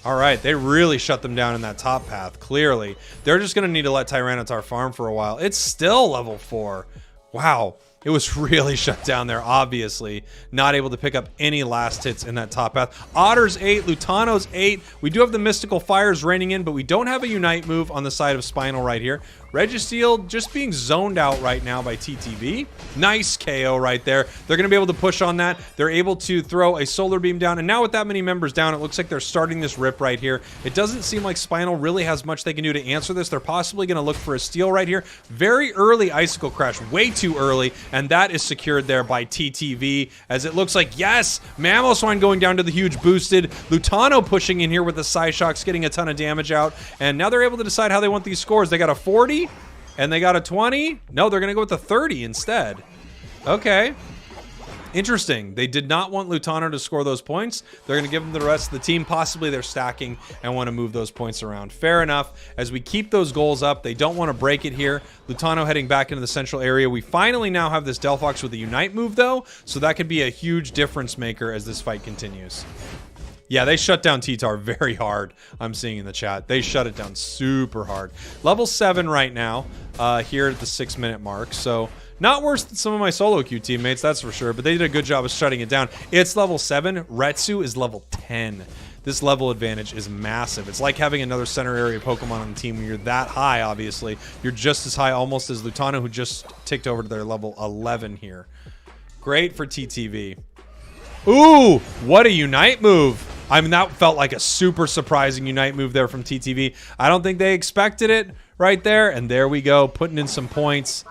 All right, they really shut them down in that top path, clearly. They're just going to need to let Tyranitar farm for a while. It's still level 4. Wow. It was really shut down there, obviously. Not able to pick up any last hits in that top path. Otter's 8, Lutano's 8. We do have the Mystical Fires raining in, but we don't have a Unite move on the side of Spinal right here. Registeel just being zoned out right now by TTV. Nice KO right there. They're going to be able to push on that. They're able to throw a Solar Beam down, and now with that many members down, it looks like they're starting this rip right here. It doesn't seem like Spinal really has much they can do to answer this. They're possibly going to look for a steal right here. Very early Icicle Crash, way too early, and that is secured there by TTV, as it looks like, yes, Mamoswine going down to the huge boosted. Lutano pushing in here with the Psyshocks, getting a ton of damage out, and now they're able to decide how they want these scores. They got a 40, and they got a 20. No, they're going to go with the 30 instead. Okay. Interesting. They did not want Lutano to score those points. They're going to give them the rest of the team. Possibly they're stacking and want to move those points around. Fair enough. As we keep those goals up, they don't want to break it here. Lutano heading back into the central area. We finally now have this Delphox with a Unite move, though, so that could be a huge difference maker as this fight continues. Yeah, they shut down T-Tar very hard, I'm seeing in the chat. They shut it down super hard. Level 7 right now, here at the 6-minute mark, so not worse than some of my solo queue teammates, that's for sure, but they did a good job of shutting it down. It's level 7. Retsu is level 10. This level advantage is massive. It's like having another center area Pokemon on the team when you're that high, obviously. You're just as high almost as Lutano, who just ticked over to their level 11 here. Great for TTV. Ooh, what a Unite move. I mean, that felt like a super surprising Unite move there from TTV. I don't think they expected it right there. And there we go, putting in some points.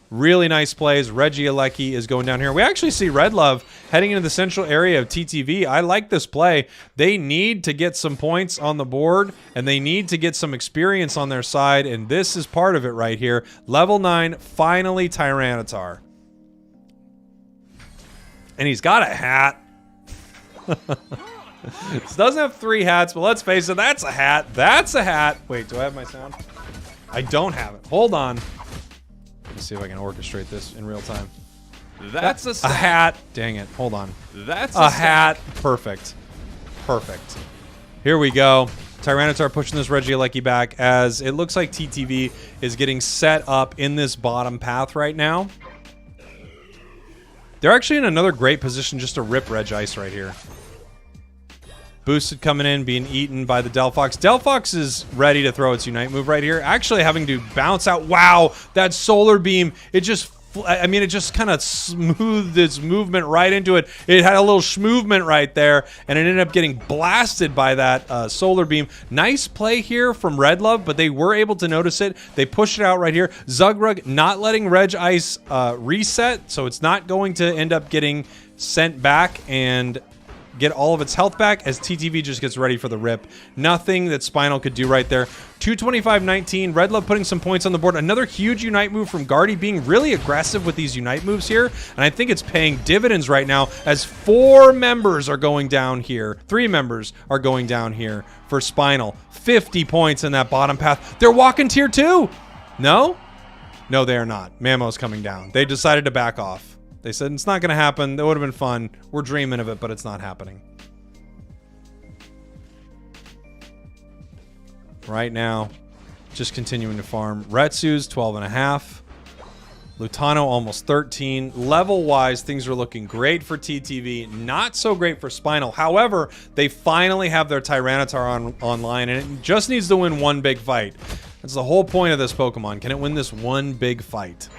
Really nice plays. Regieleki is going down here. We actually see Red Love heading into the central area of TTV. I like this play. They need to get some points on the board, and they need to get some experience on their side, and this is part of it right here. Level 9, finally Tyranitar. And he's got a hat. This doesn't have 3 hats, but let's face it, that's a hat. That's a hat. Wait, do I have my sound? I don't have it. Hold on. Let's see if I can orchestrate this in real time. That's a hat. Dang it. Hold on. That's a hat. Perfect. Perfect. Here we go. Tyranitar pushing this Regieleki back as it looks like TTV is getting set up in this bottom path right now. They're actually in another great position just to rip Regice right here. Boosted coming in, being eaten by the Delphox. Delphox is ready to throw its Unite move right here. Actually having to bounce out. Wow, that Solar Beam. It just, I mean, it just kind of smoothed its movement right into it. It had a little schmovement right there, and it ended up getting blasted by that Solar Beam. Nice play here from Red Love, but they were able to notice it. They pushed it out right here. Zugrug not letting Regice reset, so it's not going to end up getting sent back and get all of its health back as TTV just gets ready for the rip. Nothing that Spinal could do right there. 225-19. Red Love putting some points on the board. Another huge Unite move from Guardy, being really aggressive with these Unite moves here. And I think it's paying dividends right now as 4 members are going down here. 3 members are going down here for Spinal. 50 points in that bottom path. They're walking tier 2. No? No, they are not. Mamo's coming down. They decided to back off. They said, it's not going to happen. That would have been fun. We're dreaming of it, but it's not happening. Right now, just continuing to farm. Retsu's 12.5. Lutano almost 13. Level-wise, things are looking great for TTV. Not so great for Spinal. However, they finally have their Tyranitar online, and it just needs to win one big fight. That's the whole point of this Pokemon. Can it win this one big fight?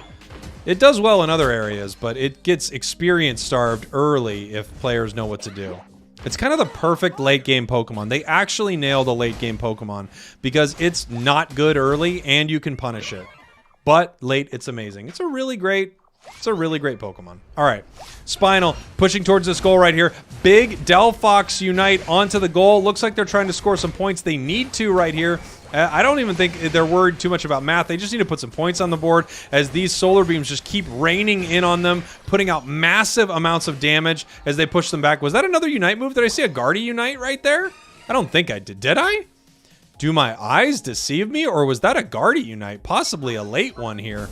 It does well in other areas, but it gets experience starved early if players know what to do. It's kind of the perfect late game Pokemon. They actually nailed a late game Pokemon because it's not good early and you can punish it. But late, it's amazing. It's a really great Pokemon. All right, Spinal pushing towards this goal right here. Big Delphox Unite onto the goal. Looks like they're trying to score some points. They need to right here. I don't even think they're worried too much about math. They just need to put some points on the board as these Solar Beams just keep raining in on them, putting out massive amounts of damage as they push them back. Was that another Unite move? Did I see a Guardy Unite right there? I don't think I did. Did I? Do my eyes deceive me? Or was that a Guardy Unite? Possibly a late one here.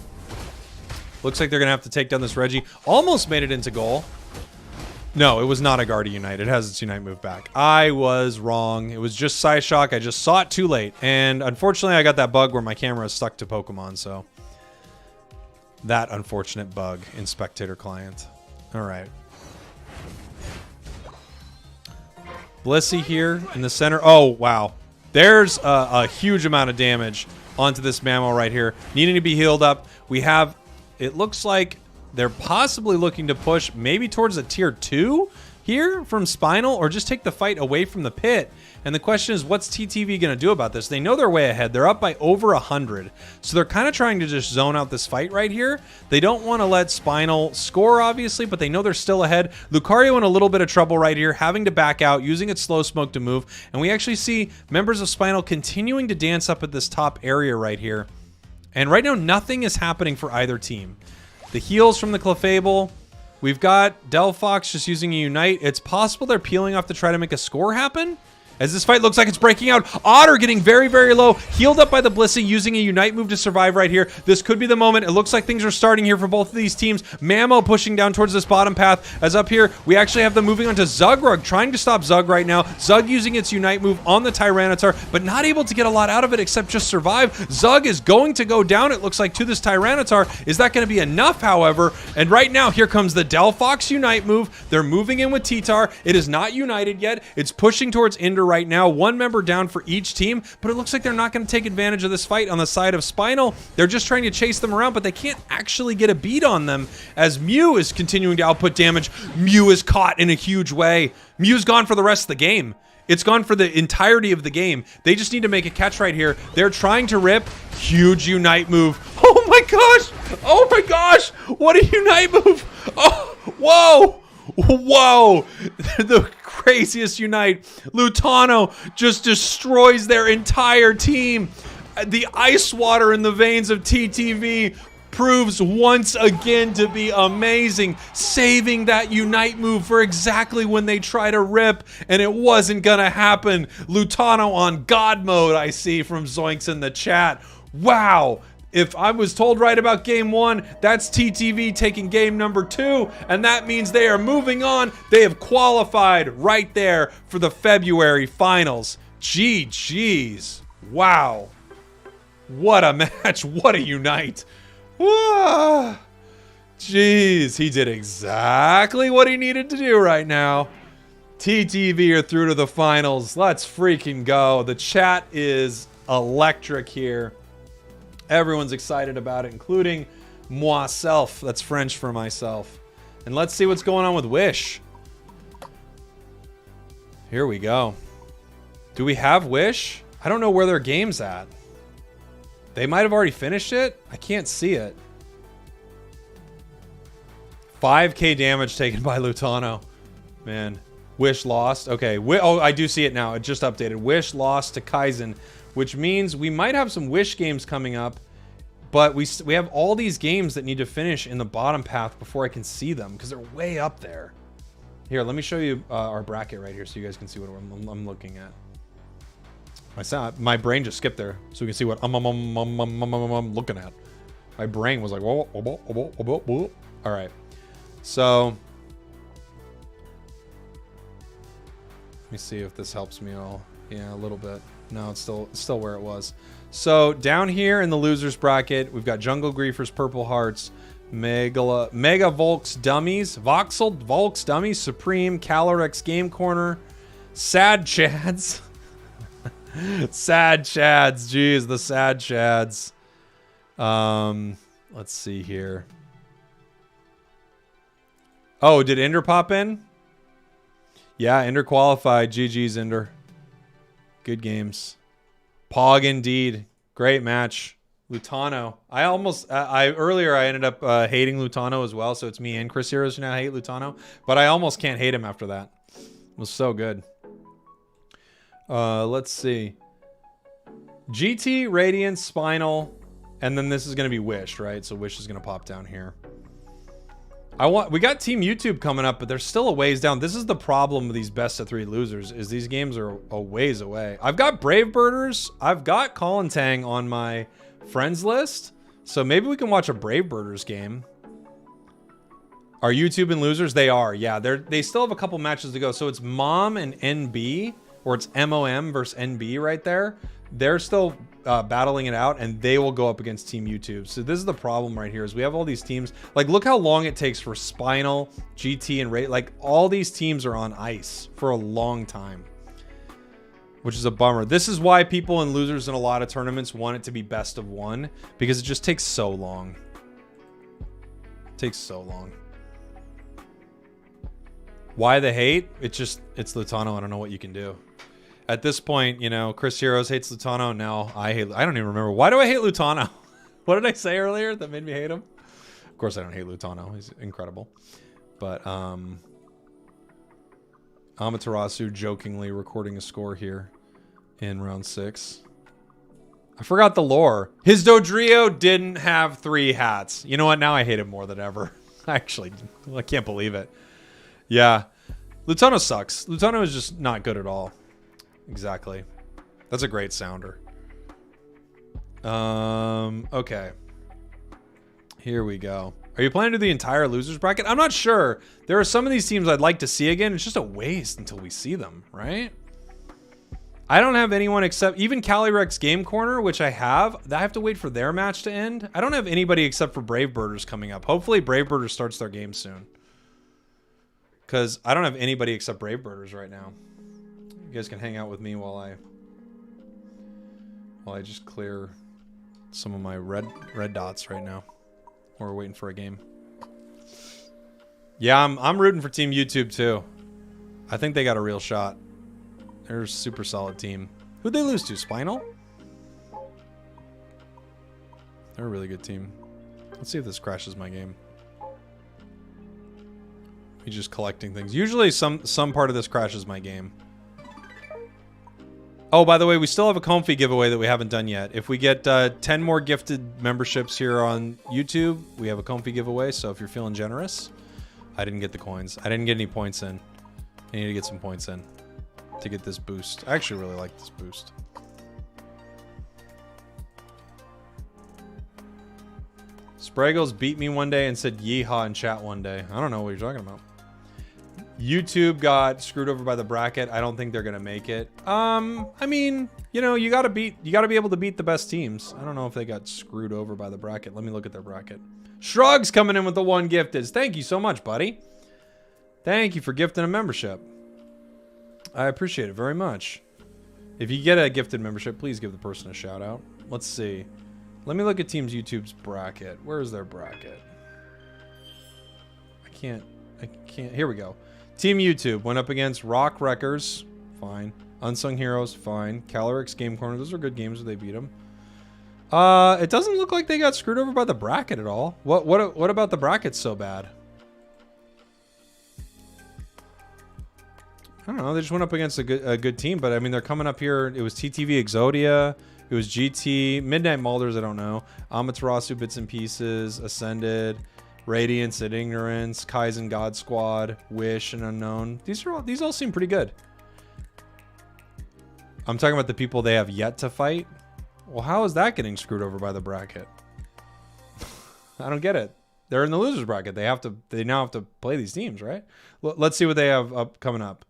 Looks like they're going to have to take down this Reggie. Almost made it into goal. No, it was not a Guardy Unite. It has its Unite move back. I was wrong. It was just Psyshock. I just saw it too late. And unfortunately, I got that bug where my camera is stuck to Pokemon, so that unfortunate bug in Spectator Client. All right. Blissey here in the center. Oh, wow. There's a huge amount of damage onto this Mammo right here. Needing to be healed up. We have, it looks like they're possibly looking to push maybe towards a tier 2 here from Spinal, or just take the fight away from the pit. And the question is, what's TTV going to do about this? They know they're way ahead. They're up by over 100. So they're kind of trying to just zone out this fight right here. They don't want to let Spinal score, obviously, but they know they're still ahead. Lucario in a little bit of trouble right here, having to back out, using its Slow Smoke to move. And we actually see members of Spinal continuing to dance up at this top area right here. And right now, nothing is happening for either team. The heals from the Clefable We've got Delphox just using a Unite. It's possible they're peeling off to try to make a score happen. As this fight looks like it's breaking out. Otter getting very, very low. Healed up by the Blissey, using a Unite move to survive right here. This could be the moment. It looks like things are starting here for both of these teams. Mamo pushing down towards this bottom path. As up here, we actually have them moving onto Zugrug, trying to stop Zug right now. Zug using its Unite move on the Tyranitar, but not able to get a lot out of it except just survive. Zug is going to go down, it looks like, to this Tyranitar. Is that going to be enough, however? And right now, here comes the Delphox Unite move. They're moving in with T-Tar. It is not united yet. It's pushing towards Ender right now. One member down for each team, but it looks like they're not going to take advantage of this fight on the side of Spinal. They're just trying to chase them around, but they can't actually get a beat on them as Mew is continuing to output damage. Mew is caught in a huge way. Mew's gone for the rest of the game. It's gone for the entirety of the game. They just need to make a catch right here. They're trying to rip. Huge Unite move. Oh my gosh! Oh my gosh! What a Unite move! Oh, whoa! Whoa! The craziest Unite. Lutano just destroys their entire team. The ice water in the veins of TTV proves once again to be amazing, saving that Unite move for exactly when they try to rip, and it wasn't gonna happen. Lutano on God mode, I see from Zoinks in the chat. Wow. If I was told right about game 1, that's TTV taking game number 2, and that means they are moving on. They have qualified right there for the February finals. GG's. Wow. What a match. What a Unite. Ah, jeez, he did exactly what he needed to do right now. TTV are through to the finals. Let's freaking go. The chat is electric here. Everyone's excited about it, including moi-self. That's French for myself. And let's see what's going on with Wish. Here we go. Do we have Wish? I don't know where their game's at. They might have already finished it. I can't see it. 5k damage taken by Lutano. Man. Wish lost. Okay. Oh, I do see it now. It just updated. Wish lost to Kaizen, which means we might have some Wish games coming up, but we have all these games that need to finish in the bottom path before I can see them because they're way up there. Here, let me show you our bracket right here so you guys can see what I'm looking at. My brain just skipped there so we can see what I'm looking at. My brain was like, whoa, whoa, whoa, whoa, whoa. All right. So let me see if this helps me at all. Yeah, a little bit. No, it's still where it was. So down here in the losers bracket, we've got Jungle Griefers, Purple Hearts, Mega Volks Dummies, Voxel Volks Dummies, Supreme, Calorex Game Corner, Sad Chads. Sad Chads, jeez, the Sad Chads. Let's see here. Oh, did Ender pop in? Yeah, Ender qualified. GG's, Ender. Good games. Pog indeed. Great match. Lutano. Earlier I ended up hating Lutano as well, so it's me and Chris Heroes who now hate Lutano. But I almost can't hate him after that. It was so good. Let's see. GT, Radiant, Spinal, and then this is going to be Wish, right? So Wish is going to pop down here. We got Team YouTube coming up, but they're still a ways down. This is the problem with these best of 3 losers, is these games are a ways away. I've got Brave Birders. I've got Colin Tang on my friends list, so maybe we can watch a Brave Birders game. Are YouTube and losers? They are, yeah. They still have a couple matches to go. So it's Mom and NB, or it's MOM versus NB right there. They're still battling it out, and they will go up against Team YouTube. So this is the problem right here, is we have all these teams. Like, look how long it takes for Spinal, GT, and Ray. Like, all these teams are on ice for a long time, which is a bummer. This is why people in losers in a lot of tournaments want it to be best of 1, because it just takes so long. It takes so long. Why the hate? It's Lutano. I don't know what you can do. At this point, you know, Chris Heroes hates Lutano. Now I don't even remember. Why do I hate Lutano? What did I say earlier that made me hate him? Of course I don't hate Lutano. He's incredible. But Amaterasu jokingly recording a score here in round 6. I forgot the lore. His Dodrio didn't have 3 hats. You know what? Now I hate him more than ever. Actually, I can't believe it. Yeah. Lutono sucks. Lutono is just not good at all. Exactly. That's a great sounder. Okay. Here we go. Are you planning to do the entire losers bracket? I'm not sure. There are some of these teams I'd like to see again. It's just a waste until we see them, right? I don't have anyone except even Calyrex Game Corner, which I have. I have to wait for their match to end. I don't have anybody except for Brave Birders coming up. Hopefully Brave Birders starts their game soon. Because I don't have anybody except Brave Birders right now. You guys can hang out with me while I just clear some of my red dots right now. While we're waiting for a game. Yeah, I'm rooting for Team YouTube too. I think they got a real shot. They're a super solid team. Who'd they lose to? Spinal? They're a really good team. Let's see if this crashes my game. He's just collecting things. Usually some part of this crashes my game. Oh, by the way, we still have a Comfy giveaway that we haven't done yet. If we get 10 more gifted memberships here on YouTube, we have a Comfy giveaway. So if you're feeling generous, I didn't get the coins. I didn't get any points in. I need to get some points in to get this boost. I actually really like this boost. Spragels beat me one day and said yeehaw in chat one day. I don't know what you're talking about. YouTube got screwed over by the bracket. I don't think they're gonna make it. I mean, you know, you gotta be able to beat the best teams. I don't know if they got screwed over by the bracket. Let me look at their bracket. Shrugs coming in with the 1 gifted. Thank you so much, buddy. Thank you for gifting a membership. I appreciate it very much. If you get a gifted membership, please give the person a shout out. Let's see. Let me look at Teams YouTube's bracket. Where is their bracket? I can't. Here we go. Team YouTube went up against Rock Wreckers. Fine. Unsung Heroes. Fine. Calyrex Game Corner. Those are good games where they beat them. It doesn't look like they got screwed over by the bracket at all. What about the bracket so bad? I don't know. They just went up against a good team, but I mean, they're coming up here. It was TTV Exodia. It was GT. Midnight Malders, I don't know. Amaterasu Bits and Pieces. Ascended. Radiance and Ignorance. Kaizen God Squad. Wish and Unknown. These all seem pretty good. I'm talking about the people they have yet to fight. Well, how is that getting screwed over by the bracket? I don't get it. They're in the losers bracket. They now have to play these teams, right? Let's see what they have coming up.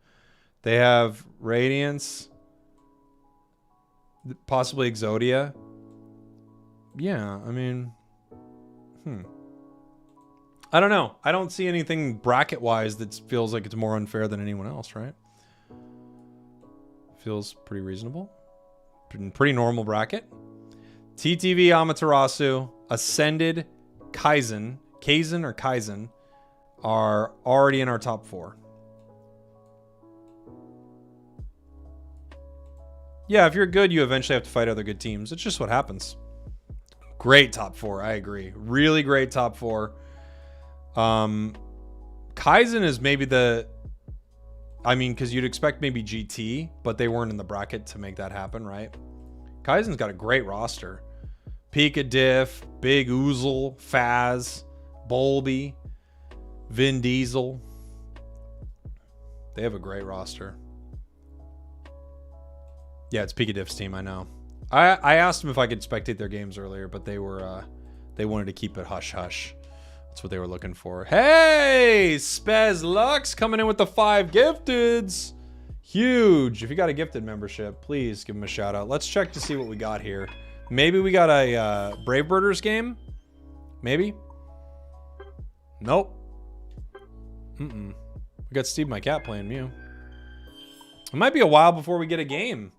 They have Radiance, possibly Exodia. Yeah, I mean, I don't know. I don't see anything bracket-wise that feels like it's more unfair than anyone else, right? Feels pretty reasonable. Pretty normal bracket. TTV Amaterasu, Ascended, Kaizen are already in our top 4. Yeah, if you're good, you eventually have to fight other good teams. It's just what happens. Great top 4, I agree. Really great top 4. Kaizen is maybe because you'd expect maybe GT, but they weren't in the bracket to make that happen, right? Kaizen's got a great roster. Pika Diff, Big Oozle, Faz, Bolby, Vin Diesel. They have a great roster. Yeah, it's Pika Diff's team, I know. I asked them if I could spectate their games earlier, but they wanted to keep it hush-hush. That's what they were looking for. Hey! Spez Lux coming in with the 5 gifteds. Huge. If you got a gifted membership, please give them a shout out. Let's check to see what we got here. Maybe we got a Brave Birders game? Maybe? Nope. We got Steve my cat playing Mew. It might be a while before we get a game.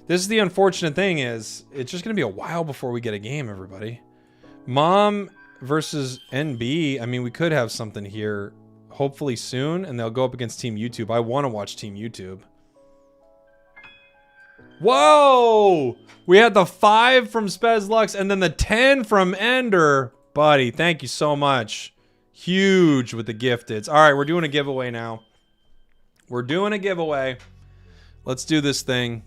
This is the unfortunate thing is, it's just going to be a while before we get a game, everybody. Mom versus NB. I mean, we could have something here hopefully soon, and they'll go up against Team YouTube. I want to watch Team YouTube. Whoa! We had the 5 from Spez Lux and then the 10 from Ender. Buddy, thank you so much. Huge with the gifteds. All right, we're doing a giveaway now. We're doing a giveaway. Let's do this thing.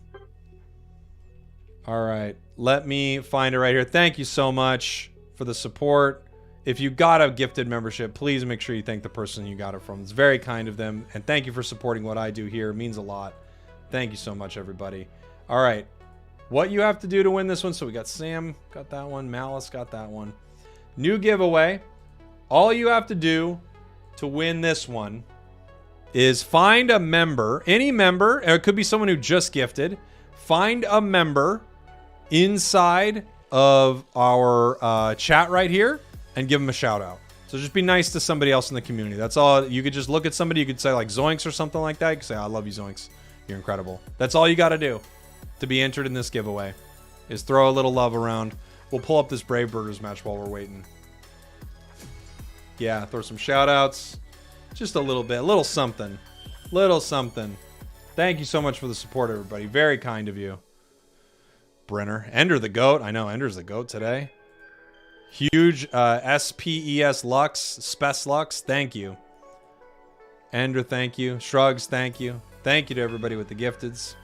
All right, let me find it right here. Thank you so much for the support. if you got a gifted membership, please make sure you thank the person you got it from. It's very kind of them. And thank you for supporting what I do here. It means a lot. Thank you so much, everybody. All right. What you have to do to win this one. So we got Sam, got that one. Malice got that one. New giveaway. All you have to do to win this one is find a member, any member, or it could be someone who just gifted. Find a member inside of our chat right here and give them a shout out. So just be nice to somebody else in the community. That's all. You could just look at somebody. You could say like Zoinks or something like that. You could say, I love you, Zoinks. You're incredible. That's all you got to do to be entered in this giveaway is throw a little love around. We'll pull up this Brave Burgers match while we're waiting. Yeah, throw some shout outs. Just a little bit. A little something. Little something. Thank you so much for the support, everybody. Very kind of you. Brenner. Ender the GOAT. I know, Ender's the GOAT today. Huge SPES Lux. Spes Lux. Thank you. Ender, thank you. Shrugs, thank you. Thank you to everybody with the gifteds.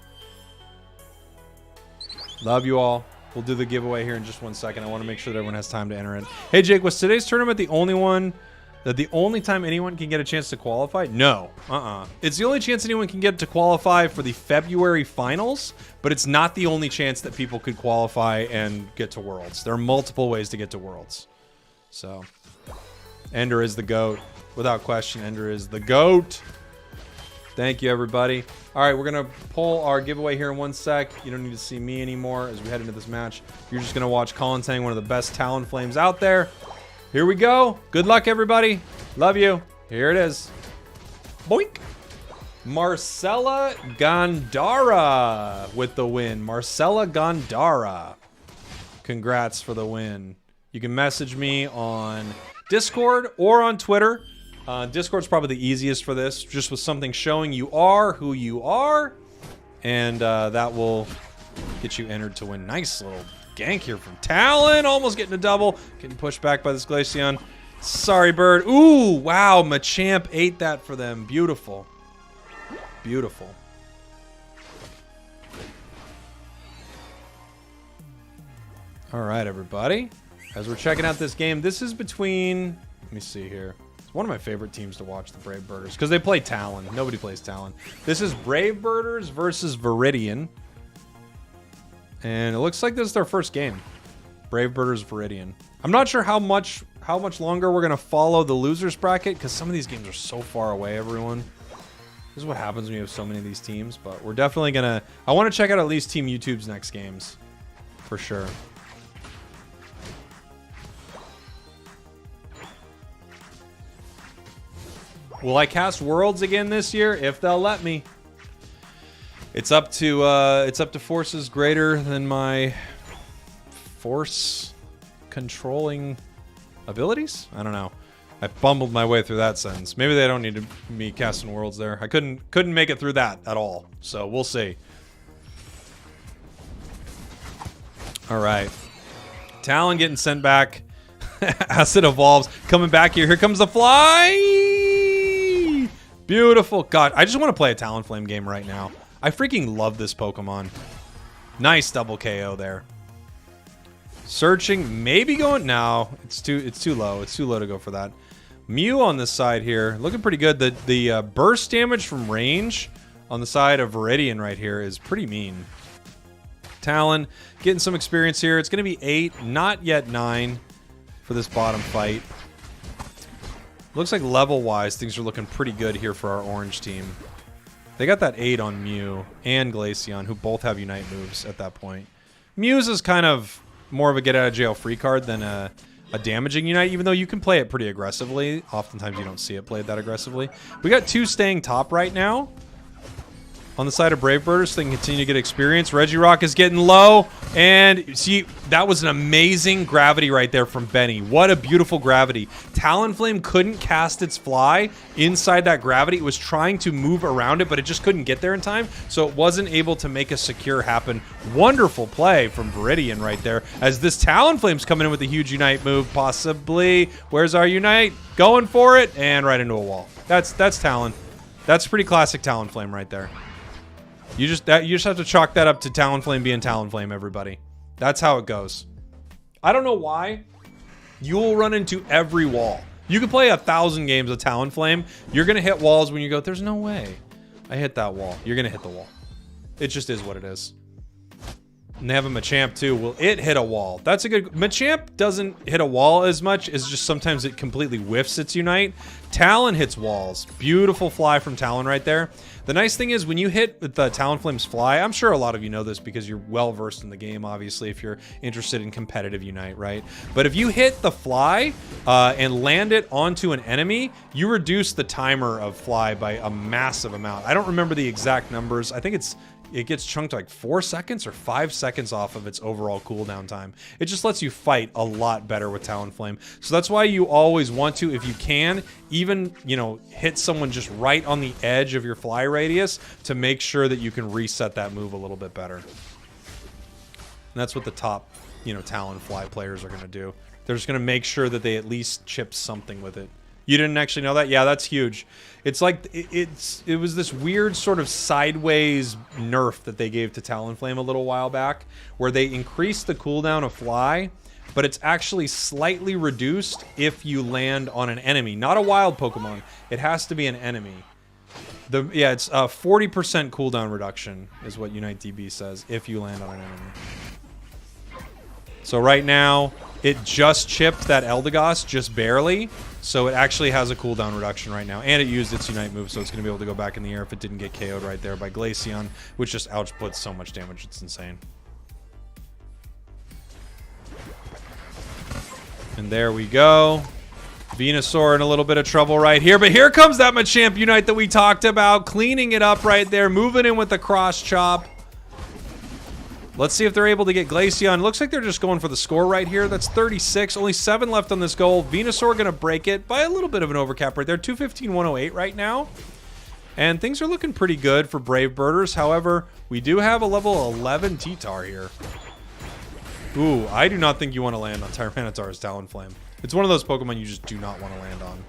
Love you all. We'll do the giveaway here in just 1 second. I want to make sure that everyone has time to enter it. Hey, Jake, was today's tournament the only one that the only time anyone can get a chance to qualify? No. It's the only chance anyone can get to qualify for the February finals, but it's not the only chance that people could qualify and get to Worlds. There are multiple ways to get to Worlds. So, Ender is the GOAT. Without question, Ender is the GOAT. Thank you, everybody. All right, we're going to pull our giveaway here in 1 sec. You don't need to see me anymore as we head into this match. You're just going to watch Colin Tang, one of the best Talonflames out there. Here we go. Good luck, everybody. Love you. Here it is. Boink. Marcella Gondara with the win. Marcella Gondara. Congrats for the win. You can message me on Discord or on Twitter. Discord's probably the easiest for this, just with something showing you are who you are, and that will get you entered to win. Nice little gank here from Talon, almost getting a double, getting pushed back by this Glaceon. Sorry, bird. Ooh, wow, Machamp ate that for them. Beautiful. Beautiful. All right, everybody. As we're checking out this game, this is between, let me see here. It's one of my favorite teams to watch, the Brave Birders, because they play Talon. Nobody plays Talon. This is Brave Birders versus Viridian. And it looks like this is their first game. Brave Birders, Viridian. I'm not sure how much longer we're going to follow the losers bracket, because some of these games are so far away, everyone. This is what happens when you have so many of these teams, but we're definitely going to... I want to check out at least Team YouTube's next games. For sure. Will I cast Worlds again this year? If they'll let me. It's up to forces greater than my force controlling abilities? I don't know. I bumbled my way through that sentence. Maybe they don't need me casting Worlds there. I couldn't make it through that at all. So we'll see. All right. Talon getting sent back. Acid evolves. Coming back here. Here comes the fly. Beautiful. God, I just want to play a Talonflame game right now. I freaking love this Pokemon. Nice double KO there. Searching, maybe going... No, it's too low. It's too low to go for that. Mew on this side here. Looking pretty good. The burst damage from range on the side of Viridian right here is pretty mean. Talon getting some experience here. It's going to be 8, not yet 9 for this bottom fight. Looks like level-wise, things are looking pretty good here for our orange team. They got that 8 on Mew and Glaceon, who both have Unite moves at that point. Mew's is kind of more of a get-out-of-jail-free card than a damaging Unite, even though you can play it pretty aggressively. Oftentimes you don't see it played that aggressively. We got 2 staying top right now on the side of Brave Birders, so they can continue to get experience. Regirock is getting low, and see, that was an amazing gravity right there from Benny. What a beautiful gravity. Talonflame couldn't cast its fly inside that gravity. It was trying to move around it, but it just couldn't get there in time, so it wasn't able to make a secure happen. Wonderful play from Viridian right there, as this Talonflame's coming in with a huge Unite move, possibly. Where's our Unite? Going for it, and right into a wall. That's Talon. That's pretty classic Talonflame right there. You just have to chalk that up to Talonflame being Talonflame, everybody. That's how it goes. I don't know why. You'll run into every wall. You can play 1,000 games of Talonflame. You're going to hit walls when you go, there's no way I hit that wall. You're going to hit the wall. It just is what it is. And they have a Machamp too. Will it hit a wall? That's a good... Machamp doesn't hit a wall as much as just sometimes it completely whiffs its Unite. Talon hits walls. Beautiful fly from Talon right there. The nice thing is when you hit with the Talonflame's fly, I'm sure a lot of you know this because you're well versed in the game, obviously, if you're interested in competitive Unite, right? But if you hit the fly and land it onto an enemy, you reduce the timer of fly by a massive amount. I don't remember the exact numbers. I think it gets chunked like 4 seconds or 5 seconds off of its overall cooldown time. It just lets you fight a lot better with Talonflame. So that's why you always want to, if you can, even, you know, hit someone just right on the edge of your fly radius to make sure that you can reset that move a little bit better. And that's what the top, you know, Talonfly players are going to do. They're just going to make sure that they at least chip something with it. You didn't actually know that? Yeah, that's huge. It's like it was this weird sort of sideways nerf that they gave to Talonflame a little while back, where they increased the cooldown of fly, but it's actually slightly reduced if you land on an enemy, not a wild Pokemon. It has to be an enemy. It's 40% cooldown reduction is what Unite DB says if you land on an enemy. So right now, it just chipped that Eldegoss just barely, so it actually has a cooldown reduction right now, and it used its Unite move, so it's going to be able to go back in the air if it didn't get KO'd right there by Glaceon, which just outputs so much damage, it's insane. And there we go. Venusaur in a little bit of trouble right here, but here comes that Machamp Unite that we talked about, cleaning it up right there, moving in with the cross chop. Let's see if they're able to get Glaceon. Looks like they're just going for the score right here. That's 36. Only 7 left on this goal. Venusaur going to break it by a little bit of an overcap right there. 215-108 right now. And things are looking pretty good for Brave Birders. However, we do have a level 11 T-Tar here. Ooh, I do not think you want to land on Tyranitar's Talonflame. It's one of those Pokemon you just do not want to land on.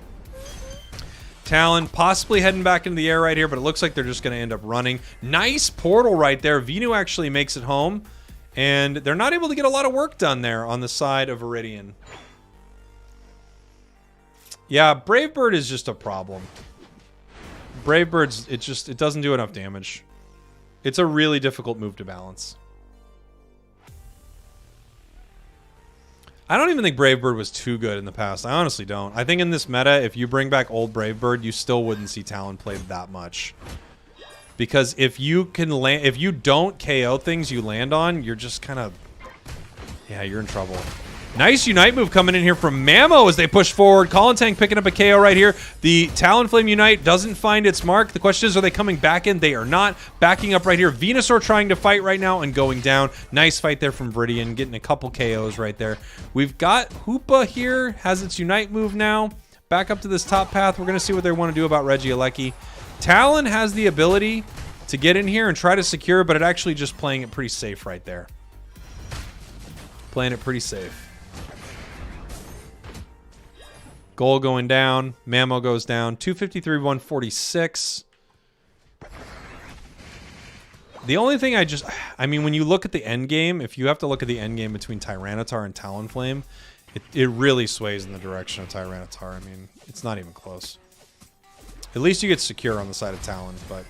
Talon possibly heading back into the air right here, but it looks like they're just going to end up running. Nice portal right there. Venu actually makes it home, and they're not able to get a lot of work done there on the side of Viridian. Yeah, Brave Bird is just a problem. Brave Bird's, it doesn't do enough damage. It's a really difficult move to balance. I don't even think Brave Bird was too good in the past. I honestly don't. I think in this meta, if you bring back old Brave Bird, you still wouldn't see Talon played that much. Because if you can land, if you don't KO things you land on, you're just kind of, yeah, you're in trouble. Nice Unite move coming in here from Mamo as they push forward. Colin picking up a KO right here. The Talonflame Unite doesn't find its mark. The question is, are they coming back in? They are not. Backing up right here. Venusaur trying to fight right now and going down. Nice fight there from Viridian, getting a couple KOs right there. We've got Hoopa here, has its Unite move now. Back up to this top path. We're going to see what they want to do about Regieleki. Talon has the ability to get in here and try to secure, but it actually just playing it pretty safe right there. Playing it pretty safe. Goal going down. Mamo goes down. 253-146. The only thing I mean, when you look at the end game, if you have to look at the end game between Tyranitar and Talonflame, it really sways in the direction of Tyranitar. I mean, it's not even close. At least you get secure on the side of Talon, but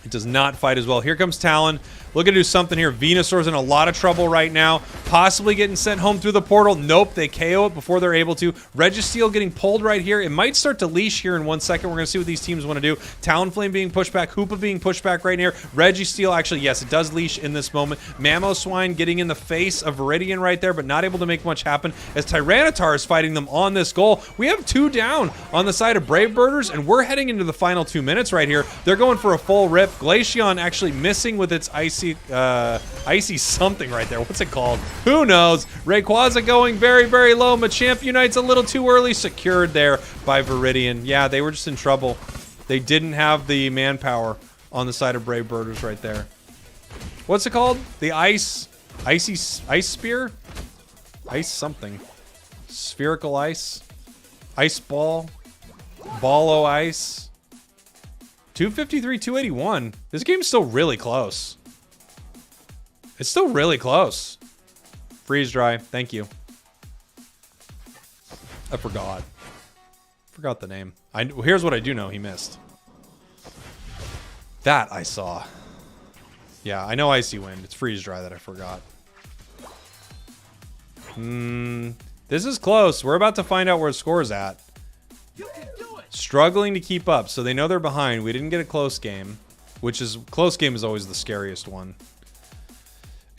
it does not fight as well. Here comes Talon. Looking to do something here. Venusaur's in a lot of trouble right now. Possibly getting sent home through the portal. Nope, they KO it before they're able to. Registeel getting pulled right here. It might start to leash here in 1 second. We're going to see what these teams want to do. Talonflame being pushed back. Hoopa being pushed back right here. Registeel, actually, yes, it does leash in this moment. Mamoswine getting in the face of Viridian right there, but not able to make much happen as Tyranitar is fighting them on this goal. We have 2 down on the side of Brave Birders, and we're heading into the final 2 minutes right here. They're going for a full rip. Glaceon actually missing with its icy something right there. What's it called? Who knows? Rayquaza going very, very low. Machamp Unite's a little too early. Secured there by Viridian. Yeah, they were just in trouble. They didn't have the manpower on the side of Brave Birders right there. What's it called? The ice spear? Ice something. Spherical ice? Ice ball? Ballo ice? 253, 281. This game's still really close. It's still really close. Freeze dry. Thank you. I forgot. Forgot the name. Here's what I do know. He missed. That I saw. Yeah, I know Icy Wind. It's Freeze Dry that I forgot. This is close. We're about to find out where the score's at. You can do it. Struggling to keep up, so they know they're behind. We didn't get a close game, which is... Close game is always the scariest one.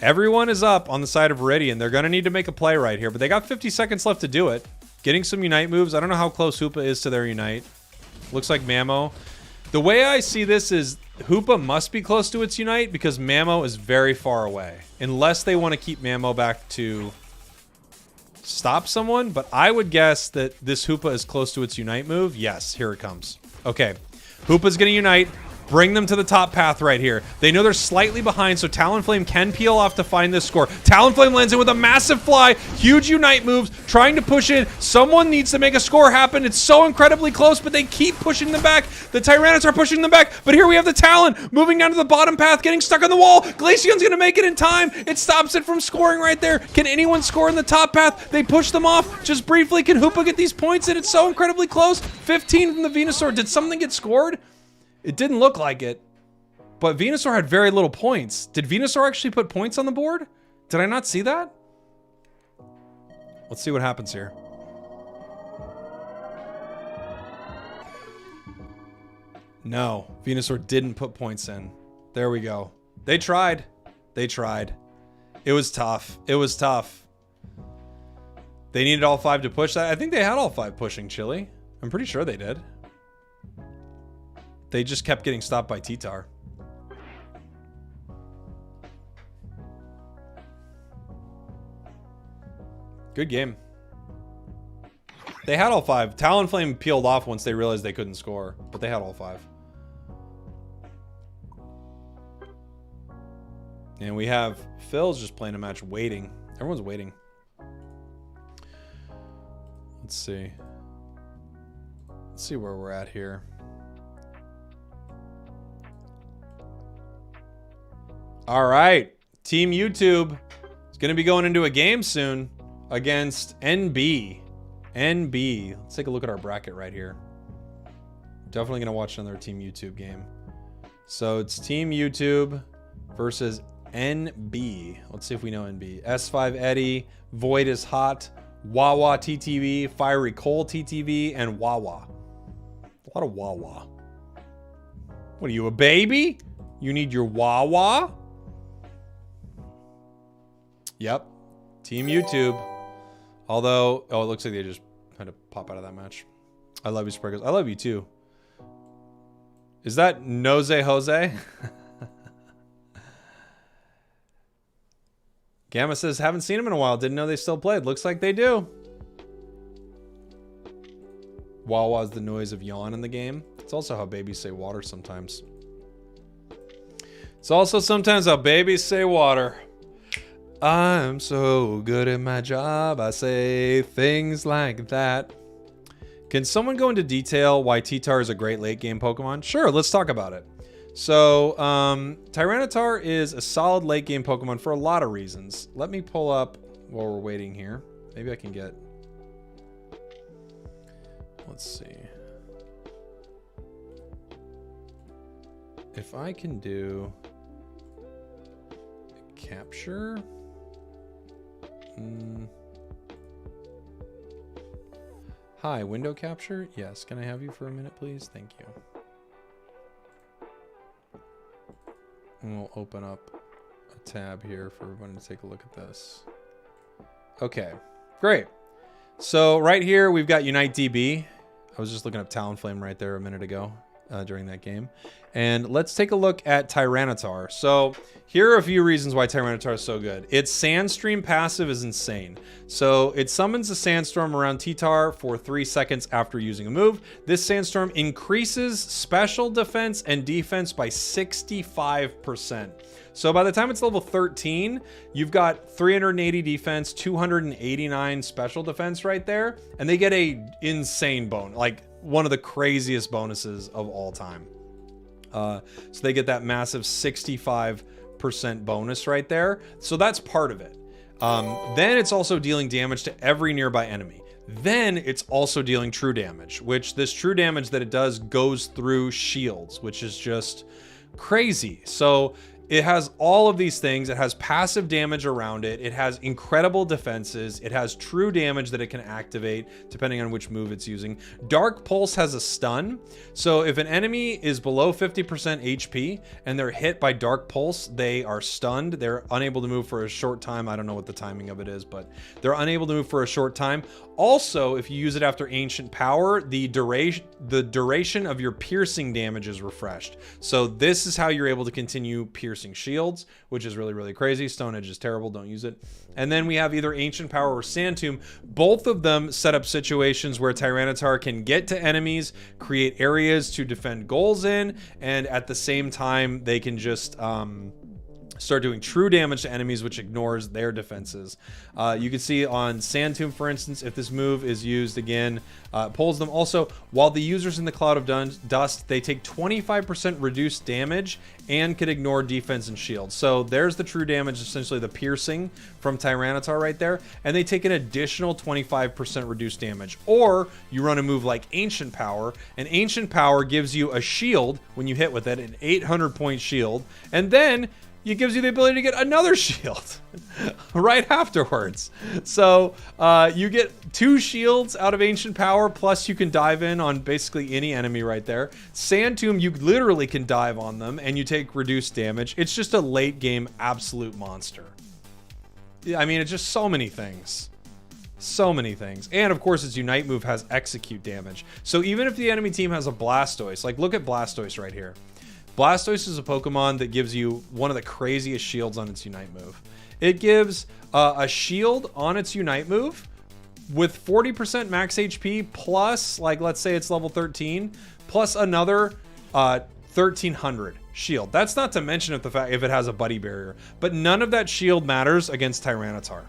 Everyone is up on the side of Viridian. They're going to need to make a play right here, but they got 50 seconds left to do it. Getting some Unite moves. I don't know how close Hoopa is to their Unite. Looks like Mamo. The way I see this is Hoopa must be close to its Unite because Mamo is very far away. Unless they want to keep Mamo back to stop someone. But I would guess that this Hoopa is close to its Unite move. Yes, here it comes. Okay. Hoopa's going to Unite. Bring them to the top path right here. They know they're slightly behind, so Talonflame can peel off to find this score. Talonflame lands in with a massive fly. Huge Unite moves, trying to push in. Someone needs to make a score happen. It's so incredibly close, but they keep pushing them back. The Tyranids are pushing them back, but here we have the Talon moving down to the bottom path, getting stuck on the wall. Glaceon's gonna make it in time. It stops it from scoring right there. Can anyone score in the top path? They push them off just briefly. Can Hoopa get these points in? It's so incredibly close. 15 from the Venusaur. Did something get scored? It didn't look like it, but Venusaur had very little points. Did Venusaur actually put points on the board? Did I not see that? Let's see what happens here. No, Venusaur didn't put points in. There we go. They tried. They tried. It was tough. It was tough. They needed all 5 to push that. I think they had all 5 pushing Chili. I'm pretty sure they did. They just kept getting stopped by T-Tar. Good game. They had all 5. Talonflame peeled off once they realized they couldn't score, but they had all 5. And we have Phil's just playing a match waiting. Everyone's waiting. Let's see. Let's see where we're at here. All right, Team YouTube is going to be going into a game soon against NB. NB. Let's take a look at our bracket right here. Definitely going to watch another Team YouTube game. So it's Team YouTube versus NB. Let's see if we know NB. S5 Eddie, Void is Hot, Wawa TTV, Fiery Coal TTV, and Wawa. A lot of Wawa. What are you, a baby? You need your Wawa? Yep. Team YouTube. Although, oh, it looks like they just kind of pop out of that match. I love you, Spragels. I love you too. Is that Nose Jose? Gamma says, haven't seen him in a while. Didn't know they still played. Looks like they do. Wawa's the noise of yawn in the game. It's also how babies say water sometimes. It's also sometimes how babies say water. I'm so good at my job, I say things like that. Can someone go into detail why T-Tar is a great late game Pokemon? Sure, let's talk about it. So, Tyranitar is a solid late game Pokemon for a lot of reasons. Let me pull up while we're waiting here. Maybe I can get... Let's see. If I can do... Capture... Hi, window capture? Yes, can I have you for a minute, please? Thank you. And we'll open up a tab here for everyone to take a look at this. Okay, great. So right here, we've got Unite DB. I was just looking up Talonflame right there a minute ago during that game. And let's take a look at Tyranitar. So here are a few reasons why Tyranitar is so good. Its Sandstream passive is insane. So it summons a Sandstorm around T-Tar for 3 seconds after using a move. This Sandstorm increases special defense and defense by 65%. So by the time it's level 13, you've got 380 defense, 289 special defense right there. And they get a insane bone, like one of the craziest bonuses of all time. So they get that massive 65% bonus right there. So that's part of it. Then it's also dealing damage to every nearby enemy. Then it's also dealing true damage, which this true damage that it does goes through shields, which is just crazy. So it has all of these things. It has passive damage around it. It has incredible defenses. It has true damage that it can activate depending on which move it's using. Dark Pulse has a stun. So if an enemy is below 50% HP and they're hit by Dark Pulse, they are stunned. They're unable to move for a short time. I don't know what the timing of it is, but they're unable to move for a short time. Also, if you use it after Ancient Power, the duration of your piercing damage is refreshed. So this is how you're able to continue piercing shields, which is really, really crazy. Stone Edge is terrible. Don't use it. And then we have either Ancient Power or Sand Tomb. Both of them set up situations where Tyranitar can get to enemies, create areas to defend goals in, and at the same time, they can just start doing true damage to enemies, which ignores their defenses. You can see on Sand Tomb, for instance, if this move is used again, it pulls them. Also, while the user's in the Cloud of Dust, they take 25% reduced damage and can ignore defense and shield. So there's the true damage, essentially the piercing from Tyranitar right there, and they take an additional 25% reduced damage. Or you run a move like Ancient Power, and Ancient Power gives you a shield when you hit with it, an 800-point shield, and then it gives you the ability to get another shield right afterwards. So you get 2 shields out of Ancient Power, plus you can dive in on basically any enemy right there. Sand Tomb, you literally can dive on them and you take reduced damage. It's just a late game absolute monster. I mean, it's just so many things. So many things. And of course, its Unite move has execute damage. So even if the enemy team has a Blastoise, like look at Blastoise right here. Blastoise is a Pokemon that gives you one of the craziest shields on its Unite move. It gives a shield on its Unite move with 40% max HP plus, like, let's say it's level 13, plus another 1300 shield. That's not to mention if it has a buddy barrier. But none of that shield matters against Tyranitar.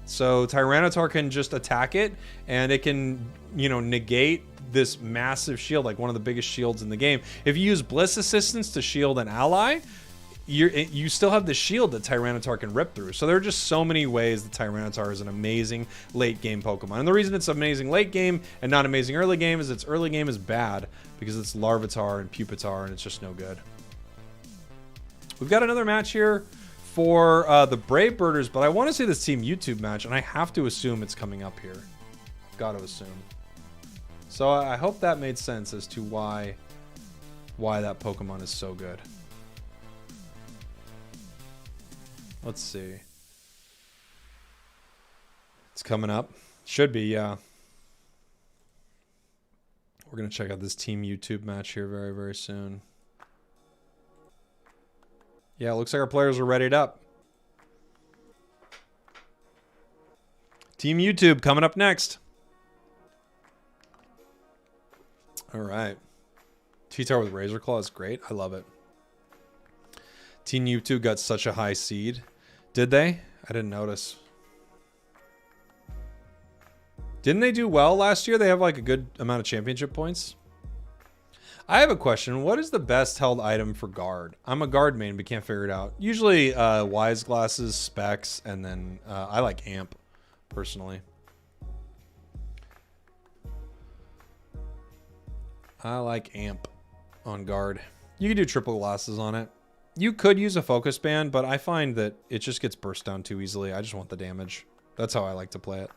So Tyranitar can just attack it, and it can, negate this massive shield, like one of the biggest shields in the game. If you use Bliss Assistance to shield an ally, you still have the shield that Tyranitar can rip through. So there are just so many ways that Tyranitar is an amazing late game Pokemon. And the reason it's amazing late game and not amazing early game is its early game is bad because it's Larvitar and Pupitar and it's just no good. We've got another match here for the Brave Birders, but I want to see this Team YouTube match, and I have to assume it's coming up here. Got to assume. So I hope that made sense as to why that Pokemon is so good. Let's see. It's coming up. Should be, yeah. We're going to check out this Team YouTube match here very, very soon. Yeah, it looks like our players are readied up. Team YouTube coming up next. All right. T-Tar with Razor Claw is great. I love it. Team YouTube got such a high seed. Did they? I didn't notice. Didn't they do well last year? They have like a good amount of championship points. I have a question. What is the best held item for guard? I'm a guard main, but can't figure it out. Usually Wise Glasses, Specs, and then I like Amp, personally. I like Amp on guard. You can do triple glasses on it. You could use a focus band, but I find that it just gets burst down too easily. I just want the damage. That's how I like to play it.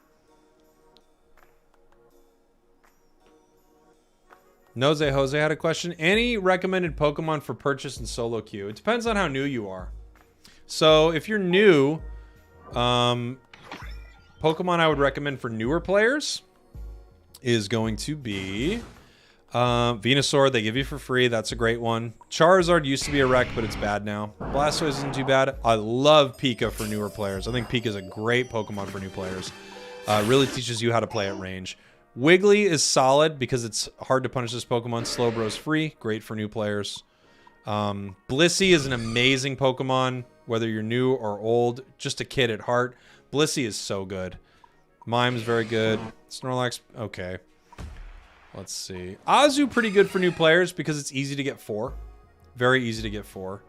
Nose Jose had a question. Any recommended Pokemon for purchase in solo queue? It depends on how new you are. So if you're new, Pokemon I would recommend for newer players is going to be Venusaur. They give you for free. That's a great one. Charizard used to be a wreck, but it's bad now. Blastoise isn't too bad. I love Pika for newer players. I think Pika is a great Pokemon for new players. Really teaches you how to play at range. Wiggly is solid because it's hard to punish this Pokemon. Slowbro's free. Great for new players. Blissey is an amazing Pokemon, whether you're new or old. Just a kid at heart. Blissey is so good. Mime's very good. Snorlax, okay. Let's see. Azu, pretty good for new players because it's easy to get 4. Very easy to get 4.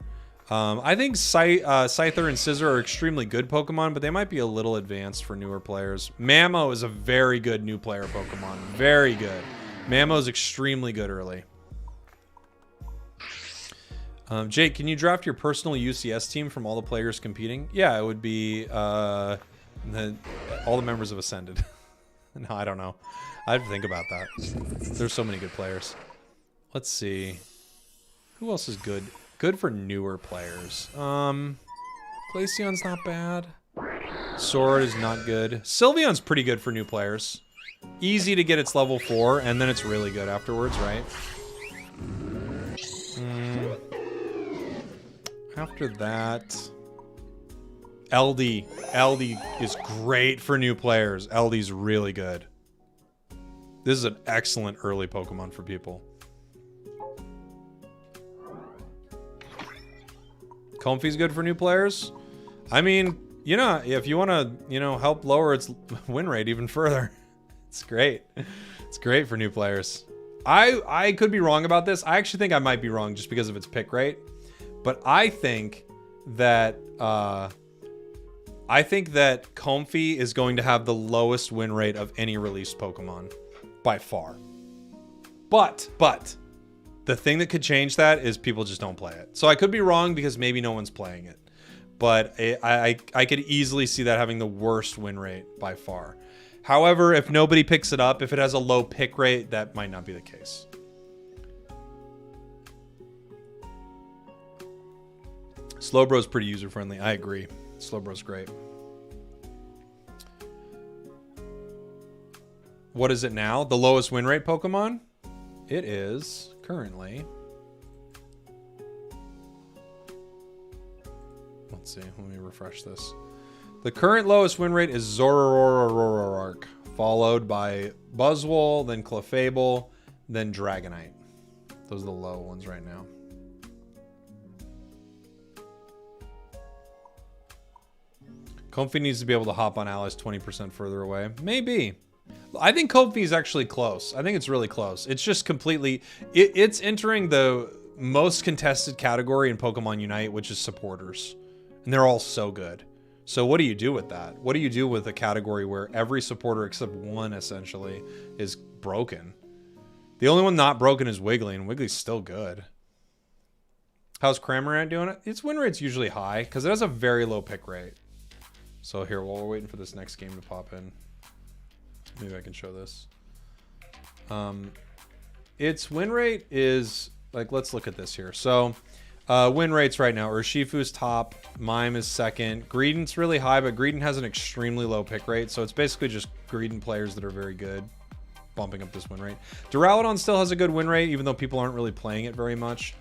I think Scyther and Scissor are extremely good Pokemon, but they might be a little advanced for newer players. Mammo is a very good new player Pokemon. Very good. Mammo is extremely good early. Jake, can you draft your personal UCS team from all the players competing? Yeah, it would be all the members of Ascended. No, I don't know. I have to think about that. There's so many good players. Let's see. Who else is good? Good for newer players. Glaceon's not bad. Sword is not good. Sylveon's pretty good for new players. Easy to get its level 4, and then it's really good afterwards, right? After that... LD. LD is great for new players. LD's really good. This is an excellent early Pokemon for people. Comfy's good for new players. I mean, you know, if you want to, you know, help lower its win rate even further, it's great. It's great for new players. I could be wrong about this. I actually think I might be wrong just because of its pick rate. But I think that Comfy is going to have the lowest win rate of any released Pokemon by far. But the thing that could change that is people just don't play it. So I could be wrong because maybe no one's playing it. But I could easily see that having the worst win rate by far. However, if nobody picks it up, if it has a low pick rate, that might not be the case. Slowbro's pretty user-friendly. I agree. Slowbro's great. What is it now? The lowest win rate Pokemon? It is currently... Let's see. Let me refresh this. The current lowest win rate is Zoroark, followed by Buzzwole, then Clefable, then Dragonite. Those are the low ones right now. Comfy needs to be able to hop on allies 20% further away. Maybe. I think Comfy is actually close. I think it's really close. It's just completely... It's entering the most contested category in Pokemon Unite, which is supporters. And they're all so good. So what do you do with that? What do you do with a category where every supporter except one, essentially, is broken? The only one not broken is Wiggly, and Wiggly's still good. How's Cramorant doing it? Its win rate's usually high, because it has a very low pick rate. So here, while we're waiting for this next game to pop in, maybe I can show this. Its win rate is, like, let's look at this here. So, win rates right now. Urshifu's top, Mime is second. Greedent's really high, but Greedent has an extremely low pick rate, so it's basically just Greedent players that are very good, bumping up this win rate. Duraludon still has a good win rate, even though people aren't really playing it very much.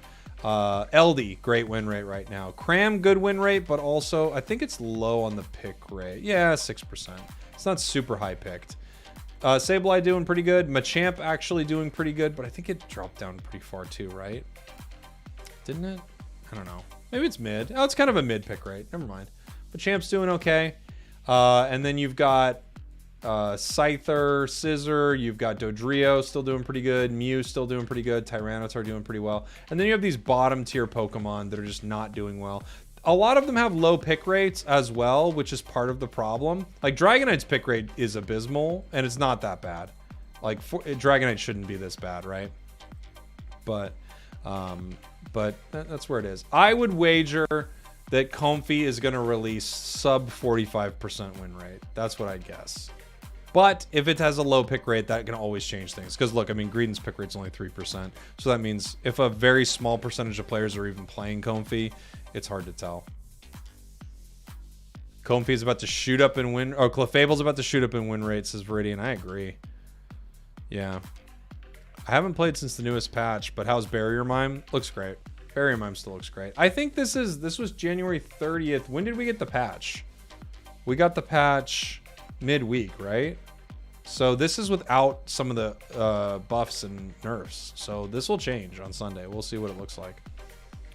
LD, great win rate right now. Cram, good win rate, but also, I think it's low on the pick rate. Yeah, 6%. It's not super high picked. Sableye doing pretty good. Machamp actually doing pretty good, but I think it dropped down pretty far too, right? Didn't it? I don't know. Maybe it's mid. Oh, it's kind of a mid pick rate. Never mind. Machamp's doing okay. And then you've got Scyther, Scissor, you've got Dodrio still doing pretty good, Mew still doing pretty good, Tyranitar doing pretty well, and then you have these bottom tier Pokemon that are just not doing well. A lot of them have low pick rates as well, which is part of the problem. Like Dragonite's pick rate is abysmal, and it's not that bad. Like Dragonite shouldn't be this bad, right? But that's where it is. I would wager that Comfy is going to release sub 45% win rate. That's what I'd guess. But if it has a low pick rate, that can always change things. Because look, I mean, Greedent's pick rate's only 3%. So that means if a very small percentage of players are even playing Comfy, it's hard to tell. Comfy is about to shoot up in win... Oh, Clefable's about to shoot up in win rate, says Viridian. I agree. Yeah. I haven't played since the newest patch, but how's Barrier Mime? Looks great. Barrier Mime still looks great. I think this was January 30th. When did we get the patch? We got the patch midweek, right? So this is without some of the buffs and nerfs. So this will change on Sunday. We'll see what it looks like.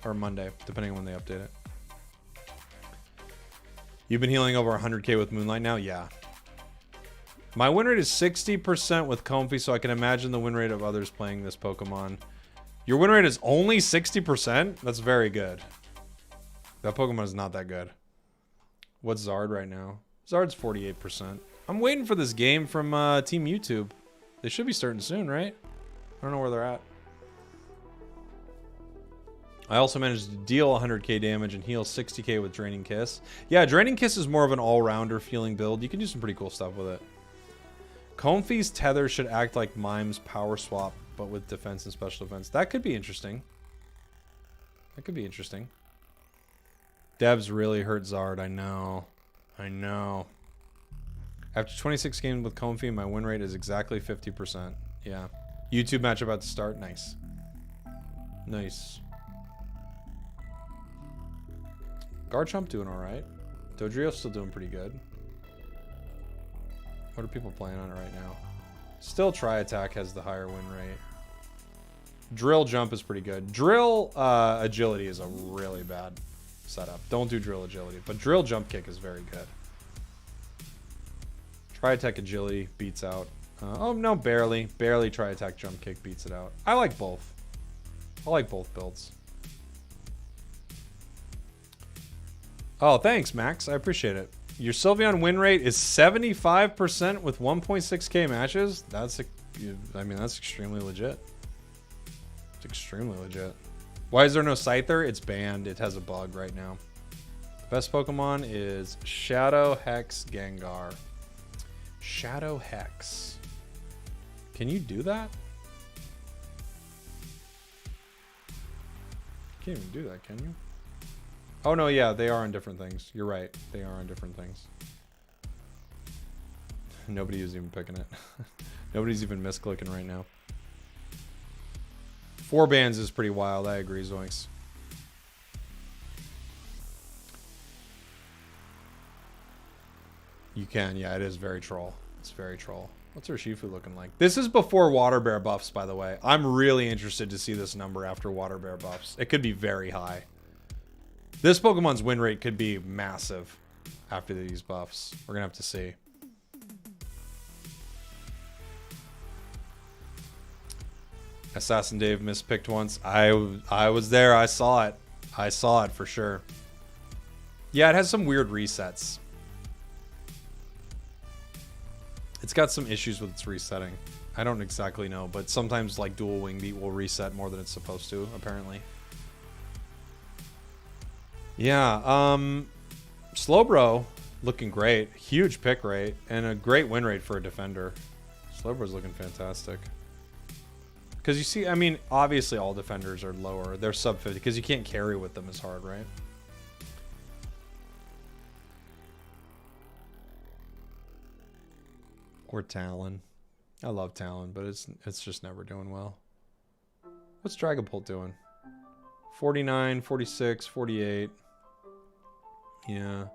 Or Monday, depending on when they update it. You've been healing over 100k with Moonlight now? Yeah. My win rate is 60% with Comfy, so I can imagine the win rate of others playing this Pokemon. Your win rate is only 60%? That's very good. That Pokemon is not that good. What's Zard right now? Zard's 48%. I'm waiting for this game from Team YouTube. They should be starting soon, right? I don't know where they're at. I also managed to deal 100k damage and heal 60k with Draining Kiss. Yeah, Draining Kiss is more of an all-rounder feeling build. You can do some pretty cool stuff with it. Comfey's Tether should act like Mime's Power Swap, but with defense and special defense. That could be interesting. That could be interesting. Devs really hurt Zard. I know. I know. After 26 games with Comfey, my win rate is exactly 50%. Yeah. YouTube match about to start. Nice. Nice. Garchomp doing alright. Dodrio's still doing pretty good. What are people playing on it right now? Still Tri-Attack has the higher win rate. Drill Jump is pretty good. Drill Agility is a really bad setup. Don't do Drill Agility, but Drill Jump Kick is very good. Tri-Attack Agility beats out. Oh, no, barely. Barely Tri-Attack Jump Kick beats it out. I like both. I like both builds. Oh, thanks, Max. I appreciate it. Your Sylveon win rate is 75% with 1.6k matches. I mean, that's extremely legit. It's extremely legit. Why is there no Scyther? It's banned. It has a bug right now. Best Pokemon is Shadow Hex Gengar. Shadow Hex. Can you do that? You can't even do that, can you? Oh, no, yeah, they are on different things. You're right. They are on different things. Nobody is even picking it. Nobody's even misclicking right now. 4 bans is pretty wild. I agree, Zoinks. You can. Yeah, it is very troll. It's very troll. What's Urshifu looking like? This is before Water Bear buffs, by the way. I'm really interested to see this number after Water Bear buffs. It could be very high. This Pokemon's win rate could be massive after these buffs. We're going to have to see. Assassin Dave mispicked once. I was there. I saw it. I saw it for sure. Yeah, it has some weird resets. It's got some issues with its resetting. I don't exactly know, but sometimes like Dual Wing Beat will reset more than it's supposed to, apparently. Yeah, Slowbro looking great. Huge pick rate and a great win rate for a defender. Slowbro's looking fantastic. Because you see, I mean, obviously all defenders are lower. They're sub 50 because you can't carry with them as hard, right? Or Talon. I love Talon, but it's just never doing well. What's Dragapult doing? 49, 46, 48. Yeah.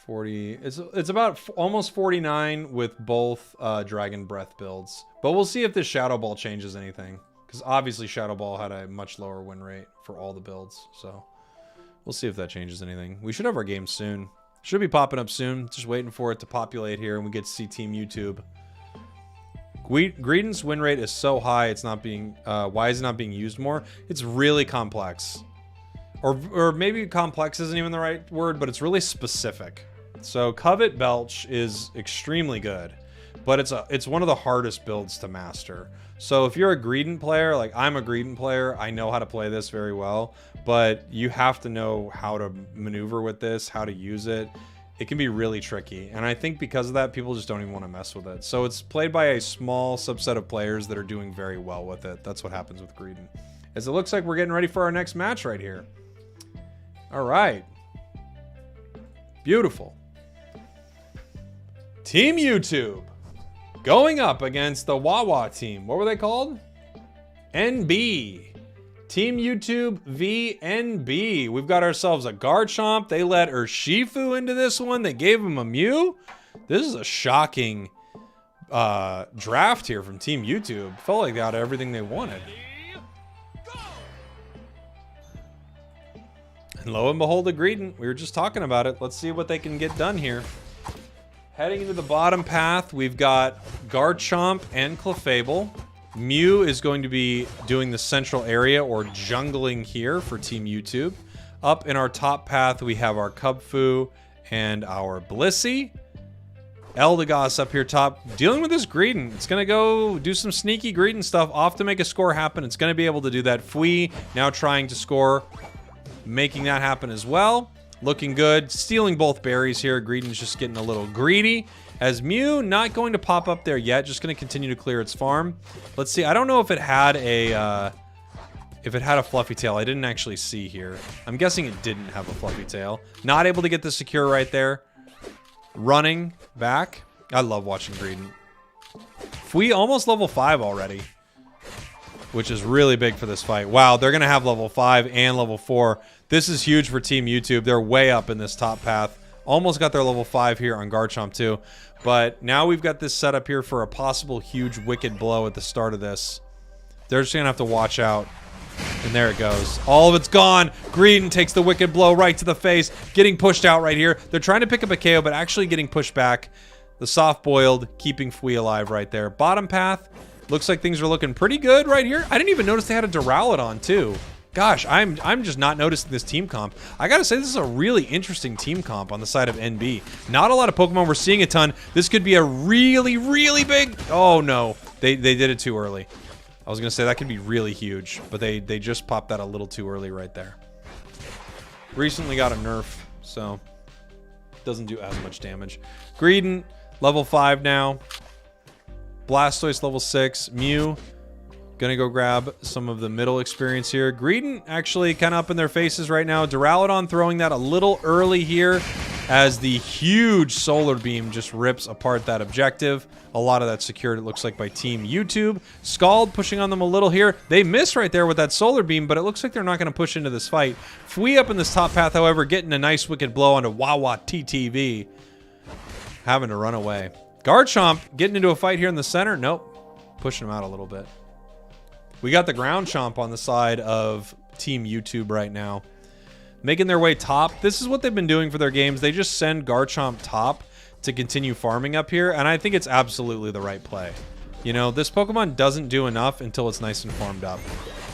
40. It's about almost 49 with both Dragon Breath builds. But we'll see if this Shadow Ball changes anything. Because obviously Shadow Ball had a much lower win rate for all the builds. So we'll see if that changes anything. We should have our game soon. Should be popping up soon. Just waiting for it to populate here and we get to see Team YouTube. Greedent's win rate is so high, it's not being... why is it not being used more? It's really complex. Or maybe complex isn't even the right word, but it's really specific. So Covet Belch is extremely good, but it's one of the hardest builds to master. So if you're a Greedent player, like I'm a Greedent player, I know how to play this very well, but you have to know how to maneuver with this, how to use it. It can be really tricky, and I think because of that, people just don't even want to mess with it. So it's played by a small subset of players that are doing very well with it. That's what happens with Greedent. As it looks like we're getting ready for our next match right here. All right. Beautiful. Team YouTube going up against the Wawa team. What were they called? NB. Team YouTube VNB. We've got ourselves a Garchomp. They let Urshifu into this one. They gave him a Mew. This is a shocking draft here from Team YouTube. Felt like they got everything they wanted. And lo and behold, a Greedent. We were just talking about it. Let's see what they can get done here. Heading into the bottom path, we've got Garchomp and Clefable. Mew is going to be doing the central area or jungling here for Team YouTube. Up in our top path, we have our Cubfu and our Blissey. Eldegoss up here top, dealing with this Greedent. It's going to go do some sneaky Greedent stuff, off to make a score happen. It's going to be able to do that. Fui now trying to score, making that happen as well. Looking good. Stealing both berries here. Greedent's just getting a little greedy. As Mew, not going to pop up there yet. Just going to continue to clear its farm. Let's see. I don't know if it had a... fluffy tail. I didn't actually see here. I'm guessing it didn't have a fluffy tail. Not able to get the secure right there. Running back. I love watching Greedent. Fui almost level 5 already, which is really big for this fight. Wow, they're going to have level 5 and level 4. This is huge for Team YouTube. They're way up in this top path. Almost got their level 5 here on Garchomp too. But now we've got this set up here for a possible huge wicked blow at the start of this. They're just going to have to watch out. And there it goes. All of it's gone. Greedent takes the wicked blow right to the face. Getting pushed out right here. They're trying to pick up a KO, but actually getting pushed back. The soft-boiled, keeping Fui alive right there. Bottom path. Looks like things are looking pretty good right here. I didn't even notice they had a Duraludon too. Gosh, I'm just not noticing this team comp. I gotta say, this is a really interesting team comp on the side of NB. Not a lot of Pokemon we're seeing a ton. This could be a really, really big... Oh no, they did it too early. I was going to say that could be really huge, but they just popped that a little too early right there. Recently got a nerf, so doesn't do as much damage. Greedent, level 5 now. Blastoise, level 6. Mew, going to go grab some of the middle experience here. Greedent actually kind of up in their faces right now. Duraludon throwing that a little early here as the huge Solar Beam just rips apart that objective. A lot of that secured, it looks like, by Team YouTube. Scald pushing on them a little here. They miss right there with that Solar Beam, but it looks like they're not going to push into this fight. Fui up in this top path, however, getting a nice wicked blow onto Wawa TTV. Having to run away. Garchomp getting into a fight here in the center. Nope. Pushing him out a little bit. We got the Ground Chomp on the side of Team YouTube right now. Making their way top. This is what they've been doing for their games. They just send Garchomp top to continue farming up here, and I think it's absolutely the right play. You know, this Pokemon doesn't do enough until it's nice and farmed up.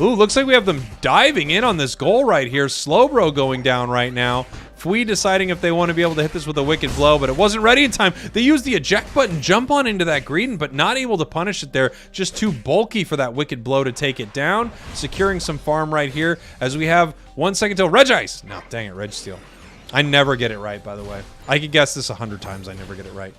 Ooh, looks like we have them diving in on this goal right here. Slowbro going down right now. Fui deciding if they want to be able to hit this with a wicked blow, but it wasn't ready in time. They used the eject button, jump on into that Greedent, but not able to punish it there. Just too bulky for that wicked blow to take it down. Securing some farm right here as we have 1 second till Regice. No, dang it, Registeel. I never get it right, by the way. I could guess this 100 times. I never get it right.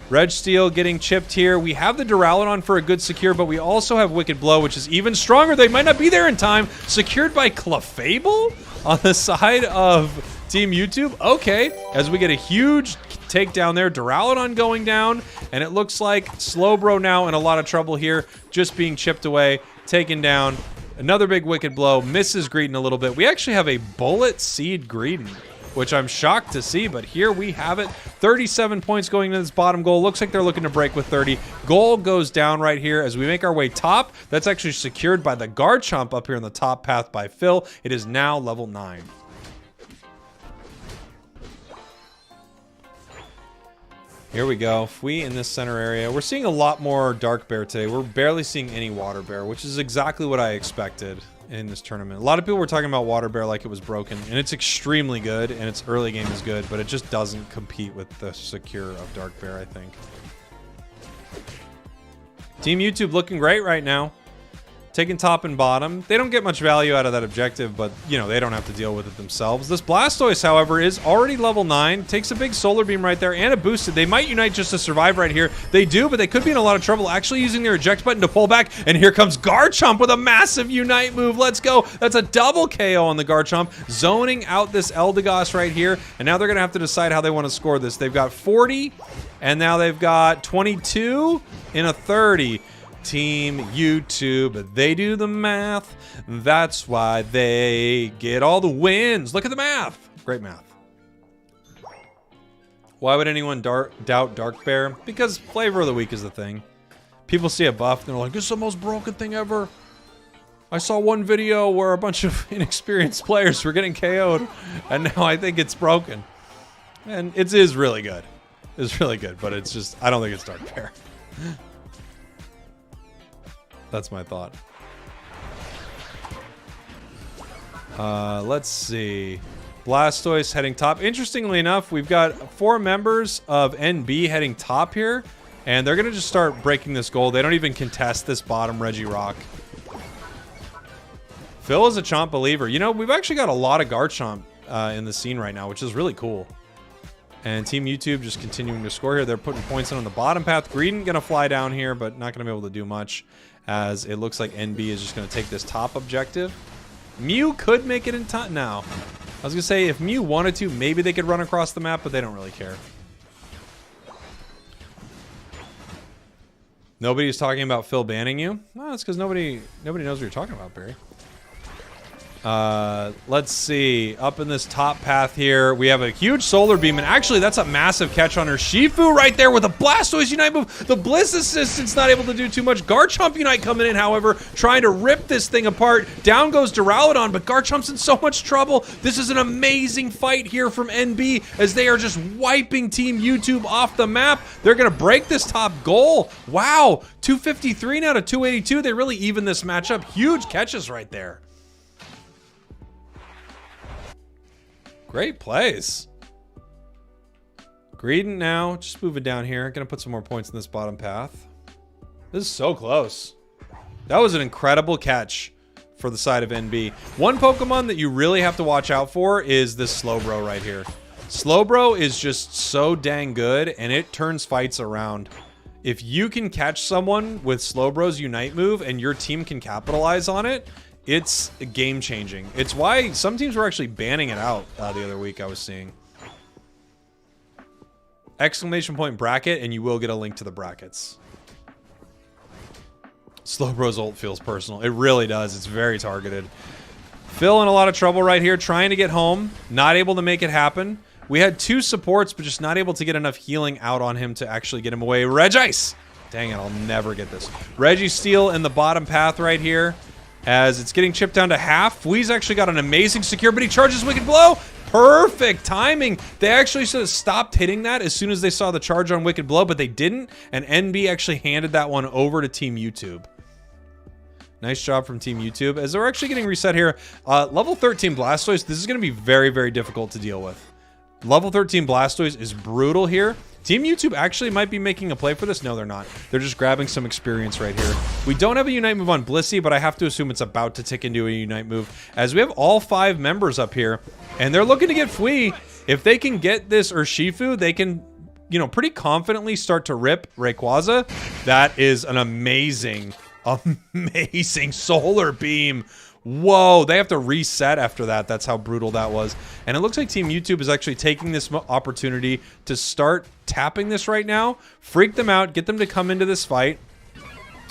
Registeel getting chipped here. We have the Duraludon for a good secure, but we also have Wicked Blow, which is even stronger. They might not be there in time. Secured by Clefable on the side of Team YouTube. Okay, as we get a huge takedown there. Duraludon going down, and it looks like Slowbro now in a lot of trouble here, just being chipped away, taken down. Another big Wicked Blow. Misses Greedent a little bit. We actually have a Bullet Seed Greedent, which I'm shocked to see, but here we have it. 37 points going into this bottom goal. Looks like they're looking to break with 30. Goal goes down right here as we make our way top. That's actually secured by the Garchomp up here in the top path by Phil. It is now level 9. Here we go. Fui in this center area. We're seeing a lot more Dark Bear today. We're barely seeing any Water Bear, which is exactly what I expected in this tournament. A lot of people were talking about Water Bear like it was broken, and it's extremely good, and its early game is good, but it just doesn't compete with the secure of Dark Bear, I think. Team YouTube looking great right now. Taking top and bottom. They don't get much value out of that objective, but, you know, they don't have to deal with it themselves. This Blastoise, however, is already level 9. Takes a big Solar Beam right there and a boosted. They might unite just to survive right here. They do, but they could be in a lot of trouble actually using their eject button to pull back. And here comes Garchomp with a massive unite move. Let's go. That's a double KO on the Garchomp. Zoning out this Eldegoss right here. And now they're going to have to decide how they want to score this. They've got 40, and now they've got 22 in a 30. Team YouTube, they do the math. That's why they get all the wins. Look at the math. Great math. Why would anyone doubt Dark Bear? Because flavor of the week is the thing. People see a buff and they're like, this is the most broken thing ever. I saw one video where a bunch of inexperienced players were getting KO'd, and now I think it's broken. And it is really good. It's really good, but it's just, I don't think it's Dark Bear. That's my thought. Let's see. Blastoise heading top. Interestingly enough, we've got 4 members of NB heading top here, and they're going to just start breaking this goal. They don't even contest this bottom Regirock. Phil is a Chomp believer. You know, we've actually got a lot of Garchomp in the scene right now, which is really cool. And Team YouTube just continuing to score here. They're putting points in on the bottom path. Greedent going to fly down here, but not going to be able to do much, as it looks like NB is just going to take this top objective. Mew could make it in time now. I was going to say, if Mew wanted to, maybe they could run across the map, but they don't really care. Nobody's talking about Phil banning you? Well, that's because nobody knows what you're talking about, Barry. Let's see. Up in this top path here, we have a huge Solar Beam, and actually that's a massive catch on her. Shifu right there with a Blastoise Unite move. The Bliss Assistant's not able to do too much. Garchomp Unite coming in, however, trying to rip this thing apart. Down goes Duraludon, but Garchomp's in so much trouble. This is an amazing fight here from NB, as they are just wiping Team YouTube off the map. They're gonna break this top goal. Wow, 253 now to 282. They really even this matchup. Huge catches right there. Great plays. Greedent now, just moving down here. Gonna put some more points in this bottom path. This is so close. That was an incredible catch for the side of NB. One Pokemon that you really have to watch out for is this Slowbro right here. Slowbro is just so dang good, and it turns fights around. If you can catch someone with Slowbro's Unite move and your team can capitalize on it, it's game-changing. It's why some teams were actually banning it out the other week, I was seeing. Exclamation point bracket, and you will get a link to the brackets. Slowbro's ult feels personal. It really does. It's very targeted. Phil in a lot of trouble right here, trying to get home. Not able to make it happen. We had 2 supports, but just not able to get enough healing out on him to actually get him away. Regice! Dang it, I'll never get this. Registeel in the bottom path right here, as it's getting chipped down to half. Flea's actually got an amazing secure, but he charges Wicked Blow. Perfect timing. They actually should have stopped hitting that as soon as they saw the charge on Wicked Blow, but they didn't, and NB actually handed that one over to Team YouTube. Nice job from Team YouTube, as they're actually getting reset here. Level 13 Blastoise, this is going to be very, very difficult to deal with. Level 13 Blastoise is brutal here. Team YouTube actually might be making a play for this. No, they're not. They're just grabbing some experience right here. We don't have a Unite move on Blissey, but I have to assume it's about to tick into a Unite move, as we have all 5 members up here, and they're looking to get Flea. If they can get this Urshifu, they can, you know, pretty confidently start to rip Rayquaza. That is an amazing, amazing Solar Beam. Whoa, they have to reset after that. That's how brutal that was. And it looks like Team YouTube is actually taking this opportunity to start tapping this right now, freak them out, get them to come into this fight.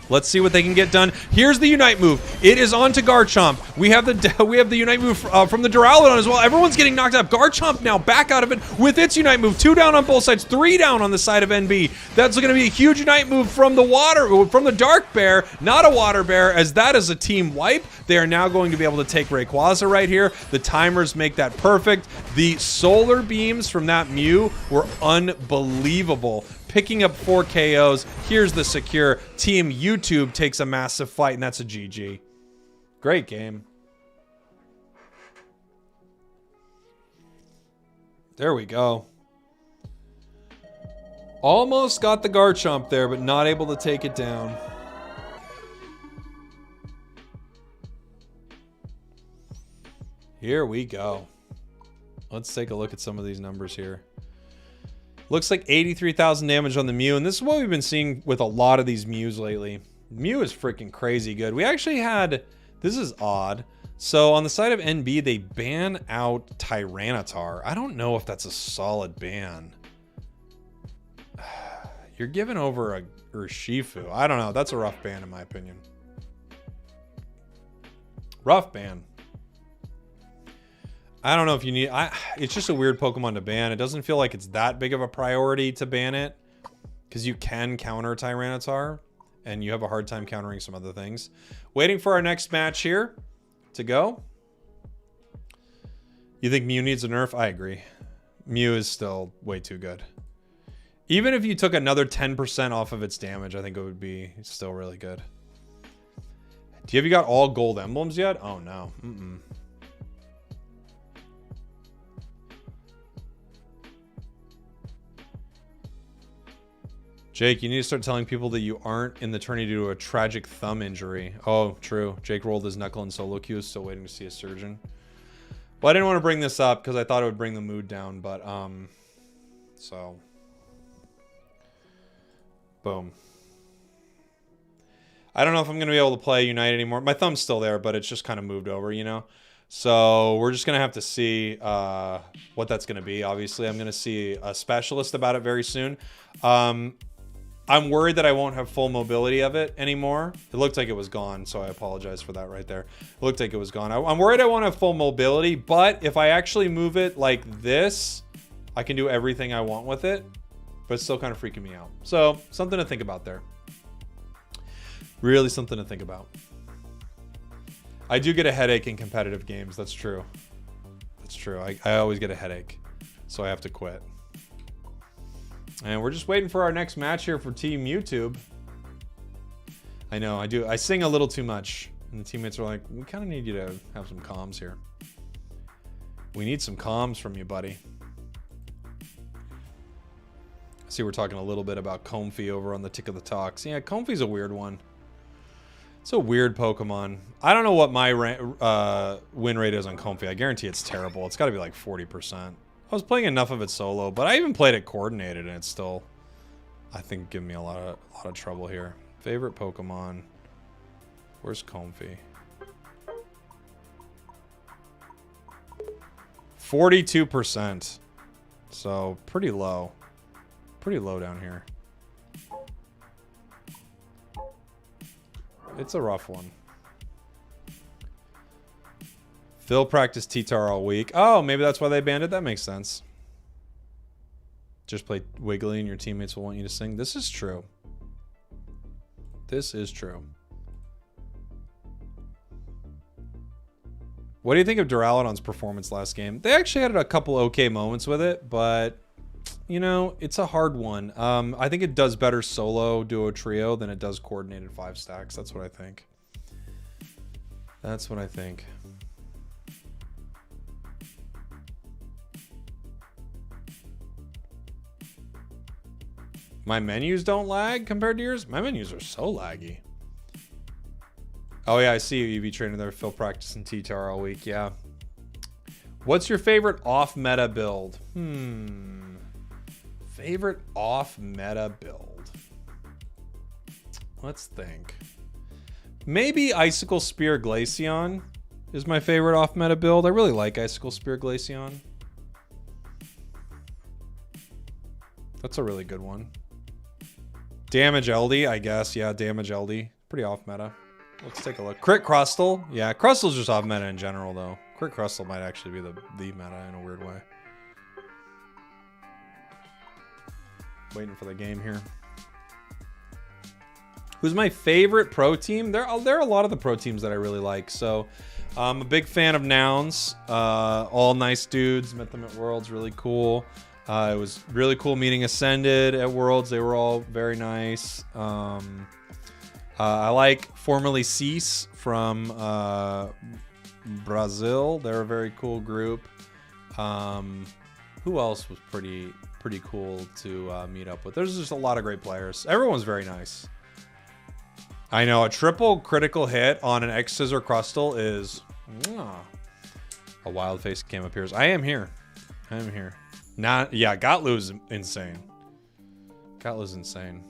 Let's see what they can get done. Here's the Unite move. It is on to Garchomp. We have the Unite move from the Duraludon as well. Everyone's getting knocked out. Garchomp now back out of it with its Unite move. 2 down on both sides, 3 down on the side of NB. That's going to be a huge Unite move from the Dark Bear, not a Water Bear, as that is a team wipe. They are now going to be able to take Rayquaza right here. The timers make that perfect. The Solar Beams from that Mew were unbelievable. Picking up 4 KOs. Here's the secure. Team YouTube takes a massive fight, and that's a GG. Great game. There we go. Almost got the Garchomp there, but not able to take it down. Here we go. Let's take a look at some of these numbers here. Looks like 83,000 damage on the Mew, and this is what we've been seeing with a lot of these Mews lately. Mew is freaking crazy good. We actually had, this is odd. So on the side of NB, they ban out Tyranitar. I don't know if that's a solid ban. You're giving over a Urshifu. I don't know. That's a rough ban in my opinion. Rough ban. I don't know if you need... it's just a weird Pokemon to ban. It doesn't feel like it's that big of a priority to ban it, because you can counter Tyranitar, and you have a hard time countering some other things. Waiting for our next match here to go. You think Mew needs a nerf? I agree. Mew is still way too good. Even if you took another 10% off of its damage, I think it would be still really good. Have you got all gold emblems yet? Oh, no. Jake, you need to start telling people that you aren't in the tourney due to a tragic thumb injury. Oh, true. Jake rolled his knuckle in solo queue. Still waiting to see a surgeon. Well, I didn't want to bring this up because I thought it would bring the mood down, but, so. Boom. I don't know if I'm going to be able to play Unite anymore. My thumb's still there, but it's just kind of moved over, you know? So we're just going to have to see what that's going to be. Obviously, I'm going to see a specialist about it very soon. I'm worried that I won't have full mobility of it anymore. It looked like it was gone, so I apologize for that right there. It looked like it was gone. I'm worried I won't have full mobility, but if I actually move it like this, I can do everything I want with it, but it's still kind of freaking me out. So something to think about there. Really something to think about. I do get a headache in competitive games. That's true. That's true. I always get a headache, so I have to quit. And we're just waiting for our next match here for Team YouTube. I know, I do. I sing a little too much. And the teammates are like, we kind of need you to have some comms here. We need some comms from you, buddy. I see we're talking a little bit about Comfey over on the Tick of the Talks. Yeah, Comfey's a weird one. It's a weird Pokemon. I don't know what my win rate is on Comfey. I guarantee it's terrible. It's got to be like 40%. I was playing enough of it solo, but I even played it coordinated, and it's still, I think, giving me a lot of trouble here. Favorite Pokemon. Where's Comfey? 42%. So pretty low. Pretty low down here. It's a rough one. Phil practiced T-Tar all week. Oh, maybe that's why they banned it. That makes sense. Just play Wiggly and your teammates will want you to sing. This is true. This is true. What do you think of Duraludon's performance last game? They actually had a couple okay moments with it, but, you know, it's a hard one. I think it does better solo, duo, trio than it does coordinated 5 stacks. That's what I think. That's what I think. My menus don't lag compared to yours? My menus are so laggy. Oh yeah, I see you EV trainer there. Phil practicing T-Tar all week. Yeah. What's your favorite off-meta build? Favorite off-meta build. Let's think. Maybe Icicle Spear Glaceon is my favorite off-meta build. I really like Icicle Spear Glaceon. That's a really good one. Damage LD, I guess. Yeah, Damage LD. Pretty off-meta. Let's take a look. Crit Crustle. Yeah, Crustle's just off-meta in general, though. Crit Crustle might actually be the meta in a weird way. Waiting for the game here. Who's my favorite pro team? There are a lot of the pro teams that I really like. So I'm a big fan of Nouns. All nice dudes. Met them at Worlds. Really cool. It was really cool meeting Ascended at Worlds. They were all very nice. I like formerly Cease from Brazil. They're a very cool group. Who else was pretty cool to meet up with? There's just a lot of great players. Everyone's very nice. I know, a triple critical hit on an X Scissor Crustle is... A wild face cam appears. I am here. I am here. Not, yeah, Gotlu's insane. Gotlu's insane.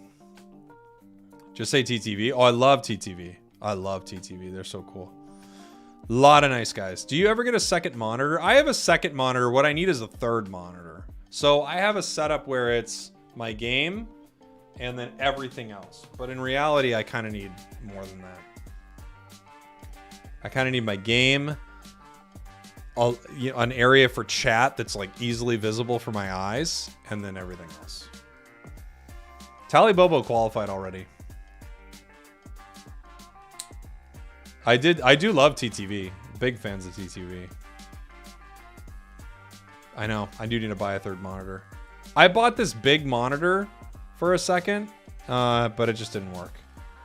Just say TTV. Oh, I love TTV. I love TTV. They're so cool. A lot of nice guys. Do you ever get a second monitor? I have a second monitor. What I need is a third monitor. So I have a setup where it's my game and then everything else. But in reality, I kind of need more than that. I kind of need my game, an area for chat that's like easily visible for my eyes, and then everything else. Tally Bobo qualified already. I do love TTV. Big fans of TTV. I know. I do need to buy a third monitor. I bought this big monitor for a second, but it just didn't work.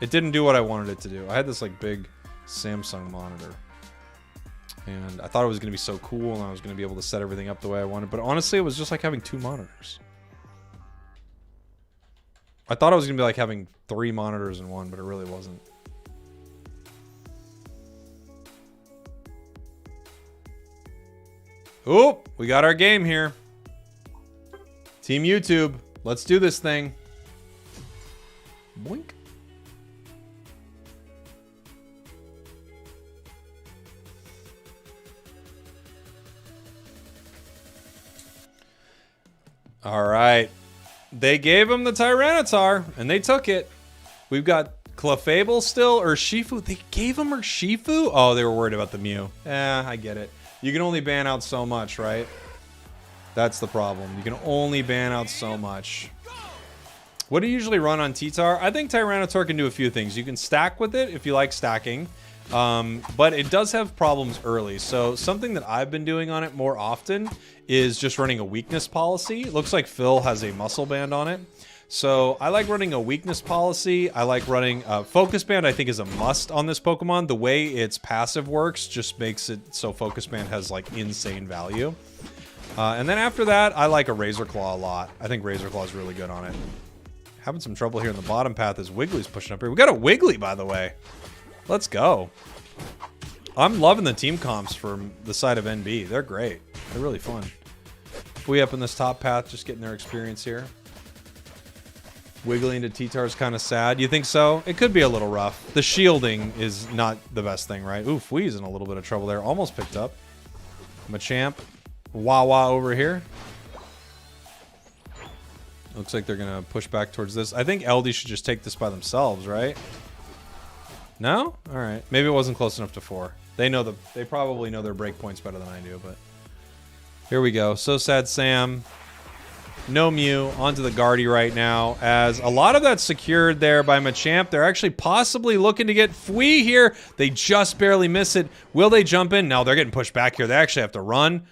It didn't do what I wanted it to do. I had this like big Samsung monitor, and I thought it was going to be so cool, and I was going to be able to set everything up the way I wanted. But honestly, it was just like having two monitors. I thought it was going to be like having 3 monitors in one, but it really wasn't. Oop, we got our game here. Team YouTube, let's do this thing. Boink. All right. They gave him the Tyranitar, and they took it. We've got Clefable still, or Shifu. They gave him Urshifu? Oh, they were worried about the Mew. I get it. You can only ban out so much, right? That's the problem. You can only ban out so much. What do you usually run on T-Tar? I think Tyranitar can do a few things. You can stack with it if you like stacking. But it does have problems early. So something that I've been doing on it more often is just running a weakness policy. It looks like Phil has a muscle band on it. So I like running a weakness policy. I like running a focus band. I think is a must on this Pokemon. The way its passive works just makes it so focus band has like insane value. And then after that, I like a Razor Claw a lot. I think Razor Claw is really good on it. Having some trouble here in the bottom path as Wiggly's pushing up here. We got a Wiggly, by the way. Let's go. I'm loving the team comps from the side of NB. They're great. They're really fun. We up in this top path, just getting their experience here. Wiggly into T-Tar is kind of sad. You think so? It could be a little rough. The shielding is not the best thing, right? Ooh, Wee's in a little bit of trouble there. Almost picked up. Machamp. Wawa over here. Looks like they're going to push back towards this. I think LD should just take this by themselves, right? No? All right. Maybe it wasn't close enough to 4. They probably know their breakpoints better than I do, but here we go. So sad, Sam. No Mew. Onto the Guardy right now, as a lot of that's secured there by Machamp. They're actually possibly looking to get Fwee here. They just barely miss it. Will they jump in? No, they're getting pushed back here. They actually have to run.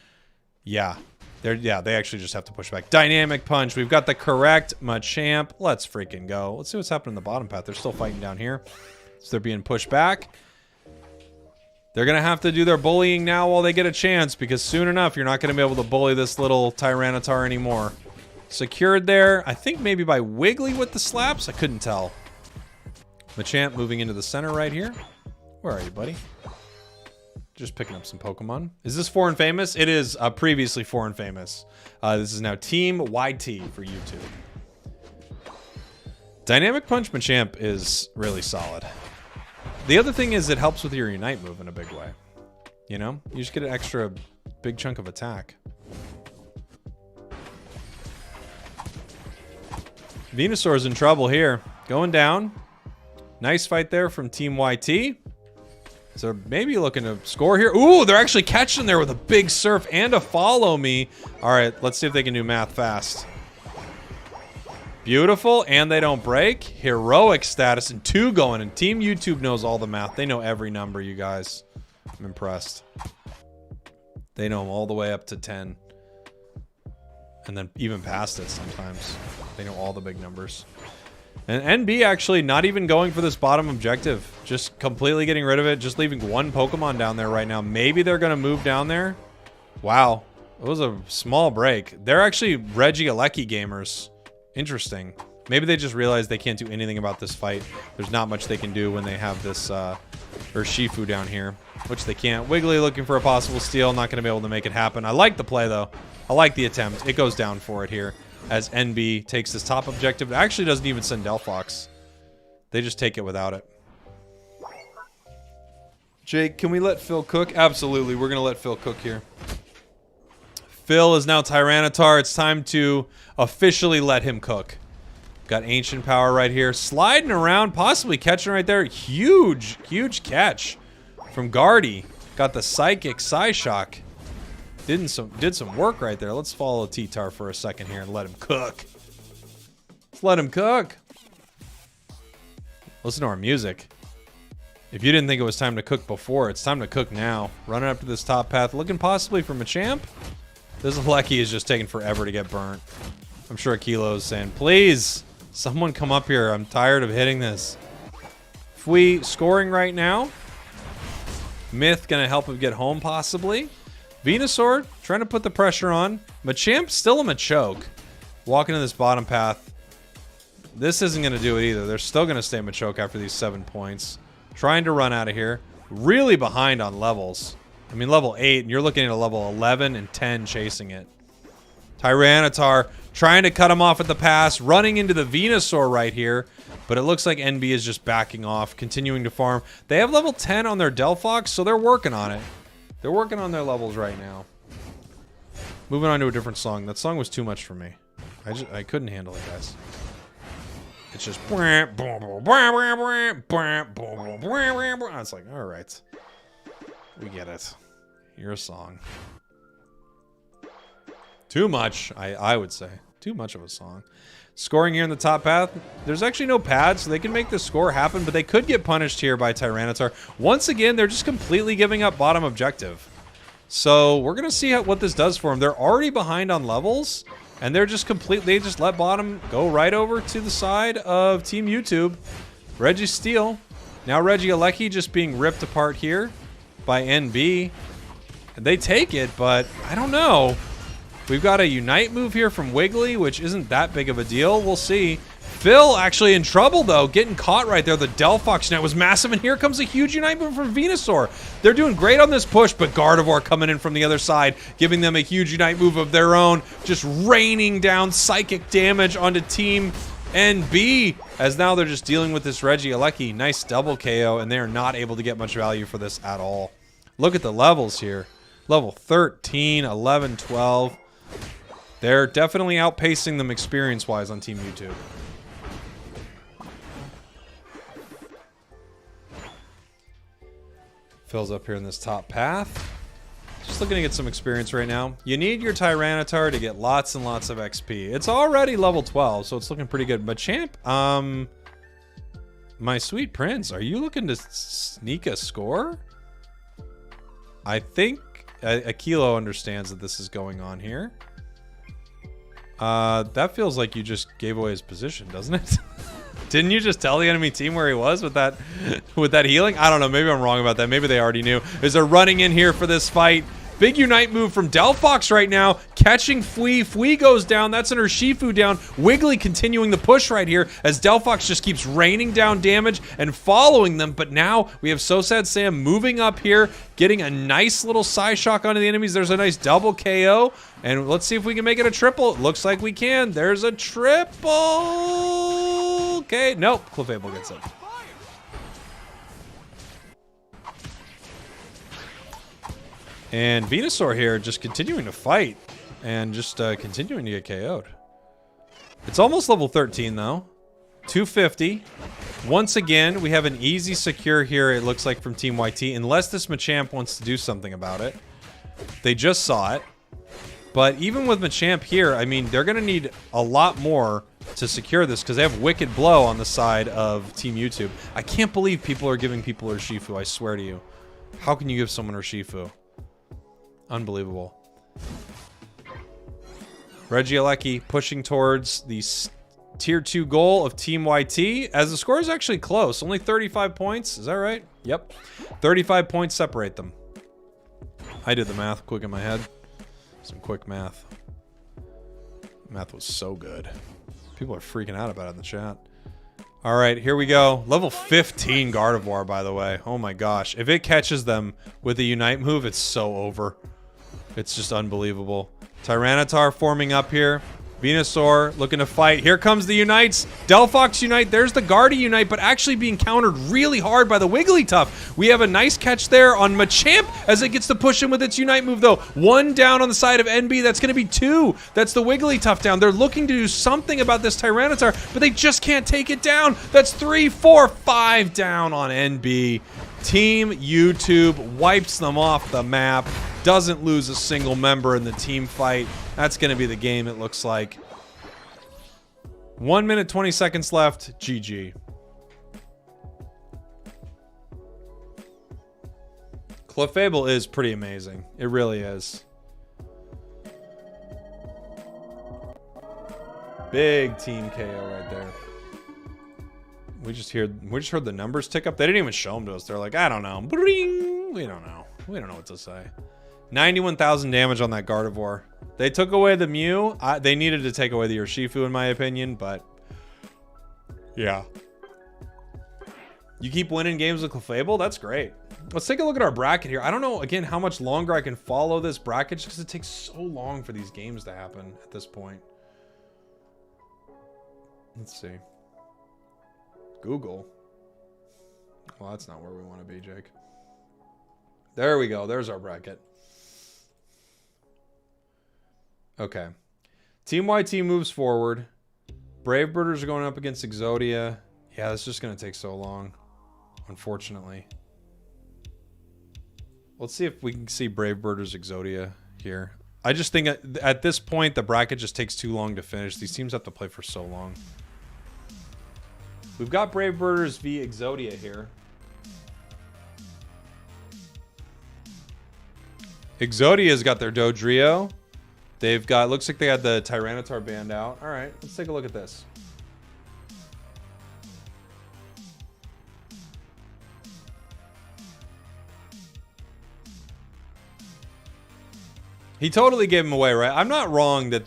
Yeah. They actually just have to push back. Dynamic Punch. We've got the correct Machamp. Let's freaking go. Let's see what's happening in the bottom path. They're still fighting down here. So they're being pushed back. They're going to have to do their bullying now while they get a chance, because soon enough, you're not going to be able to bully this little Tyranitar anymore. Secured there. I think maybe by Wiggly with the slaps. I couldn't tell. Machamp moving into the center right here. Where are you, buddy? Just picking up some Pokemon. Is this Foreign Famous? It is previously Foreign Famous. This is now Team YT for YouTube. Dynamic Punch Machamp is really solid. The other thing is it helps with your Unite move in a big way. You know? You just get an extra big chunk of attack. Venusaur's in trouble here. Going down. Nice fight there from Team YT. So maybe looking to score here. Ooh, they're actually catching there with a big surf and a follow me. All right, let's see if they can do math fast. Beautiful, and they don't break. Heroic status and 2 going, and Team YouTube knows all the math. They know every number, you guys. I'm impressed. They know them all the way up to 10. And then even past it sometimes. They know all the big numbers. And NB actually not even going for this bottom objective. Just completely getting rid of it. Just leaving 1 Pokemon down there right now. Maybe they're going to move down there. Wow. It was a small break. They're actually Regieleki gamers. Interesting. Maybe they just realized they can't do anything about this fight. There's not much they can do when they have this Urshifu down here. Which they can't. Wiggly looking for a possible steal. Not going to be able to make it happen. I like the play, though. I like the attempt. It goes down for it here. As NB takes this top objective. It actually doesn't even send Delphox. They just take it without it. Jake, can we let Phil cook? Absolutely. We're going to let Phil cook here. Phil is now Tyranitar. It's time to officially let him cook. Got Ancient Power right here. Sliding around, possibly catching right there. Huge, huge catch from Guardy. Got the Psychic Psyshock. Did some work right there. Let's follow T-Tar for a second here and let him cook. Let's let him cook. Listen to our music. If you didn't think it was time to cook before, it's time to cook now. Running up to this top path, looking possibly for Machamp. This Lecky is just taking forever to get burnt. I'm sure Kilo's saying, please, someone come up here. I'm tired of hitting this. Fwee scoring right now. Myth gonna help him get home possibly. Venusaur trying to put the pressure on. Machamp still a Machoke. Walking in this bottom path. This isn't going to do it either. They're still going to stay Machoke after these 7 points. Trying to run out of here. Really behind on levels. I mean, level 8, and you're looking at a level 11 and 10 chasing it. Tyranitar trying to cut him off at the pass, running into the Venusaur right here. But it looks like NB is just backing off, continuing to farm. They have level 10 on their Delphox, so they're working on it. They're working on their levels right now. Moving on to a different song. That song was too much for me. I couldn't handle it, guys. It's just... It's like, all right. We get it. Your song. Too much, I would say. Too much of a song. Scoring here in the top path. There's actually no pad, so they can make the score happen, but they could get punished here by Tyranitar. Once again, they're just completely giving up bottom objective. So we're going to see what this does for them. They're already behind on levels, and they're just completely... They just let bottom go right over to the side of Team YouTube. Reggie Steele. Now Reggie Alecki just being ripped apart here by NB. And they take it, but I don't know. We've got a Unite move here from Wiggly, which isn't that big of a deal. We'll see. Phil actually in trouble, though. Getting caught right there. The Delphox net was massive, and here comes a huge Unite move from Venusaur. They're doing great on this push, but Gardevoir coming in from the other side, giving them a huge Unite move of their own, just raining down psychic damage onto Team NB, as now they're just dealing with this Reggie Alecki. Nice double KO, and they are not able to get much value for this at all. Look at the levels here. Level 13, 11, 12. They're definitely outpacing them experience-wise on Team YouTube. Phil's up here in this top path. Just looking to get some experience right now. You need your Tyranitar to get lots and lots of XP. It's already level 12, so it's looking pretty good. But Champ, my sweet prince, are you looking to sneak a score? I think Akilo understands that this is going on here. That feels like you just gave away his position, doesn't it? Didn't you just tell the enemy team where he was with that healing? I don't know. Maybe I'm wrong about that. Maybe they already knew. As they're running in here for this fight. Big Unite move from Delphox right now. Catching Fui. Fui goes down. That's an Urshifu down. Wiggly continuing the push right here as Delphox just keeps raining down damage and following them. But now we have So Sad Sam moving up here, getting a nice little Psyshock onto the enemies. There's a nice double KO. And let's see if we can make it a triple. It looks like we can. There's a triple. Okay. Nope. Clefable gets it. And Venusaur here just continuing to fight and just continuing to get KO'd. It's almost level 13 though. 250. Once again, we have an easy secure here, it looks like, from Team YT, unless this Machamp wants to do something about it. They just saw it. But even with Machamp here, I mean, they're going to need a lot more to secure this because they have Wicked Blow on the side of Team YouTube. I can't believe people are giving people Urshifu, I swear to you. How can you give someone Urshifu? Unbelievable. Reggie Alecki pushing towards the tier 2 goal of Team YT, as the score is actually close. Only 35 points. Is that right? Yep. 35 points separate them. I did the math quick in my head. Some quick math. Math was so good. People are freaking out about it in the chat. All right, here we go. Level 15 Gardevoir, by the way. Oh my gosh. If it catches them with a Unite move, it's so over. It's just unbelievable. Tyranitar forming up here. Venusaur looking to fight. Here comes the Unites. Delphox Unite. There's the Guardy Unite, but actually being countered really hard by the Wigglytuff. We have a nice catch there on Machamp as it gets to push him with its Unite move, though. One down on the side of NB. That's going to be two. That's the Wigglytuff down. They're looking to do something about this Tyranitar, but they just can't take it down. That's 3, 4, 5 down on NB. Team YouTube wipes them off the map. Doesn't lose a single member in the team fight. That's going to be the game, it looks like. 1 minute, 20 seconds left. GG. Clefable is pretty amazing. It really is. Big team KO right there. We just heard the numbers tick up. They didn't even show them to us. They're like, I don't know. We don't know. We don't know what to say. 91,000 damage on that Gardevoir. They took away the Mew. They needed to take away the Urshifu, in my opinion, but Yeah. You keep winning games with Clefable? That's great. Let's take a look at our bracket here. I don't know, again, how much longer I can follow this bracket just because it takes so long for these games to happen at this point. Let's see. Google. Well, that's not where we want to be, Jake. There we go. There's our bracket. Okay. Team YT moves forward. Brave Birders are going up against Exodia. Yeah, it's just going to take so long, unfortunately. Let's see if we can see Brave Birders Exodia here. I just think at this point, the bracket just takes too long to finish. These teams have to play for so long. We've got Brave Birders v Exodia here. Exodia's got their Dodrio. They've got, looks like they had the Tyranitar band out. All right, let's take a look at this. He totally gave him away, right? I'm not wrong that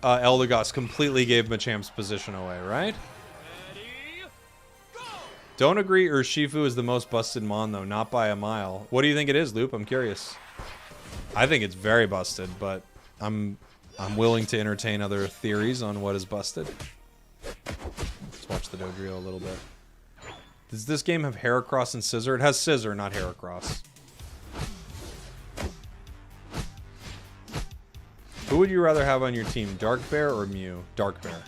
Eldegoss completely gave Machamp's position away, right? Ready, go! Don't agree Urshifu is the most busted Mon, though. Not by a mile. What do you think it is, Loop? I'm curious. I think it's very busted, but I'm willing to entertain other theories on what is busted. Let's watch the Dodrio a little bit. Does this game have Heracross and Scissor? It has Scissor, not Heracross. Who would you rather have on your team, Dark Bear or Mew? Dark Bear.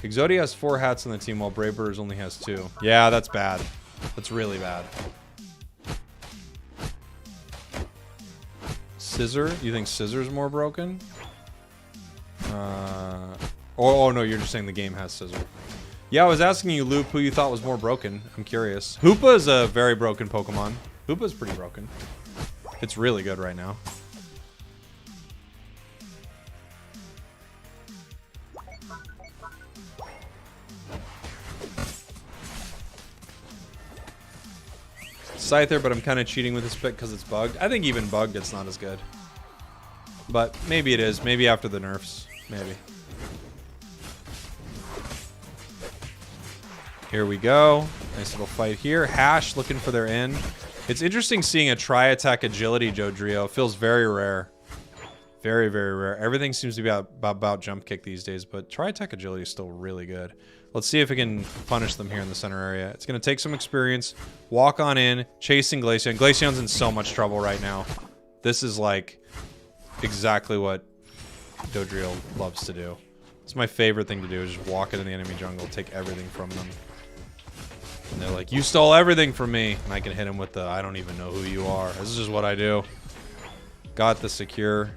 Exodia has 4 hats on the team, while Brave Birders only has 2. Yeah, that's bad. That's really bad. Scissor? You think Scissor's more broken? Oh, no, you're just saying the game has Scissor. Yeah, I was asking you, Loop, who you thought was more broken. I'm curious. Hoopa is a very broken Pokemon. Hoopa's pretty broken. It's really good right now. Scyther, but I'm kind of cheating with this pick because it's bugged. I think even bugged, it's not as good. But maybe it is. Maybe after the nerfs. Maybe. Here we go. Nice little fight here. Hash looking for their end. It's interesting seeing a tri-attack agility Dodrio. It feels very rare. Very, very rare. Everything seems to be about jump kick these days, but tri-attack agility is still really good. Let's see if we can punish them here in the center area. It's going to take some experience. Walk on in, chasing Glaceon. Glaceon's in so much trouble right now. This is like exactly what Dodrio loves to do. It's my favorite thing to do, is just walk into the enemy jungle, take everything from them. And they're like, you stole everything from me. And I can hit him with the, I don't even know who you are. This is just what I do. Got the secure.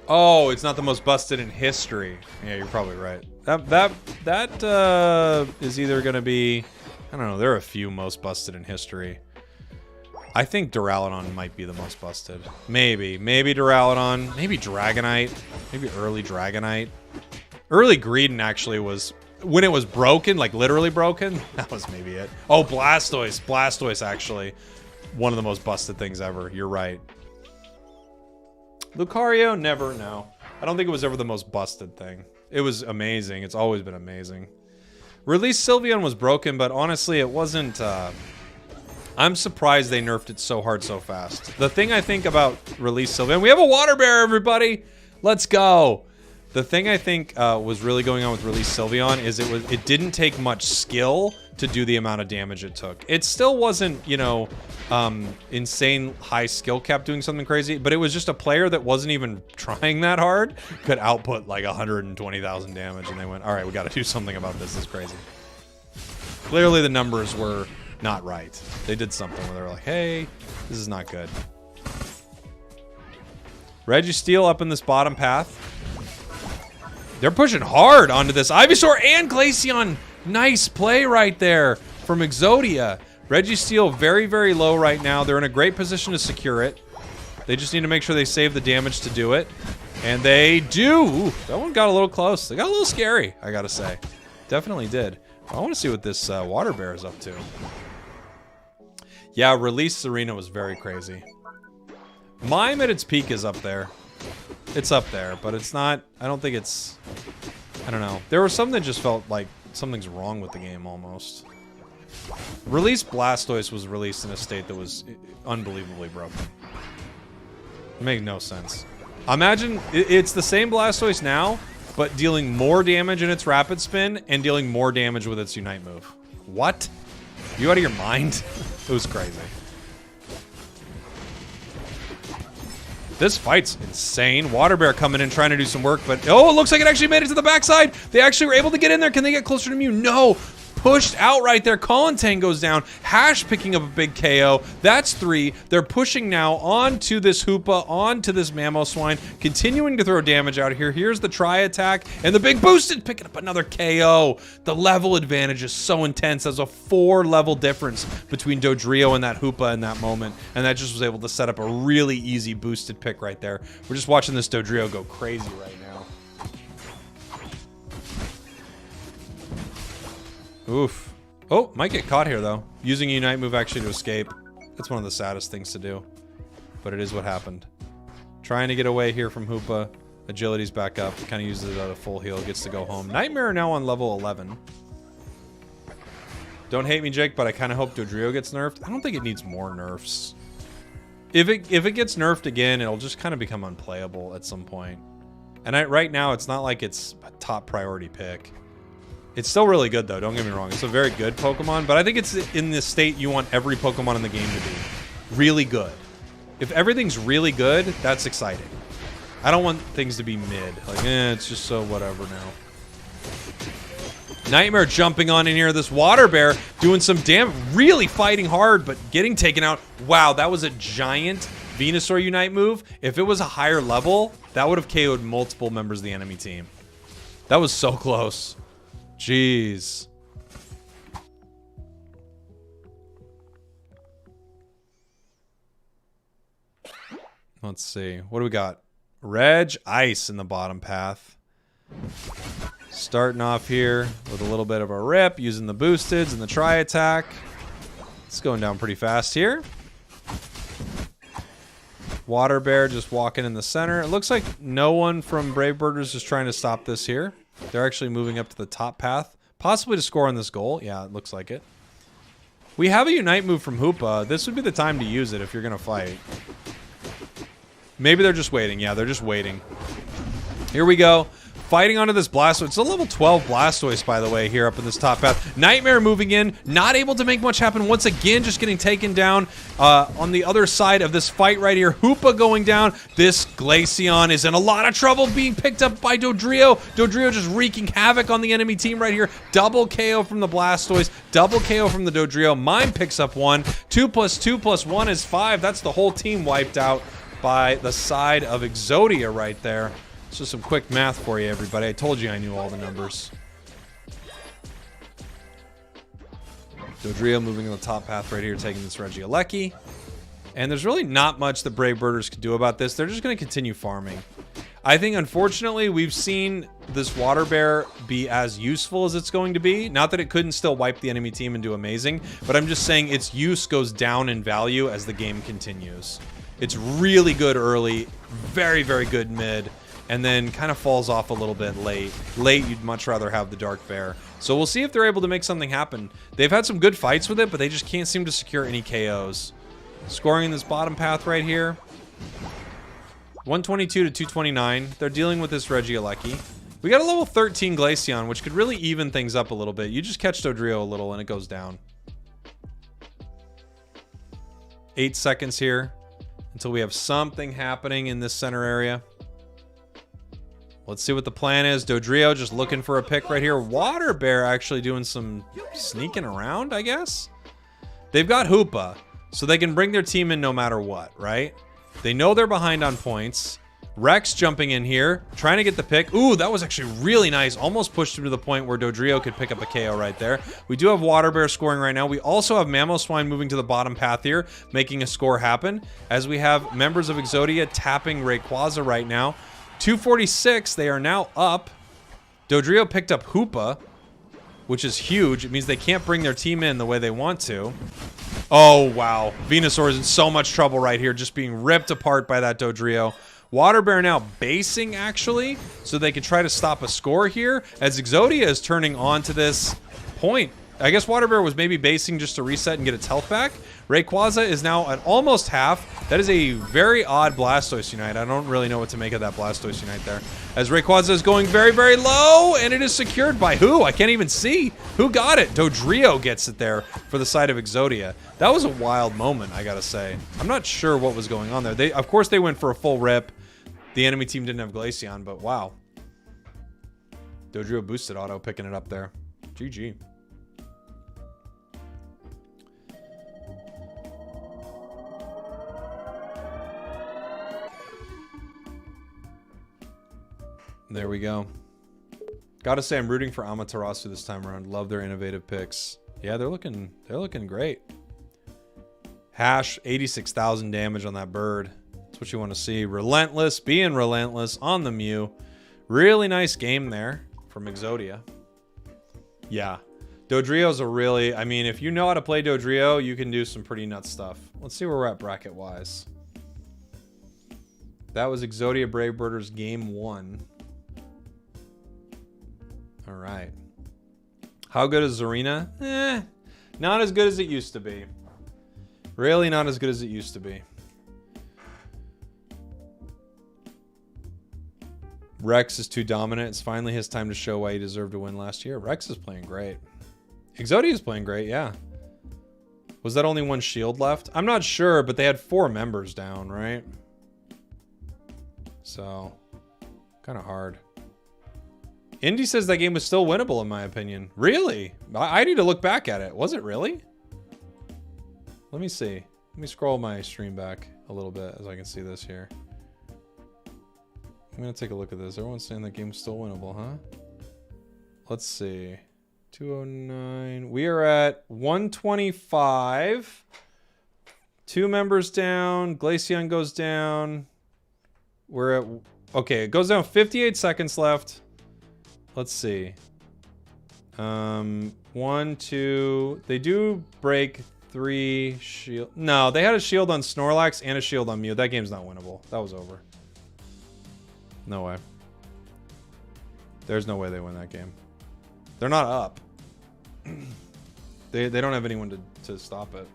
Oh, it's not the most busted in history. Yeah, you're probably right. That is either going to be... I don't know. There are a few most busted in history. I think Duraludon might be the most busted. Maybe. Maybe Duraludon. Maybe Dragonite. Maybe early Dragonite. Early Greedent actually was... When it was broken, like literally broken, that was maybe it. Oh, Blastoise. Blastoise, actually. One of the most busted things ever. You're right. Lucario? Never, no. I don't think it was ever the most busted thing. It was amazing. It's always been amazing. Release Sylveon was broken, but honestly, it wasn't... I'm surprised they nerfed it so hard so fast. The thing I think about Release Sylveon... We have a Water Bear, everybody! Let's go! The thing I think was really going on with Release Sylveon is it didn't take much skill to do the amount of damage it took. It still wasn't, you know, insane high skill cap doing something crazy, but it was just a player that wasn't even trying that hard could output like 120,000 damage, and they went, all right, we got to do something about this. This is crazy. Clearly the numbers were not right. They did something where they were like, hey, this is not good. Registeel up in this bottom path. They're pushing hard onto this Ivysaur and Glaceon. Nice play right there from Exodia. Registeel very, very low right now. They're in a great position to secure it. They just need to make sure they save the damage to do it. And they do. Ooh, that one got a little close. They got a little scary, I gotta say. Definitely did. I want to see what this Water Bear is up to. Yeah, Release Serena was very crazy. Mime at its peak is up there. It's up there, but it's not... I don't think it's... I don't know. There was something that just felt like something's wrong with the game, almost. Release Blastoise was released in a state that was unbelievably broken. It made no sense. Imagine... It's the same Blastoise now, but dealing more damage in its Rapid Spin and dealing more damage with its Unite move. What? You out of your mind? It was crazy. This fight's insane. Water Bear coming in trying to do some work, but oh, it looks like it actually made it to the backside. They actually were able to get in there. Can they get closer to Mew? No. Pushed out right there. Colintang goes down. Hash picking up a big KO. That's 3. They're pushing now onto this Hoopa, onto this Mamoswine, continuing to throw damage out here. Here's the try attack, and the big boosted picking up another KO. The level advantage is so intense. There's a 4-level difference between Dodrio and that Hoopa in that moment, and that just was able to set up a really easy boosted pick right there. We're just watching this Dodrio go crazy right now. Oof. Oh, might get caught here, though. Using a Unite move actually to escape. That's one of the saddest things to do. But it is what happened. Trying to get away here from Hoopa. Agility's back up. Kind of uses it at a full heal. Gets to go home. Nightmare now on level 11. Don't hate me, Jake, but I kind of hope Dodrio gets nerfed. I don't think it needs more nerfs. If it gets nerfed again, it'll just kind of become unplayable at some point. And right now, it's not like it's a top priority pick. It's still really good, though. Don't get me wrong. It's a very good Pokemon, but I think it's in the state you want every Pokemon in the game to be. Really good. If everything's really good, that's exciting. I don't want things to be mid. Like, it's just so whatever now. Nightmare jumping on in here. This Water Bear doing some damage. Really fighting hard, but getting taken out. Wow, that was a giant Venusaur Unite move. If it was a higher level, that would have KO'd multiple members of the enemy team. That was so close. Jeez. Let's see. What do we got? Reg Ice in the bottom path. Starting off here with a little bit of a rip, using the boosteds and the try attack. It's going down pretty fast here. Water Bear just walking in the center. It looks like no one from Brave Birders is trying to stop this here. They're actually moving up to the top path, possibly to score on this goal. Yeah, it looks like it. We have a Unite move from Hoopa. This would be the time to use it if you're going to fight. Maybe they're just waiting. Yeah, they're just waiting. Here we go. Fighting onto this Blastoise. It's a level 12 Blastoise, by the way, here up in this top path. Nightmare moving in. Not able to make much happen. Once again, just getting taken down on the other side of this fight right here. Hoopa going down. This Glaceon is in a lot of trouble being picked up by Dodrio. Dodrio just wreaking havoc on the enemy team right here. Double KO from the Blastoise. Double KO from the Dodrio. Mime picks up 1. 2 plus 2 plus 1 is 5. That's the whole team wiped out by the side of Exodia right there. So some quick math for you, everybody. I told you I knew all the numbers. Dodrio moving on the top path right here, taking this Regieleki. And there's really not much that Brave Birders can do about this. They're just going to continue farming. I think, unfortunately, we've seen this Water Bear be as useful as it's going to be. Not that it couldn't still wipe the enemy team and do amazing, but I'm just saying its use goes down in value as the game continues. It's really good early, very, very good mid, and then kind of falls off a little bit late. Late, you'd much rather have the Dark Bear. So we'll see if they're able to make something happen. They've had some good fights with it, but they just can't seem to secure any KOs. Scoring in this bottom path right here. 122 to 229. They're dealing with this Regieleki. We got a level 13 Glaceon, which could really even things up a little bit. You just catch Dodrio a little and it goes down. 8 seconds here until we have something happening in this center area. Let's see what the plan is. Dodrio just looking for a pick right here. Water Bear actually doing some sneaking around, I guess. They've got Hoopa, so they can bring their team in no matter what, right? They know they're behind on points. Rex jumping in here, trying to get the pick. Ooh, that was actually really nice. Almost pushed him to the point where Dodrio could pick up a KO right there. We do have Water Bear scoring right now. We also have Mamoswine moving to the bottom path here, making a score happen, as we have members of Exodia tapping Rayquaza right now. 246, they are now up. Dodrio picked up Hoopa, which is huge. It means they can't bring their team in the way they want to. Oh, wow. Venusaur is in so much trouble right here, just being ripped apart by that Dodrio. Water Bear now basing, actually, so they can try to stop a score here, as Exodia is turning on to this point. I guess Water Bear was maybe basing just to reset and get its health back. Rayquaza is now at almost half. That is a very odd Blastoise Unite. I don't really know what to make of that Blastoise Unite there. As Rayquaza is going very, very low, and it is secured by who? I can't even see. Who got it? Dodrio gets it there for the side of Exodia. That was a wild moment, I gotta say. I'm not sure what was going on there. Of course, they went for a full rip. The enemy team didn't have Glaceon, but wow. Dodrio boosted auto, picking it up there. GG. There we go. Gotta say, I'm rooting for Amaterasu this time around. Love their innovative picks. Yeah, they're looking great. Hash, 86,000 damage on that bird. That's what you want to see. Relentless, being relentless on the Mew. Really nice game there from Exodia. Yeah. Dodrio's a really, I mean, if you know how to play Dodrio, you can do some pretty nuts stuff. Let's see where we're at bracket-wise. That was Exodia Brave Birders game 1. All right. How good is Zarina? Not as good as it used to be. Really not as good as it used to be. Rex is too dominant. It's finally his time to show why he deserved to win last year. Rex is playing great. Exodia is playing great, yeah. Was that only one shield left? I'm not sure, but they had 4 members down, right? So, kind of hard. Indy says that game was still winnable, in my opinion. Really? I need to look back at it. Was it really? Let me see. Let me scroll my stream back a little bit as I can see this here. I'm going to take a look at this. Everyone's saying that game was still winnable, huh? Let's see. 209. We are at 125. 2 members down. Glaceon goes down. We're at... Okay, it goes down 58 seconds left. Let's see. 1, 2... They do break 3 shield... No, they had a shield on Snorlax and a shield on Mew. That game's not winnable. That was over. No way. There's no way they win that game. They're not up. They don't have anyone to stop it.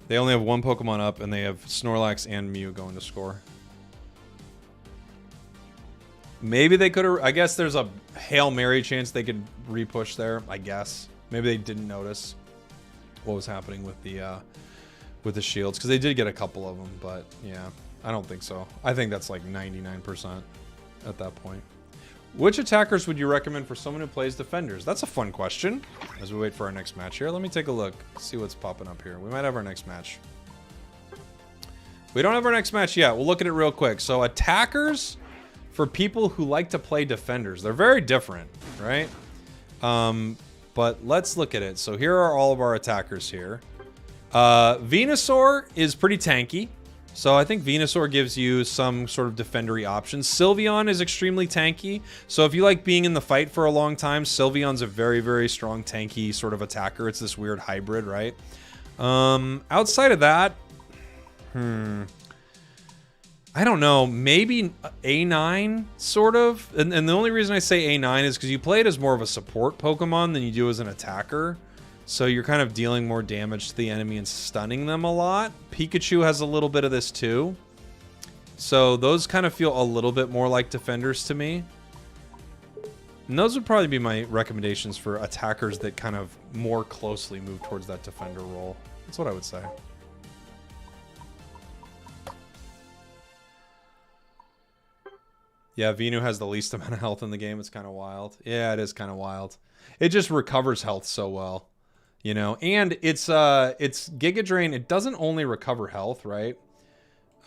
They only have 1 Pokemon up, and they have Snorlax and Mew going to score. Maybe they could have... I guess there's a Hail Mary chance they could repush there, I guess. Maybe they didn't notice what was happening with the shields, because they did get a couple of them, but yeah, I don't think so. I think that's like 99% at that point. Which attackers would you recommend for someone who plays defenders? That's a fun question. As we wait for our next match here, let me take a look, see what's popping up here. We might have our next match. We don't have our next match yet. We'll look at it real quick. So attackers for people who like to play defenders. They're very different, right? But let's look at it. So here are all of our attackers here. Venusaur is pretty tanky. So I think Venusaur gives you some sort of defendery options. Sylveon is extremely tanky. So if you like being in the fight for a long time, Sylveon's a very, very strong tanky sort of attacker. It's this weird hybrid, right? Outside of that, I don't know. Maybe A9, sort of. And the only reason I say A9 is because you play it as more of a support Pokemon than you do as an attacker. So you're kind of dealing more damage to the enemy and stunning them a lot. Pikachu has a little bit of this too. So those kind of feel a little bit more like defenders to me. And those would probably be my recommendations for attackers that kind of more closely move towards that defender role. That's what I would say. Yeah, Venu has the least amount of health in the game. It's kind of wild. Yeah, it is kind of wild. It just recovers health so well. You know, and it's Giga Drain. It doesn't only recover health, right?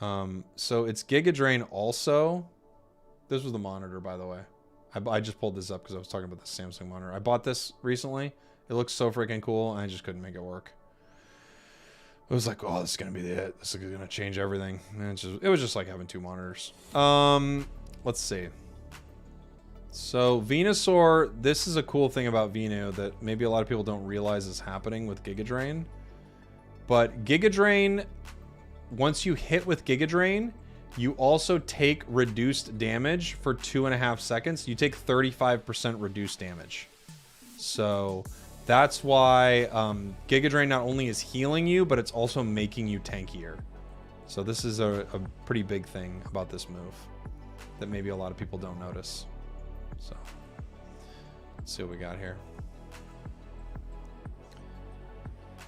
So it's Giga Drain also. This was the monitor, by the way. I just pulled this up because I was talking about the Samsung monitor. I bought this recently. It looks so freaking cool, and I just couldn't make it work. It was like, oh, this is gonna be it. This is gonna change everything. And it was just like having 2 monitors. Let's see. So Venusaur, this is a cool thing about Venu that maybe a lot of people don't realize is happening with Giga Drain. But Giga Drain, once you hit with Giga Drain, you also take reduced damage for 2.5 seconds. You take 35% reduced damage. So that's why Giga Drain not only is healing you, but it's also making you tankier. So this is a pretty big thing about this move that maybe a lot of people don't notice. So let's see what we got here.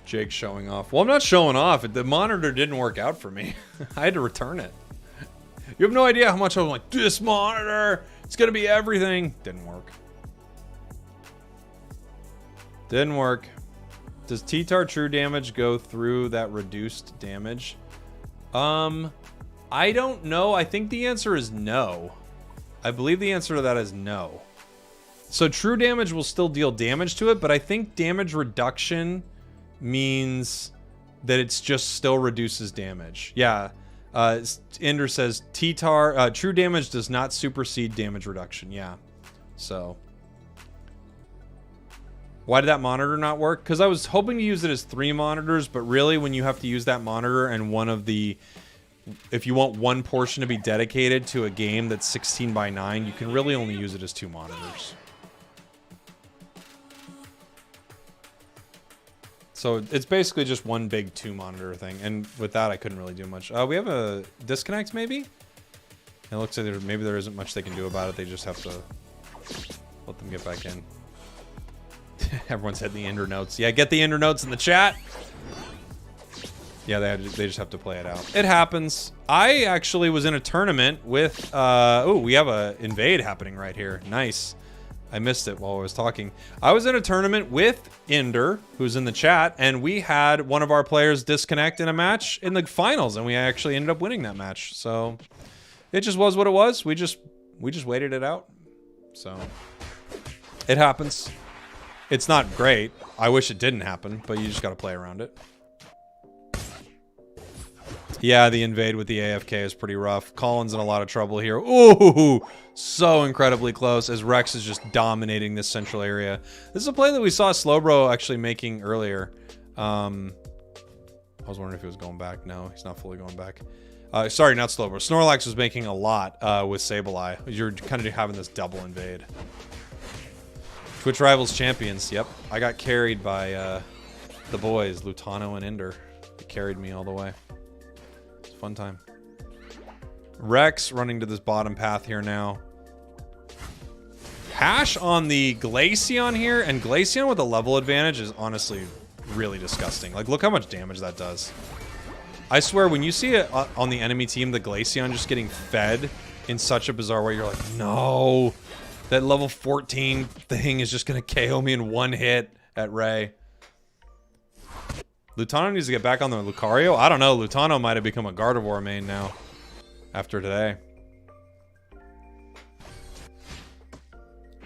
Jake's showing off. Well, I'm not showing off. The monitor didn't work out for me. I had to return it. You have no idea how much I was like, this monitor, it's going to be everything. Didn't work. Didn't work. Does T-Tar true damage go through that reduced damage? I don't know. I think the answer is no. I believe the answer to that is no. So true damage will still deal damage to it, but I think damage reduction means that it's just still reduces damage. Yeah. Ender says T-Tar true damage does not supersede damage reduction. Yeah. So why did that monitor not work? Because I was hoping to use it as 3 monitors, but really when you have to use that monitor and one of the, if you want one portion to be dedicated to a game that's 16:9, you can really only use it as 2 monitors. So it's basically just one big 2 monitor thing, and with that I couldn't really do much. We have a disconnect maybe? It looks like maybe there isn't much they can do about it. They just have to let them get back in. Everyone's hitting the Ender notes. Yeah, get the Ender notes in the chat. Yeah, they just have to play it out. It happens. I actually was in a tournament with... oh, we have a invade happening right here. Nice. I missed it while I was talking. I was in a tournament with Ender, who's in the chat, and we had one of our players disconnect in a match in the finals, and we actually ended up winning that match. So it just was what it was. We just waited it out. So it happens. It's not great. I wish it didn't happen, but you just got to play around it. Yeah, the invade with the AFK is pretty rough. Colin's in a lot of trouble here. Ooh, so incredibly close as Rex is just dominating this central area. This is a play that we saw Slowbro actually making earlier. I was wondering if he was going back. No, he's not fully going back. Sorry, not Slowbro. Snorlax was making a lot with Sableye. You're kind of having this double invade. Twitch Rivals Champions. Yep, I got carried by the boys, Lutano and Ender. They carried me all the way. Fun time. Rex running to this bottom path here now. Hash on the Glaceon here, and Glaceon with a level advantage is honestly really disgusting. Like, look how much damage that does. I swear, when you see it on the enemy team, the Glaceon just getting fed in such a bizarre way, you're like, no. That level 14 thing is just going to KO me in one hit at Ray. Lutano needs to get back on the Lucario. I don't know. Lutano might have become a Gardevoir main now. After today.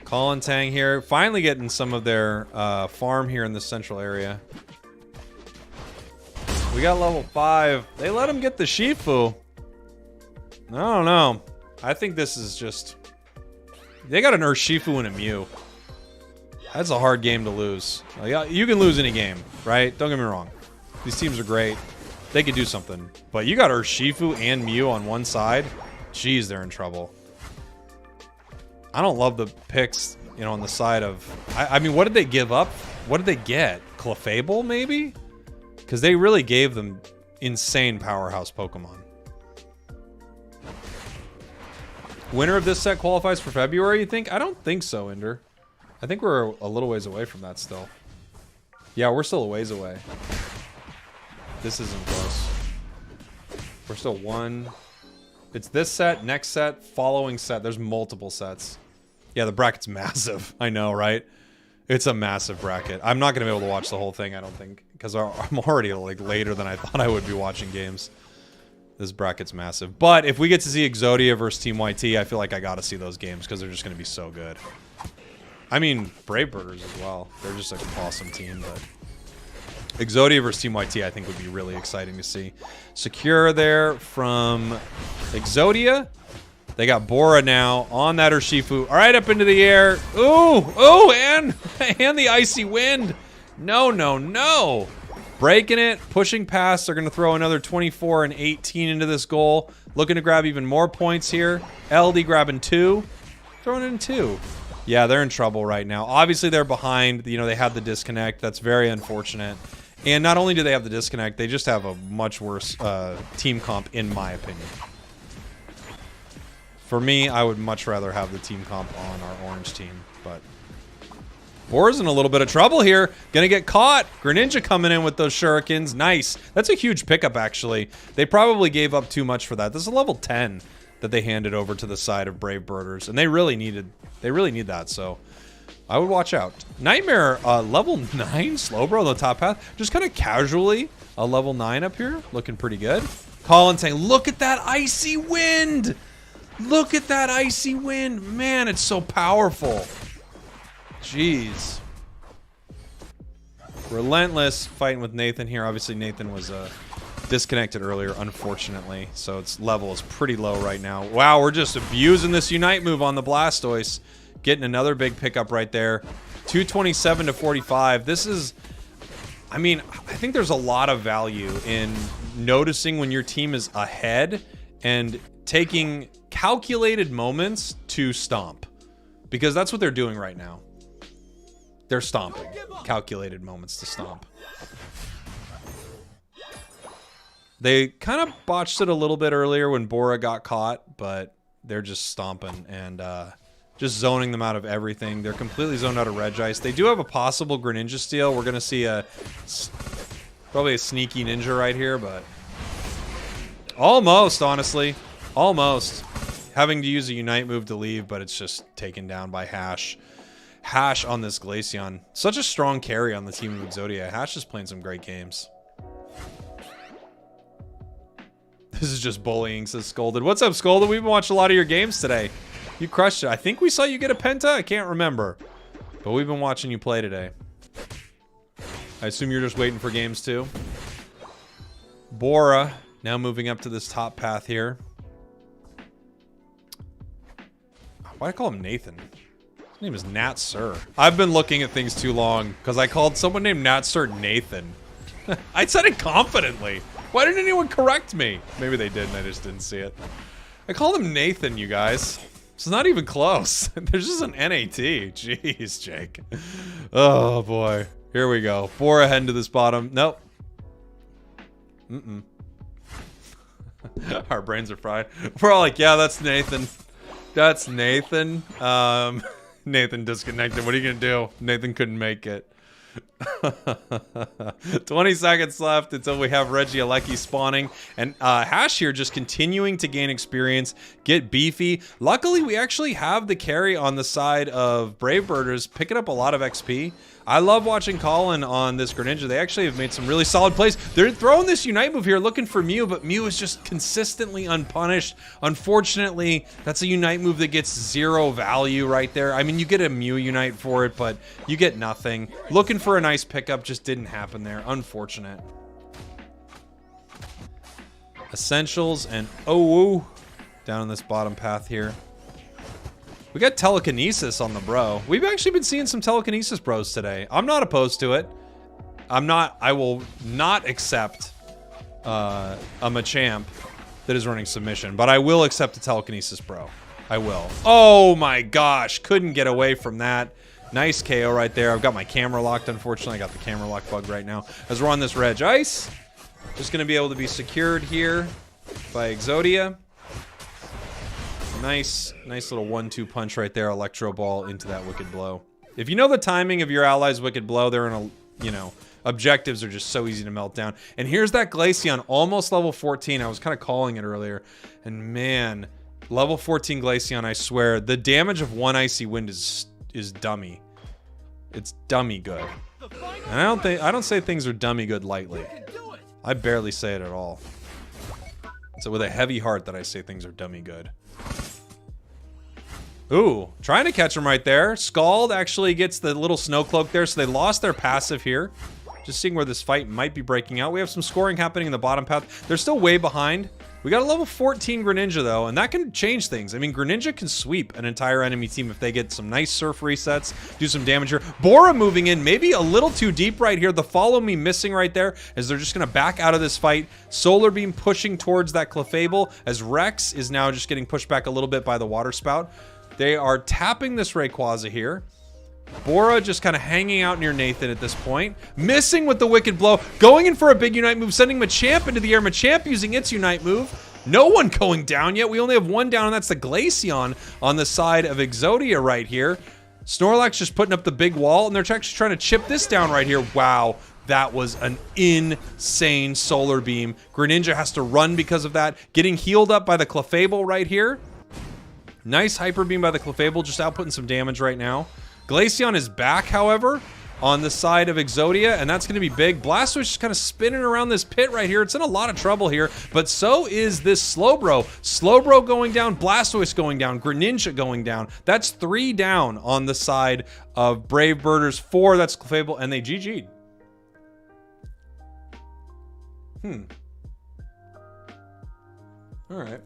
Colin Tang here. Finally getting some of their farm here in the central area. We got level 5. They let him get the Shifu. I don't know. I think this is just... They got an Urshifu and a Mew. That's a hard game to lose. You can lose any game, right? Don't get me wrong. These teams are great. They could do something. But you got Urshifu and Mew on one side. Jeez, they're in trouble. I don't love the picks, you know, on the side of... I mean, what did they give up? What did they get? Clefable, maybe? Because they really gave them insane powerhouse Pokemon. Winner of this set qualifies for February, you think? I don't think so, Ender. I think we're a little ways away from that still. Yeah, we're still a ways away. This isn't close. We're still one. It's this set, next set, following set. There's multiple sets. Yeah, the bracket's massive. I know, right? It's a massive bracket. I'm not going to be able to watch the whole thing, I don't think. Because I'm already like later than I thought I would be watching games. This bracket's massive. But if we get to see Exodia versus Team YT, I feel like I got to see those games because they're just going to be so good. I mean, Brave Birders as well. They're just an awesome team, but... Exodia versus Team YT, I think, would be really exciting to see. Secure there from Exodia. They got Bora now on that Urshifu. All right, up into the air. Ooh, and the icy wind. No, no, no. Breaking it, pushing past. They're going to throw another 24 and 18 into this goal. Looking to grab even more points here. LD grabbing 2. Throwing in 2. Yeah, they're in trouble right now. Obviously, they're behind. You know, they had the disconnect. That's very unfortunate. And not only do they have the disconnect, they just have a much worse team comp, in my opinion. For me, I would much rather have the team comp on our orange team, but Bora's in a little bit of trouble here. Gonna get caught. Greninja coming in with those shurikens. Nice. That's a huge pickup, actually. They probably gave up too much for that. This is a level 10 that they handed over to the side of Brave Birders, and they really need that, so I would watch out. Nightmare, level 9 Slowbro on the top path. Just kind of casually a level 9 up here. Looking pretty good. Colin saying, look at that icy wind. Look at that icy wind. Man, it's so powerful. Jeez. Relentless fighting with Nathan here. Obviously, Nathan was disconnected earlier, unfortunately. So its level is pretty low right now. Wow, we're just abusing this Unite move on the Blastoise. Getting another big pickup right there. 227 to 45. This is... I mean, I think there's a lot of value in noticing when your team is ahead and taking calculated moments to stomp. Because that's what they're doing right now. They're stomping. Calculated moments to stomp. They kind of botched it a little bit earlier when Bora got caught, but they're just stomping and just zoning them out of everything. They're completely zoned out of Regice. They do have a possible Greninja steal. We're going to see probably a sneaky ninja right here, but almost, honestly. Almost. Having to use a Unite move to leave, but it's just taken down by Hash. Hash on this Glaceon. Such a strong carry on the team of Exodia. Hash is playing some great games. This is just bullying, says Scolded. What's up, Scolded? We've been watching a lot of your games today. You crushed it. I think we saw you get a Penta. I can't remember. But we've been watching you play today. I assume you're just waiting for games too. Bora now moving up to this top path here. Why do I call him Nathan? His name is Nat Sir. I've been looking at things too long because I called someone named Nat Sir Nathan. I said it confidently. Why didn't anyone correct me? Maybe they did and I just didn't see it. I called him Nathan, you guys. It's not even close. There's just an NAT. Jeez, Jake. Oh, boy. Here we go. Bora heading to this bottom. Nope. Our brains are fried. We're all like, yeah, that's Nathan. That's Nathan. Nathan disconnected. What are you going to do? Nathan couldn't make it. 20 seconds left until we have Regieleki spawning, and Hash here just continuing to gain experience, get beefy. Luckily, we actually have the carry on the side of Brave Birders, picking up a lot of XP. I love watching Colin on this Greninja. They actually have made some really solid plays. They're throwing this Unite move here looking for Mew, but Mew is just consistently unpunished. Unfortunately, that's a Unite move that gets 0 value right there. I mean, you get a Mew Unite for it, but you get nothing. Looking for a nice pickup, just didn't happen there. Unfortunate. Essentials and down on this bottom path here. We got telekinesis on the bro. We've actually been seeing some telekinesis bros today. I'm not opposed to it. I will not accept a Machamp that is running submission, but I will accept a telekinesis bro. I will. Oh my gosh, couldn't get away from that. Nice KO right there. I've got my camera locked, unfortunately. I got the camera lock bug right now. As we're on this Regice, just gonna be able to be secured here by Exodia. Nice little 1-2 punch right there. Electro Ball into that Wicked Blow. If you know the timing of your allies' Wicked Blow, they're in a, you know, objectives are just so easy to melt down. And here's that Glaceon, almost level 14. I was kind of calling it earlier. And man, level 14 Glaceon, I swear, the damage of one Icy Wind is dummy. It's dummy good. And I don't say things are dummy good lightly. I barely say it at all. So with a heavy heart that I say things are dummy good. Ooh, trying to catch him right there. Scald actually gets the little snow cloak there, so they lost their passive here. Just seeing where this fight might be breaking out. We have some scoring happening in the bottom path. They're still way behind. We got a level 14 Greninja, though, and that can change things. I mean, Greninja can sweep an entire enemy team if they get some nice surf resets, do some damage here. Bora moving in, maybe a little too deep right here. The follow me missing right there as they're just going to back out of this fight. Solar Beam pushing towards that Clefable as Rex is now just getting pushed back a little bit by the Water Spout. They are tapping this Rayquaza here. Bora just kind of hanging out near Nathan at this point. Missing with the Wicked Blow. Going in for a big Unite move. Sending Machamp into the air. Machamp using its Unite move. No one going down yet. We only have one down, and that's the Glaceon on the side of Exodia right here. Snorlax just putting up the big wall, and they're actually trying to chip this down right here. Wow. That was an insane Solar Beam. Greninja has to run because of that. Getting healed up by the Clefable right here. Nice Hyper Beam by the Clefable. Just outputting some damage right now. Glaceon is back, however, on the side of Exodia, and that's going to be big. Blastoise is kind of spinning around this pit right here. It's in a lot of trouble here, but so is this Slowbro. Slowbro going down, Blastoise going down, Greninja going down. That's 3 down on the side of Brave Birders. 4, that's Clefable, and they GG'd. All right.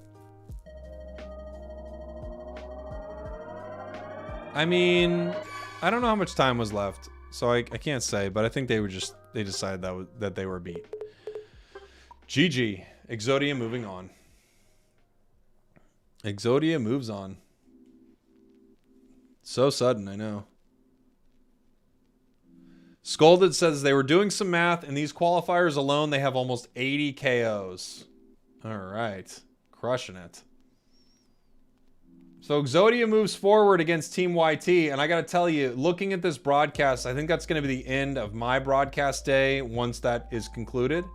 I mean, I don't know how much time was left, so I can't say, but I think they decided that they were beat. GG. Exodia moving on. Exodia moves on. So sudden, I know. Scolded says they were doing some math, and these qualifiers alone, they have almost 80 KOs. All right. Crushing it. So Exodia moves forward against Team YT, and I got to tell you, looking at this broadcast, I think that's going to be the end of my broadcast day once that is concluded.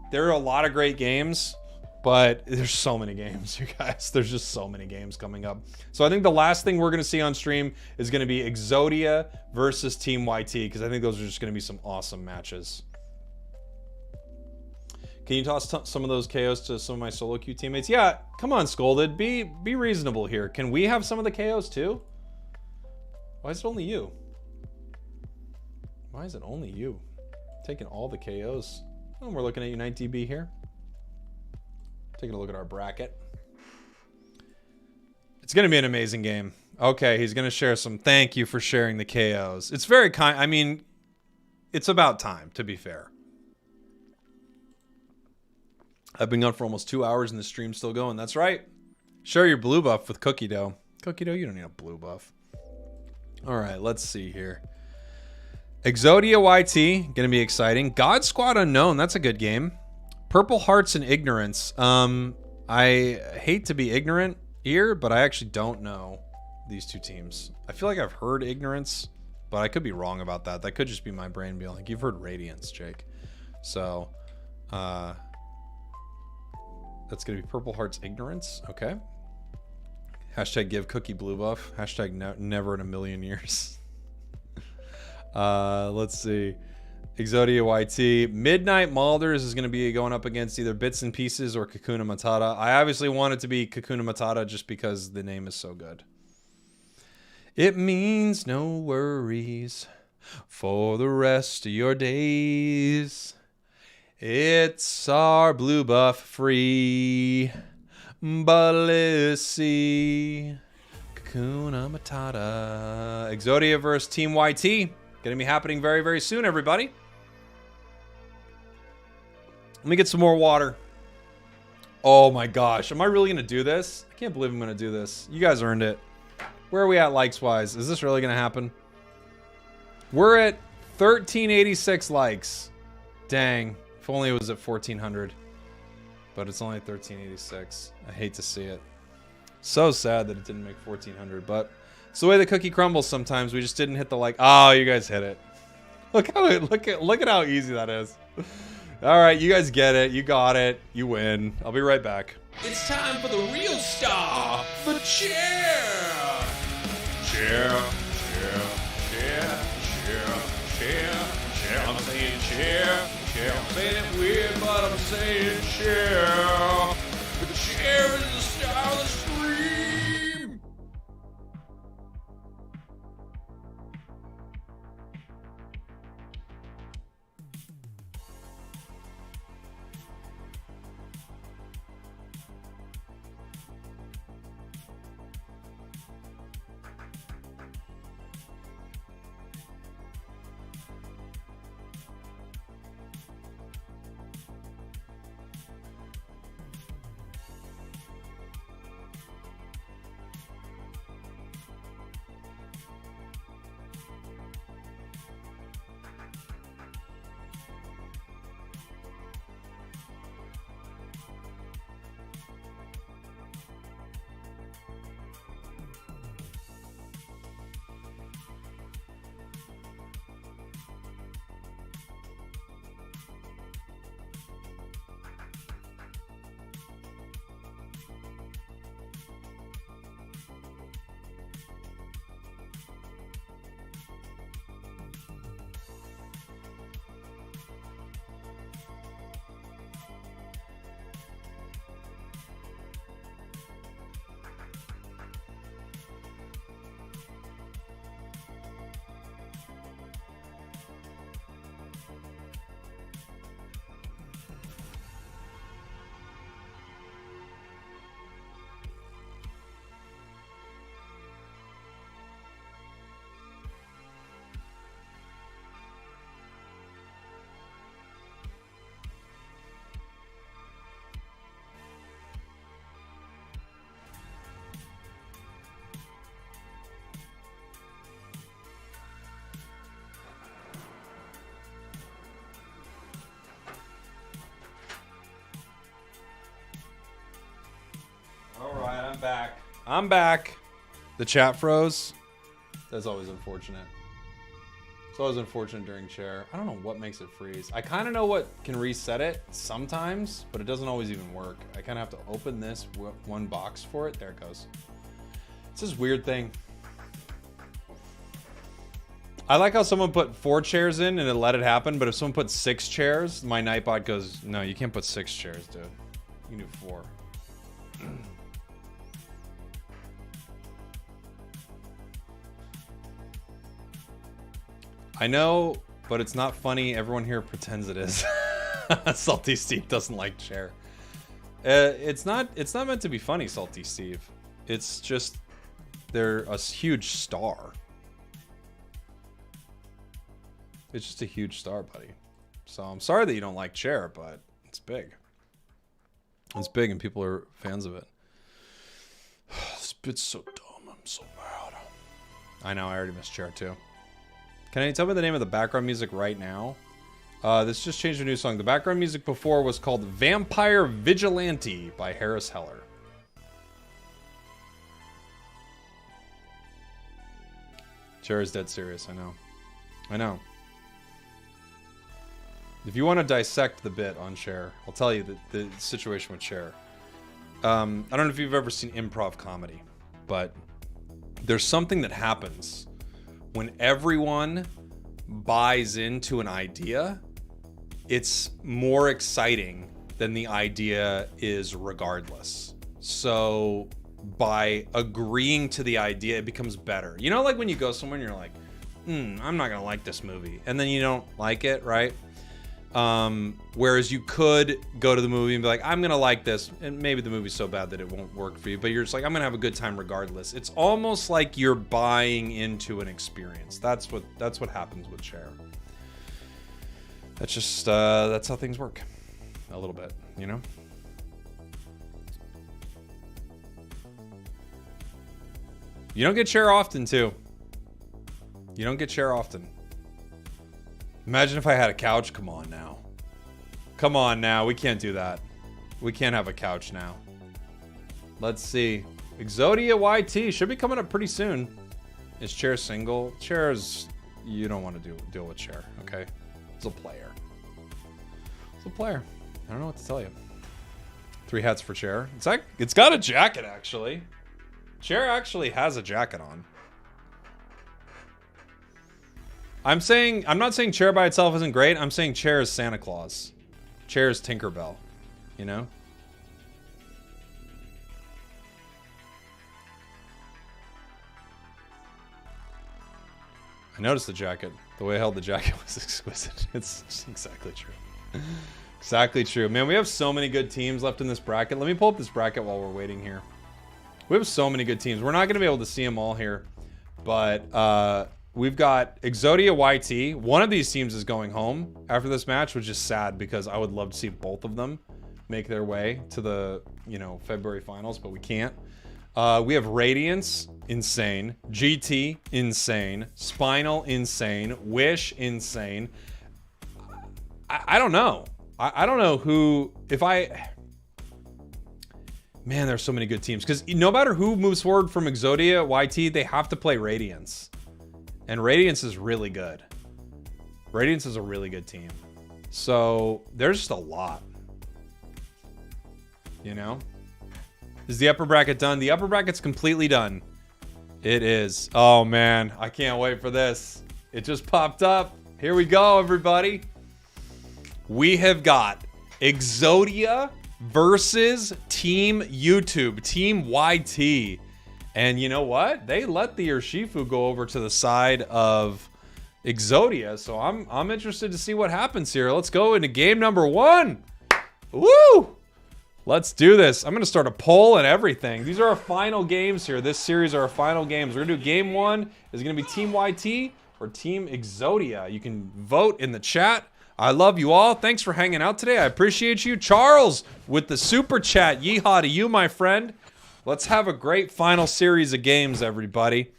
There are a lot of great games, but there's so many games, you guys. There's just so many games coming up. So I think the last thing we're going to see on stream is going to be Exodia versus Team YT, because I think those are just going to be some awesome matches. Can you toss some of those KOs to some of my solo queue teammates? Yeah, come on, Scolded. Be reasonable here. Can we have some of the KOs too? Why is it only you? Why is it only you? Taking all the KOs. Oh, we're looking at Unite DB here. Taking a look at our bracket. It's going to be an amazing game. Okay, he's going to share some. Thank you for sharing the KOs. It's very kind. I mean, it's about time, to be fair. I've been gone for almost 2 hours and the stream's still going. That's right. Share your blue buff with Cookie Dough. Cookie Dough, you don't need a blue buff. All right, let's see here. Exodia YT, gonna be exciting. God Squad Unknown, that's a good game. Purple Hearts and Ignorance. I hate to be ignorant here, but I actually don't know these two teams. I feel like I've heard Ignorance, but I could be wrong about that. That could just be my brain being like, you've heard Radiance, Jake. So, that's going to be Purple Heart's Ignorance. Okay. Hashtag give Cookie blue buff. Hashtag never in a million years. Let's see. Exodia YT. Midnight Malders is going to be going up against either Bits and Pieces or Kakuna Matata. I obviously want it to be Kakuna Matata just because the name is so good. It means no worries for the rest of your days. It's our blue buff free Balissi Kakuna Matata. Exodia versus Team YT. Gonna be happening very, very soon, everybody. Let me get some more water. Oh my gosh. Am I really gonna do this? I can't believe I'm gonna do this. You guys earned it. Where are we at likes-wise? Is this really gonna happen? We're at 1386 likes. Dang. If only it was at 1400. But it's only 1386. I hate to see it. So sad that it didn't make 1400, but it's the way the cookie crumbles sometimes. We just didn't hit the like. Oh, you guys hit it. Look at how easy that is. All right, you guys get it. You got it. You win. I'll be right back. It's time for the real star, the chair. Chair, chair, chair, chair, chair, chair. I'm saying chair. I'm saying it weird, but I'm saying chair. The chair is the star of the stream. back. I'm back. The chat froze. That's always unfortunate. It's always unfortunate during chair. I don't know what makes it freeze. I kind of know what can reset it sometimes, but it doesn't always even work. I kind of have to open this one box for it. There it goes. It's this weird thing. I like how someone put 4 chairs in and it let it happen, but if someone put 6 chairs, my Nightbot goes, no, you can't put 6 chairs, dude. You can do 4. I know, but it's not funny. Everyone here pretends it is. Salty Steve doesn't like chair. It's not meant to be funny, Salty Steve. It's just they're a huge star. It's just a huge star, buddy. So I'm sorry that you don't like chair, but it's big. It's big and people are fans of it. It's so dumb. I'm so mad. I know, I already missed chair too. Can you tell me the name of the background music right now? This just changed to a new song. The background music before was called Vampire Vigilante by Harris Heller. Chair is dead serious, I know. I know. If you want to dissect the bit on Chair, I'll tell you the situation with Chair. I don't know if you've ever seen improv comedy, but there's something that happens when everyone buys into an idea. It's more exciting than the idea is regardless. So by agreeing to the idea, it becomes better. You know, like when you go somewhere and you're like, I'm not gonna like this movie. And then you don't like it, right? Whereas you could go to the movie and be like, I'm gonna like this, and maybe the movie's so bad that it won't work for you, but you're just like, I'm gonna have a good time regardless. It's almost like you're buying into an experience. That's what happens with Chair. That's just that's how things work. A little bit, you know? You don't get Chair often too. You don't get Chair often. Imagine if I had a couch. Come on now. Come on now. We can't do that. We can't have a couch now. Let's see. Exodia YT should be coming up pretty soon. Is Chair single? Chair's... You don't want to deal with Chair, okay? It's a player. It's a player. I don't know what to tell you. 3 hats for Chair. It's got a jacket, actually. Chair actually has a jacket on. I'm not saying Chair by itself isn't great. I'm saying Chair is Santa Claus. Chair is Tinkerbell. You know? I noticed the jacket. The way I held the jacket was exquisite. It's exactly true. Exactly true. Man, we have so many good teams left in this bracket. Let me pull up this bracket while we're waiting here. We have so many good teams. We're not going to be able to see them all here. But, we've got Exodia YT. One of these teams is going home after this match, which is sad because I would love to see both of them make their way to the, February finals, but we can't. We have Radiance, insane. GT, insane. Spinal, insane. Wish, insane. I don't know. I don't know who... Man, there's so many good teams. Because no matter who moves forward from Exodia YT, they have to play Radiance. And Radiance is really good. Radiance is a really good team. So, there's just a lot. You know? Is the upper bracket done? The upper bracket's completely done. It is. Oh, man. I can't wait for this. It just popped up. Here we go, everybody. We have got Exodia versus Team YouTube. Team YT. And you know what? They let the Urshifu go over to the side of Exodia. So I'm interested to see what happens here. Let's go into game number 1. Woo! Let's do this. I'm going to start a poll and everything. These are our final games here. This series are our final games. We're going to do game 1. Is it going to be Team YT or Team Exodia? You can vote in the chat. I love you all. Thanks for hanging out today. I appreciate you. Charles with the super chat. Yeehaw to you, my friend. Let's have a great final series of games, everybody,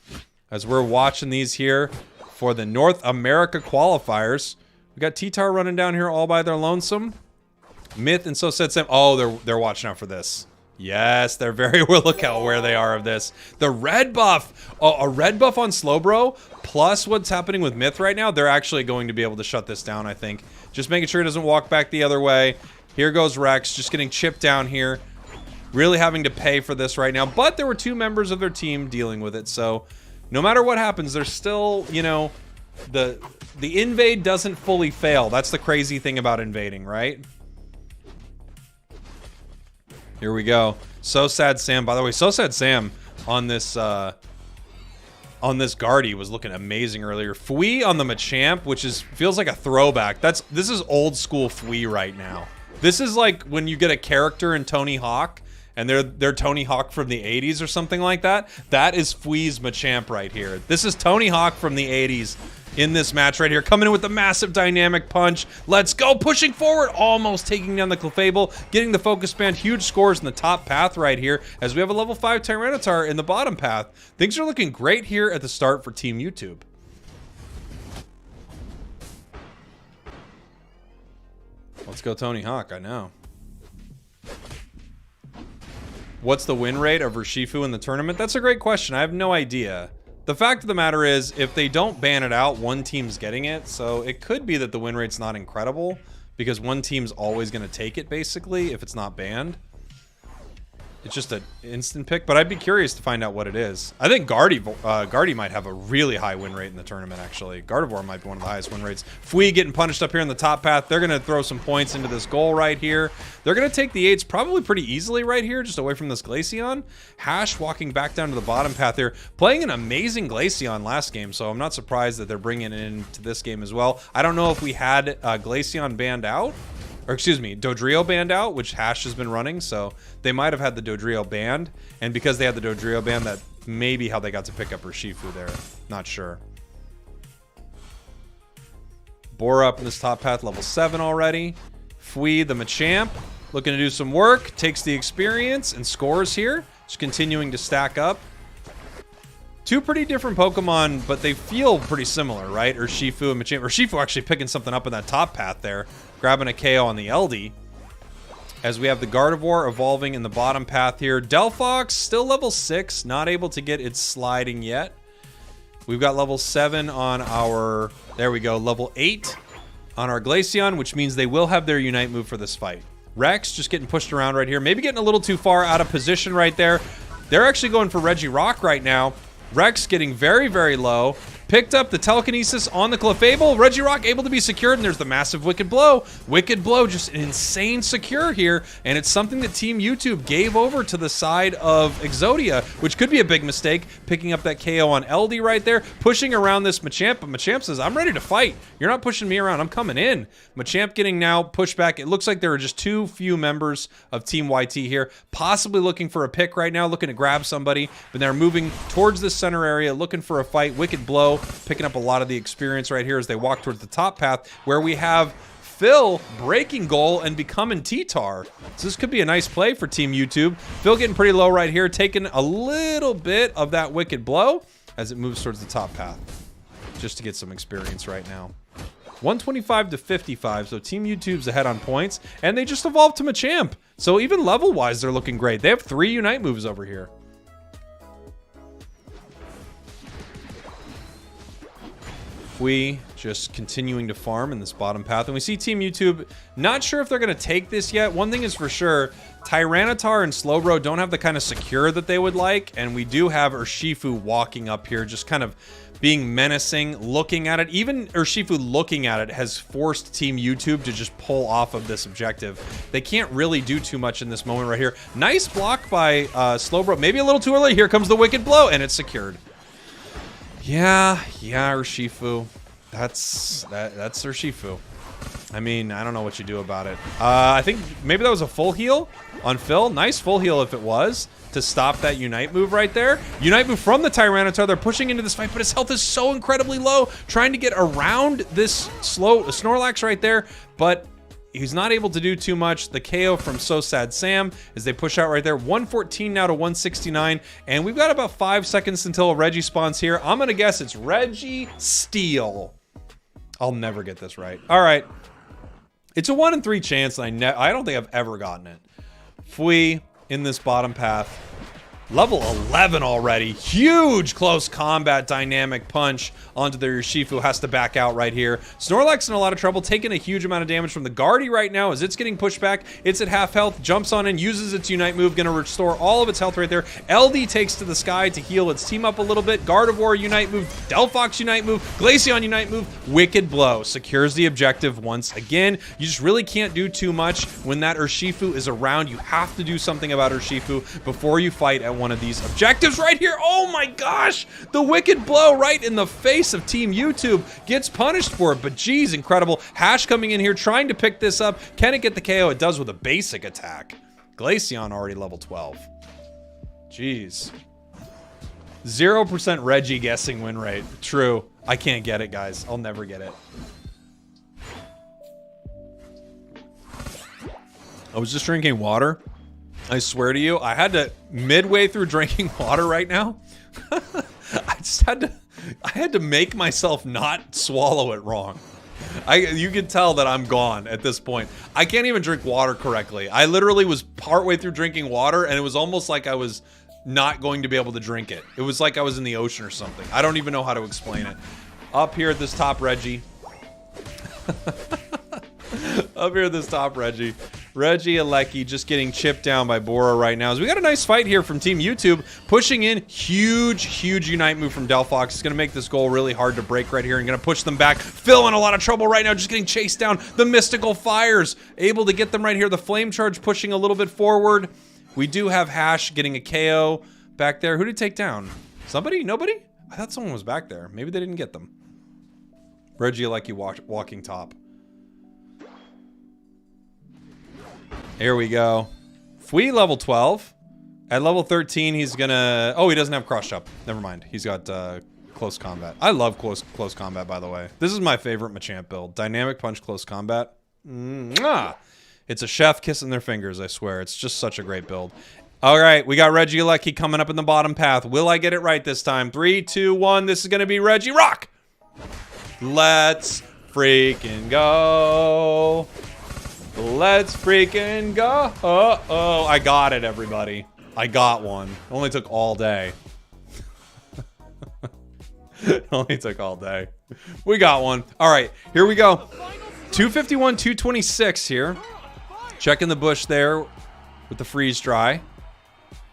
as we're watching these here for the North America qualifiers. We got T-Tar running down here all by their lonesome. Myth and So Said Sam. Oh, they're watching out for this. Yes, they're very well. Look how aware they are of this. The red buff. Oh, a red buff on Slowbro, plus what's happening with Myth right now, they're actually going to be able to shut this down, I think. Just making sure it doesn't walk back the other way. Here goes Rex, just getting chipped down here. Really having to pay for this right now. But there were 2 members of their team dealing with it, so no matter what happens, there's still, you know, the invade doesn't fully fail. That's the crazy thing about invading, right? Here we go. So Sad Sam. By the way, So Sad Sam on this Guardy was looking amazing earlier. Fui on the Machamp, which feels like a throwback. This is old school Fui right now. This is like when you get a character in Tony Hawk and they're Tony Hawk from the 80s or something like that. That is Fui's Machamp right here. This is Tony Hawk from the 80s. In this match right here, coming in with a massive dynamic punch. Let's go, pushing forward, almost taking down the Clefable, getting the focus band, huge scores in the top path right here, as we have a level 5 Tyranitar in the bottom path. Things are looking great here at the start for Team YouTube. Let's go Tony Hawk, I know. What's the win rate of Urshifu in the tournament? That's a great question, I have no idea. The fact of the matter is, if they don't ban it out, one team's getting it. So it could be that the win rate's not incredible because one team's always going to take it, basically, if it's not banned. It's just an instant pick, but I'd be curious to find out what it is. I think Guardy might have a really high win rate in the tournament, actually. Gardevoir might be one of the highest win rates. Fui getting punished up here in the top path. They're going to throw some points into this goal right here. They're going to take the 8s probably pretty easily right here, just away from this Glaceon. Hash walking back down to the bottom path here. Playing an amazing Glaceon last game, so I'm not surprised that they're bringing it into this game as well. I don't know if we had Glaceon banned out. Or excuse me, Dodrio banned out, which Hash has been running, so they might have had the Dodrio banned, and because they had the Dodrio banned, that may be how they got to pick up Urshifu there. Not sure. Bora up in this top path, level 7 already. Fui, the Machamp, looking to do some work, takes the experience and scores here. Just continuing to stack up. 2 pretty different Pokemon, but they feel pretty similar, right? Urshifu and Machamp. Urshifu actually picking something up in that top path there. Grabbing a KO on the LD. As we have the Gardevoir evolving in the bottom path here. Delphox, still level 6. Not able to get its sliding yet. We've got level 7 on our... There we go. Level 8 on our Glaceon, which means they will have their Unite move for this fight. Rex just getting pushed around right here. Maybe getting a little too far out of position right there. They're actually going for Regirock right now. Rex getting very, very low. Picked up the telekinesis on the Clefable. Regirock able to be secured, and there's the massive Wicked Blow. Wicked Blow, just an insane secure here, and it's something that Team YouTube gave over to the side of Exodia, which could be a big mistake, picking up that KO on LD right there, pushing around this Machamp, but Machamp says, I'm ready to fight. You're not pushing me around, I'm coming in. Machamp getting now pushed back. It looks like there are just too few members of Team YT here, possibly looking for a pick right now, looking to grab somebody, but they're moving towards this center area, looking for a fight. Wicked Blow, picking up a lot of the experience right here as they walk towards the top path, where we have Phil breaking goal and becoming T-Tar. So this could be a nice play for Team YouTube. Phil getting pretty low right here, taking a little bit of that Wicked Blow as it moves towards the top path, just to get some experience right now. 125 to 55, so Team YouTube's ahead on points, and they just evolved to Machamp. So even level-wise, they're looking great. They have 3 Unite moves over here. Fui just continuing to farm in this bottom path. And we see Team YouTube, not sure if they're going to take this yet. One thing is for sure, Tyranitar and Slowbro don't have the kind of secure that they would like. And we do have Urshifu walking up here, just kind of being menacing, looking at it. Even Urshifu looking at it has forced Team YouTube to just pull off of this objective. They can't really do too much in this moment right here. Nice block by Slowbro. Maybe a little too early. Here comes the Wicked Blow, and it's secured. Yeah, Urshifu. That's Urshifu. I mean, I don't know what you do about it. I think maybe that was a full heal on Phil. Nice full heal if it was, to stop that Unite move right there. Unite move from the Tyranitar. They're pushing into this fight, but his health is so incredibly low. Trying to get around this Snorlax right there, but he's not able to do too much. The KO from So Sad Sam as they push out right there. 114 now to 169. And we've got about 5 seconds until a Reggie spawns here. I'm going to guess it's Reggie Steel. I'll never get this right. All right. It's a 1 in 3 chance, and I don't think I've ever gotten it. Fui in this bottom path. Level 11 already. Huge close combat dynamic punch onto the Urshifu. Has to back out right here. Snorlax in a lot of trouble, taking a huge amount of damage from the Guardy right now as it's getting pushed back. It's at half health, jumps on in, uses its Unite move, going to restore all of its health right there. LD takes to the sky to heal its team up a little bit. Gardevoir Unite move, Delphox Unite move, Glaceon Unite move, Wicked Blow. Secures the objective once again. You just really can't do too much when that Urshifu is around. You have to do something about Urshifu before you fight at one of these objectives right here. Oh my gosh, the Wicked Blow right in the face of Team YouTube. Gets punished for it, but geez, incredible. Hash coming in here trying to pick this up. Can it get the KO? It does with a basic attack. Glaceon already level 12. Jeez. 0% Reggie guessing win rate. True. I can't get it, guys. I'll never get it. I was just drinking water. I swear to you, I had to, midway through drinking water right now, I had to make myself not swallow it wrong. You can tell that I'm gone at this point. I can't even drink water correctly. I literally was partway through drinking water and it was almost like I was not going to be able to drink it. It was like I was in the ocean or something. I don't even know how to explain it. Up here at this top, Reggie. Up here at this top, Reggie. Reggie Alecki just getting chipped down by Bora right now. So we got a nice fight here from Team YouTube. Pushing in. Huge Unite move from Delphox. It's going to make this goal really hard to break right here and going to push them back. Phil in a lot of trouble right now. Just getting chased down. The Mystical Fires. Able to get them right here. The Flame Charge pushing a little bit forward. We do have Hash getting a KO back there. Who did he take down? Somebody? Nobody? I thought someone was back there. Maybe they didn't get them. Reggie Alecki walking top. Here we go. Fui level 12. At level 13, he's gonna... Oh, he doesn't have cross chop. Never mind. He's got close combat. I love close combat, by the way. This is my favorite Machamp build. Dynamic punch, close combat. Mwah! It's a chef kissing their fingers, I swear. It's just such a great build. All right, we got Reggie Alecki coming up in the bottom path. Will I get it right this time? 3, 2, 1. This is gonna be Reggie Rock. Let's freaking go. Let's freaking go. Oh, I got it, everybody. I got one. It only took all day. It only took all day. We got one. All right, here we go. 251, 226 here. Checking the bush there with the freeze dry.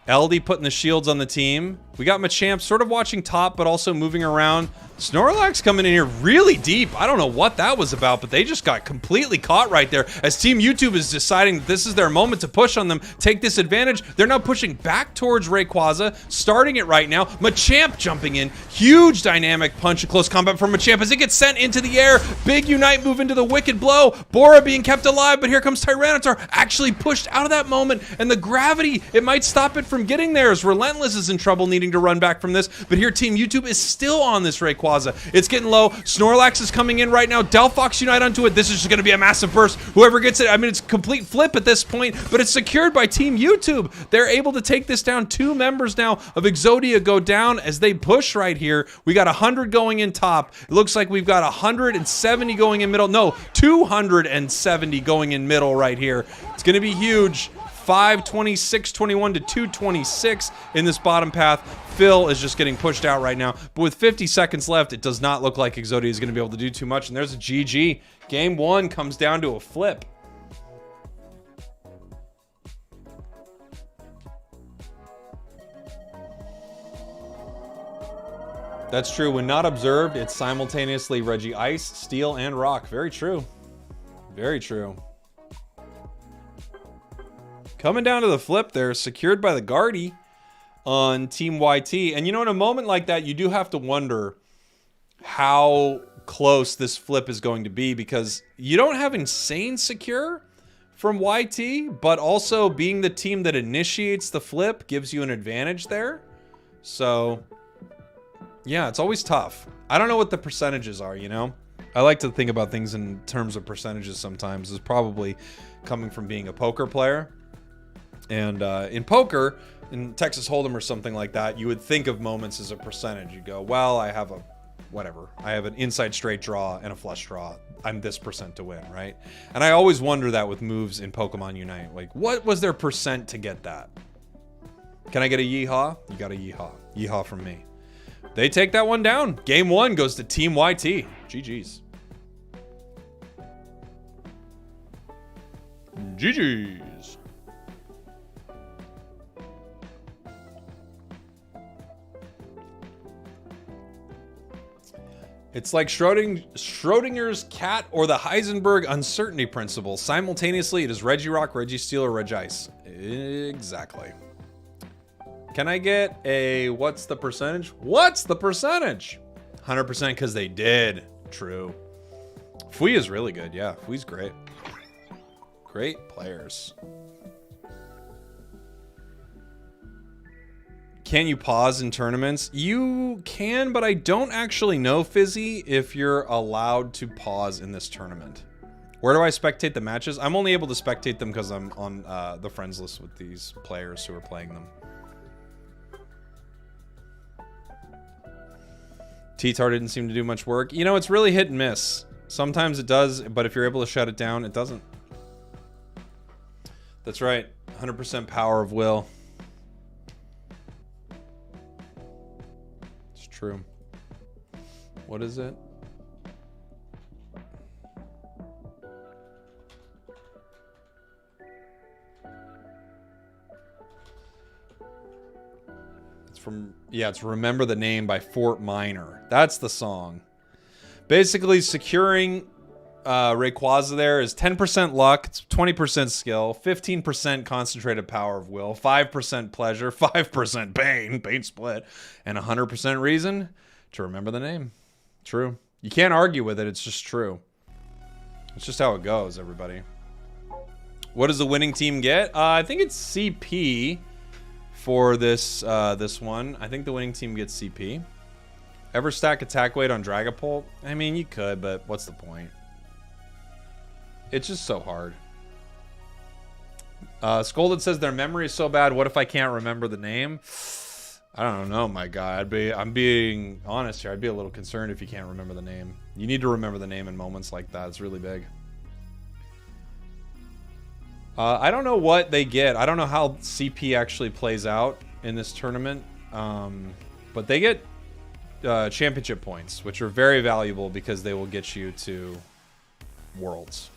LD putting the shields on the team. We got Machamp sort of watching top, but also moving around. Snorlax coming in here really deep. I don't know what that was about, but they just got completely caught right there as Team YouTube is deciding that this is their moment to push on them, take this advantage. They're now pushing back towards Rayquaza, starting it right now. Machamp jumping in. Huge dynamic punch, a close combat from Machamp as it gets sent into the air. Big Unite move into the Wicked Blow. Bora being kept alive, but here comes Tyranitar actually pushed out of that moment, and the gravity, it might stop it from getting there as Relentless is in trouble needing to run back from this, but here Team YouTube is still on this Rayquaza. It's getting low. Snorlax is coming in right now. Delphox Unite onto it. This is just going to be a massive burst. Whoever gets it, I mean, it's a complete flip at this point, but it's secured by Team YouTube. They're able to take this down. 2 members now of Exodia go down as they push right here. We got 100 going in top. It looks like we've got 170 going in middle. No, 270 going in middle right here. It's going to be huge. 526-21 to 226 in this bottom path. Phil is just getting pushed out right now. But with 50 seconds left, it does not look like Exodia is going to be able to do too much. And there's a GG. Game 1 comes down to a flip. That's true. When not observed, it's simultaneously Reggie Ice, Steel, and Rock. Very true. Very true. Coming down to the flip there, secured by the Guardy on Team YT. And you know, in a moment like that, you do have to wonder how close this flip is going to be, because you don't have insane secure from YT, but also being the team that initiates the flip gives you an advantage there. So, yeah, it's always tough. I don't know what the percentages are, you know? I like to think about things in terms of percentages sometimes. It's probably coming from being a poker player. And in poker, in Texas Hold'em or something like that, you would think of moments as a percentage. You go, well, I have a whatever. I have an inside straight draw and a flush draw. I'm this percent to win, right? And I always wonder that with moves in Pokemon Unite. Like, what was their percent to get that? Can I get a yeehaw? You got a yeehaw. Yeehaw from me. They take that one down. Game 1 goes to Team YT. GG's. GG's. It's like Schrodinger's cat or the Heisenberg uncertainty principle. Simultaneously, it is Regirock, Registeel, or Regice. Exactly. Can I get a what's the percentage? What's the percentage? 100% because they did. True. Fui is really good. Yeah, Fui's great. Great players. Can you pause in tournaments? You can, but I don't actually know, Fizzy, if you're allowed to pause in this tournament. Where do I spectate the matches? I'm only able to spectate them because I'm on the friends list with these players who are playing them. T-Tar didn't seem to do much work. You know, it's really hit and miss. Sometimes it does, but if you're able to shut it down, it doesn't. That's right. 100% power of will. It's true. What is it? It's from, yeah, it's Remember the Name by Fort Minor. That's the song. Basically, securing Rayquaza there is 10% luck, it's 20% skill, 15% concentrated power of will, 5% pleasure, 5% pain split, and 100% reason to remember the name. True. You can't argue with it, it's just true. It's just how it goes, everybody. What does the winning team get? I think it's CP for this this one. I think the winning team gets CP. Ever stack attack weight on Dragapult? I mean, you could, but what's the point? It's just so hard. Scolded says their memory is so bad. What if I can't remember the name? I don't know, my guy. I'm being honest here. I'd be a little concerned if you can't remember the name. You need to remember the name in moments like that. It's really big. I don't know what they get. I don't know how CP actually plays out in this tournament. But they get championship points, which are very valuable because they will get you to Worlds.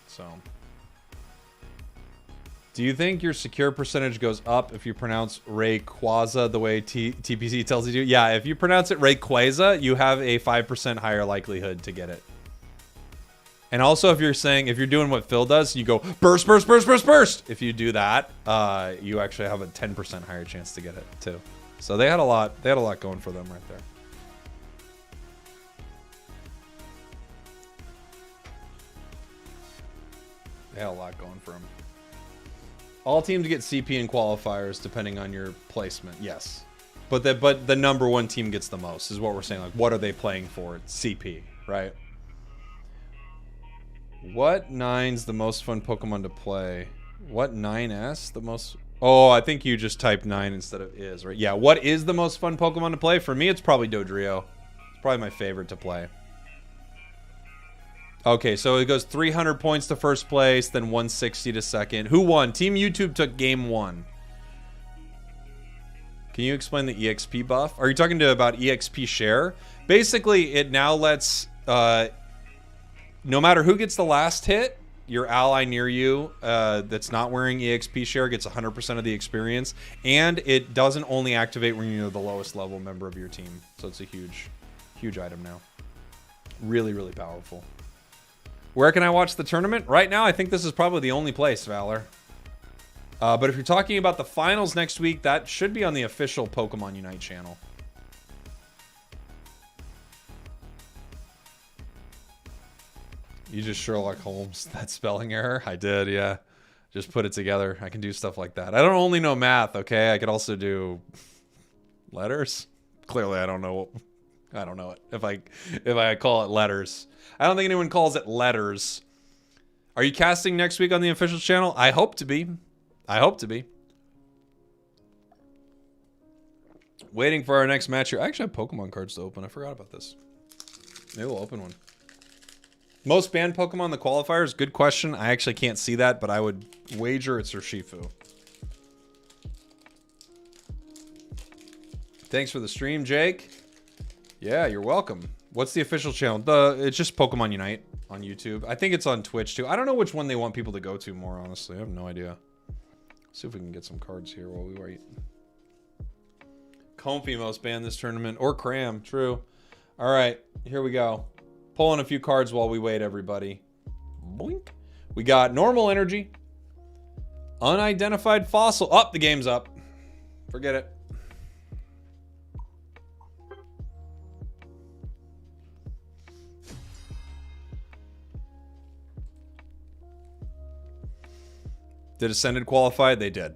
So, do you think your secure percentage goes up if you pronounce Rayquaza the way TPC tells you to? Yeah, if you pronounce it Rayquaza, you have a 5% higher likelihood to get it. And also, if you're doing what Phil does, you go burst, burst, burst, burst, burst. If you do that, you actually have a 10% higher chance to get it too. So they had a lot going for them right there. They had a lot going for them. All teams get CP in qualifiers depending on your placement. Yes. But the number one team gets the most is what we're saying. Like, what are they playing for? It's CP, right? What 9's the most fun Pokemon to play? What 9S the most... Oh, I think you just typed 9 instead of is, right? Yeah, what is the most fun Pokemon to play? For me, it's probably Dodrio. It's probably my favorite to play. Okay, so it goes 300 points to first place, then 160 to second. Who won? Team YouTube took game 1. Can you explain the EXP buff? Are you talking about EXP share? Basically, it now lets... no matter who gets the last hit, your ally near you that's not wearing EXP share gets 100% of the experience, and it doesn't only activate when you're the lowest level member of your team. So it's a huge, huge item now. Really, really powerful. Where can I watch the tournament? Right now, I think this is probably the only place, Valor. But if you're talking about the finals next week, that should be on the official Pokemon Unite channel. You just Sherlock Holmes that spelling error? I did, yeah. Just put it together. I can do stuff like that. I don't only know math, okay? I could also do letters. Clearly, I don't know it. If I call it letters. I don't think anyone calls it letters. Are you casting next week on the official channel? I hope to be. I hope to be. Waiting for our next match here. I actually have Pokemon cards to open. I forgot about this. Maybe we'll open one. Most banned Pokemon in the qualifiers? Good question. I actually can't see that, but I would wager it's Urshifu. Thanks for the stream, Jake. Yeah, you're welcome. What's the official channel? It's just Pokemon Unite on YouTube. I think it's on Twitch too. I don't know which one they want people to go to more, honestly. I have no idea. See if we can get some cards here while we wait. Comfy most banned this tournament. Or Cram, true. All right, here we go. Pulling a few cards while we wait, everybody. Boink. We got Normal Energy. Unidentified Fossil. Oh, the game's up. Forget it. Did Ascended qualify? They did.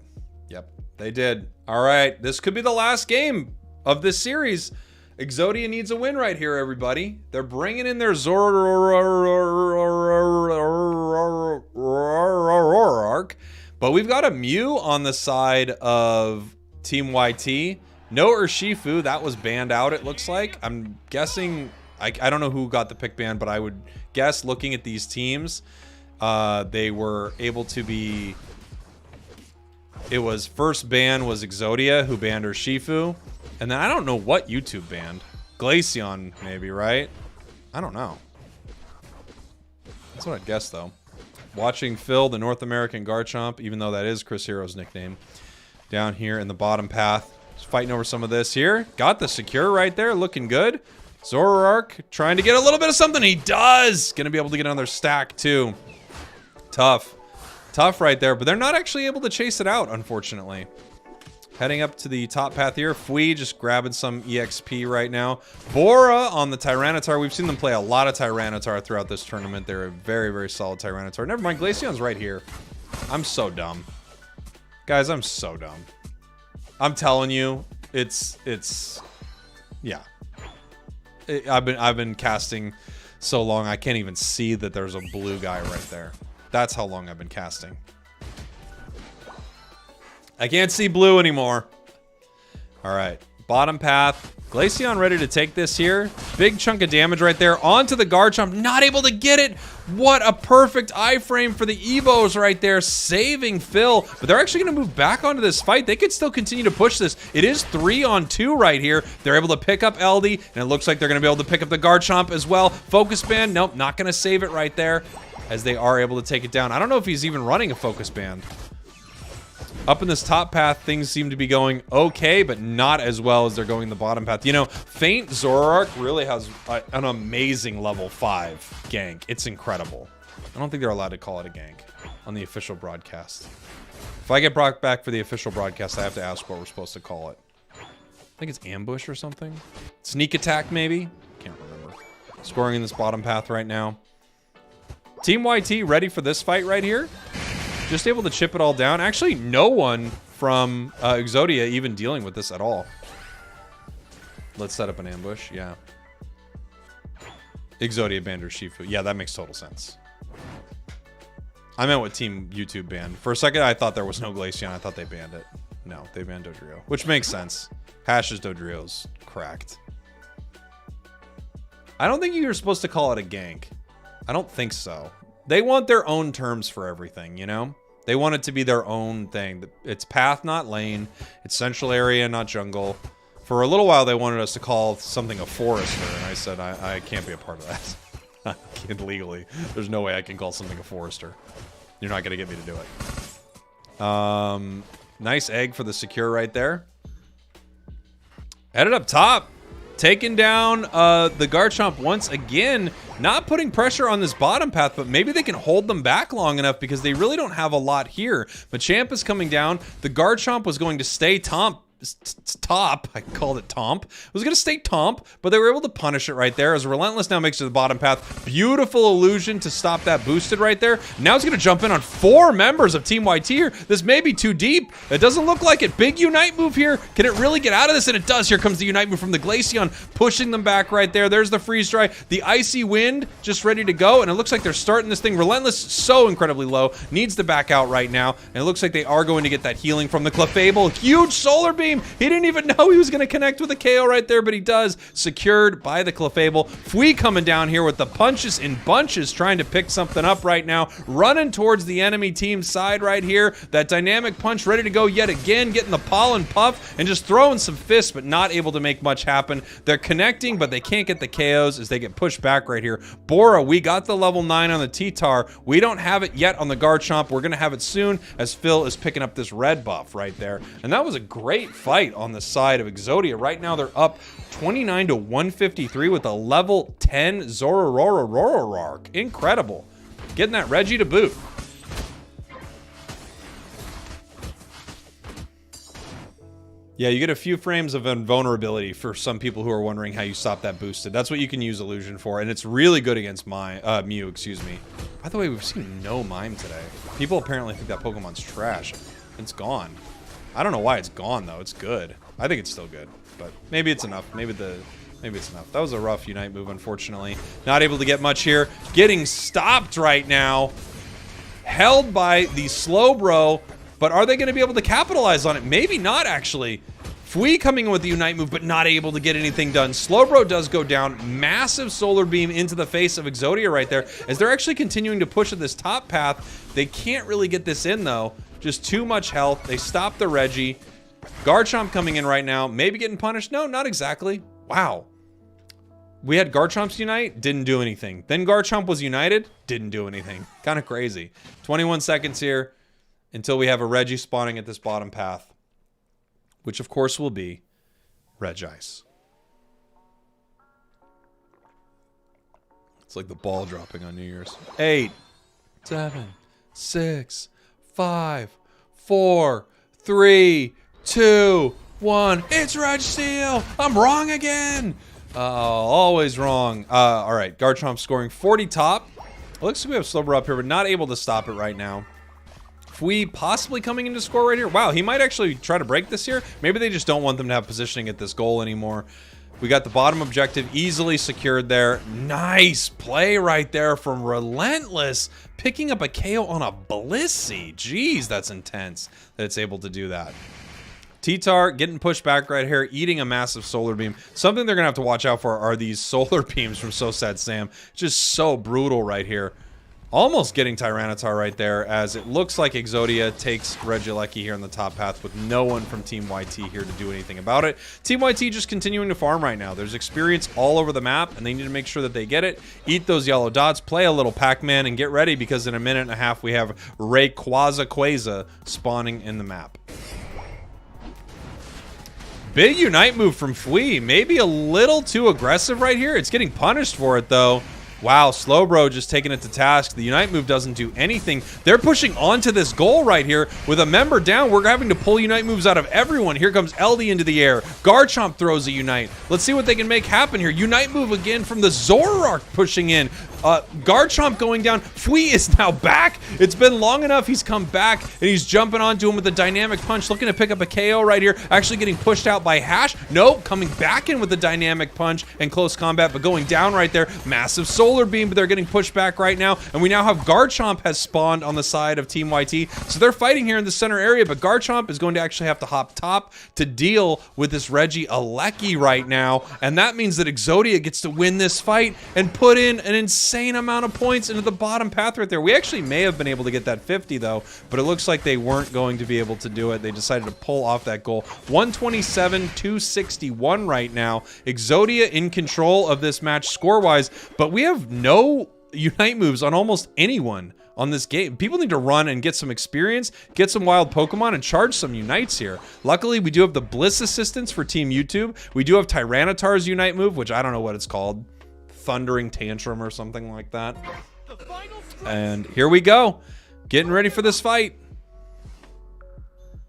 Yep, they did. All right, this could be the last game of this series. Exodia needs a win right here, everybody. They're bringing in their Zoroark, but we've got a Mew on the side of Team YT. No Urshifu, that was banned out, it looks like. I'm guessing, I don't know who got the pick ban, but I would guess looking at these teams, they were able to be... It was first ban was Exodia, who banned Urshifu. And then I don't know what YouTube banned. Glaceon, maybe, right? I don't know. That's what I'd guess, though. Watching Phil, the North American Garchomp, even though that is Chris Hero's nickname, down here in the bottom path. Just fighting over some of this here. Got the secure right there, looking good. Zoroark trying to get a little bit of something. He does! Gonna be able to get another stack, too. Tough. Tough right there, but they're not actually able to chase it out, unfortunately. Heading up to the top path here. Fui just grabbing some EXP right now. Bora on the Tyranitar. We've seen them play a lot of Tyranitar throughout this tournament. They're a very, very solid Tyranitar. Never mind, Glaceon's right here. I'm so dumb. Guys, I'm so dumb. I'm telling you, it's yeah. I've been casting so long, I can't even see that there's a blue guy right there. That's how long I've been casting. I can't see blue anymore. All right, bottom path. Glaceon ready to take this here. Big chunk of damage right there onto the Garchomp. Not able to get it. What a perfect iframe for the Evos right there, saving Phil. But they're actually going to move back onto this fight. They could still continue to push this. It is 3-on-2 right here. They're able to pick up LD, and it looks like they're going to be able to pick up the Garchomp as well. Focus Band, nope, not going to save it right there, as they are able to take it down. I don't know if he's even running a Focus Band. Up in this top path, things seem to be going okay, but not as well as they're going the bottom path. You know, Faint Zoroark really has an amazing level 5 gank. It's incredible. I don't think they're allowed to call it a gank on the official broadcast. If I get brought back for the official broadcast, I have to ask what we're supposed to call it. I think it's ambush or something. Sneak attack, maybe? Can't remember. Scoring in this bottom path right now. Team YT ready for this fight right here. Just able to chip it all down. Actually, no one from Exodia even dealing with this at all. Let's set up an ambush. Yeah. Exodia banned Urshifu. Yeah, that makes total sense. I meant what Team YouTube banned. For a second, I thought there was no Glaceon. I thought they banned it. No, they banned Dodrio, which makes sense. Hash's Dodrio's cracked. I don't think you're supposed to call it a gank. I don't think so. They want their own terms for everything, you know? They want it to be their own thing. It's path, not lane. It's central area, not jungle. For a little while, they wanted us to call something a forester, and I said, I can't be a part of that. I can't legally. There's no way I can call something a forester. You're not going to get me to do it. Nice egg for the secure right there. Headed up top. Taking down the Garchomp once again. Not putting pressure on this bottom path, but maybe they can hold them back long enough because they really don't have a lot here. Machamp is coming down. The Garchomp was going to stay top. I called it Tomp. It was going to stay Tomp, but they were able to punish it right there as Relentless now makes it to the bottom path. Beautiful illusion to stop that boosted right there. Now it's going to jump in on 4 members of Team YT here. This may be too deep. It doesn't look like it. Big Unite move here. Can it really get out of this? And it does. Here comes the Unite move from the Glaceon, pushing them back right there. There's the Freeze Dry. The Icy Wind just ready to go, and it looks like they're starting this thing. Relentless so incredibly low. Needs to back out right now, and it looks like they are going to get that healing from the Clefable. Huge Solar Beam. Beam. He didn't even know he was going to connect with a KO right there, but he does. Secured by the Clefable. Fui coming down here with the punches in bunches, trying to pick something up right now. Running towards the enemy team's side right here. That dynamic punch ready to go yet again. Getting the pollen puff and just throwing some fists, but not able to make much happen. They're connecting, but they can't get the KOs as they get pushed back right here. Bora, we got the level 9 on the T-Tar. We don't have it yet on the Garchomp. We're going to have it soon as Phil is picking up this red buff right there. And that was a great fight on the side of Exodia. Right now they're up 29 to 153 with a level 10 Zororororororark. Incredible. Getting that Reggie to boot. Yeah, you get a few frames of invulnerability for some people who are wondering how you stop that boosted. That's what you can use Illusion for, and it's really good against Mew, excuse me. By the way, we've seen no Mime today. People apparently think that Pokemon's trash. It's gone. I don't know why it's gone, though. It's good. I think it's still good, but maybe it's enough. Maybe it's enough. That was a rough Unite move, unfortunately. Not able to get much here. Getting stopped right now. Held by the Slowbro. But are they going to be able to capitalize on it? Maybe not, actually. Fui coming in with the Unite move, but not able to get anything done. Slowbro does go down. Massive Solar Beam into the face of Exodia right there. As they're actually continuing to push at this top path. They can't really get this in, though. Just too much health. They stop the Reggie. Garchomp coming in right now. Maybe getting punished? No, not exactly. Wow. We had Garchomp's Unite. Didn't do anything. Then Garchomp was United. Didn't do anything. Kind of crazy. 21 seconds here. Until we have a Reggie spawning at this bottom path. Which, of course, will be Regice. It's like the ball dropping on New Year's. 8, 7, 6, 5, 4, 3, 2, 1. It's Registeel! I'm wrong again! Always wrong. All right, Garchomp scoring 40 top. Looks like we have Slowbro up here, but not able to stop it right now. Fui possibly coming into score right here. Wow, he might actually try to break this here. Maybe they just don't want them to have positioning at this goal anymore. We got the bottom objective easily secured there. Nice play right there from Relentless. Picking up a KO on a Blissey. Jeez, that's intense that it's able to do that. T-Tar getting pushed back right here, eating a massive Solar Beam. Something they're going to have to watch out for are these Solar Beams from So Sad Sam. Just so brutal right here. Almost getting Tyranitar right there, as it looks like Exodia takes Regieleki here on the top path with no one from Team YT here to do anything about it. Team YT just continuing to farm right now. There's experience all over the map, and they need to make sure that they get it. Eat those yellow dots, play a little Pac-Man, and get ready, because in a minute and a half we have Rayquaza spawning in the map. Big Unite move from Fui. Maybe a little too aggressive right here. It's getting punished for it, though. Wow, Slowbro just taking it to task. The Unite move doesn't do anything. They're pushing onto this goal right here. With a member down, we're having to pull Unite moves out of everyone. Here comes LD into the air. Garchomp throws a Unite. Let's see what they can make happen here. Unite move again from the Zoroark pushing in. Garchomp going down. Fui is now back. It's been long enough. He's come back, and he's jumping onto him with a dynamic punch, looking to pick up a KO right here. Actually getting pushed out by Hash. Nope, coming back in with a dynamic punch and close combat, but going down right there. Massive Solar Beam, but they're getting pushed back right now. And we now have Garchomp has spawned on the side of Team YT. So they're fighting here in the center area, but Garchomp is going to actually have to hop top to deal with this Regieleki right now. And that means that Exodia gets to win this fight and put in an insane amount of points into the bottom path right there. We actually may have been able to get that 50 though, but it looks like they weren't going to be able to do it. They decided to pull off that goal. 127-261 right now. Exodia in control of this match score-wise, but we have no Unite moves on almost anyone on this game. People need to run and get some experience, get some wild Pokemon, and charge some Unites here. Luckily, we do have the Bliss assistance for Team YouTube. We do have Tyranitar's Unite move, which I don't know what it's called. Thundering Tantrum or something like that. And here we go. Getting ready for this fight.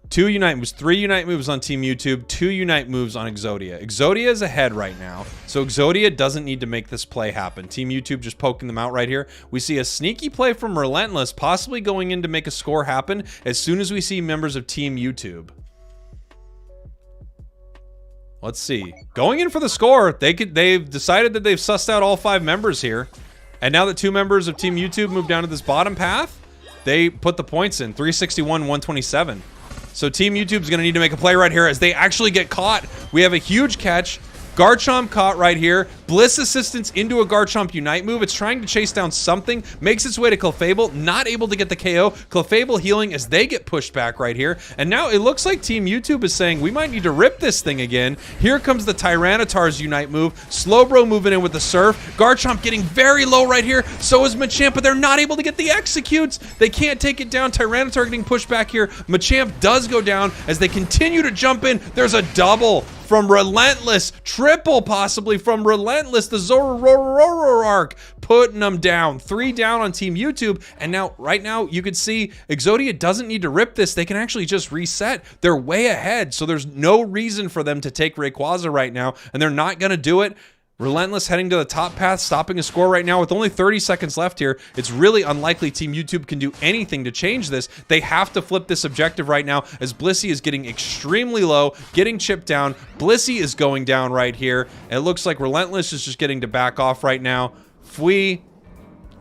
2 Unite moves, 3 Unite moves on Team YouTube, 2 Unite moves on Exodia. Exodia is ahead right now, so Exodia doesn't need to make this play happen. Team YouTube just poking them out right here. We see a sneaky play from Relentless, possibly going in to make a score happen as soon as we see members of Team YouTube. Let's see. Going in for the score, they've decided that they've sussed out all 5 members here. And now that 2 members of Team YouTube move down to this bottom path, they put the points in. 361, 127. So Team YouTube's going to need to make a play right here as they actually get caught. We have a huge catch. Garchomp caught right here. Bliss assistance into a Garchomp Unite move. It's trying to chase down something. Makes its way to Clefable. Not able to get the KO. Clefable healing as they get pushed back right here. And now it looks like Team YouTube is saying, we might need to rip this thing again. Here comes the Tyranitar's Unite move. Slowbro moving in with the Surf. Garchomp getting very low right here. So is Machamp, but they're not able to get the executes. They can't take it down. Tyranitar getting pushed back here. Machamp does go down as they continue to jump in. There's a double from Relentless, triple possibly from Relentless, the Zoroark, putting them down. 3 down on Team YouTube, and now, right now, you can see Exodia doesn't need to rip this. They can actually just reset. They're way ahead, so there's no reason for them to take Rayquaza right now, and they're not gonna do it. Relentless heading to the top path, stopping a score right now with only 30 seconds left here. It's really unlikely Team YouTube can do anything to change this. They have to flip this objective right now as Blissey is getting extremely low, getting chipped down. Blissey is going down right here. It looks like Relentless is just getting to back off right now. Fui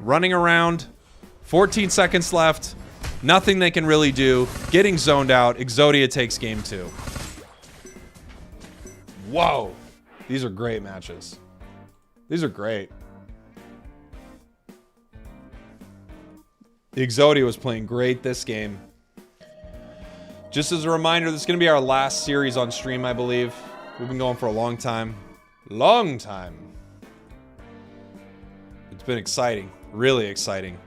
running around. 14 seconds left. Nothing they can really do. Getting zoned out. Exodia takes game 2. Whoa. These are great matches. These are great. The Exodia was playing great this game. Just as a reminder, this is going to be our last series on stream, I believe. We've been going for a long time. Long time. It's been exciting. Really exciting.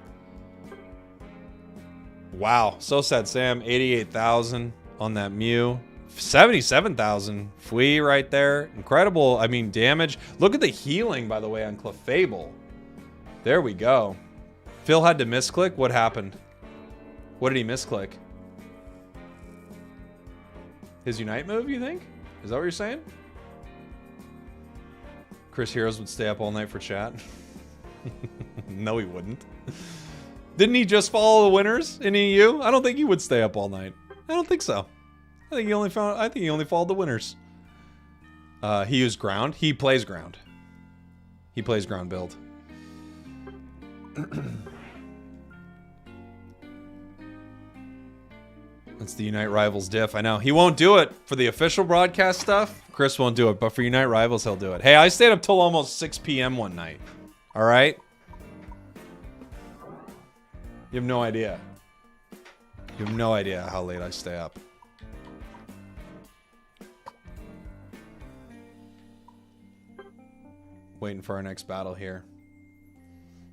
Wow. So sad, Sam. 88,000 on that Mew. 77,000. Fui right there. Incredible, I mean, damage. Look at the healing, by the way, on Clefable. There we go. Phil had to misclick. What happened? What did he misclick? His Unite move, you think? Is that what you're saying? Chris Heroes would stay up all night for chat. No, he wouldn't. Didn't he just follow the winners in EU? I don't think he would stay up all night. I don't think so. I think he only followed the winners. He used ground. He plays ground. He plays ground build. That's the Unite Rivals diff. I know. He won't do it for the official broadcast stuff. Chris won't do it, but for Unite Rivals, he'll do it. Hey, I stayed up till almost 6 p.m. one night. All right? You have no idea. You have no idea how late I stay up. Waiting for our next battle here.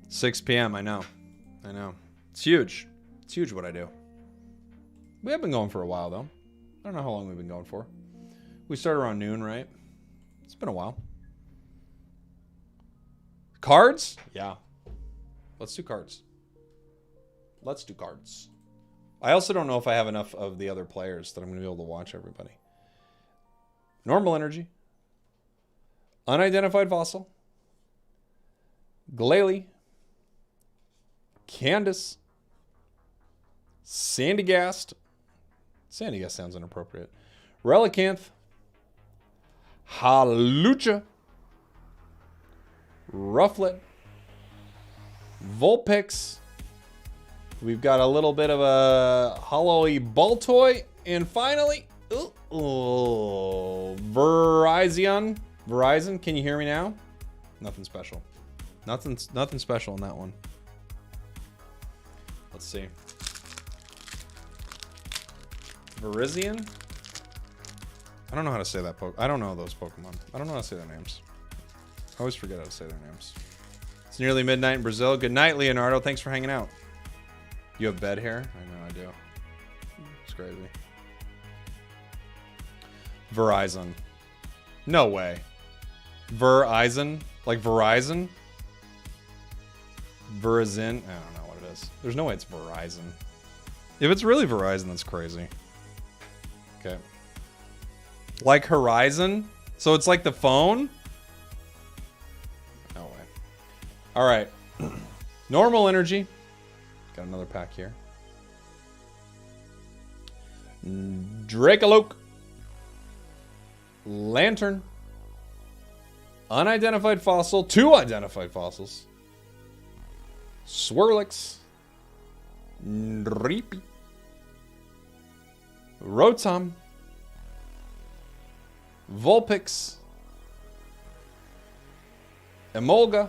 6 p.m. I know. I know. It's huge. It's huge what I do. We have been going for a while, though. I don't know how long we've been going for. We started around noon, right? It's been a while. Cards? Yeah. Let's do cards. Let's do cards. I also don't know if I have enough of the other players that I'm going to be able to watch everybody. Normal energy. Unidentified fossil. Glalie. Candace. Sandygast. Sandygast sounds inappropriate. Relicanth. Halucha. Rufflet. Vulpix. We've got a little bit of a hollowy Baltoy. And finally, Verizon. Verizon, can you hear me now? Nothing special. Nothing special on that one. Let's see. Virizion? I don't know how to say that I don't know those Pokemon. I don't know how to say their names. I always forget how to say their names. It's nearly midnight in Brazil. Good night, Leonardo. Thanks for hanging out. You have bed hair? I know I do. It's crazy. Verizon. No way. Verizon? Like Verizon? Verizon? I don't know what it is. There's no way it's Verizon. If it's really Verizon, that's crazy. Okay. Like Horizon? So it's like the phone? No way. Alright. Normal energy. Got another pack here. Dracoloak. Lantern. Unidentified fossil. 2 identified fossils. Swirlix. Dreepy. Rotom. Vulpix. Emolga.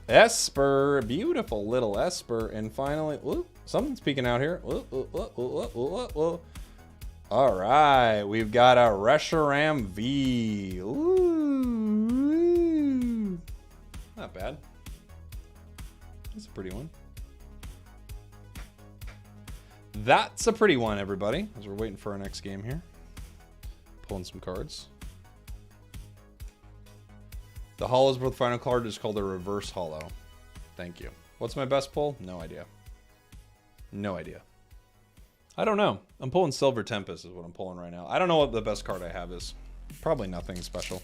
Esper. Beautiful little Esper. And finally, ooh, something's peeking out here. All right, we've got a Reshiram V. Ooh. Not bad. That's a pretty one. That's a pretty one, everybody. As we're waiting for our next game here. Pulling some cards. The Hollows for the final card is called a Reverse Hollow. Thank you. What's my best pull? No idea. No idea. I don't know. I'm pulling Silver Tempest is what I'm pulling right now. I don't know what the best card I have is. Probably nothing special.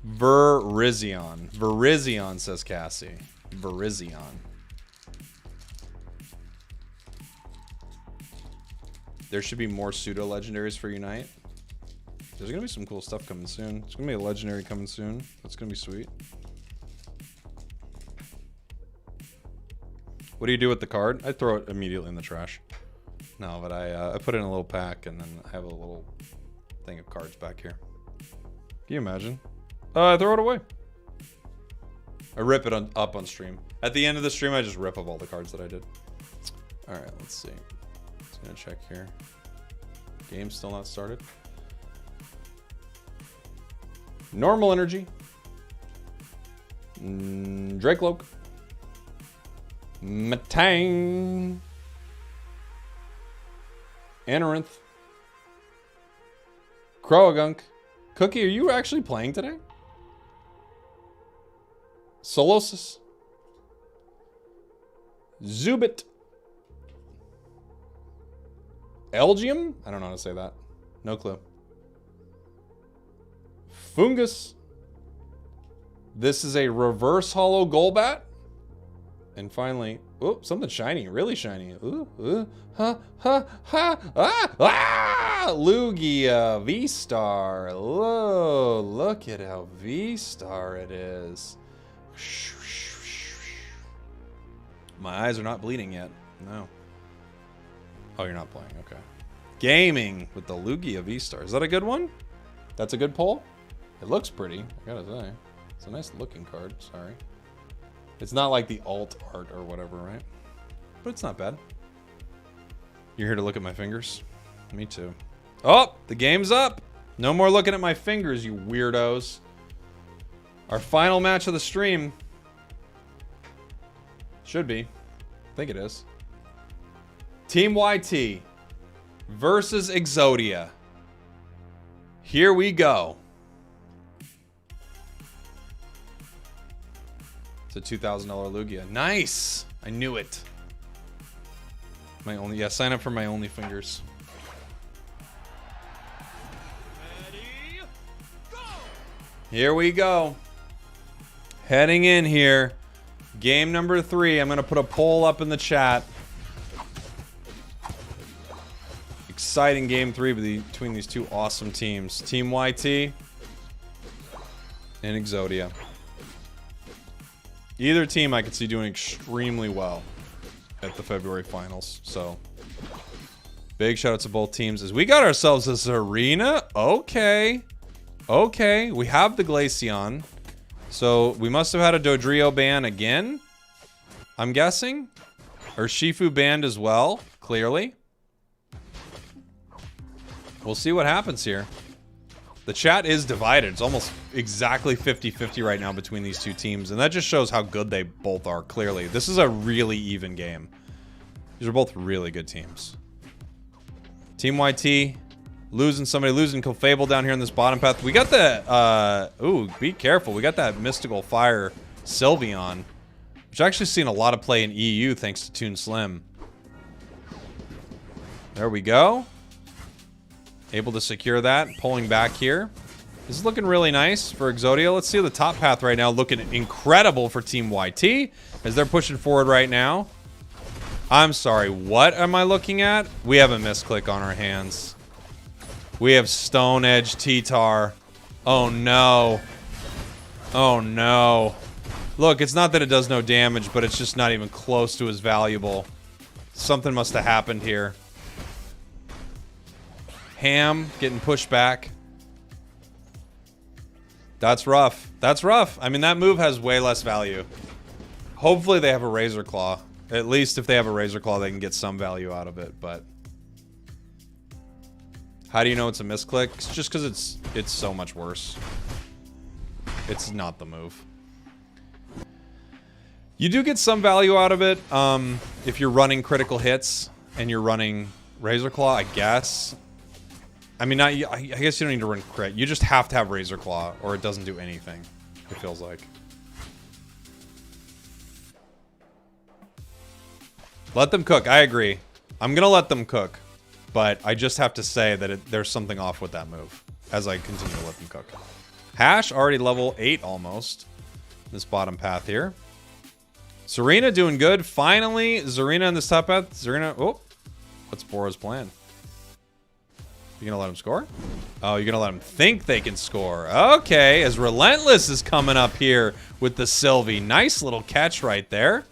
Virizion. Virizion, says Cassie. Virizion. There should be more pseudo-legendaries for Unite. There's going to be some cool stuff coming soon. There's going to be a legendary coming soon. That's going to be sweet. What do you do with the card? I throw it immediately in the trash. No, but I put it in a little pack, and then I have a little thing of cards back here. Can you imagine? I throw it away. I rip it up on stream. At the end of the stream, I just rip up all the cards that I did. All right, let's see. Just gonna check here. Game's still not started. Normal energy. Dracloak. Matang. Amaranth. Croagunk. Cookie, are you actually playing today? Solosis. Zubit. Elgium? I don't know how to say that. No clue. Fungus. This is a reverse hollow Golbat. And finally, oh, something shiny, really shiny. Ooh, ha, ha, ha, Lugia V-Star. Whoa, look at how V-Star it is. My eyes are not bleeding yet. No. Oh, you're not playing. Okay. Gaming with the Lugia V-Star. Is that a good one? That's a good pull? It looks pretty, I gotta say. It's a nice looking card. Sorry. It's not like the alt art or whatever, right? But it's not bad. You're here to look at my fingers? Me too. Oh, the game's up. No more looking at my fingers, you weirdos. Our final match of the stream. Should be. I think it is. Team YT versus Exodia. Here we go. It's a $2,000 Lugia. Nice! I knew it. My only, yeah, sign up for my only fingers. Ready, go! Here we go. Heading in here. Game number 3. I'm going to put a poll up in the chat. Exciting game 3 between these two awesome teams. Team YT and Exodia. Either team I could see doing extremely well at the February finals. So, big shout out to both teams as we got ourselves a Zarina. Okay. Okay. We have the Glaceon. So, we must have had a Dodrio ban again. I'm guessing. Or Shifu banned as well. Clearly. We'll see what happens here. The chat is divided. It's almost exactly 50-50 right now between these two teams. And that just shows how good they both are, clearly. This is a really even game. These are both really good teams. Team YT losing somebody. Losing Clefable down here in this bottom path. We got the... ooh, be careful. We got that Mystical Fire Sylveon. Which I've actually seen a lot of play in EU thanks to Toon Slim. There we go. Able to secure that. Pulling back here. This is looking really nice for Exodia. Let's see the top path right now. Looking incredible for Team YT. As they're pushing forward right now. I'm sorry. What am I looking at? We have a misclick on our hands. We have Stone Edge T-Tar. Oh no. Oh no. Look, it's not that it does no damage, but it's just not even close to as valuable. Something must have happened here. Ham getting pushed back. That's rough. That's rough. I mean, that move has way less value. Hopefully they have a Razor Claw. At least if they have a Razor Claw, they can get some value out of it, but... How do you know it's a misclick? It's just because it's so much worse. It's not the move. You do get some value out of it if you're running critical hits and you're running Razor Claw, I guess. I mean, I guess you don't need to run crit. You just have to have Razor Claw or it doesn't do anything, it feels like. Let them cook. I agree. I'm going to let them cook. But I just have to say that there's something off with that move as I continue to let them cook. Hash already level 8 almost. This bottom path here. Zarina doing good. Finally, Zarina in this top path. Zarina. Oh, what's Bora's plan? You gonna let him score? Oh, you're gonna let him think they can score. Okay, as Relentless is coming up here with the Sylvie. Nice little catch right there.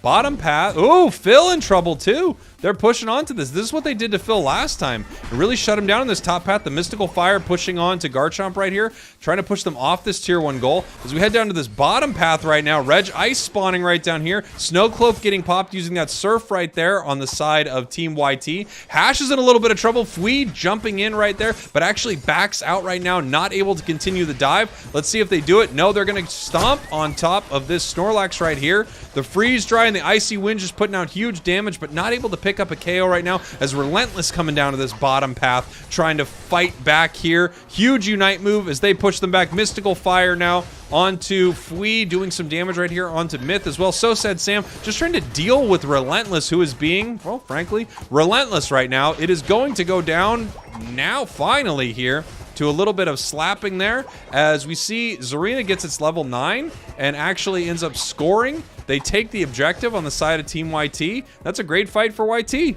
Bottom path. Ooh, Phil in trouble too. They're pushing on to this. This is what they did to Phil last time. It really shut him down in this top path. The Mystical Fire pushing on to Garchomp right here. Trying to push them off this tier 1 goal. As we head down to this bottom path right now. Reg Ice spawning right down here. Snow Cloak getting popped using that Surf right there on the side of Team YT. Hash is in a little bit of trouble. Fwee jumping in right there, but actually backs out right now. Not able to continue the dive. Let's see if they do it. No, they're going to stomp on top of this Snorlax right here. The Freeze Dry and the Icy Wind just putting out huge damage, but not able to pick up a KO right now as Relentless coming down to this bottom path, trying to fight back here. Huge Unite move as they push them back. Mystical Fire now onto Fwee, doing some damage right here onto Myth as well. So Sad Sam just trying to deal with Relentless, who is being, well, frankly, relentless right now. It is going to go down now, finally here, to a little bit of slapping there as we see Zarina gets its level 9 and actually ends up scoring. They take the objective on the side of Team YT. That's a great fight for YT.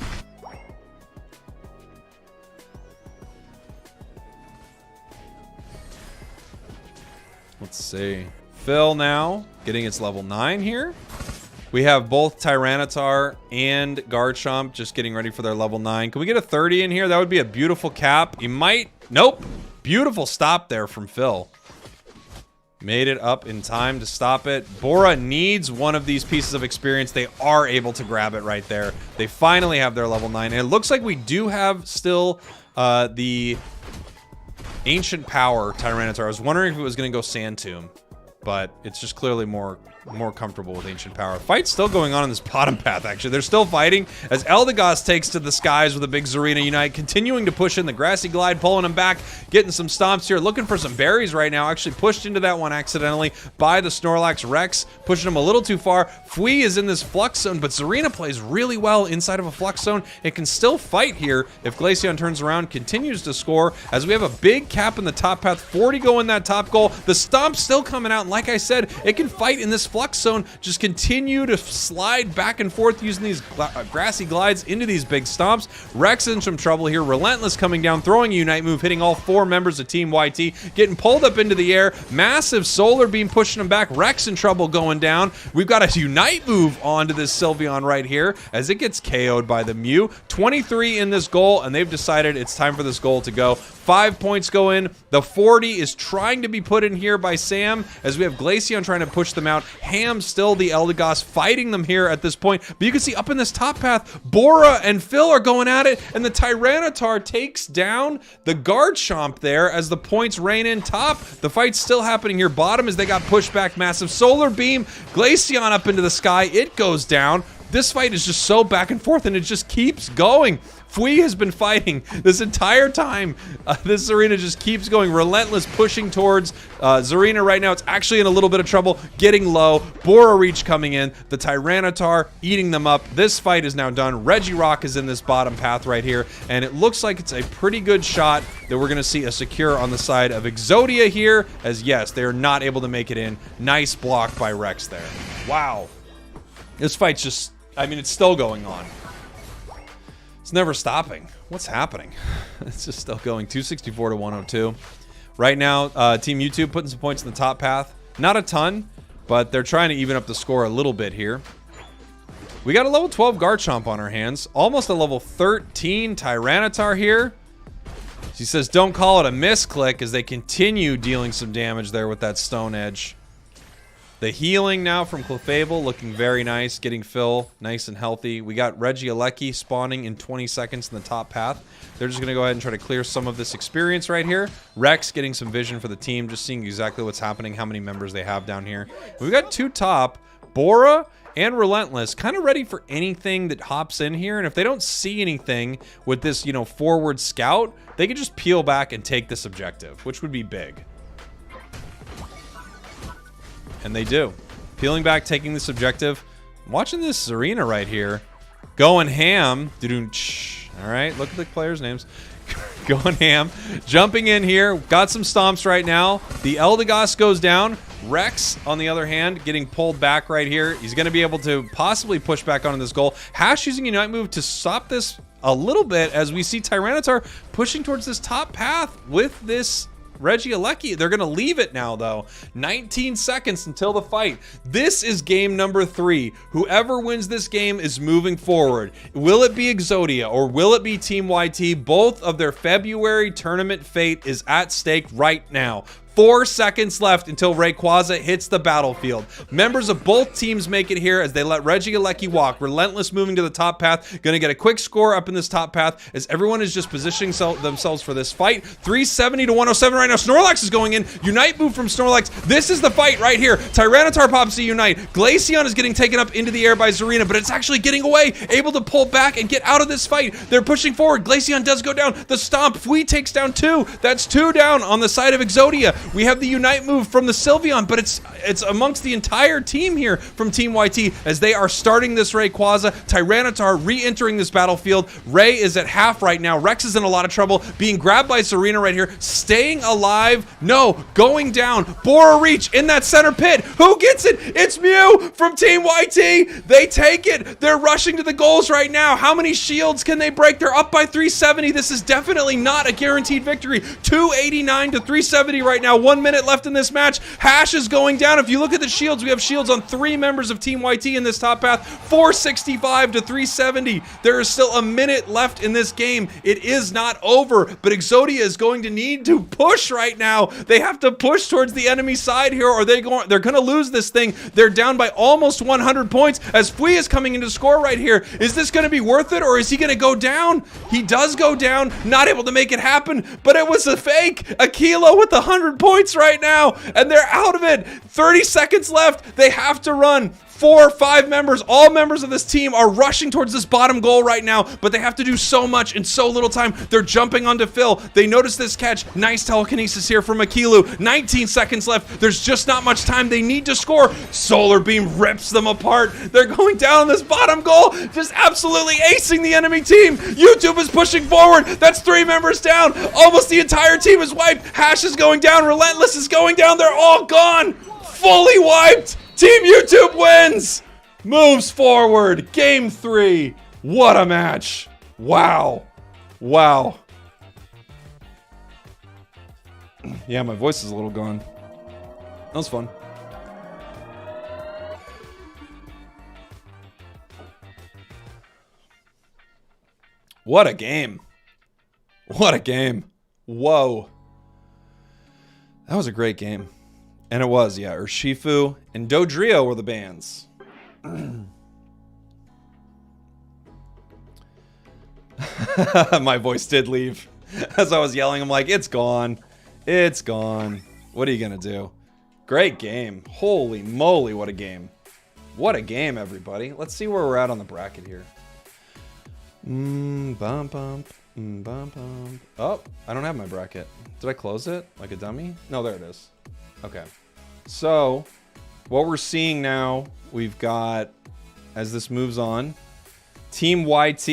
Let's see. Phil now getting its level 9 here. We have both Tyranitar and Garchomp just getting ready for their level 9. Can we get a 30 in here? That would be a beautiful cap. You might... Nope. Beautiful stop there from Phil. Made it up in time to stop it. Bora needs one of these pieces of experience. They are able to grab it right there. They finally have their level 9. And it looks like we do have still the Ancient Power Tyranitar. I was wondering if it was going to go Sand Tomb, but it's just clearly more comfortable with Ancient Power. Fight's still going on in this bottom path, actually. They're still fighting as Eldegoss takes to the skies with a big Zarina Unite, continuing to push in the Grassy Glide, pulling him back, getting some stomps here, looking for some berries right now. Actually pushed into that one accidentally by the Snorlax Rex, pushing him a little too far. Fwee is in this Flux Zone, but Zarina plays really well inside of a Flux Zone. It can still fight here if Glaceon turns around, continues to score, as we have a big cap in the top path. 40 go in that top goal. The Stomp's still coming out, and like I said, it can fight in this Flux Zone. Just continue to slide back and forth using these Grassy Glides into these big stomps. Rex in some trouble here. Relentless coming down, throwing a Unite move, hitting all 4 members of Team YT, getting pulled up into the air. Massive Solar Beam pushing him back. Rex in trouble going down. We've got a Unite move onto this Sylveon right here as it gets KO'd by the Mew. 23 in this goal, and they've decided it's time for this goal to go. 5 points go in. The 40 is trying to be put in here by Sam as we have Glaceon trying to push them out. Ham still the Eldegoss fighting them here at this point. But you can see up in this top path, Bora and Phil are going at it, and the Tyranitar takes down the Garchomp there as the points rain in top. The fight's still happening here. Bottom as they got pushed back. Massive Solar Beam. Glaceon up into the sky. It goes down. This fight is just so back and forth, and it just keeps going. Fwee has been fighting this entire time. This Zarina just keeps going. Relentless pushing towards Zarina right now. It's actually in a little bit of trouble, getting low. Bora Reach coming in. The Tyranitar eating them up. This fight is now done. Regirock is in this bottom path right here, and it looks like it's a pretty good shot that we're going to see a secure on the side of Exodia here, as yes, they are not able to make it in. Nice block by Rex there. Wow. This fight's just, I mean, it's still going on. It's never stopping. What's happening? It's just still going. 264 to 102. Right now, Team YouTube putting some points in the top path. Not a ton, but they're trying to even up the score a little bit here. We got a level 12 Garchomp on our hands. Almost a level 13 Tyranitar here. She says, don't call it a misclick as they continue dealing some damage there with that Stone Edge. The healing now from Clefable looking very nice. Getting Phil nice and healthy. We got Regieleki spawning in 20 seconds in the top path. They're just going to go ahead and try to clear some of this experience right here. Rex getting some vision for the team. Just seeing exactly what's happening. How many members they have down here. We've got 2 top. Bora and Relentless kind of ready for anything that hops in here. And if they don't see anything with this, you know, forward scout, they can just peel back and take this objective, which would be big. And they do. Peeling back, taking this objective. I'm watching this arena right here. Going ham. All right, look at the players' names. Going ham. Jumping in here. Got some stomps right now. The Eldegoss goes down. Rex, on the other hand, getting pulled back right here. He's going to be able to possibly push back onto this goal. Hash using Unite move to stop this a little bit as we see Tyranitar pushing towards this top path with this Regieleki. They're going to leave it now, though. 19 seconds until the fight. This is game number 3. Whoever wins this game is moving forward. Will it be Exodia or will it be Team YT? Both of their February tournament fate is at stake right now. 4 seconds left until Rayquaza hits the battlefield. Members of both teams make it here as they let Regieleki walk. Relentless moving to the top path. Gonna get a quick score up in this top path as everyone is just positioning themselves for this fight. 370 to 107 right now. Snorlax is going in. Unite move from Snorlax. This is the fight right here. Tyranitar pops the Unite. Glaceon is getting taken up into the air by Zarina, but it's actually getting away. Able to pull back and get out of this fight. They're pushing forward. Glaceon does go down. The Stomp. Fui takes down 2. That's 2 down on the side of Exodia. We have the Unite move from the Sylveon, but it's amongst the entire team here from Team YT as they are starting this Rayquaza. Tyranitar re-entering this battlefield. Ray is at half right now. Rex is in a lot of trouble. Being grabbed by Serena right here. Staying alive. No. Going down. Bora Reach in that center pit. Who gets it? It's Mew from Team YT. They take it. They're rushing to the goals right now. How many shields can they break? They're up by 370. This is definitely not a guaranteed victory. 289 to 370 right now. 1 minute left in this match. Hash is going down. If you look at the shields, we have shields on 3 members of Team YT in this top path. 465 to 370. There is still a minute left in this game. It is not over, but Exodia is going to need to push right now. They have to push towards the enemy side here or they're going to lose this thing. They're down by almost 100 points as Fui is coming into score right here. Is this going to be worth it or is he going to go down? He does go down, not able to make it happen, but it was a fake. A Kilo with 100 points right now, and they're out of it. 30 seconds left. They have to run. 4 or 5 members, all members of this team are rushing towards this bottom goal right now, but they have to do so much in so little time. They're jumping onto Phil. They notice this catch. Nice telekinesis here from Akilu. 19 seconds left. There's just not much time. They need to score. Solar Beam rips them apart. They're going down on this bottom goal, just absolutely acing the enemy team. YouTube is pushing forward. That's 3 members down. Almost the entire team is wiped. Hash is going down. Relentless is going down. They're all gone. Fully wiped. Team YouTube wins! Moves forward. Game 3. What a match. Wow. Wow. Yeah, my voice is a little gone. That was fun. What a game. What a game. Whoa. That was a great game. And it was, yeah. Urshifu and Dodrio were the bands. My voice did leave. As I was yelling, I'm like, it's gone. It's gone. What are you going to do? Great game. Holy moly, what a game. What a game, everybody. Let's see where we're at on the bracket here. Oh, I don't have my bracket. Did I close it like a dummy? No, there it is. Okay. So, what we're seeing now, we've got, as this moves on, Team YT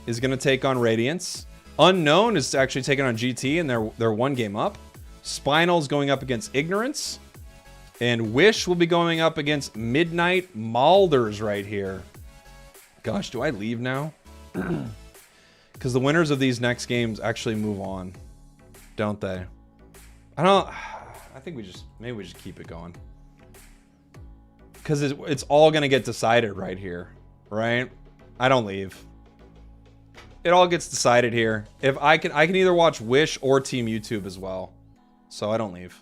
is going to take on Radiance. Unknown is actually taking on GT, and they're 1 game up. Spinal's going up against Ignorance. And Wish will be going up against Midnight Malders right here. Gosh, do I leave now? Because the winners of these next games actually move on, don't they? I think maybe we just keep it going. because it's all going to get decided right here, right? I don't leave. It all gets decided here. If I can either watch Wish or Team YouTube as well. So I don't leave.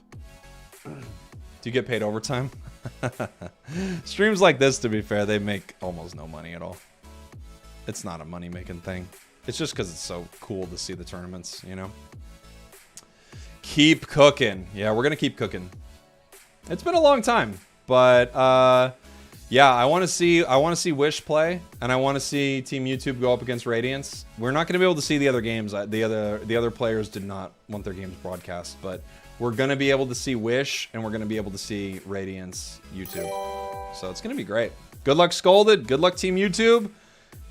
Do you get paid overtime? Streams like this, to be fair, they make almost no money at all. It's not a money-making thing. It's just because it's so cool to see the tournaments, you know? Keep cooking. Yeah, we're going to keep cooking. It's been a long time, but yeah, I want to see Wish play, and I want to see Team YouTube go up against Radiance. We're not going to be able to see the other games. The other players did not want their games broadcast, but we're going to be able to see Wish, and we're going to be able to see Radiance YouTube. So it's going to be great. Good luck, Scolded. Good luck, Team YouTube.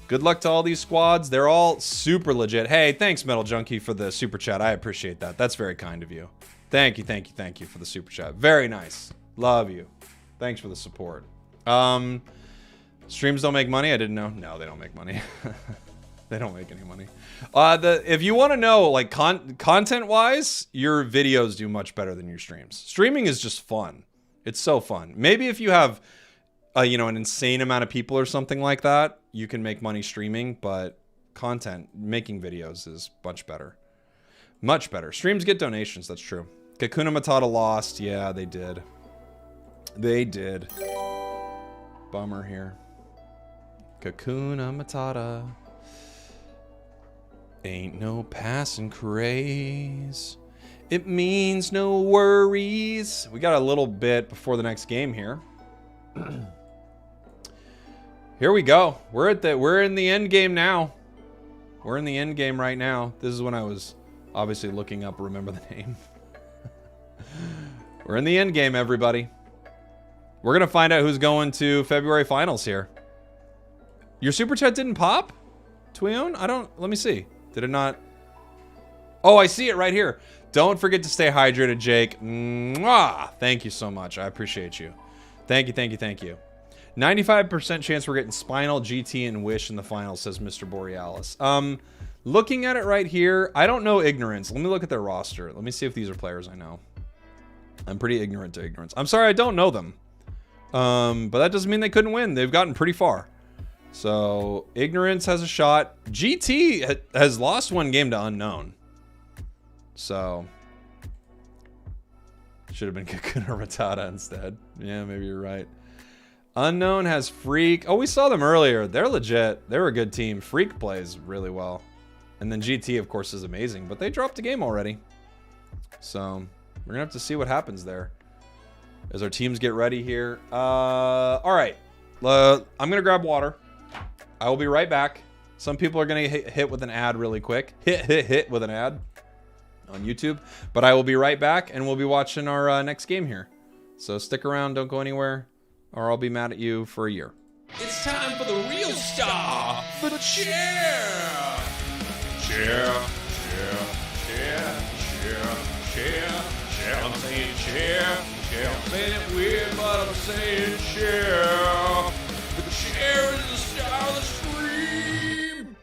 Good luck to all these squads. They're all super legit. Hey, thanks, Metal Junkie, for the super chat. I appreciate that. That's very kind of you. Thank you, thank you, thank you for the super chat. Very nice. Love you. Thanks for the support. Streams don't make money? I didn't know. No, they don't make money. They don't make any money. If you want to know, like, content-wise, your videos do much better than your streams. Streaming is just fun. It's so fun. Maybe if you have, you know, an insane amount of people or something like that, you can make money streaming, but content, making videos is much better. Much better. Streams get donations, that's true. Kakuna Matata lost. Yeah, they did. They did. Bummer here. Kakuna Matata. Ain't no passing craze. It means no worries. We got a little bit before the next game here. Here we go. We're in the end game now. We're in the end game right now. This is when I was obviously looking up remember the name. We're in the end game, everybody. We're gonna find out who's going to February finals here. Your super chat didn't pop? Twion? Let me see. Did it not? Oh, I see it right here. Don't forget to stay hydrated, Jake. Mwah! Thank you so much. I appreciate you. Thank you, thank you, thank you. 95% chance we're getting Spinal, GT, and Wish in the finals, says Mr. Borealis. Looking at it right here, I don't know Ignorance. Let me look at their roster. Let me see if these are players I know. I'm pretty ignorant to Ignorance. I'm sorry, I don't know them. But that doesn't mean they couldn't win. They've gotten pretty far. So, Ignorance has a shot. GT has lost one game to Unknown. So, should have been Kakuna Matata instead. Yeah, maybe you're right. Unknown has Freak. Oh, we saw them earlier. They're legit. They're a good team. Freak plays really well. And then GT, of course, is amazing. But they dropped a game already. So, we're going to have to see what happens there. As our teams get ready here. All right. I'm going to grab water. I will be right back. Some people are going to get hit with an ad really quick. Hit with an ad on YouTube. But I will be right back, and we'll be watching our next game here. So stick around. Don't go anywhere, or I'll be mad at you for a year. It's time for the real star, the chair. Chair, chair, chair, chair, chair, chair. I'm saying chair, chair. I'm saying it weird, but I'm saying chair. The chair is the star of the stream.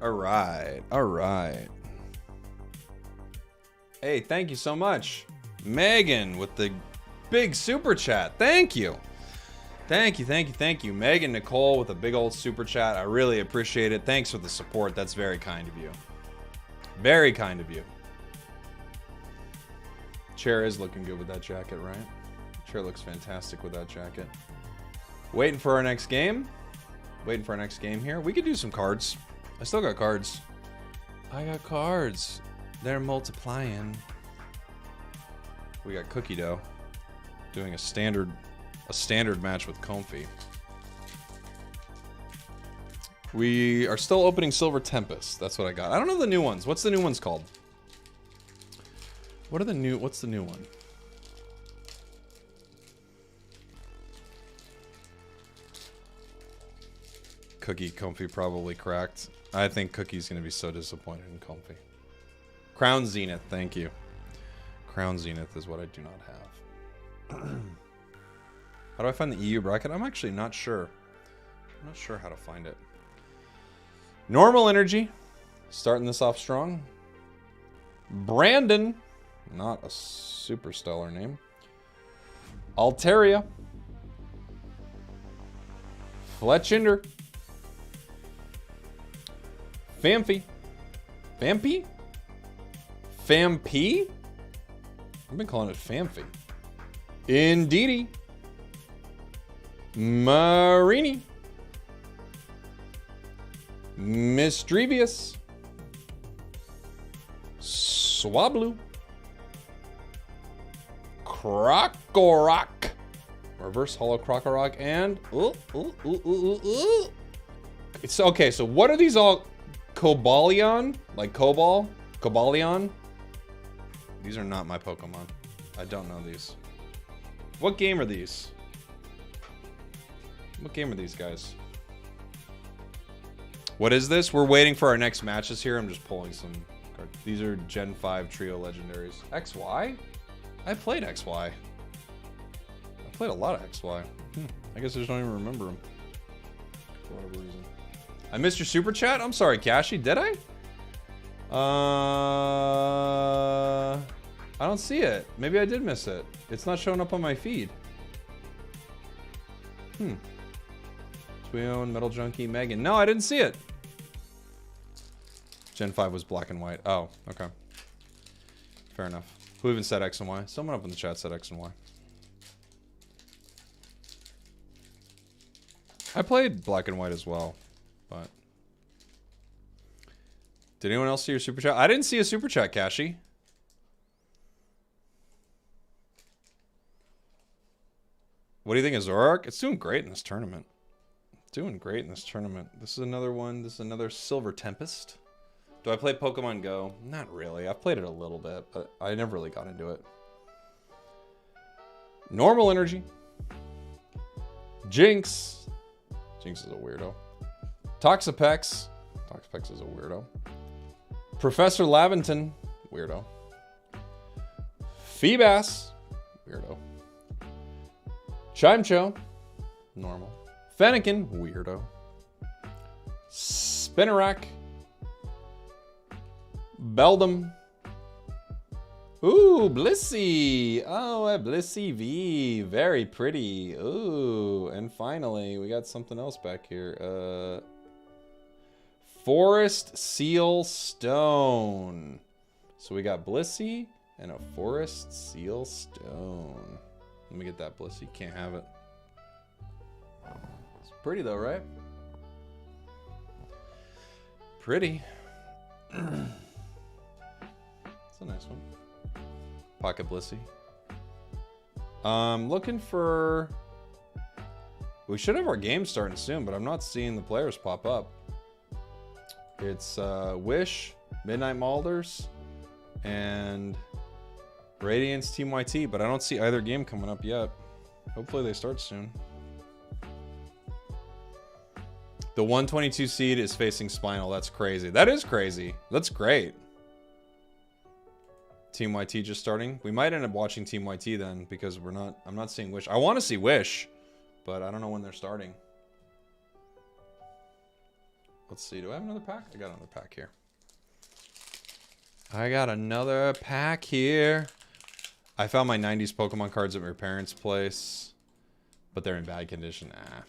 All right. All right. Hey, thank you so much. Megan with the big super chat. Thank you. Thank you, thank you, thank you. Megan Nicole with a big old super chat. I really appreciate it. Thanks for the support. That's very kind of you. Very kind of you. Chair is looking good with that jacket, right? Chair looks fantastic with that jacket. Waiting for our next game. Waiting for our next game here. We could do some cards. I still got cards. I got cards. They're multiplying. We got Cookie Dough doing a standard match with Comfy. We are still opening Silver Tempest. That's what I got. I don't know the new ones. What's the new ones called? What's the new one? Cookie Comfy probably cracked. I think Cookie's going to be so disappointed in Comfy. Crown Zenith, thank you. Crown Zenith is what I do not have. How do I find the EU bracket? I'm actually not sure. I'm not sure how to find it. Normal Energy, starting this off strong. Brandon, not a super stellar name. Altaria. Fletchinder. Famfi. Fampi? Fampi? I've been calling it Famfi. Indeedy. Marini. Misdrevious. Swablu. Krokorok. Reverse Hollow Krokorok and... It's okay, so what are these all... Cobalion? Like Cobal? Cobalion? These are not my Pokemon. I don't know these. What game are these? What game are these guys? What is this? We're waiting for our next matches here. I'm just pulling some cards. These are Gen 5 Trio Legendaries. XY? I played XY. I played a lot of XY. I guess I just don't even remember them. For whatever reason. I missed your super chat? I'm sorry, Kashi. Did I? I don't see it. Maybe I did miss it. It's not showing up on my feed. Twion, Metal Junkie, Megan. No, I didn't see it. Gen 5 was black and white. Oh, okay. Fair enough. Who even said X and Y? Someone up in the chat said X and Y. I played black and white as well, but... Did anyone else see your super chat? I didn't see a super chat, Kashi. What do you think of Zoroark? It's doing great in this tournament. Doing great in this tournament. This is another one. This is another Silver Tempest. Do I play Pokemon Go? Not really. I've played it a little bit, but I never really got into it. Normal Energy. Jinx. Jinx is a weirdo. Toxapex. Toxapex is a weirdo. Professor Laventon. Weirdo. Feebas. Weirdo. Chimecho. Normal. Fennekin. Weirdo. Spinarak. Beldum. Ooh, Blissey. Oh, a Blissey V. Very pretty. Ooh, and finally, we got something else back here. Forest Seal Stone. So we got Blissey and a Forest Seal Stone. Let me get that Blissey. Can't have it. It's pretty though, right? Pretty. It's a nice one. Pocket Blissey. Looking for... We should have our game starting soon, but I'm not seeing the players pop up. It's Wish, Midnight Malders, and Radiance Team YT, but I don't see either game coming up yet. Hopefully they start soon. The 122 seed is facing Spinal. That's crazy. That is crazy. That's great. Team YT just starting. We might end up watching Team YT then, because I'm not seeing Wish. I want to see Wish, but I don't know when they're starting. Let's see. Do I have another pack? I got another pack here. I got another pack here. I found my 90s Pokemon cards at my parents' place, but they're in bad condition. Ah,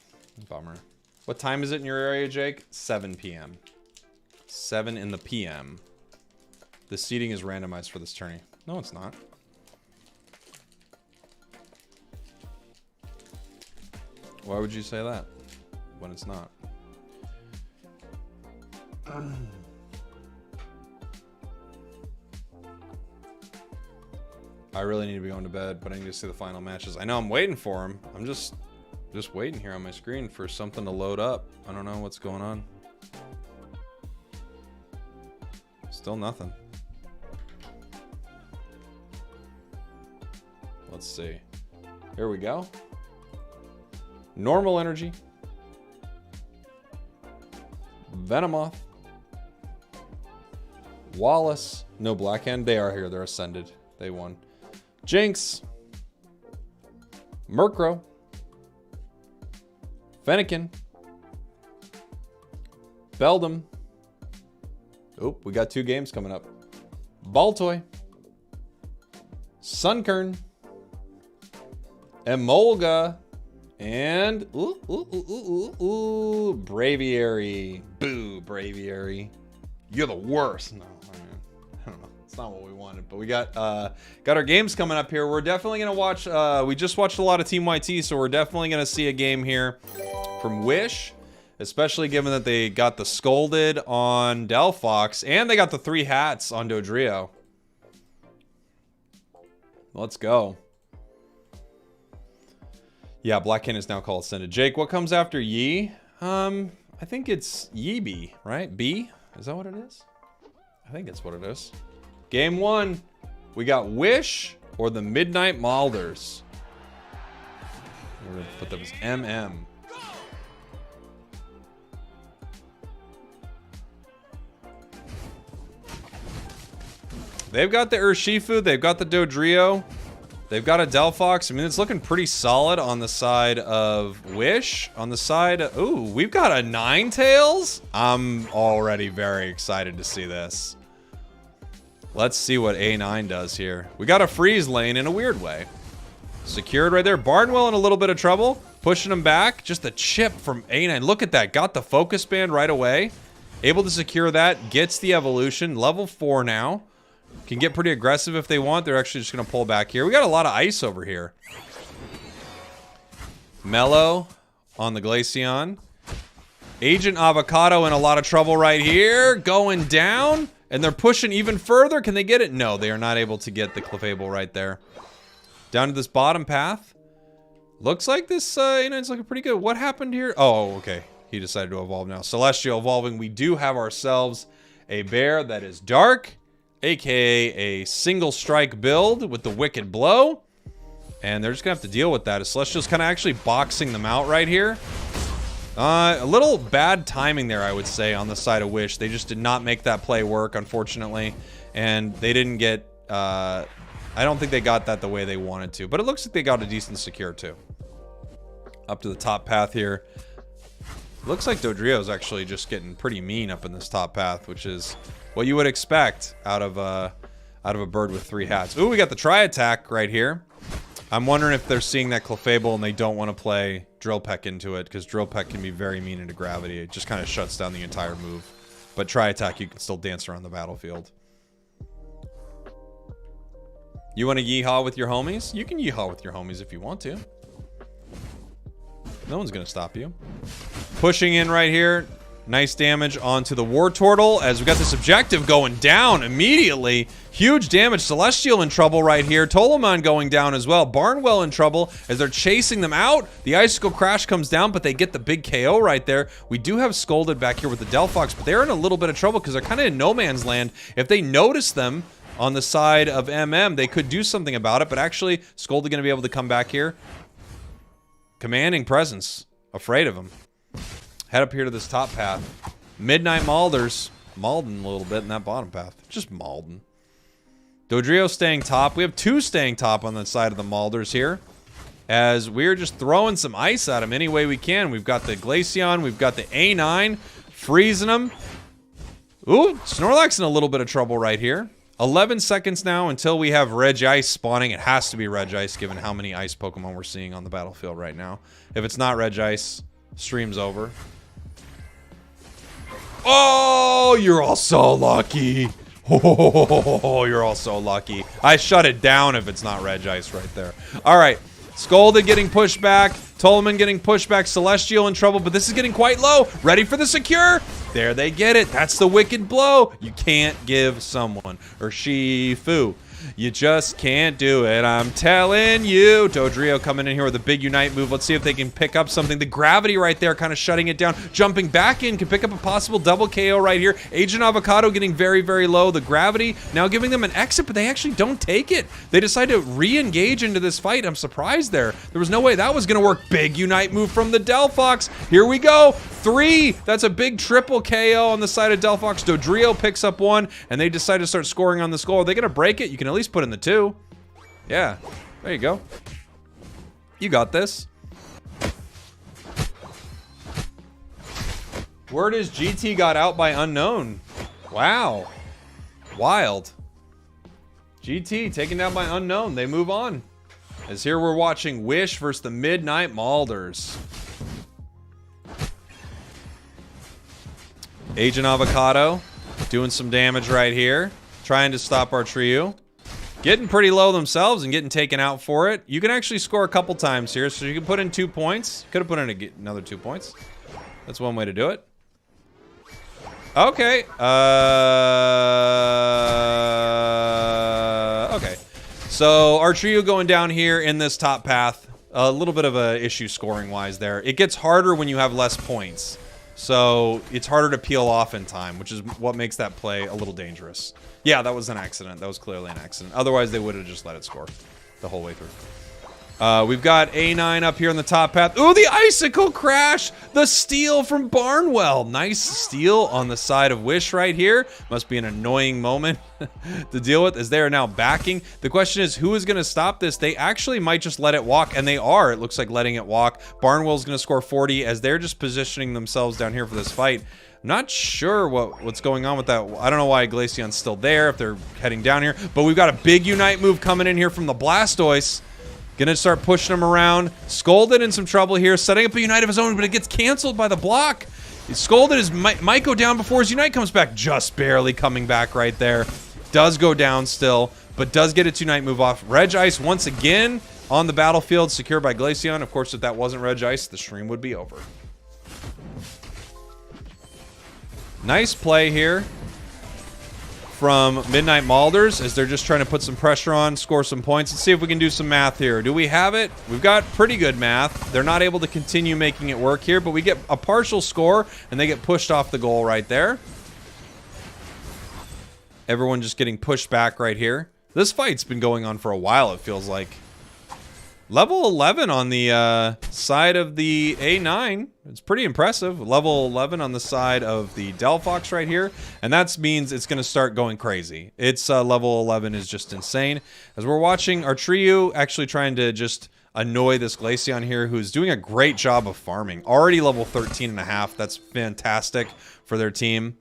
bummer. What time is it in your area, Jake? 7 p.m. 7 in the p.m. The seating is randomized for this tourney. No, it's not. Why would you say that when it's not? I really need to be going to bed, but I need to see the final matches. I know I'm waiting for them. I'm just waiting here on my screen for something to load up. I don't know what's going on. Still nothing. Let's see. Here we go. Normal energy. Venomoth. Wallace. No Blackhand. They are here. They're ascended. They won. Jinx. Murkrow. Fennekin. Beldum. Oop, we got 2 games coming up. Baltoy. Sunkern. Emolga. And Braviary. Boo, Braviary. You're the worst. No, I don't know. It's not what we wanted, but we got our games coming up here. We're definitely gonna watch. We just watched a lot of Team YT, so we're definitely gonna see a game here from Wish, especially given that they got the Scolded on Delphox and they got the 3 hats on Dodrio. Let's go. Yeah, Blackkin is now called Ascended. Jake, what comes after Yi? I think it's Yeeby, right? B? Is that what it is? I think it's what it is. Game 1. We got Wish or the Midnight Malders. We're going to put them as MM. They've got the Urshifu. They've got the Dodrio. They've got a Delphox. I mean, it's looking pretty solid on the side of Wish. On the side of, ooh, we've got a Ninetales. I'm already very excited to see this. Let's see what A9 does here. We got a freeze lane in a weird way. Secured right there. Barnwell in a little bit of trouble. Pushing him back. Just a chip from A9. Look at that. Got the focus band right away. Able to secure that. Gets the evolution. Level 4 now. Can get pretty aggressive if they want. They're actually just going to pull back here. We got a lot of ice over here. Mellow on the Glaceon. Agent Avocado in a lot of trouble right here. Going down. And they're pushing even further. Can they get it? No, they are not able to get the Clefable right there. Down to this bottom path. Looks like this, it's looking pretty good. What happened here? Oh, okay. He decided to evolve now. Celestial evolving. We do have ourselves a bear that is dark. AKA a single strike build with the Wicked Blow. And they're just going to have to deal with that. Celestial's kind of actually boxing them out right here. A little bad timing there, I would say, on the side of Wish. They just did not make that play work, unfortunately. And they didn't get... I don't think they got that the way they wanted to. But it looks like they got a decent secure, too. Up to the top path here. Looks like Dodrio's actually just getting pretty mean up in this top path, which is what you would expect out of a bird with 3 hats. Ooh, we got the Tri-Attack right here. I'm wondering if they're seeing that Clefable and they don't want to play Drill Peck into it, because Drill Peck can be very mean into gravity. It just kind of shuts down the entire move. But Tri-Attack, you can still dance around the battlefield. You want to yeehaw with your homies? You can yeehaw with your homies if you want to. No one's going to stop you. Pushing in right here. Nice damage onto the Wartortle as we got this objective going down immediately. Huge damage. Celestial in trouble right here. Tolemon going down as well. Barnwell in trouble as they're chasing them out. The Icicle Crash comes down, but they get the big KO right there. We do have Scolded back here with the Delphox, but they're in a little bit of trouble because they're kind of in no man's land. If they notice them on the side of MM, they could do something about it, but actually, Scolded going to be able to come back here. Commanding presence. Afraid of him. Head up here to this top path. Midnight Malders. Malden a little bit in that bottom path. Just Malden. Dodrio staying top. We have 2 staying top on the side of the Malders here. As we're just throwing some ice at them any way we can. We've got the Glaceon. We've got the A9. Freezing them. Ooh, Snorlax in a little bit of trouble right here. 11 seconds now until we have Regice spawning. It has to be Regice given how many ice Pokemon we're seeing on the battlefield right now. If it's not Regice, stream's over. Oh, you're all so lucky. Oh, you're all so lucky. I shut it down if it's not Regice right there. All right. Scolded getting pushed back. Tolman getting pushed back. Celestial in trouble, but this is getting quite low. Ready for the secure. There they get it. That's the wicked blow. You can't give someone Urshifu. You just can't do it. I'm telling you. Dodrio coming in here with a big Unite move. Let's see if they can pick up something. The gravity right there kind of shutting it down. Jumping back in can pick up a possible double KO right here. Agent Avocado getting very, very low. The gravity now giving them an exit, but they actually don't take it. They decide to re-engage into this fight. I'm surprised there. There was no way that was going to work. Big Unite move from the Delphox. Here we go. 3. That's a big triple KO on the side of Delphox. Dodrio picks up 1, and they decide to start scoring on this goal. Are they going to break it? You can at least put in the 2. Yeah, there you go. You got this. Word is GT got out by Unknown. Wow. Wild. GT taken down by Unknown. They move on. As here we're watching Wish versus the Midnight Malders. Agent Avocado doing some damage right here. Trying to stop our trio. Getting pretty low themselves and getting taken out for it. You can actually score a couple times here. So you can put in 2 points. Could have put in another 2 points. That's one way to do it. Okay. Okay. So our trio going down here in this top path. A little bit of a issue scoring wise there. It gets harder when you have less points. So it's harder to peel off in time, which is what makes that play a little dangerous. Yeah, that was an accident. That was clearly an accident. Otherwise, they would have just let it score the whole way through. We've got A9 up here on the top path. Ooh, the icicle crash! The steal from Barnwell. Nice steal on the side of Wish right here. Must be an annoying moment to deal with as they are now backing. The question is, who is going to stop this? They actually might just let it walk, and they are. It looks like letting it walk. Barnwell's going to score 40 as they're just positioning themselves down here for this fight. Not sure what's going on with that. I don't know why Glaceon's still there if they're heading down here. But we've got a big Unite move coming in here from the Blastoise. Gonna start pushing him around. Scolded in some trouble here, setting up a Unite of his own, but it gets canceled by the block. Scolded is might go down before his Unite comes back. Just barely coming back right there. Does go down still, but does get its Unite move off. Reg Ice once again on the battlefield, secured by Glaceon. Of course, if that wasn't Reg Ice, the stream would be over. Nice play here from Midnight Malders as they're just trying to put some pressure on, score some points. Let's see if we can do some math here. Do we have it? We've got pretty good math. They're not able to continue making it work here, but we get a partial score, and they get pushed off the goal right there. Everyone just getting pushed back right here. This fight's been going on for a while, it feels like. Level 11 on the side of the A9. It's pretty impressive. Level 11 on the side of the Delphox right here. And that means it's going to start going crazy. It's level 11 is just insane. As we're watching our trio actually trying to just annoy this Glaceon here, who's doing a great job of farming. Already level 13 and a half. That's fantastic for their team.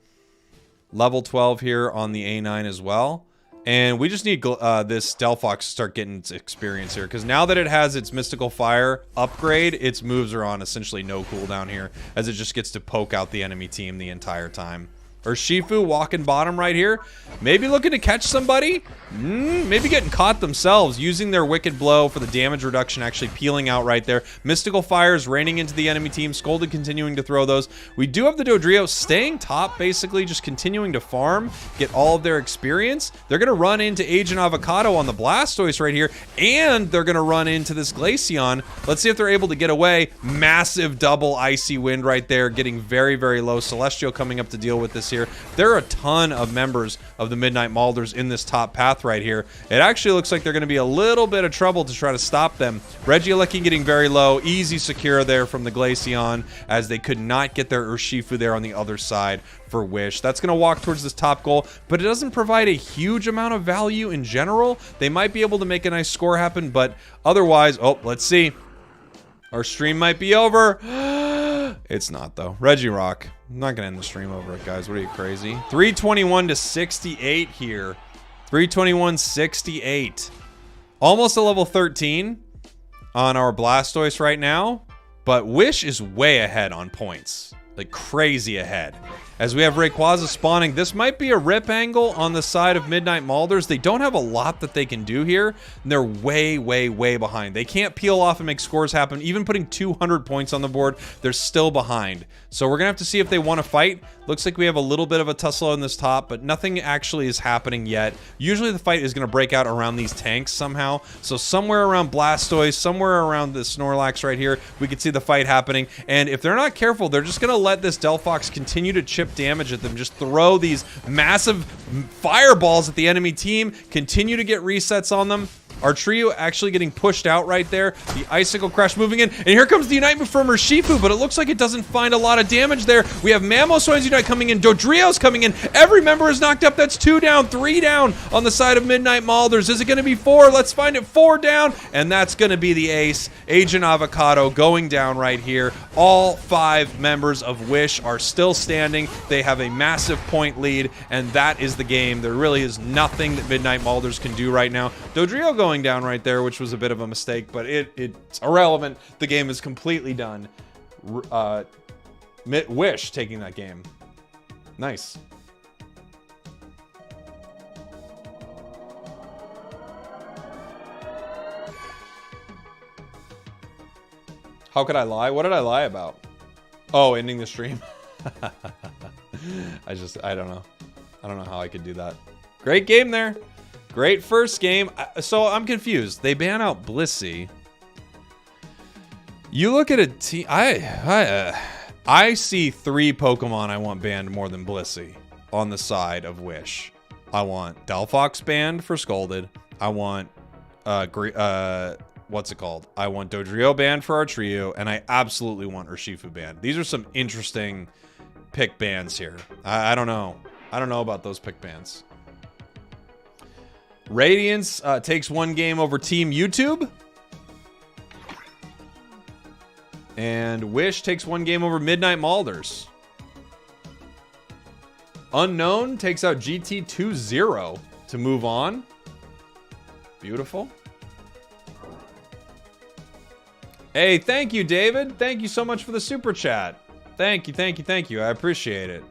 Level 12 here on the A9 as well. And we just need this Delphox to start getting its experience here. Because now that it has its Mystical Fire upgrade, its moves are on essentially no cooldown here. As it just gets to poke out the enemy team the entire time. Urshifu walking bottom right here. Maybe looking to catch somebody. Maybe getting caught themselves. Using their Wicked Blow for the damage reduction. Actually peeling out right there. Mystical Fires raining into the enemy team. Scolded continuing to throw those. We do have the Dodrio staying top basically. Just continuing to farm. Get all of their experience. They're going to run into Agent Avocado on the Blastoise right here. And they're going to run into this Glaceon. Let's see if they're able to get away. Massive double Icy Wind right there. Getting very, very low. Celestial coming up to deal with this here. There are a ton of members of the Midnight Malders in this top path right here. It actually looks like they're going to be a little bit of trouble to try to stop them. Regieleki getting very low. Easy secure there from the Glaceon as they could not get their Urshifu there on the other side for Wish. That's going to walk towards this top goal, but it doesn't provide a huge amount of value in general. They might be able to make a nice score happen, but otherwise, oh, let's see. Our stream might be over. It's not, though. Regirock. I'm not going to end the stream over it, guys. What are you, crazy? 321 to 68 here. 321-68. Almost a level 13 on our Blastoise right now, but Wish is way ahead on points. Like crazy ahead. As we have Rayquaza spawning, this might be a rip angle on the side of Midnight Malders. They don't have a lot that they can do here, and they're way, way, way behind. They can't peel off and make scores happen. Even putting 200 points on the board, they're still behind. So we're going to have to see if they want to fight. Looks like we have a little bit of a tussle in this top, but nothing actually is happening yet. Usually the fight is going to break out around these tanks somehow. So somewhere around Blastoise, somewhere around the Snorlax right here, we could see the fight happening. And if they're not careful, they're just going to let this Delphox continue to chip damage at them. Just throw these massive fireballs at the enemy team, continue to get resets on them. Our trio actually getting pushed out right there. The Icicle Crash moving in. And here comes the Unite move from Urshifu, but it looks like it doesn't find a lot of damage there. We have Mamoswine's Unite coming in. Dodrio's coming in. Every member is knocked up. That's 2 down, 3 down on the side of Midnight Malders. Is it going to be 4? Let's find it. 4 down. And that's going to be the ace. Agent Avocado going down right here. All 5 members of Wish are still standing. They have a massive point lead, and that is the game. There really is nothing that Midnight Malders can do right now. Dodrio going down right there, which was a bit of a mistake, but it's irrelevant. The game is completely done. Wish taking that game. Nice. How could I lie? What did I lie about? Oh, ending the stream. I don't know. I don't know how I could do that. Great game there. Great first game. So I'm confused. They ban out Blissey. You look at a team. I see 3 Pokemon I want banned more than Blissey on the side of Wish. I want Delphox banned for Scolded. I want what's it called? I want Dodrio banned for our trio, and I absolutely want Urshifu banned. These are some interesting pick bans here. I don't know. I don't know about those pick bans. Radiance takes 1 game over Team YouTube. And Wish takes 1 game over Midnight Malders. Unknown takes out GT 2-0 to move on. Beautiful. Hey, thank you, David. Thank you so much for the super chat. Thank you, thank you, thank you. I appreciate it.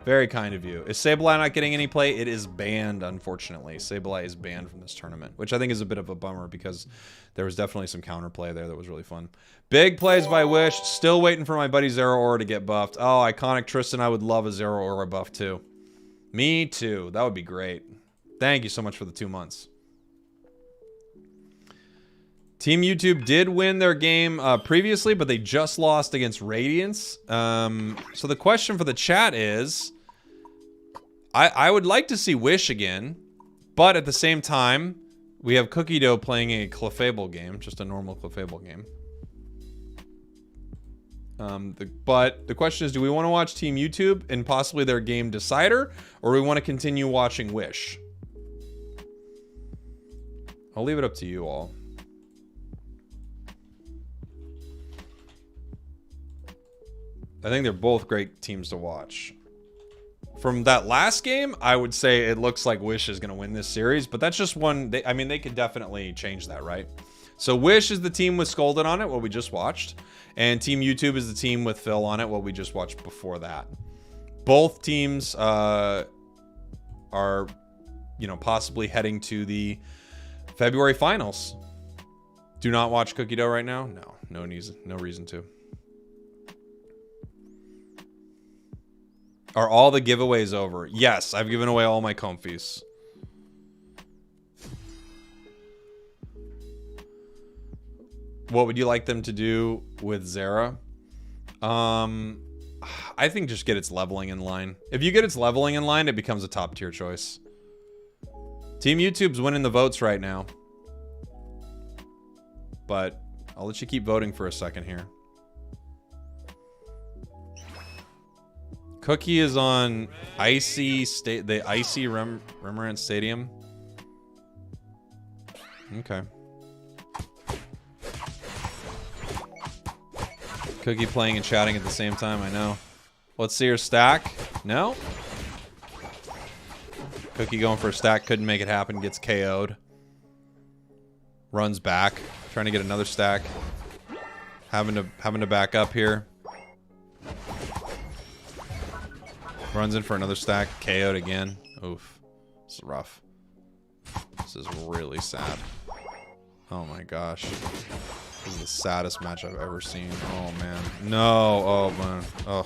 Very kind of you. Is Sableye not getting any play? It is banned, unfortunately. Sableye is banned from this tournament, which I think is a bit of a bummer because there was definitely some counterplay there that was really fun. Big plays by Wish. Still waiting for my buddy Zero Aura to get buffed. Oh, iconic Tristan. I would love a Zero Aura buff too. Me too. That would be great. Thank you so much for the 2 months. Team YouTube did win their game previously, but they just lost against Radiance. So the question for the chat is, I would like to see Wish again, but at the same time, we have Cookie Dough playing a Clefable game, just a normal Clefable game. But the question is, do we want to watch Team YouTube and possibly their game decider, or do we want to continue watching Wish? I'll leave it up to you all. I think they're both great teams to watch. From that last game, I would say it looks like Wish is going to win this series, but that's just one. I mean, they could definitely change that, right? So Wish is the team with Scolded on it, what we just watched, and Team YouTube is the team with Phil on it, what we just watched before that. Both teams are, you know, possibly heading to the February finals. Do not watch Cookie Dough right now? No reason to. Are all the giveaways over? Yes, I've given away all my comfies. What would you like them to do with Zera? I think just get its leveling in line. If you get its leveling in line, it becomes a top tier choice. Team YouTube's winning the votes right now. But I'll let you keep voting for a second here. Cookie is on the icy Remoran Stadium. Okay. Cookie playing and chatting at the same time, I know. Let's see her stack. No? Cookie going for a stack, couldn't make it happen, gets KO'd. Runs back, trying to get another stack. Having to back up here. Runs in for another stack. KO'd again. Oof. This is rough. This is really sad. Oh my gosh. This is the saddest match I've ever seen. Oh man. No. Oh man. Oh.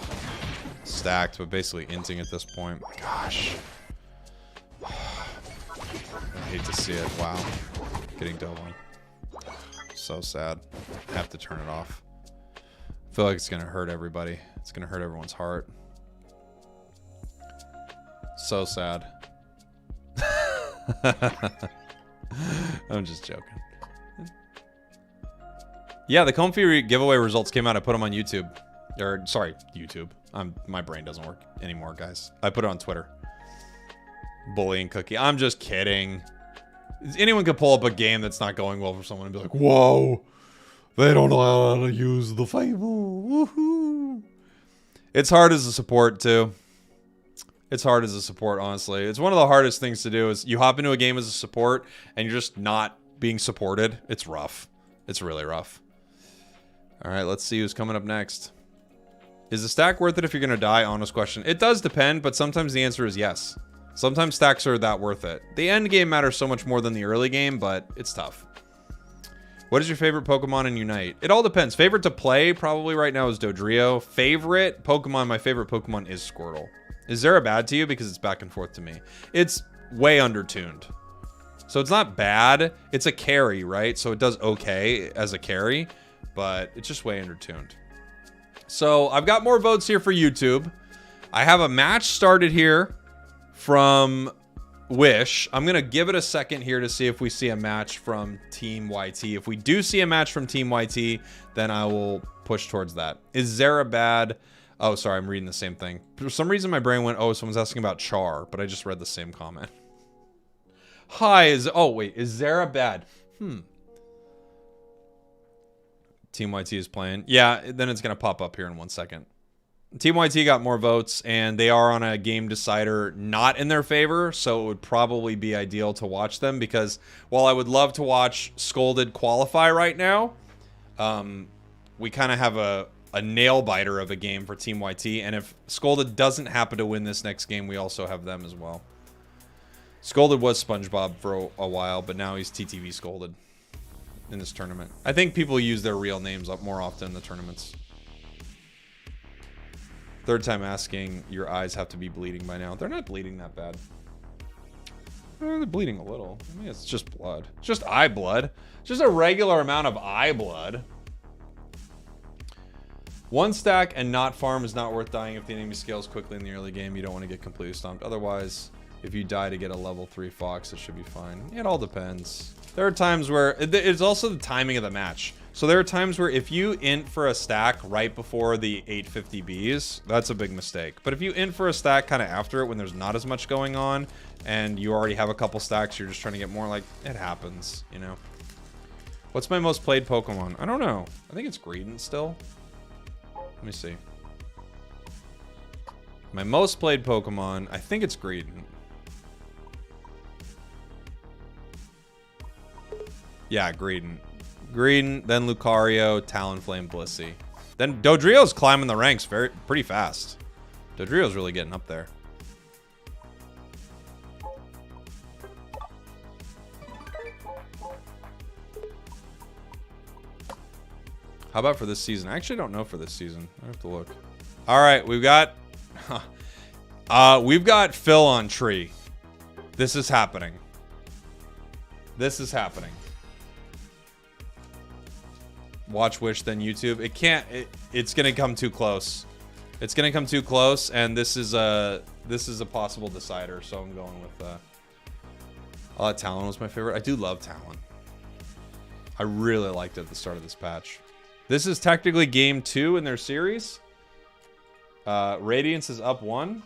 Stacked, but basically inting at this point. Gosh. I hate to see it. Wow. Getting double. So sad. I have to turn it off. I feel like it's gonna hurt everybody. It's gonna hurt everyone's heart. So sad. I'm just joking. Yeah, the Comfy giveaway results came out. I put them on YouTube. Or, sorry, YouTube. My brain doesn't work anymore, guys. I put it on Twitter. Bullying Cookie. I'm just kidding. Anyone could pull up a game that's not going well for someone and be like, whoa, they don't know how to use the Fable. Woohoo. It's hard as a support, too. It's hard as a support, honestly. It's one of the hardest things to do is you hop into a game as a support and you're just not being supported. It's rough. It's really rough. All right, let's see who's coming up next. Is the stack worth it if you're going to die? Honest question. It does depend, but sometimes the answer is yes. Sometimes stacks are that worth it. The end game matters so much more than the early game, but it's tough. What is your favorite Pokemon in Unite? It all depends. Favorite to play probably right now is Dodrio. Favorite Pokemon, my favorite Pokemon is Squirtle. Is Zera bad to you? Because it's back and forth to me. It's way undertuned. So it's not bad. It's a carry, right? So it does okay as a carry, but it's just way undertuned. So I've got more votes here for YouTube. I have a match started here from Wish. I'm going to give it a second here to see if we see a match from Team YT. If we do see a match from Team YT, then I will push towards that. Is Zera bad? Oh, sorry, I'm reading the same thing. For some reason, my brain went, oh, someone's asking about Char, but I just read the same comment. Hi, oh, wait, is Zera bad? Team YT is playing. Yeah, then it's going to pop up here in 1 second. Team YT got more votes, and they are on a game decider not in their favor, so it would probably be ideal to watch them, because while I would love to watch Scolded qualify right now, we kind of have a nail-biter of a game for Team YT, and if Scolded doesn't happen to win this next game, we also have them as well. Scolded was SpongeBob for a while, but now he's TTV Scolded in this tournament. I think people use their real names up more often in the tournaments. Third time asking, your eyes have to be bleeding by now. They're not bleeding that bad. They're bleeding a little. I mean, it's just blood. It's just eye blood. Just a regular amount of eye blood. One stack and not farm is not worth dying if the enemy scales quickly in the early game. You don't want to get completely stomped. Otherwise, if you die to get a level 3 Fox, it should be fine. It all depends. There are times where... It's also the timing of the match. So there are times where if you int for a stack right before the 850Bs, that's a big mistake. But if you int for a stack kind of after it when there's not as much going on and you already have a couple stacks, you're just trying to get more, like, it happens, you know? What's my most played Pokemon? I don't know. I think it's Greedent still. Let me see. My most played Pokemon, I think it's Greedent. Yeah, Greedent. Greedent, then Lucario, Talonflame, Blissey. Then Dodrio's climbing the ranks pretty fast. Dodrio's really getting up there. How about for this season? I actually don't know for this season. I have to look. All right, we've got Phil on tree. This is happening. This is happening. Watch Wish, then YouTube. It can't. It's gonna come too close. It's gonna come too close, and this is a possible decider. So I'm going with. I thought Talon was my favorite. I do love Talon. I really liked it at the start of this patch. This is technically game 2 in their series. Radiance is up 1.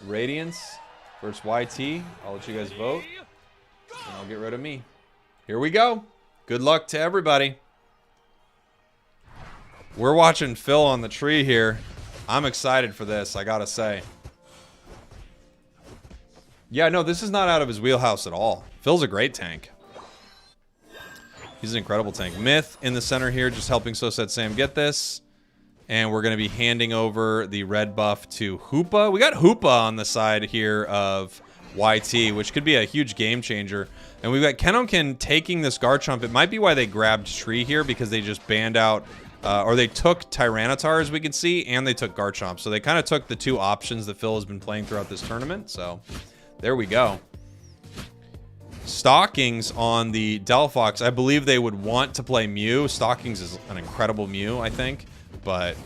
Radiance versus YT. I'll let you guys vote. And I'll get rid of me. Here we go. Good luck to everybody. We're watching Phil on the tree here. I'm excited for this, I gotta say. Yeah, no, this is not out of his wheelhouse at all. Phil's a great tank. He's an incredible tank. Myth in the center here, just helping So Said Sam get this. And we're going to be handing over the red buff to Hoopa. We got Hoopa on the side here of YT, which could be a huge game changer. And we've got Kenokin taking this Garchomp. It might be why they grabbed Tree here, because they just banned out, or they took Tyranitar, as we can see, and they took Garchomp. So they kind of took the two options that Phil has been playing throughout this tournament. So there we go. Stockings on the Delphox. I believe they would want to play Mew. Stockings is an incredible Mew, I think. But,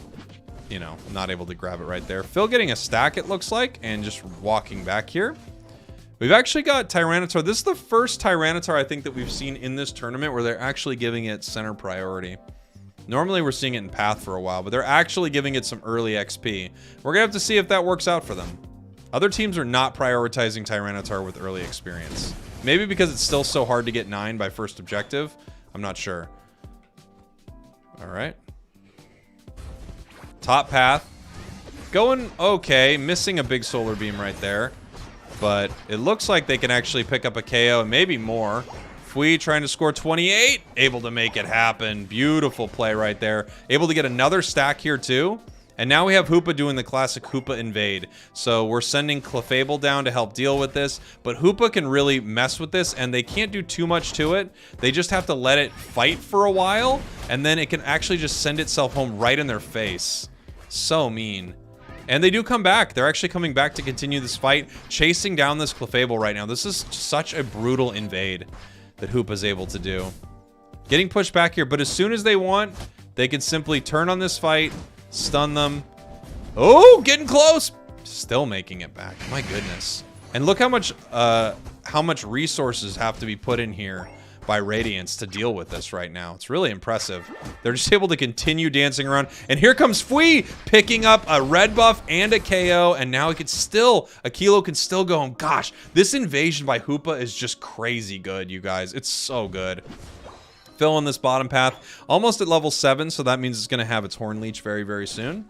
you know, not able to grab it right there. Phil getting a stack, it looks like, and just walking back here. We've actually got Tyranitar. This is the first Tyranitar, I think, that we've seen in this tournament where they're actually giving it center priority. Normally, we're seeing it in Path for a while, but they're actually giving it some early XP. We're going to have to see if that works out for them. Other teams are not prioritizing Tyranitar with early experience. Maybe because it's still so hard to get 9 by first objective. I'm not sure. All right. Top path. Going okay. Missing a big solar beam right there. But it looks like they can actually pick up a KO and maybe more. Fui trying to score 28. Able to make it happen. Beautiful play right there. Able to get another stack here too. And now we have Hoopa doing the classic Hoopa invade. So we're sending Clefable down to help deal with this. But Hoopa can really mess with this, and they can't do too much to it. They just have to let it fight for a while, and then it can actually just send itself home right in their face. So mean. And they do come back. They're actually coming back to continue this fight, chasing down this Clefable right now. This is such a brutal invade that Hoopa's able to do. Getting pushed back here, but as soon as they want, they can simply turn on this fight, stun them. Oh, getting close. Still making it back. My goodness. And look how much resources have to be put in here by Radiance to deal with this right now. It's really impressive. They're just able to continue dancing around. And here comes Fui picking up a red buff and a KO. And now it could still, a Kilo can still go. And gosh, this invasion by Hoopa is just crazy good, you guys. It's so good. Phil on this bottom path, almost at level 7, so that means it's going to have its Horn Leech very, very soon.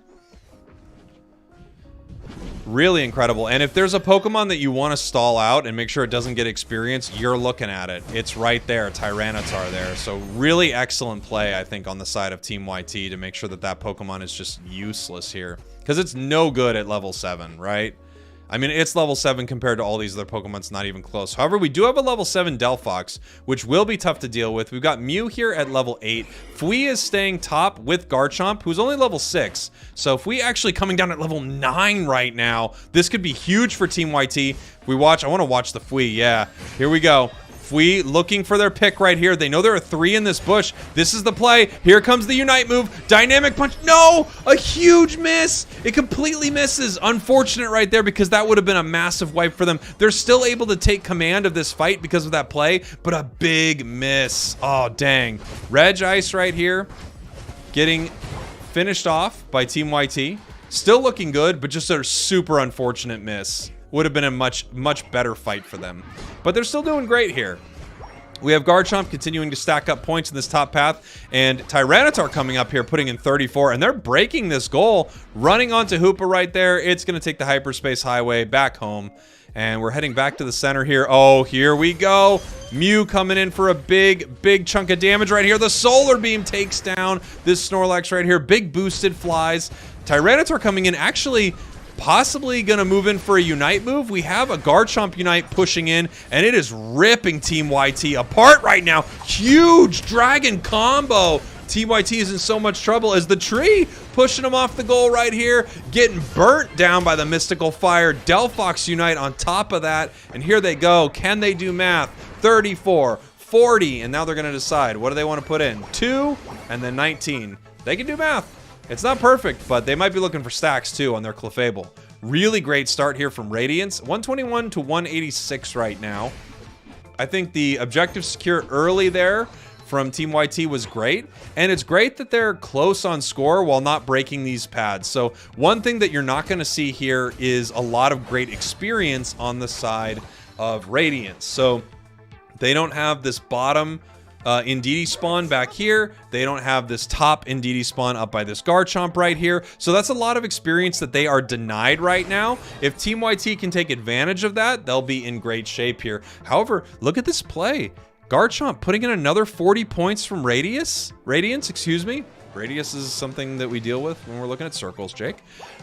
Really incredible. And if there's a Pokemon that you want to stall out and make sure it doesn't get experience, you're looking at it. It's right there, Tyranitar there. So really excellent play, I think, on the side of Team YT to make sure that that Pokemon is just useless here. Because it's no good at level 7, right? I mean, it's level 7 compared to all these other Pokemon. It's not even close. However, we do have a level 7 Delphox, which will be tough to deal with. We've got Mew here at level 8. Fui is staying top with Garchomp, who's only level 6. So Fui actually coming down at level 9 right now. This could be huge for Team YT. If we watch, I want to watch the Fui. Yeah, here we go. Fui looking for their pick right here. They know there are 3 in this bush. This is the play. Here comes the Unite move. Dynamic Punch. No! A huge miss. It completely misses. Unfortunate right there because that would have been a massive wipe for them. They're still able to take command of this fight because of that play, but a big miss. Oh, dang. Reg Ice right here. Getting finished off by Team YT. Still looking good, but just a super unfortunate miss. Would have been a much better fight for them. But they're still doing great here. We have Garchomp continuing to stack up points in this top path, and Tyranitar coming up here, putting in 34, and they're breaking this goal, running onto Hoopa right there. It's going to take the Hyperspace Highway back home, and we're heading back to the center here. Oh, here we go. Mew coming in for a big chunk of damage right here. The Solar Beam takes down this Snorlax right here. Big boosted flies. Tyranitar coming in, actually possibly gonna move in for a Unite move. We have a Garchomp Unite pushing in, and it is ripping Team YT apart right now. Huge Dragon combo. Team YT is in so much trouble as the tree pushing them off the goal right here, getting burnt down by the Mystical Fire. Delphox Unite on top of that, and here they go. Can they do math? 34, 40, and now they're gonna decide what do they want to put in. 2 and then 19. They can do math. It's not perfect, but they might be looking for stacks too on their Clefable. Really great start here from Radiance. 121 to 186 right now. I think the objective secure early there from Team YT was great, and it's great that they're close on score while not breaking these pads. So one thing that you're not going to see here is a lot of great experience on the side of Radiance. So they don't have this bottom Indeedee spawn back here. They don't have this top Indeedee spawn up by this Garchomp right here. So that's a lot of experience that they are denied right now. If Team YT can take advantage of that, they'll be in great shape here. However, look at this play. Garchomp putting in another 40 points from Radiance, excuse me. Radius is something that we deal with when we're looking at circles, Jake.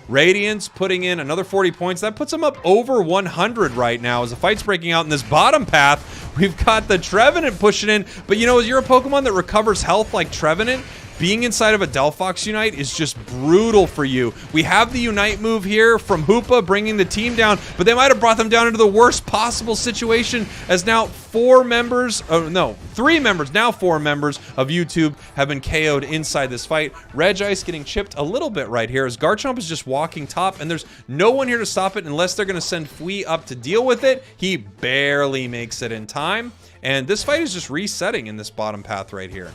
Radiance putting in another 40 points. That puts them up over 100 right now as the fight's breaking out in this bottom path. We've got the Trevenant pushing in. But, you know, as you're a Pokemon that recovers health like Trevenant, being inside of a Delphox Unite is just brutal for you. We have the Unite move here from Hoopa bringing the team down, but they might have brought them down into the worst possible situation as now 3 members, now 4 members of YouTube have been KO'd inside this fight. Regice getting chipped a little bit right here as Garchomp is just walking top, and there's no one here to stop it unless they're going to send Fui up to deal with it. He barely makes it in time, and this fight is just resetting in this bottom path right here.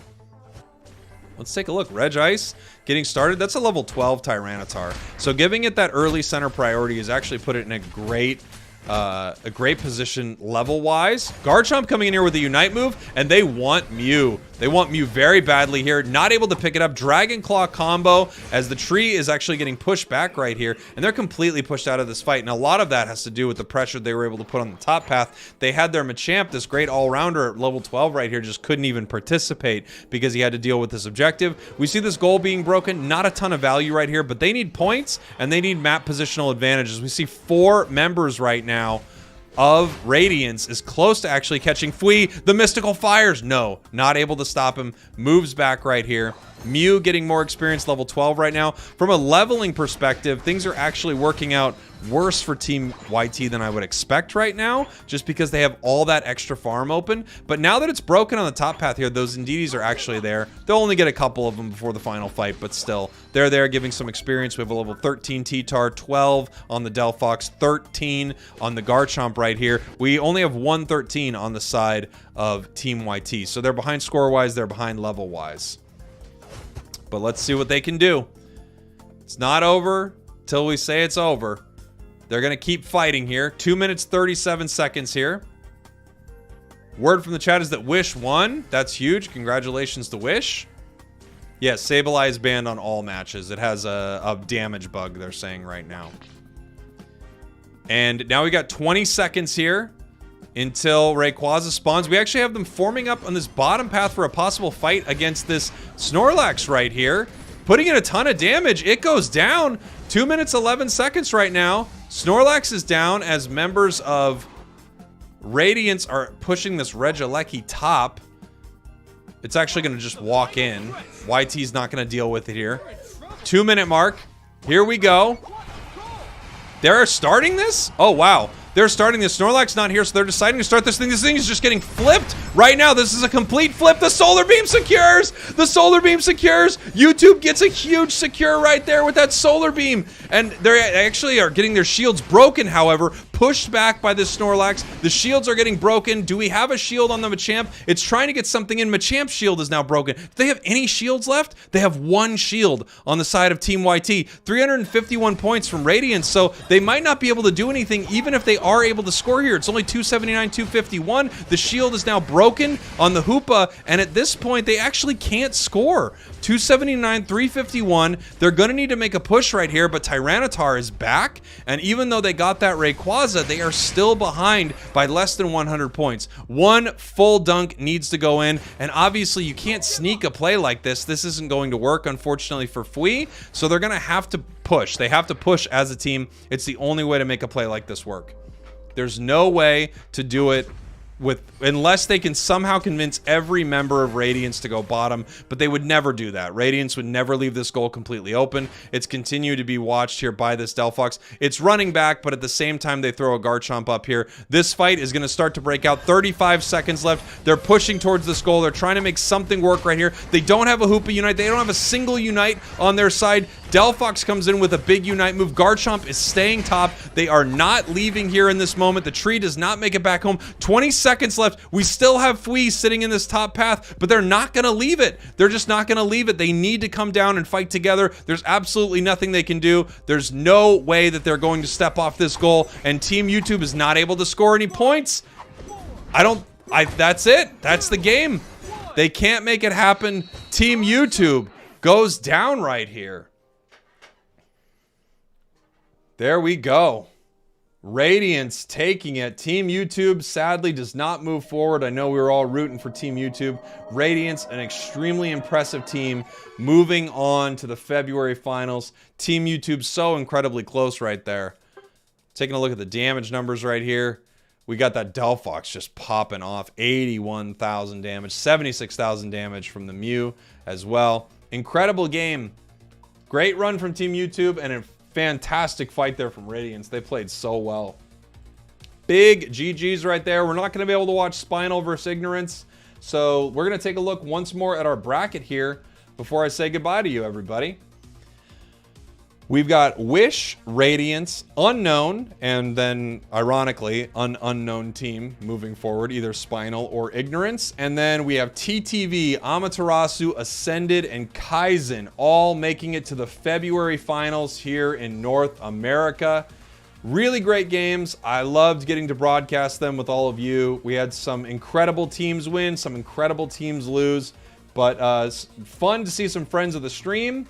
Let's take a look. Regice getting started. That's a level 12 Tyranitar. So giving it that early center priority has actually put it in a great position level-wise. Garchomp coming in here with the Unite move, and they want Mew. They want Mew very badly here. Not able to pick it up. Dragon Claw combo as the tree is actually getting pushed back right here, and they're completely pushed out of this fight. And a lot of that has to do with the pressure they were able to put on the top path. They had their Machamp, this great all-rounder at level 12 right here, just couldn't even participate because he had to deal with this objective. We see this goal being broken. Not a ton of value right here, but they need points, and they need map positional advantages. We see 4 members right now of Radiance is close to actually catching Fui. The Mystical Fires, no, not able to stop him. Moves back right here. Mew getting more experience, level 12 right now. From a leveling perspective, things are actually working out worse for Team YT than I would expect right now, just because they have all that extra farm open. But now that it's broken on the top path here, those Indeedis are actually there. They'll only get a couple of them before the final fight, but still, they're there giving some experience. We have a level 13 T-Tar, 12 on the Delphox, 13 on the Garchomp right here. We only have 113 on the side of Team YT. So they're behind score-wise, they're behind level-wise. But let's see what they can do. It's not over till we say it's over. They're going to keep fighting here. 2 minutes, 37 seconds here. Word from the chat is that Wish won. That's huge. Congratulations to Wish. Yes, Sableye is banned on all matches. It has a damage bug, they're saying right now. And now we got 20 seconds here until Rayquaza spawns. We actually have them forming up on this bottom path for a possible fight against this Snorlax right here. Putting in a ton of damage. It goes down. 2 minutes, 11 seconds right now. Snorlax is down as members of Radiance are pushing this Regieleki top. It's actually going to just walk in. YT's not going to deal with it here. 2 minute mark. Here we go. They're starting this? Oh, wow. They're starting this. Snorlax not here, so they're deciding to start this thing. This thing is just getting flipped right now. This is a complete flip. The Solar Beam secures. The Solar Beam secures. YouTube gets a huge secure right there with that Solar Beam. And they actually are getting their shields broken, however, pushed back by this Snorlax. The shields are getting broken. Do we have a shield on the Machamp? It's trying to get something in. Machamp's shield is now broken. Do they have any shields left? They have 1 shield on the side of Team YT. 351 points from Radiance, so they might not be able to do anything even if they are able to score here. It's only 279, 251. The shield is now broken on the Hoopa, and at this point, they actually can't score. 279, 351. They're going to need to make a push right here, but Tyranitar is back, and even though they got that Rayquaza, they are still behind by less than 100 points. 1 full dunk needs to go in, and obviously you can't sneak a play like this. This isn't going to work, unfortunately, for Fui, so they're going to have to push. They have to push as a team. It's the only way to make a play like this work. There's no way to do it unless they can somehow convince every member of Radiance to go bottom, but they would never do that. Radiance would never leave this goal completely open. It's continued to be watched here by this Delphox. It's running back, but at the same time, they throw a Garchomp up here. This fight is going to start to break out. 35 seconds left. They're pushing towards this goal. They're trying to make something work right here. They don't have a Hoopa Unite. They don't have a single Unite on their side. Delphox comes in with a big Unite move. Garchomp is staying top. They are not leaving here in this moment. The tree does not make it back home. 20 seconds left. We still have Fui sitting in this top path, but they're not going to leave it. They're just not going to leave it. They need to come down and fight together. There's absolutely nothing they can do. There's no way that they're going to step off this goal, and Team YouTube is not able to score any points. That's it. That's the game. They can't make it happen. Team YouTube goes down right here. There we go. Radiance taking it. Team YouTube sadly does not move forward. I know we were all rooting for Team YouTube. Radiance, an extremely impressive team, moving on to the February finals. Team YouTube so incredibly close right there. Taking a look at the damage numbers right here. We got that Delphox just popping off. 81,000 damage, 76,000 damage from the Mew as well. Incredible game. Great run from Team YouTube and a fantastic fight there from Radiance. They played so well. Big GG's right there. We're not going to be able to watch Spinal versus Ignorance. So we're going to take a look once more at our bracket here before I say goodbye to you, everybody. We've got Wish, Radiance, Unknown, and then, ironically, an unknown team moving forward, either Spinal or Ignorance. And then we have TTV, Amaterasu, Ascended, and Kaizen, all making it to the February finals here in North America. Really great games. I loved getting to broadcast them with all of you. We had some incredible teams win, some incredible teams lose, but fun to see some friends of the stream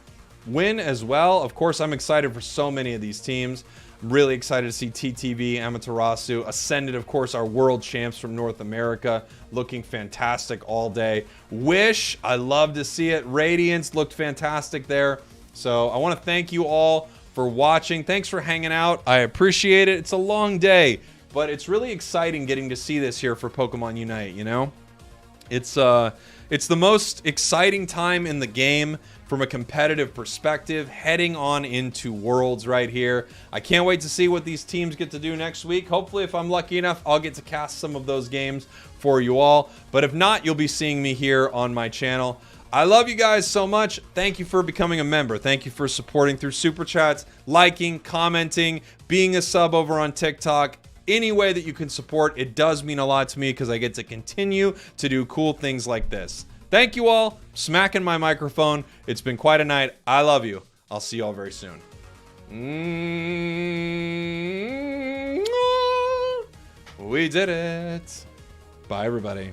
win as well. Of course, I'm excited for so many of these teams. I'm really excited to see TTV, Amaterasu, Ascended, of course, our world champs from North America, looking fantastic all day. Wish, I love to see it. Radiance looked fantastic there. So I want to thank you all for watching. Thanks for hanging out. I appreciate it. It's a long day, but it's really exciting getting to see this here for Pokemon Unite, you know? It's the most exciting time in the game from a competitive perspective, heading on into Worlds right here. I can't wait to see what these teams get to do next week. Hopefully, if I'm lucky enough, I'll get to cast some of those games for you all. But if not, you'll be seeing me here on my channel. I love you guys so much. Thank you for becoming a member. Thank you for supporting through Super Chats, liking, commenting, being a sub over on TikTok. Any way that you can support, it does mean a lot to me because I get to continue to do cool things like this. Thank you all. Smacking my microphone. It's been quite a night. I love you. I'll see you all very soon. We did it. Bye, everybody.